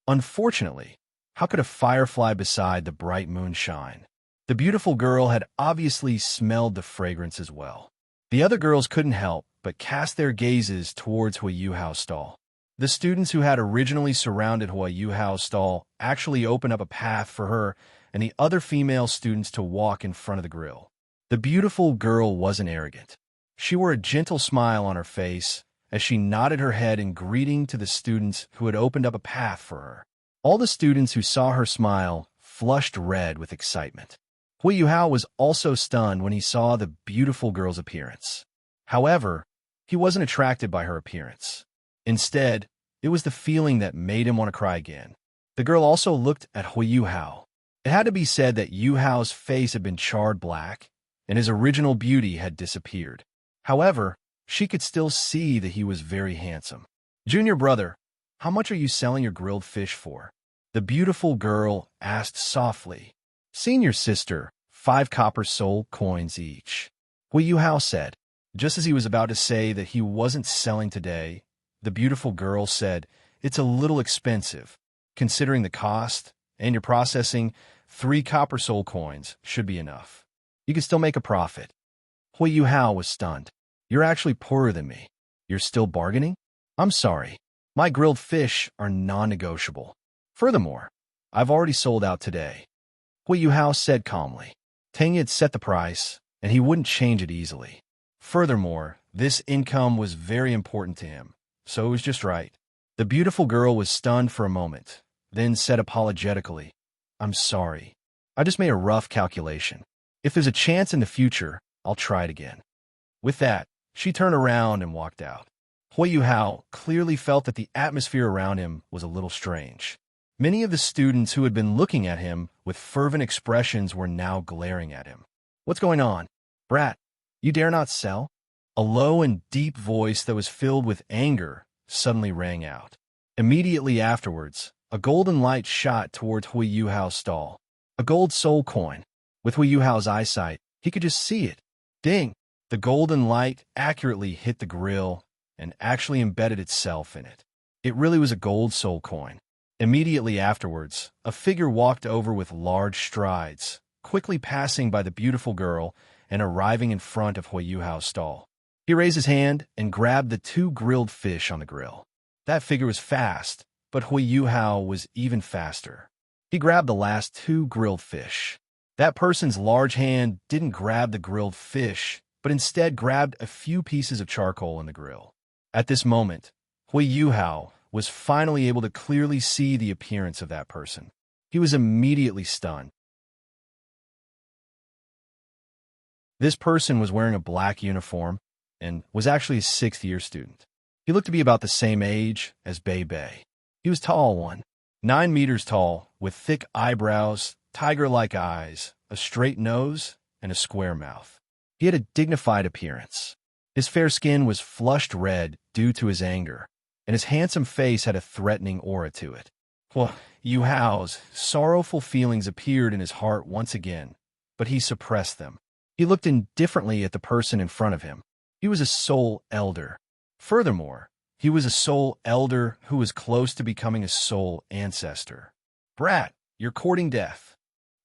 Unfortunately, how could a firefly beside the bright moon shine? The beautiful girl had obviously smelled the fragrance as well. The other girls couldn't help but cast their gazes towards Yuhao's stall. The students who had originally surrounded Yuhao's stall actually opened up a path for her and the other female students to walk in front of the grill. The beautiful girl wasn't arrogant. She wore a gentle smile on her face as she nodded her head in greeting to the students who had opened up a path for her. All the students who saw her smile flushed red with excitement. Yuhao was also stunned when he saw the beautiful girl's appearance. However, he wasn't attracted by her appearance. Instead, it was the feeling that made him want to cry again. The girl also looked at Yuhao. It had to be said that Yuhao's face had been charred black, and his original beauty had disappeared. However, she could still see that he was very handsome. "Junior brother, how much are you selling your grilled fish for?" the beautiful girl asked softly. "Senior sister, 5 copper soul coins each," Yuhao said. Just as he was about to say that he wasn't selling today, the beautiful girl said, "It's a little expensive. Considering the cost and your processing, 3 copper soul coins should be enough. You can still make a profit." Yuhao was stunned. "You're actually poorer than me. You're still bargaining? I'm sorry. My grilled fish are non-negotiable. Furthermore, I've already sold out today. Yuhao said calmly. Tang had set the price, and he wouldn't change it easily. Furthermore, this income was very important to him, so it was just right. The beautiful girl was stunned for a moment, then said apologetically, I'm sorry. I just made a rough calculation. If there's a chance in the future, I'll try it again. With that, she turned around and walked out. Yuhao clearly felt that the atmosphere around him was a little strange. Many of the students who had been looking at him with fervent expressions were now glaring at him. What's going on? Brat, you dare not sell? A low and deep voice that was filled with anger suddenly rang out. Immediately afterwards, a golden light shot toward Yuhao's stall. A gold soul coin. With Yuhao's eyesight, he could just see it. Ding! The golden light accurately hit the grill and actually embedded itself in it. It really was a gold soul coin. Immediately afterwards, a figure walked over with large strides, quickly passing by the beautiful girl and arriving in front of Yuhao's stall. He raised his hand and grabbed the 2 grilled fish on the grill. That figure was fast, but Yuhao was even faster. He grabbed the last 2 grilled fish. That person's large hand didn't grab the grilled fish, but instead grabbed a few pieces of charcoal in the grill. At this moment, Yuhao was finally able to clearly see the appearance of that person. He was immediately stunned. This person was wearing a black uniform and was actually a 6th-year student. He looked to be about the same age as Bei. He was tall, 9 meters tall, with thick eyebrows, tiger-like eyes, a straight nose, and a square mouth. He had a dignified appearance. His fair skin was flushed red due to his anger, and his handsome face had a threatening aura to it. Yuhao's sorrowful feelings appeared in his heart once again, but he suppressed them. He looked indifferently at the person in front of him. He was a soul elder. Furthermore, he was a soul elder who was close to becoming a soul ancestor. Brat, you're courting death.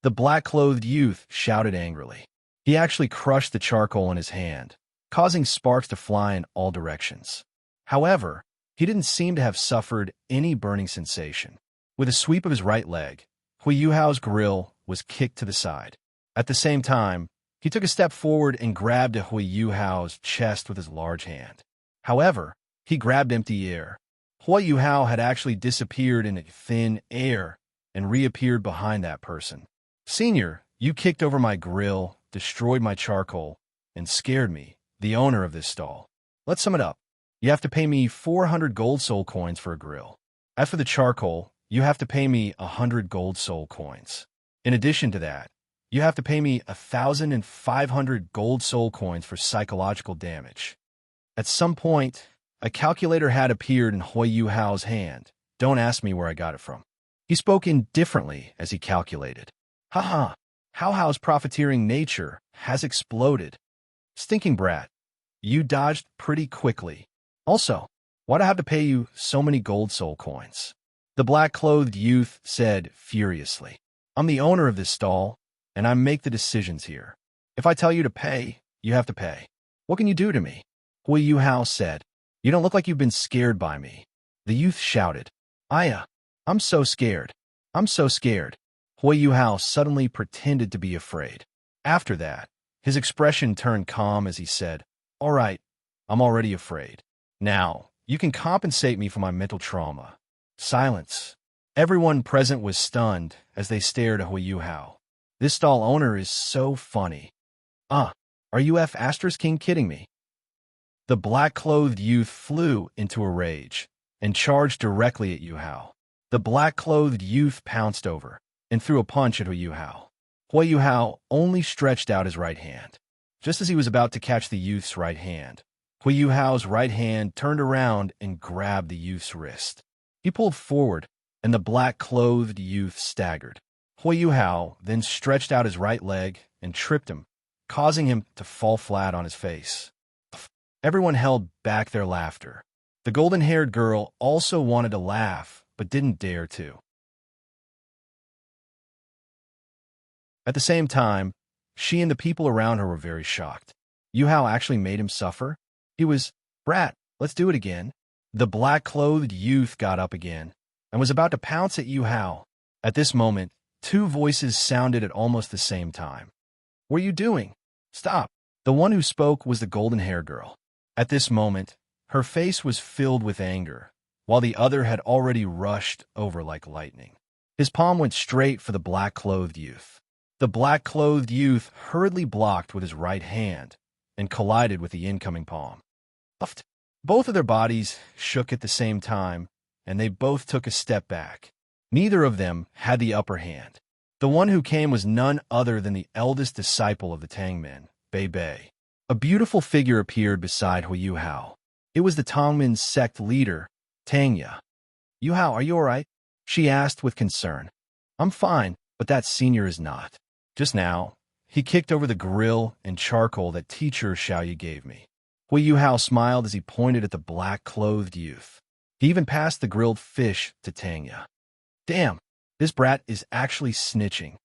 The black-clothed youth shouted angrily. He actually crushed the charcoal in his hand, causing sparks to fly in all directions. However, he didn't seem to have suffered any burning sensation. With a sweep of his right leg, Yuhao's grill was kicked to the side. At the same time, he took a step forward and grabbed Yuhao's chest with his large hand. However, he grabbed empty air. Yuhao had actually disappeared in thin air and reappeared behind that person. Senior, you kicked over my grill, destroyed my charcoal, and scared me, the owner of this stall. Let's sum it up. You have to pay me 400 gold soul coins for a grill. As for the charcoal, you have to pay me 100 gold soul coins. In addition to that, you have to pay me 1,500 gold soul coins for psychological damage. At some point, a calculator had appeared in Yuhao's hand. Don't ask me where I got it from. He spoke indifferently as he calculated. Haha, Hao's profiteering nature has exploded. Stinking brat, you dodged pretty quickly. Also, why'd I have to pay you so many gold soul coins? The black-clothed youth said furiously. I'm the owner of this stall, and I make the decisions here. If I tell you to pay, you have to pay. What can you do to me? Yuhao said. You don't look like you've been scared by me. The youth shouted. I'm so scared. I'm so scared. Yuhao suddenly pretended to be afraid. After that, his expression turned calm as he said, All right, I'm already afraid. Now, you can compensate me for my mental trauma. Silence. Everyone present was stunned as they stared at Yuhao. This stall owner is so funny. Are you *King kidding me? The black-clothed youth flew into a rage and charged directly at Yuhao. The black-clothed youth pounced over and threw a punch at Yuhao. Yuhao only stretched out his right hand. Just as he was about to catch the youth's right hand, Yuhao's right hand turned around and grabbed the youth's wrist. He pulled forward, and the black-clothed youth staggered. Yuhao then stretched out his right leg and tripped him, causing him to fall flat on his face. Everyone held back their laughter. The golden-haired girl also wanted to laugh, but didn't dare to. At the same time, she and the people around her were very shocked. Yuhao actually made him suffer? He was, Brat, Let's do it again. The black-clothed youth got up again and was about to pounce at Yuhao. At this moment, two voices sounded at almost the same time. What are you doing? Stop. The one who spoke was the golden-haired girl. At this moment, her face was filled with anger, while the other had already rushed over like lightning. His palm went straight for the black-clothed youth. The black-clothed youth hurriedly blocked with his right hand and collided with the incoming palm. Both of their bodies shook at the same time, and they both took a step back. Neither of them had the upper hand. The one who came was none other than the eldest disciple of the Tangmen, Bei. A beautiful figure appeared beside Yuhao. It was the Tangmen sect leader, Tangya. Yuhao, are you all right? She asked with concern. I'm fine, but that senior is not. Just now, he kicked over the grill and charcoal that teacher Xiaoyu gave me. Yuhao smiled as he pointed at the black-clothed youth. He even passed the grilled fish to Tangya. Damn, this brat is actually snitching.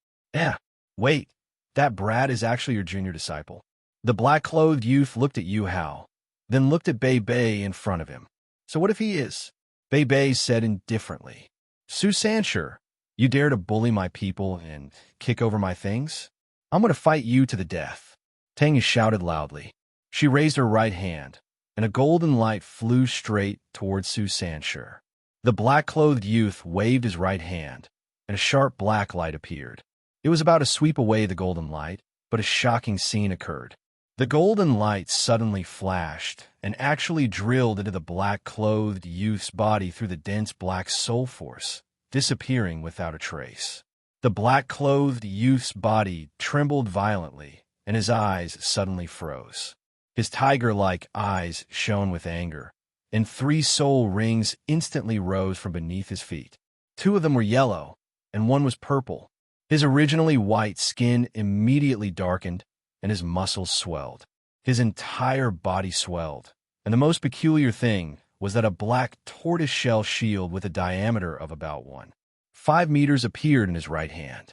Wait, that brat is actually your junior disciple. The black-clothed youth looked at Yuhao, then looked at Bei in front of him. So what if he is? Bei said indifferently. Su Sanshur, you dare to bully my people and kick over my things? I'm going to fight you to the death. Tangya shouted loudly. She raised her right hand, and a golden light flew straight towards Su Sanshur. The black-clothed youth waved his right hand, and a sharp black light appeared. It was about to sweep away the golden light, but a shocking scene occurred. The golden light suddenly flashed and actually drilled into the black-clothed youth's body through the dense black soul force, disappearing without a trace. The black-clothed youth's body trembled violently, and his eyes suddenly froze. His tiger-like eyes shone with anger, and 3 soul rings instantly rose from beneath his feet. 2 of them were yellow, and 1 was purple. His originally white skin immediately darkened, and his muscles swelled. His entire body swelled, and the most peculiar thing was that a black tortoiseshell shield with a diameter of about 1.5 meters appeared in his right hand.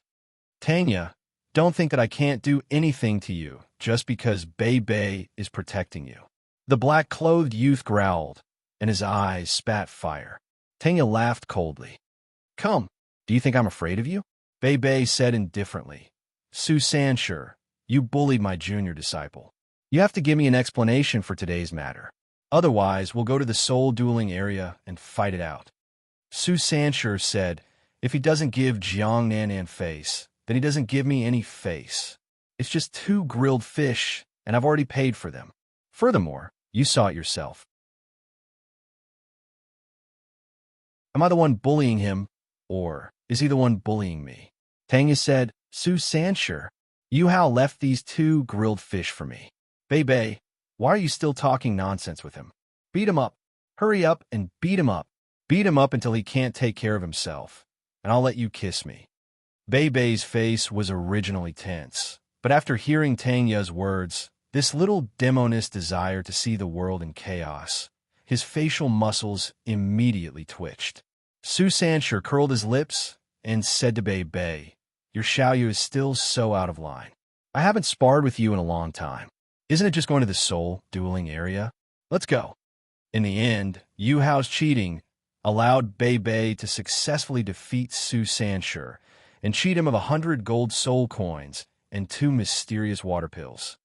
Tangya, don't think that I can't do anything to you just because Bei is protecting you. The black-clothed youth growled, and his eyes spat fire. Tangya laughed coldly. Come, do you think I'm afraid of you? Bei said indifferently. Su Sanshur, you bullied my junior disciple. You have to give me an explanation for today's matter. Otherwise, we'll go to the soul dueling area and fight it out. Su Sanshur said, if he doesn't give Jiang Nanan face, then he doesn't give me any face. It's just 2 grilled fish, and I've already paid for them. Furthermore, you saw it yourself. Am I the one bullying him, or is he the one bullying me? Tangya said, Su Sanshur, Yuhao left these 2 grilled fish for me. Bei, why are you still talking nonsense with him? Beat him up. Hurry up and beat him up. Beat him up until he can't take care of himself, and I'll let you kiss me. Bei's face was originally tense, but after hearing Tangya's words, this little demonist desire to see the world in chaos, his facial muscles immediately twitched. Su Sanshur curled his lips and said to Bei, your Xiaoyu is still so out of line. I haven't sparred with you in a long time. Isn't it just going to the soul dueling area? Let's go. In the end, Yuhao's cheating allowed Bei to successfully defeat Su Sanshur and cheat him of 100 gold soul coins and 2 mysterious water pills.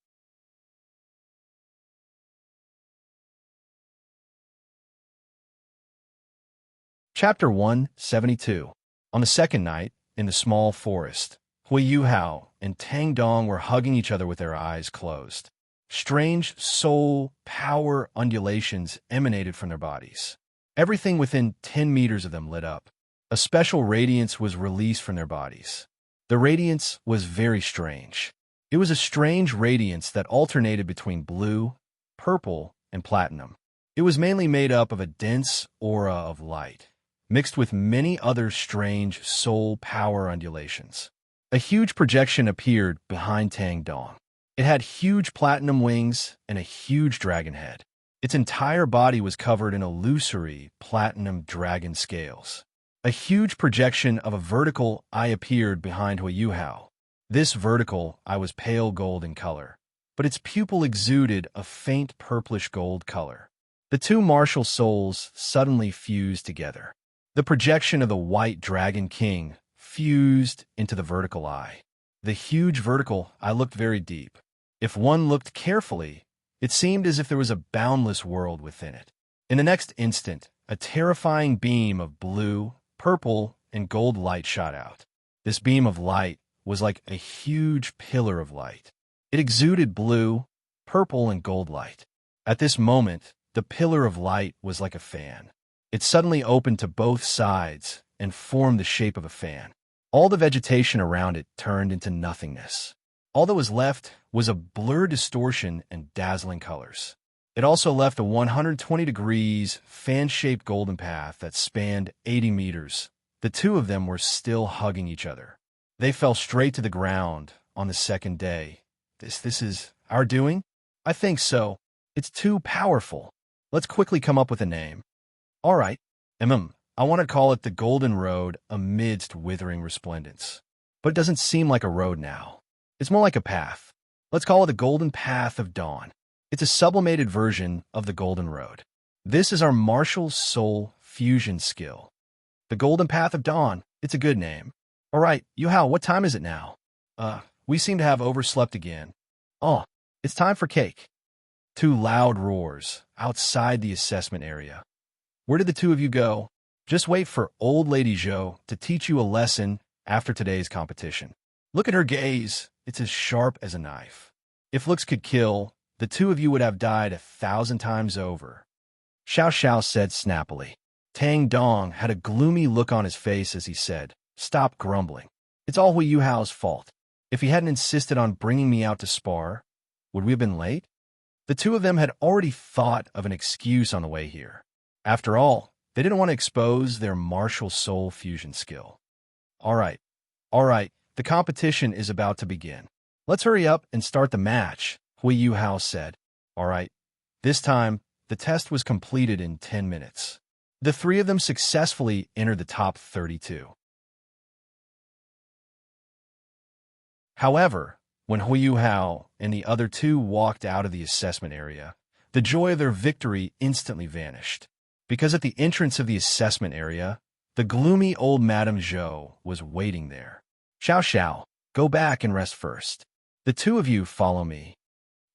Chapter 172. On the second night, in the small forest, Yuhao and Tang Dong were hugging each other with their eyes closed. Strange soul power undulations emanated from their bodies. Everything within 10 meters of them lit up. A special radiance was released from their bodies. The radiance was very strange. It was a strange radiance that alternated between blue, purple, and platinum. It was mainly made up of a dense aura of light, mixed with many other strange soul power undulations. A huge projection appeared behind Tang Dong. It had huge platinum wings and a huge dragon head. Its entire body was covered in illusory platinum dragon scales. A huge projection of a vertical eye appeared behind Yuhao. This vertical eye was pale gold in color, but its pupil exuded a faint purplish gold color. The two martial souls suddenly fused together. The projection of the white dragon king fused into the vertical eye. The huge vertical eye looked very deep. If one looked carefully, it seemed as if there was a boundless world within it. In the next instant, a terrifying beam of blue, purple, and gold light shot out. This beam of light was like a huge pillar of light. It exuded blue, purple, and gold light. At this moment, the pillar of light was like a fan. It suddenly opened to both sides and formed the shape of a fan. All the vegetation around it turned into nothingness. All that was left was a blurred distortion and dazzling colors. It also left a 120 degrees, fan-shaped golden path that spanned 80 meters. The two of them were still hugging each other. They fell straight to the ground on the second day. This is our doing? I think so. It's too powerful. Let's quickly come up with a name. All right. I want to call it the Golden Road amidst withering resplendence. But it doesn't seem like a road now. It's more like a path. Let's call it the Golden Path of Dawn. It's a sublimated version of the Golden Road. This is our martial soul fusion skill. The Golden Path of Dawn. It's a good name. All right, Yuhao, what time is it now? We seem to have overslept again. Oh, it's time for cake. Two loud roars outside the assessment area. Where did the two of you go? Just wait for old Lady Zhou to teach you a lesson after today's competition. Look at her gaze. It's as sharp as a knife. If looks could kill, the two of you would have died 1,000 times over. Xiao Xiao said snappily. Tang Dong had a gloomy look on his face as he said, "Stop grumbling. It's all Hui Yuhao's fault. If he hadn't insisted on bringing me out to spar, would we have been late?" The two of them had already thought of an excuse on the way here. After all, they didn't want to expose their martial soul fusion skill. All right, the competition is about to begin. Let's hurry up and start the match, Hui Yuhao said. All right, this time, the test was completed in 10 minutes. The three of them successfully entered the top 32. However, when Hui Yuhao and the other two walked out of the assessment area, the joy of their victory instantly vanished. Because at the entrance of the assessment area, the gloomy old Madame Zhou was waiting there. Xiao Xiao, go back and rest first. The two of you follow me.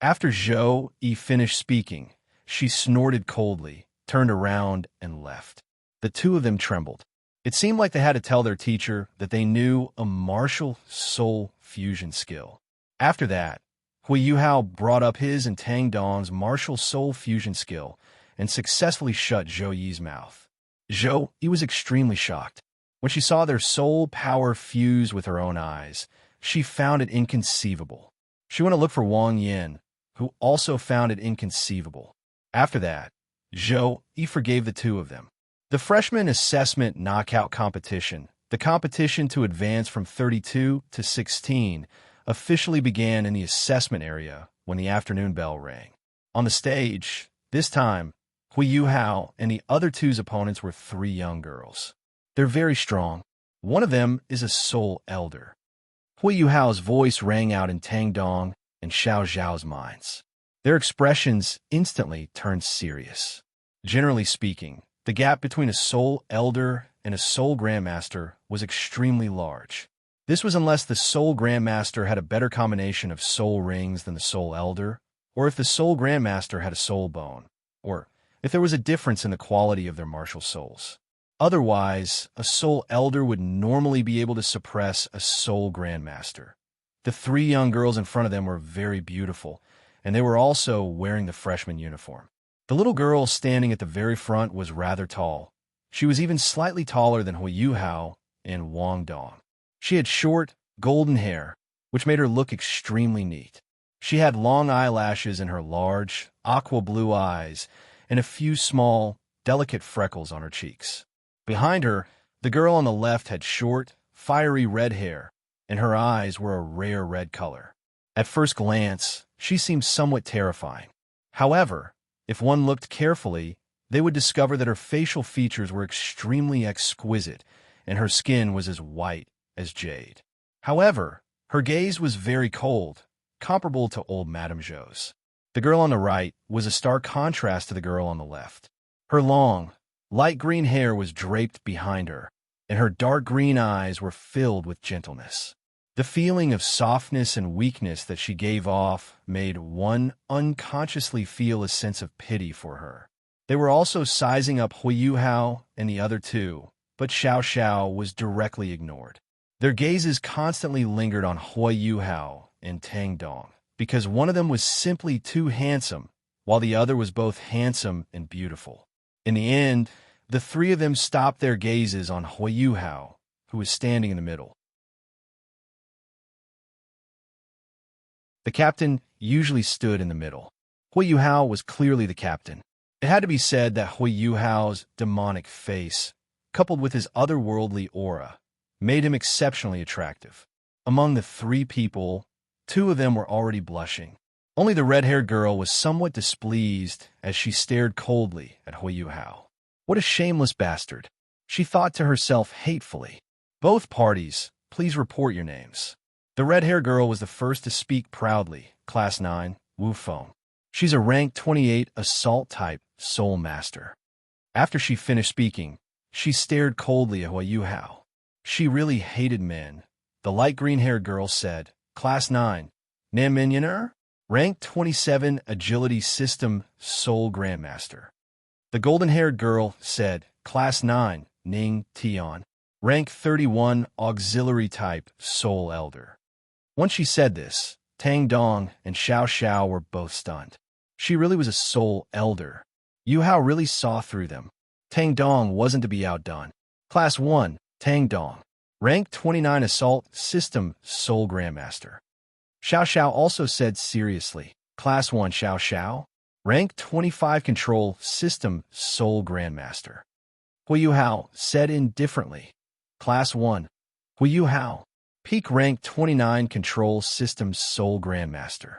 After Zhou Yi finished speaking, she snorted coldly, turned around, and left. The two of them trembled. It seemed like they had to tell their teacher that they knew a martial soul fusion skill. After that, Hui Yuhao brought up his and Tang Dong's martial soul fusion skill and successfully shut Zhou Yi's mouth. Zhou Yi was extremely shocked. When she saw their soul power fuse with her own eyes, she found it inconceivable. She went to look for Wang Yin, who also found it inconceivable. After that, Zhou Yi forgave the two of them. The freshman assessment knockout competition, the competition to advance from 32 to 16, officially began in the assessment area when the afternoon bell rang. On the stage, this time, Hui Yuhao and the other two's opponents were three young girls. They're very strong. One of them is a soul elder. Hui Yuhao's voice rang out in Tang Dong and Xiao Zhao's minds. Their expressions instantly turned serious. Generally speaking, the gap between a soul elder and a soul grandmaster was extremely large. This was unless the soul grandmaster had a better combination of soul rings than the soul elder, or if the soul grandmaster had a soul bone, or if there was a difference in the quality of their martial souls. Otherwise, a soul elder would normally be able to suppress a soul grandmaster. The three young girls in front of them were very beautiful, and they were also wearing the freshman uniform. The little girl standing at the very front was rather tall. She was even slightly taller than Hui Yuhao and Wang Dong. She had short, golden hair, which made her look extremely neat. She had long eyelashes in her large, aqua blue eyes, and a few small, delicate freckles on her cheeks. Behind her, the girl on the left had short, fiery red hair, and her eyes were a rare red color. At first glance, she seemed somewhat terrifying. However, if one looked carefully, they would discover that her facial features were extremely exquisite, and her skin was as white as jade. However, her gaze was very cold, comparable to old Madame Zhou's. The girl on the right was a stark contrast to the girl on the left. Her long, light green hair was draped behind her, and her dark green eyes were filled with gentleness. The feeling of softness and weakness that she gave off made one unconsciously feel a sense of pity for her. They were also sizing up Yuhao and the other two, but Xiao Xiao was directly ignored. Their gazes constantly lingered on Yuhao and Tang Dong, because one of them was simply too handsome, while the other was both handsome and beautiful. In the end, the three of them stopped their gazes on Yuhao, who was standing in the middle. The captain usually stood in the middle. Yuhao was clearly the captain. It had to be said that Yuhao's demonic face, coupled with his otherworldly aura, made him exceptionally attractive. Among the three people, two of them were already blushing. Only the red-haired girl was somewhat displeased as she stared coldly at Yuhao. What a shameless bastard, she thought to herself hatefully. Both parties, please report your names. The red-haired girl was the first to speak proudly. Class 9, Wu Feng. She's a rank 28 assault-type soul master. After she finished speaking, she stared coldly at Yuhao. She really hated men. The light green-haired girl said, Class 9, Nan Minyaner, rank 27 agility system soul grandmaster. The golden-haired girl said, Class 9, Ning Tian, rank 31 auxiliary type soul elder. Once she said this, Tang Dong and Xiao Xiao were both stunned. She really was a soul elder. Yuhao really saw through them. Tang Dong wasn't to be outdone. Class 1, Tang Dong, rank 29 assault system soul grandmaster. Xiao Xiao also said seriously, Class 1 Xiao Xiao, rank 25 control system soul grandmaster. Yuhao said indifferently, Class 1, Yuhao, peak rank 29 control system soul grandmaster.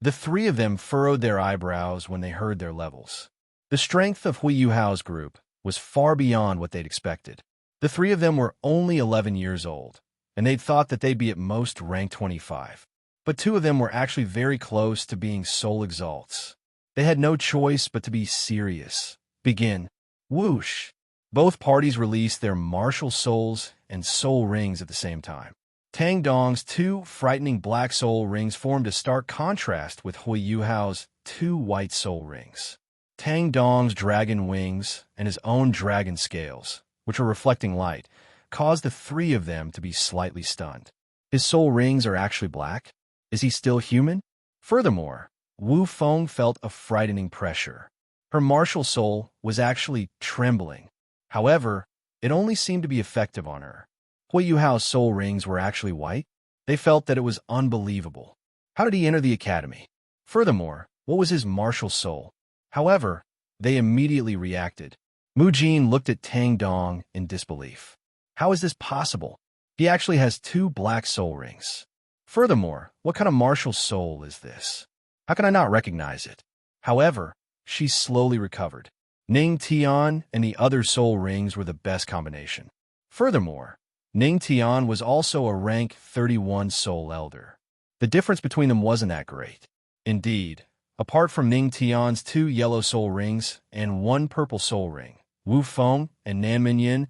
The three of them furrowed their eyebrows when they heard their levels. The strength of Yuhao's group was far beyond what they'd expected. The three of them were only 11 years old, and they'd thought that they'd be at most rank 25. But two of them were actually very close to being soul exalts. They had no choice but to be serious. Begin. Whoosh! Both parties released their martial souls and soul rings at the same time. Tang Dong's two frightening black soul rings formed a stark contrast with Yuhao's two white soul rings. Tang Dong's dragon wings and his own dragon scales, which were reflecting light, caused the three of them to be slightly stunned. His soul rings are actually black? Is he still human? Furthermore, Wu Feng felt a frightening pressure. Her martial soul was actually trembling. However, it only seemed to be effective on her. Yuhao's soul rings were actually white. They felt that it was unbelievable. How did he enter the academy? Furthermore, what was his martial soul? However, they immediately reacted. Mu Jin looked at Tang Dong in disbelief. How is this possible? He actually has two black soul rings. Furthermore, what kind of martial soul is this? How can I not recognize it? However, she slowly recovered. Ning Tian and the other soul rings were the best combination. Furthermore, Ning Tian was also a rank 31 soul elder. The difference between them wasn't that great. Indeed, apart from Ning Tian's two yellow soul rings and one purple soul ring, Wu Feng and Nan Minyan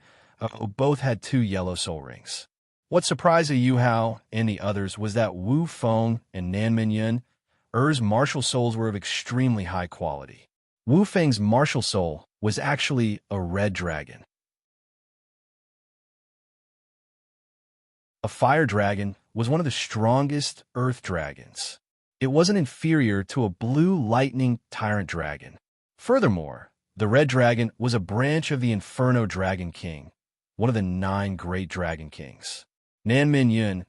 both had two yellow soul rings. What surprised Yuhao and the others was that Wu Feng and Nan Minyan, martial souls were of extremely high quality. Wu Feng's martial soul was actually a red dragon. A fire dragon was one of the strongest earth dragons. It wasn't inferior to a blue lightning tyrant dragon. Furthermore, the red dragon was a branch of the Inferno Dragon King, one of the 9 great dragon kings. Nan Minyan,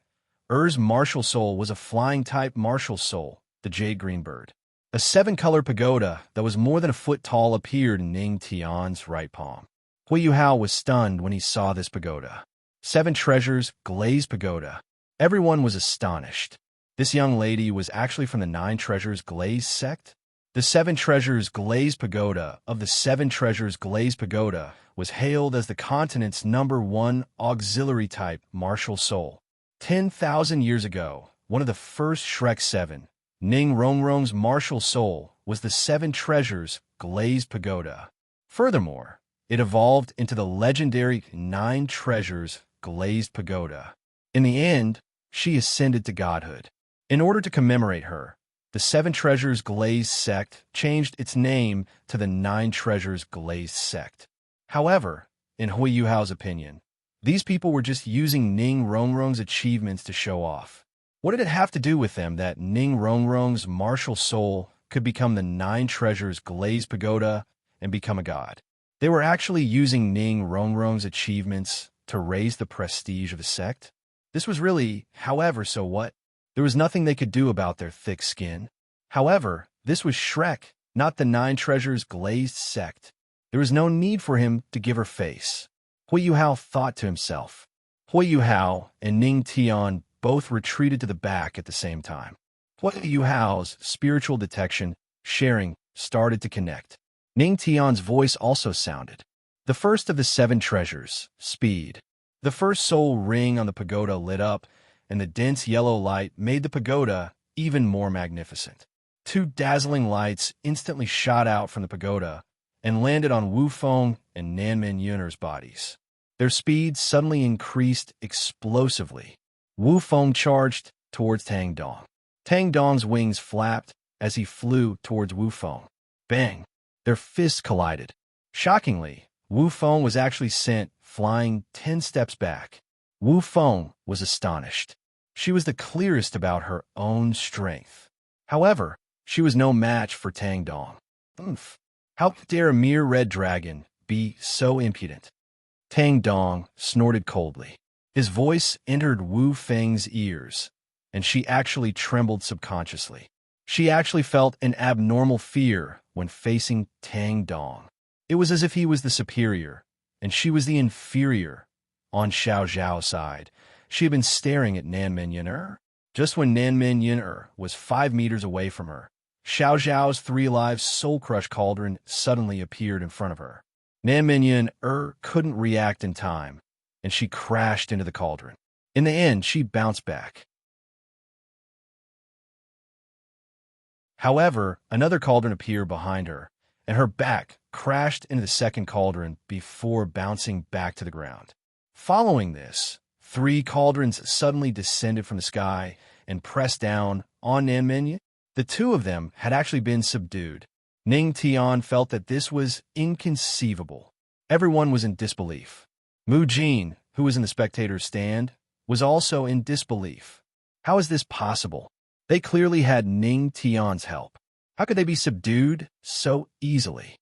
martial soul was a flying-type martial soul, the Jade Green Bird. A 7-color pagoda that was more than a foot tall appeared in Ning Tian's right palm. Yuhao was stunned when he saw this pagoda. 7 treasures, glazed pagoda. Everyone was astonished. This young lady was actually from the 9 treasures glazed sect. The 7 treasures glazed pagoda of the 7 treasures glazed pagoda was hailed as the continent's #1 auxiliary type martial soul. 10,000 years ago, one of the first Shrek 7, Ning Rongrong's martial soul was the Seven Treasures glazed pagoda. Furthermore, it evolved into the legendary Nine Treasures glazed pagoda. In the end, she ascended to godhood. In order to commemorate her, the Seven Treasures glazed sect changed its name to the Nine Treasures glazed sect. However, in Hui Yuhao's opinion, these people were just using Ning Rongrong's achievements to show off. What did it have to do with them that Ning Rongrong's martial soul could become the Nine Treasures glazed pagoda and become a god? They were actually using Ning Rongrong's achievements to raise the prestige of the sect? This was really, however, so what? There was nothing they could do about their thick skin. However, this was Shrek, not the Nine Treasures glazed sect. There was no need for him to give her face. Hui Yuhao thought to himself. Hui Yuhao and Ning Tian both retreated to the back at the same time. Hui Yuhao's spiritual detection, sharing, started to connect. Ning Tian's voice also sounded. The first of the Seven Treasures, speed. The first soul ring on the pagoda lit up, and the dense yellow light made the pagoda even more magnificent. Two dazzling lights instantly shot out from the pagoda and landed on Wu Feng and Nanmen Yun'er's bodies. Their speed suddenly increased explosively. Wu Feng charged towards Tang Dong. Tang Dong's wings flapped as he flew towards Wu Feng. Bang! Their fists collided. Shockingly, Wu Feng was actually sent flying 10 steps back. Wu Feng was astonished. She was the clearest about her own strength. However, she was no match for Tang Dong. Oomph! How dare a mere red dragon be so impudent? Tang Dong snorted coldly. His voice entered Wu Feng's ears, and she actually trembled subconsciously. She actually felt an abnormal fear when facing Tang Dong. It was as if he was the superior, and she was the inferior. On Xiao Zhao's side, she had been staring at Nanmen Yun'er. Just when Nanmen Yun'er was 5 meters away from her, Xiao Zhao's 3 Lives Soul Crush Cauldron suddenly appeared in front of her. Nanmen Yun'er couldn't react in time, and she crashed into the cauldron. In the end, she bounced back. However, another cauldron appeared behind her, and her back crashed into the second cauldron before bouncing back to the ground. Following this, 3 cauldrons suddenly descended from the sky and pressed down on Nanmen. The 2 of them had actually been subdued. Ning Tian felt that this was inconceivable. Everyone was in disbelief. Mu Jin, who was in the spectator's stand, was also in disbelief. How is this possible? They clearly had Ning Tian's help. How could they be subdued so easily?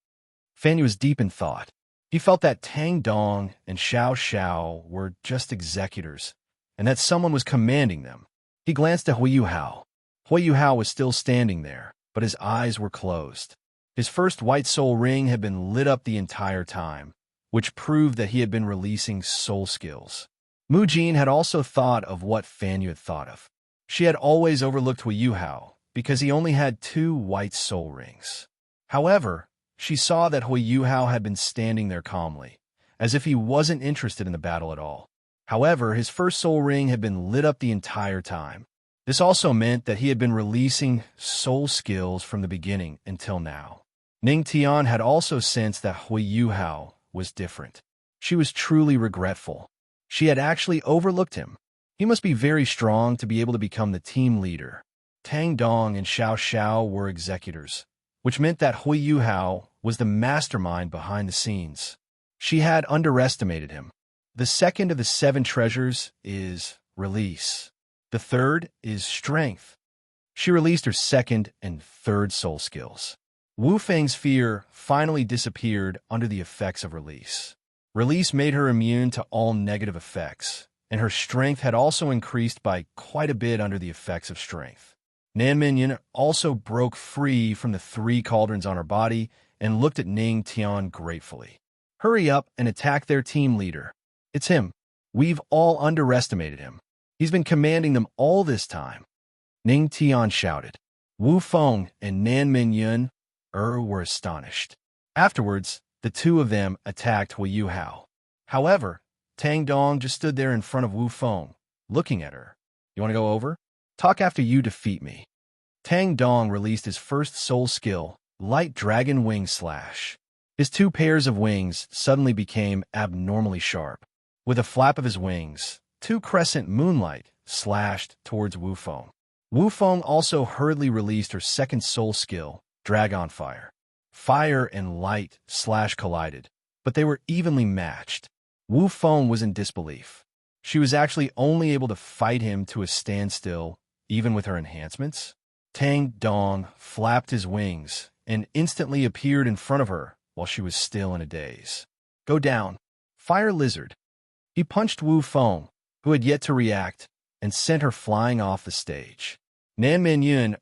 Fan Yu was deep in thought. He felt that Tang Dong and Xiao Xiao were just executors, and that someone was commanding them. He glanced at Hui Yuhao. Hui Yuhao was still standing there, but his eyes were closed. His first white soul ring had been lit up the entire time, which proved that he had been releasing soul skills. Mu Jin had also thought of what Fan Yu had thought of. She had always overlooked Hui Yuhao because he only had 2 white soul rings. However, she saw that Hui Yuhao had been standing there calmly, as if he wasn't interested in the battle at all. However, his first soul ring had been lit up the entire time. This also meant that he had been releasing soul skills from the beginning until now. Ning Tian had also sensed that Hui Yuhao was different. She was truly regretful. She had actually overlooked him. He must be very strong to be able to become the team leader. Tang Dong and Xiao Xiao were executors, which meant that Hui Yuhao was the mastermind behind the scenes. She had underestimated him. The second of the 7 treasures is release. The third is strength. She released her second and third soul skills. Wu Feng's fear finally disappeared under the effects of release. Release made her immune to all negative effects, and her strength had also increased by quite a bit under the effects of strength. Nanmen Yun'er also broke free from the 3 cauldrons on her body and looked at Ning Tian gratefully. Hurry up and attack their team leader. It's him. We've all underestimated him. He's been commanding them all this time. Ning Tian shouted. Wu Feng and Nanmen Yun'er were astonished. Afterwards, the 2 of them attacked Hui Yuhao. However, Tang Dong just stood there in front of Wu Feng, looking at her. You want to go over? Talk after you defeat me. Tang Dong released his first soul skill, Light Dragon Wing Slash. His two pairs of wings suddenly became abnormally sharp. With a flap of his wings, two crescent moonlight slashed towards Wu Feng. Wu Feng also hurriedly released her second soul skill, Dragon Fire. Fire and light collided, but they were evenly matched. Wu Feng was in disbelief. She was actually only able to fight him to a standstill, even with her enhancements. Tang Dong flapped his wings and instantly appeared in front of her while she was still in a daze. Go down, Fire Lizard. He punched Wu Feng, who had yet to react, and sent her flying off the stage. Nan Menyun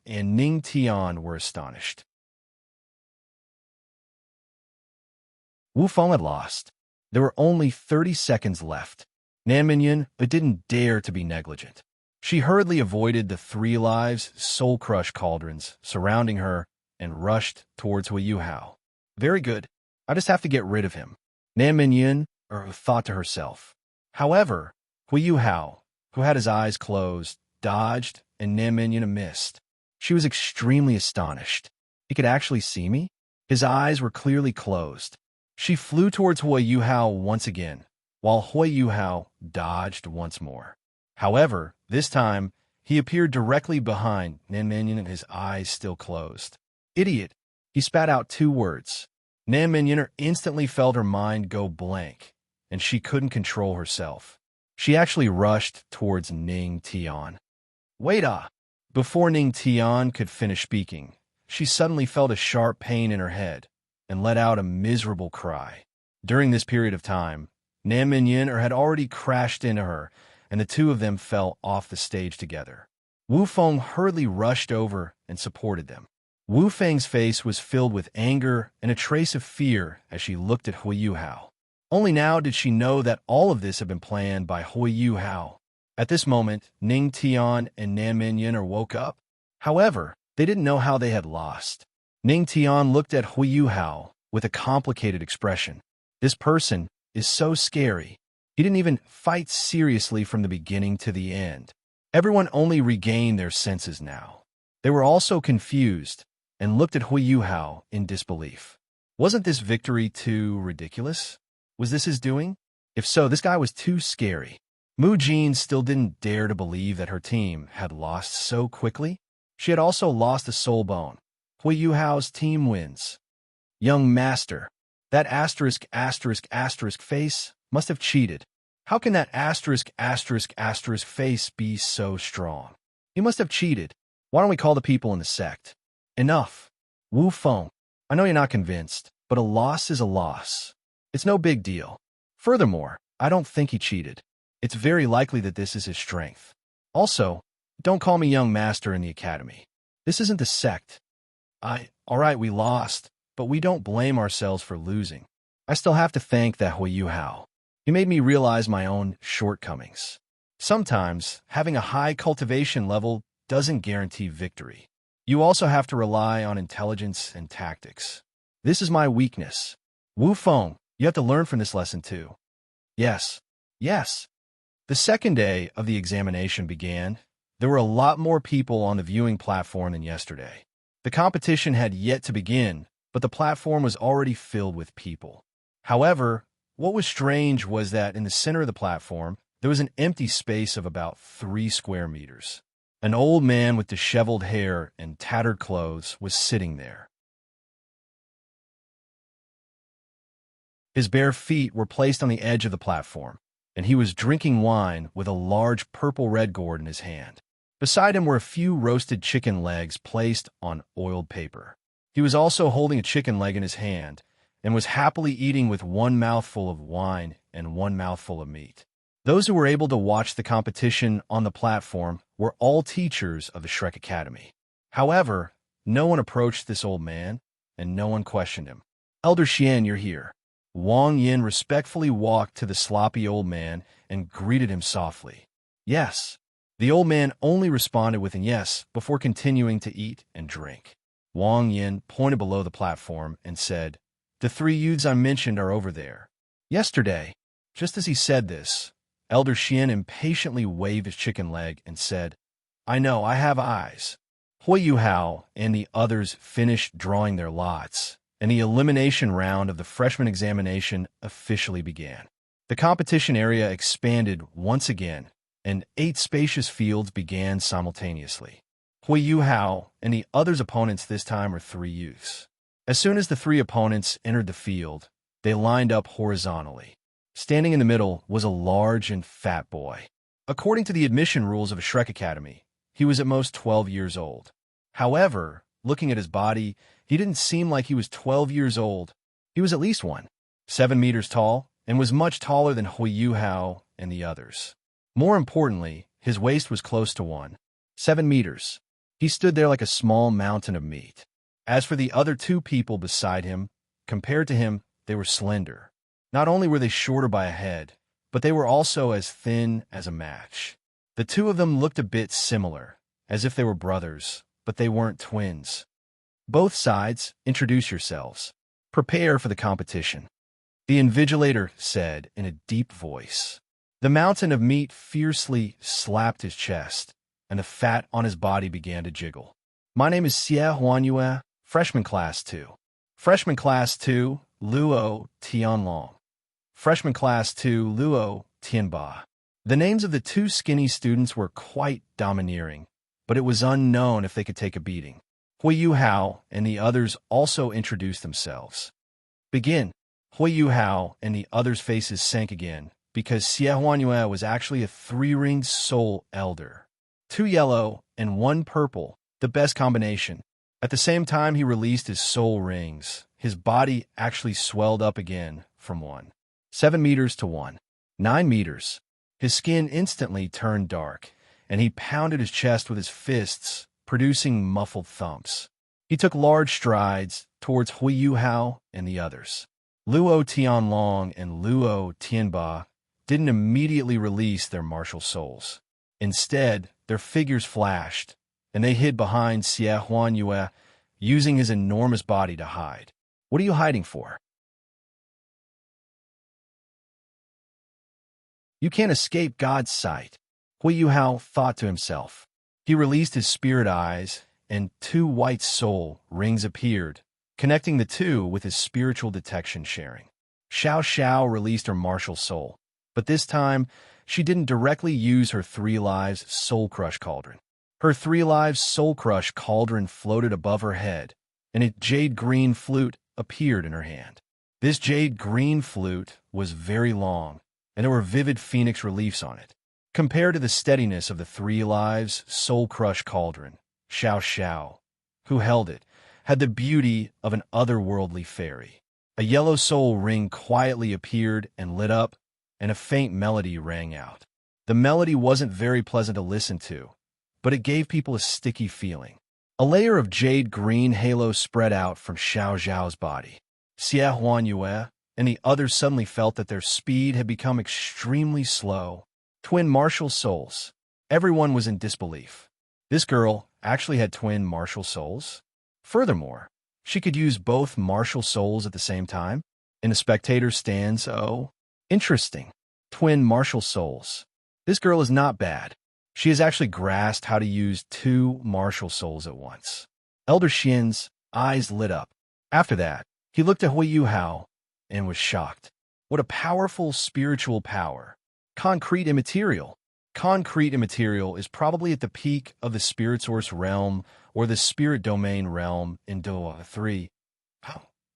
and Ning Tian were astonished. Wu Feng had lost. There were only 30 seconds left. Nan Menyun didn't dare to be negligent. She hurriedly avoided the 3 lives Soul Crush cauldrons surrounding her and rushed towards Yuhao. Very good. I just have to get rid of him, Nan Menyun thought to herself. However, Yuhao, who had his eyes closed, dodged, and Nan Menyun missed. She was extremely astonished. He could actually see me? His eyes were clearly closed. She flew towards Yuhao once again, while Yuhao dodged once more. However, this time, he appeared directly behind Nan Menyun and his eyes still closed. Idiot! He spat out 2 words. Nan Menyun instantly felt her mind go blank, and she couldn't control herself. She actually rushed towards Ning Tian. Wait ah! Before Ning Tian could finish speaking, she suddenly felt a sharp pain in her head and let out a miserable cry. During this period of time, Nan Menyun had already crashed into her, and the 2 of them fell off the stage together. Wu Feng hurriedly rushed over and supported them. Wu Feng's face was filled with anger and a trace of fear as she looked at Yuhao. Only now did she know that all of this had been planned by Yuhao. At this moment, Ning Tian and Nan Menyun woke up. However, they didn't know how they had lost. Ning Tian looked at Yuhao with a complicated expression. This person is so scary. He didn't even fight seriously from the beginning to the end. Everyone only regained their senses now. They were also confused and looked at Yuhao in disbelief. Wasn't this victory too ridiculous? Was this his doing? If so, this guy was too scary. Mu Jin still didn't dare to believe that her team had lost so quickly. She had also lost a soul bone. Yuhao's team wins. Young master, that asterisk face must have cheated. How can that asterisk face be so strong? He must have cheated. Why don't we call the people in the sect? Enough. Wu Feng, I know you're not convinced, but a loss is a loss. It's no big deal. Furthermore, I don't think he cheated. It's very likely that this is his strength. Also, don't call me young master in the academy. This isn't the sect. Alright, we lost, but we don't blame ourselves for losing. I still have to thank that Yuhao. He made me realize my own shortcomings. Sometimes, having a high cultivation level doesn't guarantee victory. You also have to rely on intelligence and tactics. This is my weakness. Wu Feng, you have to learn from this lesson too. Yes. The second day of the examination began. There were a lot more people on the viewing platform than yesterday. The competition had yet to begin, but the platform was already filled with people. However, what was strange was that in the center of the platform, there was an empty space of about 3 square meters. An old man with disheveled hair and tattered clothes was sitting there. His bare feet were placed on the edge of the platform, and he was drinking wine with a large purple-red gourd in his hand. Beside him were a few roasted chicken legs placed on oiled paper. He was also holding a chicken leg in his hand and was happily eating with 1 mouthful of wine and 1 mouthful of meat. Those who were able to watch the competition on the platform were all teachers of the Shrek Academy. However, no one approached this old man, and no one questioned him. Elder Xian, you're here. Wang Yin respectfully walked to the sloppy old man and greeted him softly. Yes. The old man only responded with an yes before continuing to eat and drink. Wang Yin pointed below the platform and said, The 3 youths I mentioned are over there. Yesterday, just as he said this, Elder Xian impatiently waved his chicken leg and said, I know, I have eyes. Yuhao and the others finished drawing their lots, and the elimination round of the freshman examination officially began. The competition area expanded once again, and 8 spacious fields began simultaneously. Yuhao and the others' opponents this time were 3 youths. As soon as the 3 opponents entered the field, they lined up horizontally. Standing in the middle was a large and fat boy. According to the admission rules of a Shrek Academy, he was at most 12 years old. However, looking at his body, he didn't seem like he was 12 years old. He was at least 7 meters tall, and was much taller than Yuhao and the others. More importantly, his waist was close to 7 meters. He stood there like a small mountain of meat. As for the other 2 people beside him, compared to him, they were slender. Not only were they shorter by a head, but they were also as thin as a match. The 2 of them looked a bit similar, as if they were brothers, but they weren't twins. Both sides, introduce yourselves. Prepare for the competition, the invigilator said in a deep voice. The mountain of meat fiercely slapped his chest, and the fat on his body began to jiggle. My name is Xie Huanyue, freshman class 2. Freshman class 2, Luo Tianlong. Freshman class 2, Luo Tianba. The names of the 2 skinny students were quite domineering, but it was unknown if they could take a beating. Yuhao and the others also introduced themselves. Begin. Yuhao and the others' faces sank again, because Xie Huanyue was actually a 3-ringed soul elder. 2 yellow and 1 purple, the best combination. At the same time he released his soul rings, his body actually swelled up again from 7 meters to 9 meters. His skin instantly turned dark, and he pounded his chest with his fists, producing muffled thumps. He took large strides towards Yuhao and the others. Luo Tianlong and Luo Tianba didn't immediately release their martial souls. Instead, their figures flashed, and they hid behind Xie Huanyue, using his enormous body to hide. What are you hiding for? You can't escape God's sight, Yuhao thought to himself. He released his spirit eyes, and 2 white soul rings appeared, connecting the 2 with his spiritual detection sharing. Xiao Xiao released her martial soul, but this time, she didn't directly use her 3 lives soul crush cauldron. Her 3 lives soul crush cauldron floated above her head, and a jade green flute appeared in her hand. This jade green flute was very long, and there were vivid phoenix reliefs on it. Compared to the steadiness of the 3 lives soul crush cauldron, Xiao Xiao, who held it, had the beauty of an otherworldly fairy. A yellow soul ring quietly appeared and lit up, and a faint melody rang out. The melody wasn't very pleasant to listen to, but it gave people a sticky feeling. A layer of jade green halo spread out from Xiao Xiao's body. Xie Huanyue and the others suddenly felt that their speed had become extremely slow. Twin martial souls. Everyone was in disbelief. This girl actually had twin martial souls? Furthermore, she could use both martial souls at the same time? In the spectator's stands, oh, interesting. Twin martial souls. This girl is not bad. She has actually grasped how to use 2 martial souls at once. Elder Xian's eyes lit up. After that, he looked at Yuhao and was shocked. What a powerful spiritual power. Concrete immaterial. Concrete immaterial is probably at the peak of the spirit source realm or the spirit domain realm in Doa 3.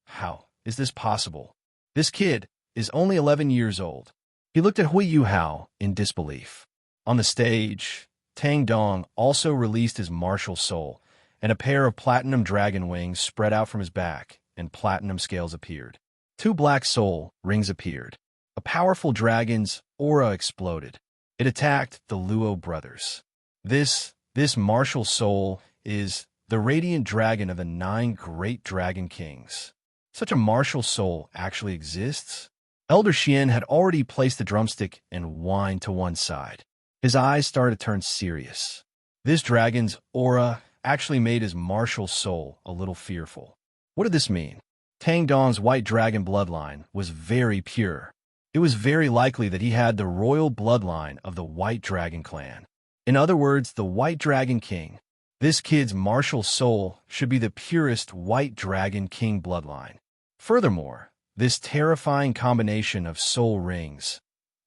How is this possible? This kid is only 11 years old. He looked at Yuhao in disbelief. On the stage, Tang Dong also released his martial soul, and a pair of platinum dragon wings spread out from his back, and platinum scales appeared. 2 black soul rings appeared. A powerful dragon's aura exploded. It attacked the Luo brothers. This martial soul is the radiant dragon of the 9 great dragon kings. Such a martial soul actually exists? Elder Xian had already placed the drumstick and whined to one side. His eyes started to turn serious. This dragon's aura actually made his martial soul a little fearful. What did this mean? Tang Dong's white dragon bloodline was very pure. It was very likely that he had the royal bloodline of the White Dragon clan. In other words, the White Dragon King. This kid's martial soul should be the purest white dragon king bloodline. Furthermore, this terrifying combination of soul rings.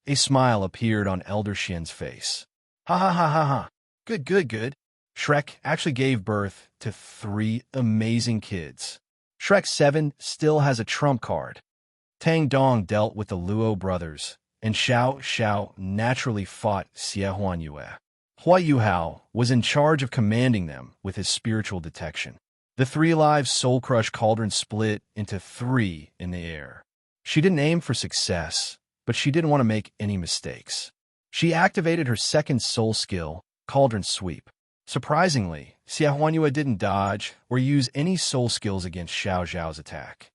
A smile appeared on Elder Shin's face. Ha ha ha ha ha. Good, good, good. Shrek actually gave birth to 3 amazing kids. Shrek 7 still has a trump card. Tang Dong dealt with the Luo brothers, and Xiao Xiao naturally fought Xie Huanyue. Yuhao was in charge of commanding them with his spiritual detection. The 3 live Soul Crush cauldron split into 3 in the air. She didn't aim for success, but she didn't want to make any mistakes. She activated her second soul skill, Cauldron Sweep. Surprisingly, Xie Huanyue didn't dodge or use any soul skills against Xiao Zhao's attack.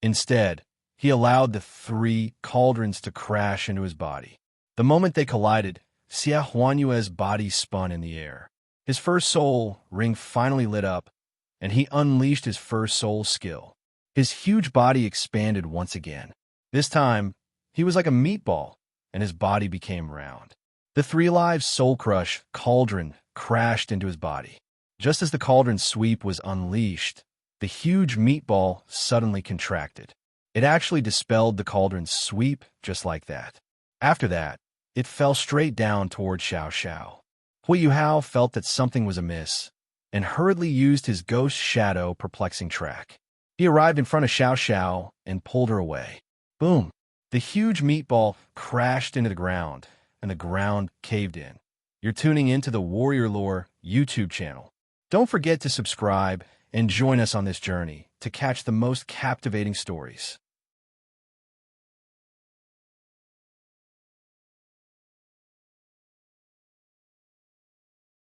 Instead, he allowed the 3 cauldrons to crash into his body. The moment they collided, Xie Huanyue's body spun in the air. His first soul ring finally lit up, and he unleashed his first soul skill. His huge body expanded once again. This time, he was like a meatball, and his body became round. The 3 live Soul Crush cauldron crashed into his body. Just as the cauldron sweep was unleashed, the huge meatball suddenly contracted. It actually dispelled the cauldron's sweep just like that. After that, it fell straight down toward Xiao Xiao. Yuhao felt that something was amiss, and hurriedly used his ghost shadow perplexing track. He arrived in front of Xiao Xiao and pulled her away. Boom! The huge meatball crashed into the ground, and the ground caved in. You're tuning into the Warrior Lore YouTube channel. Don't forget to subscribe and join us on this journey to catch the most captivating stories.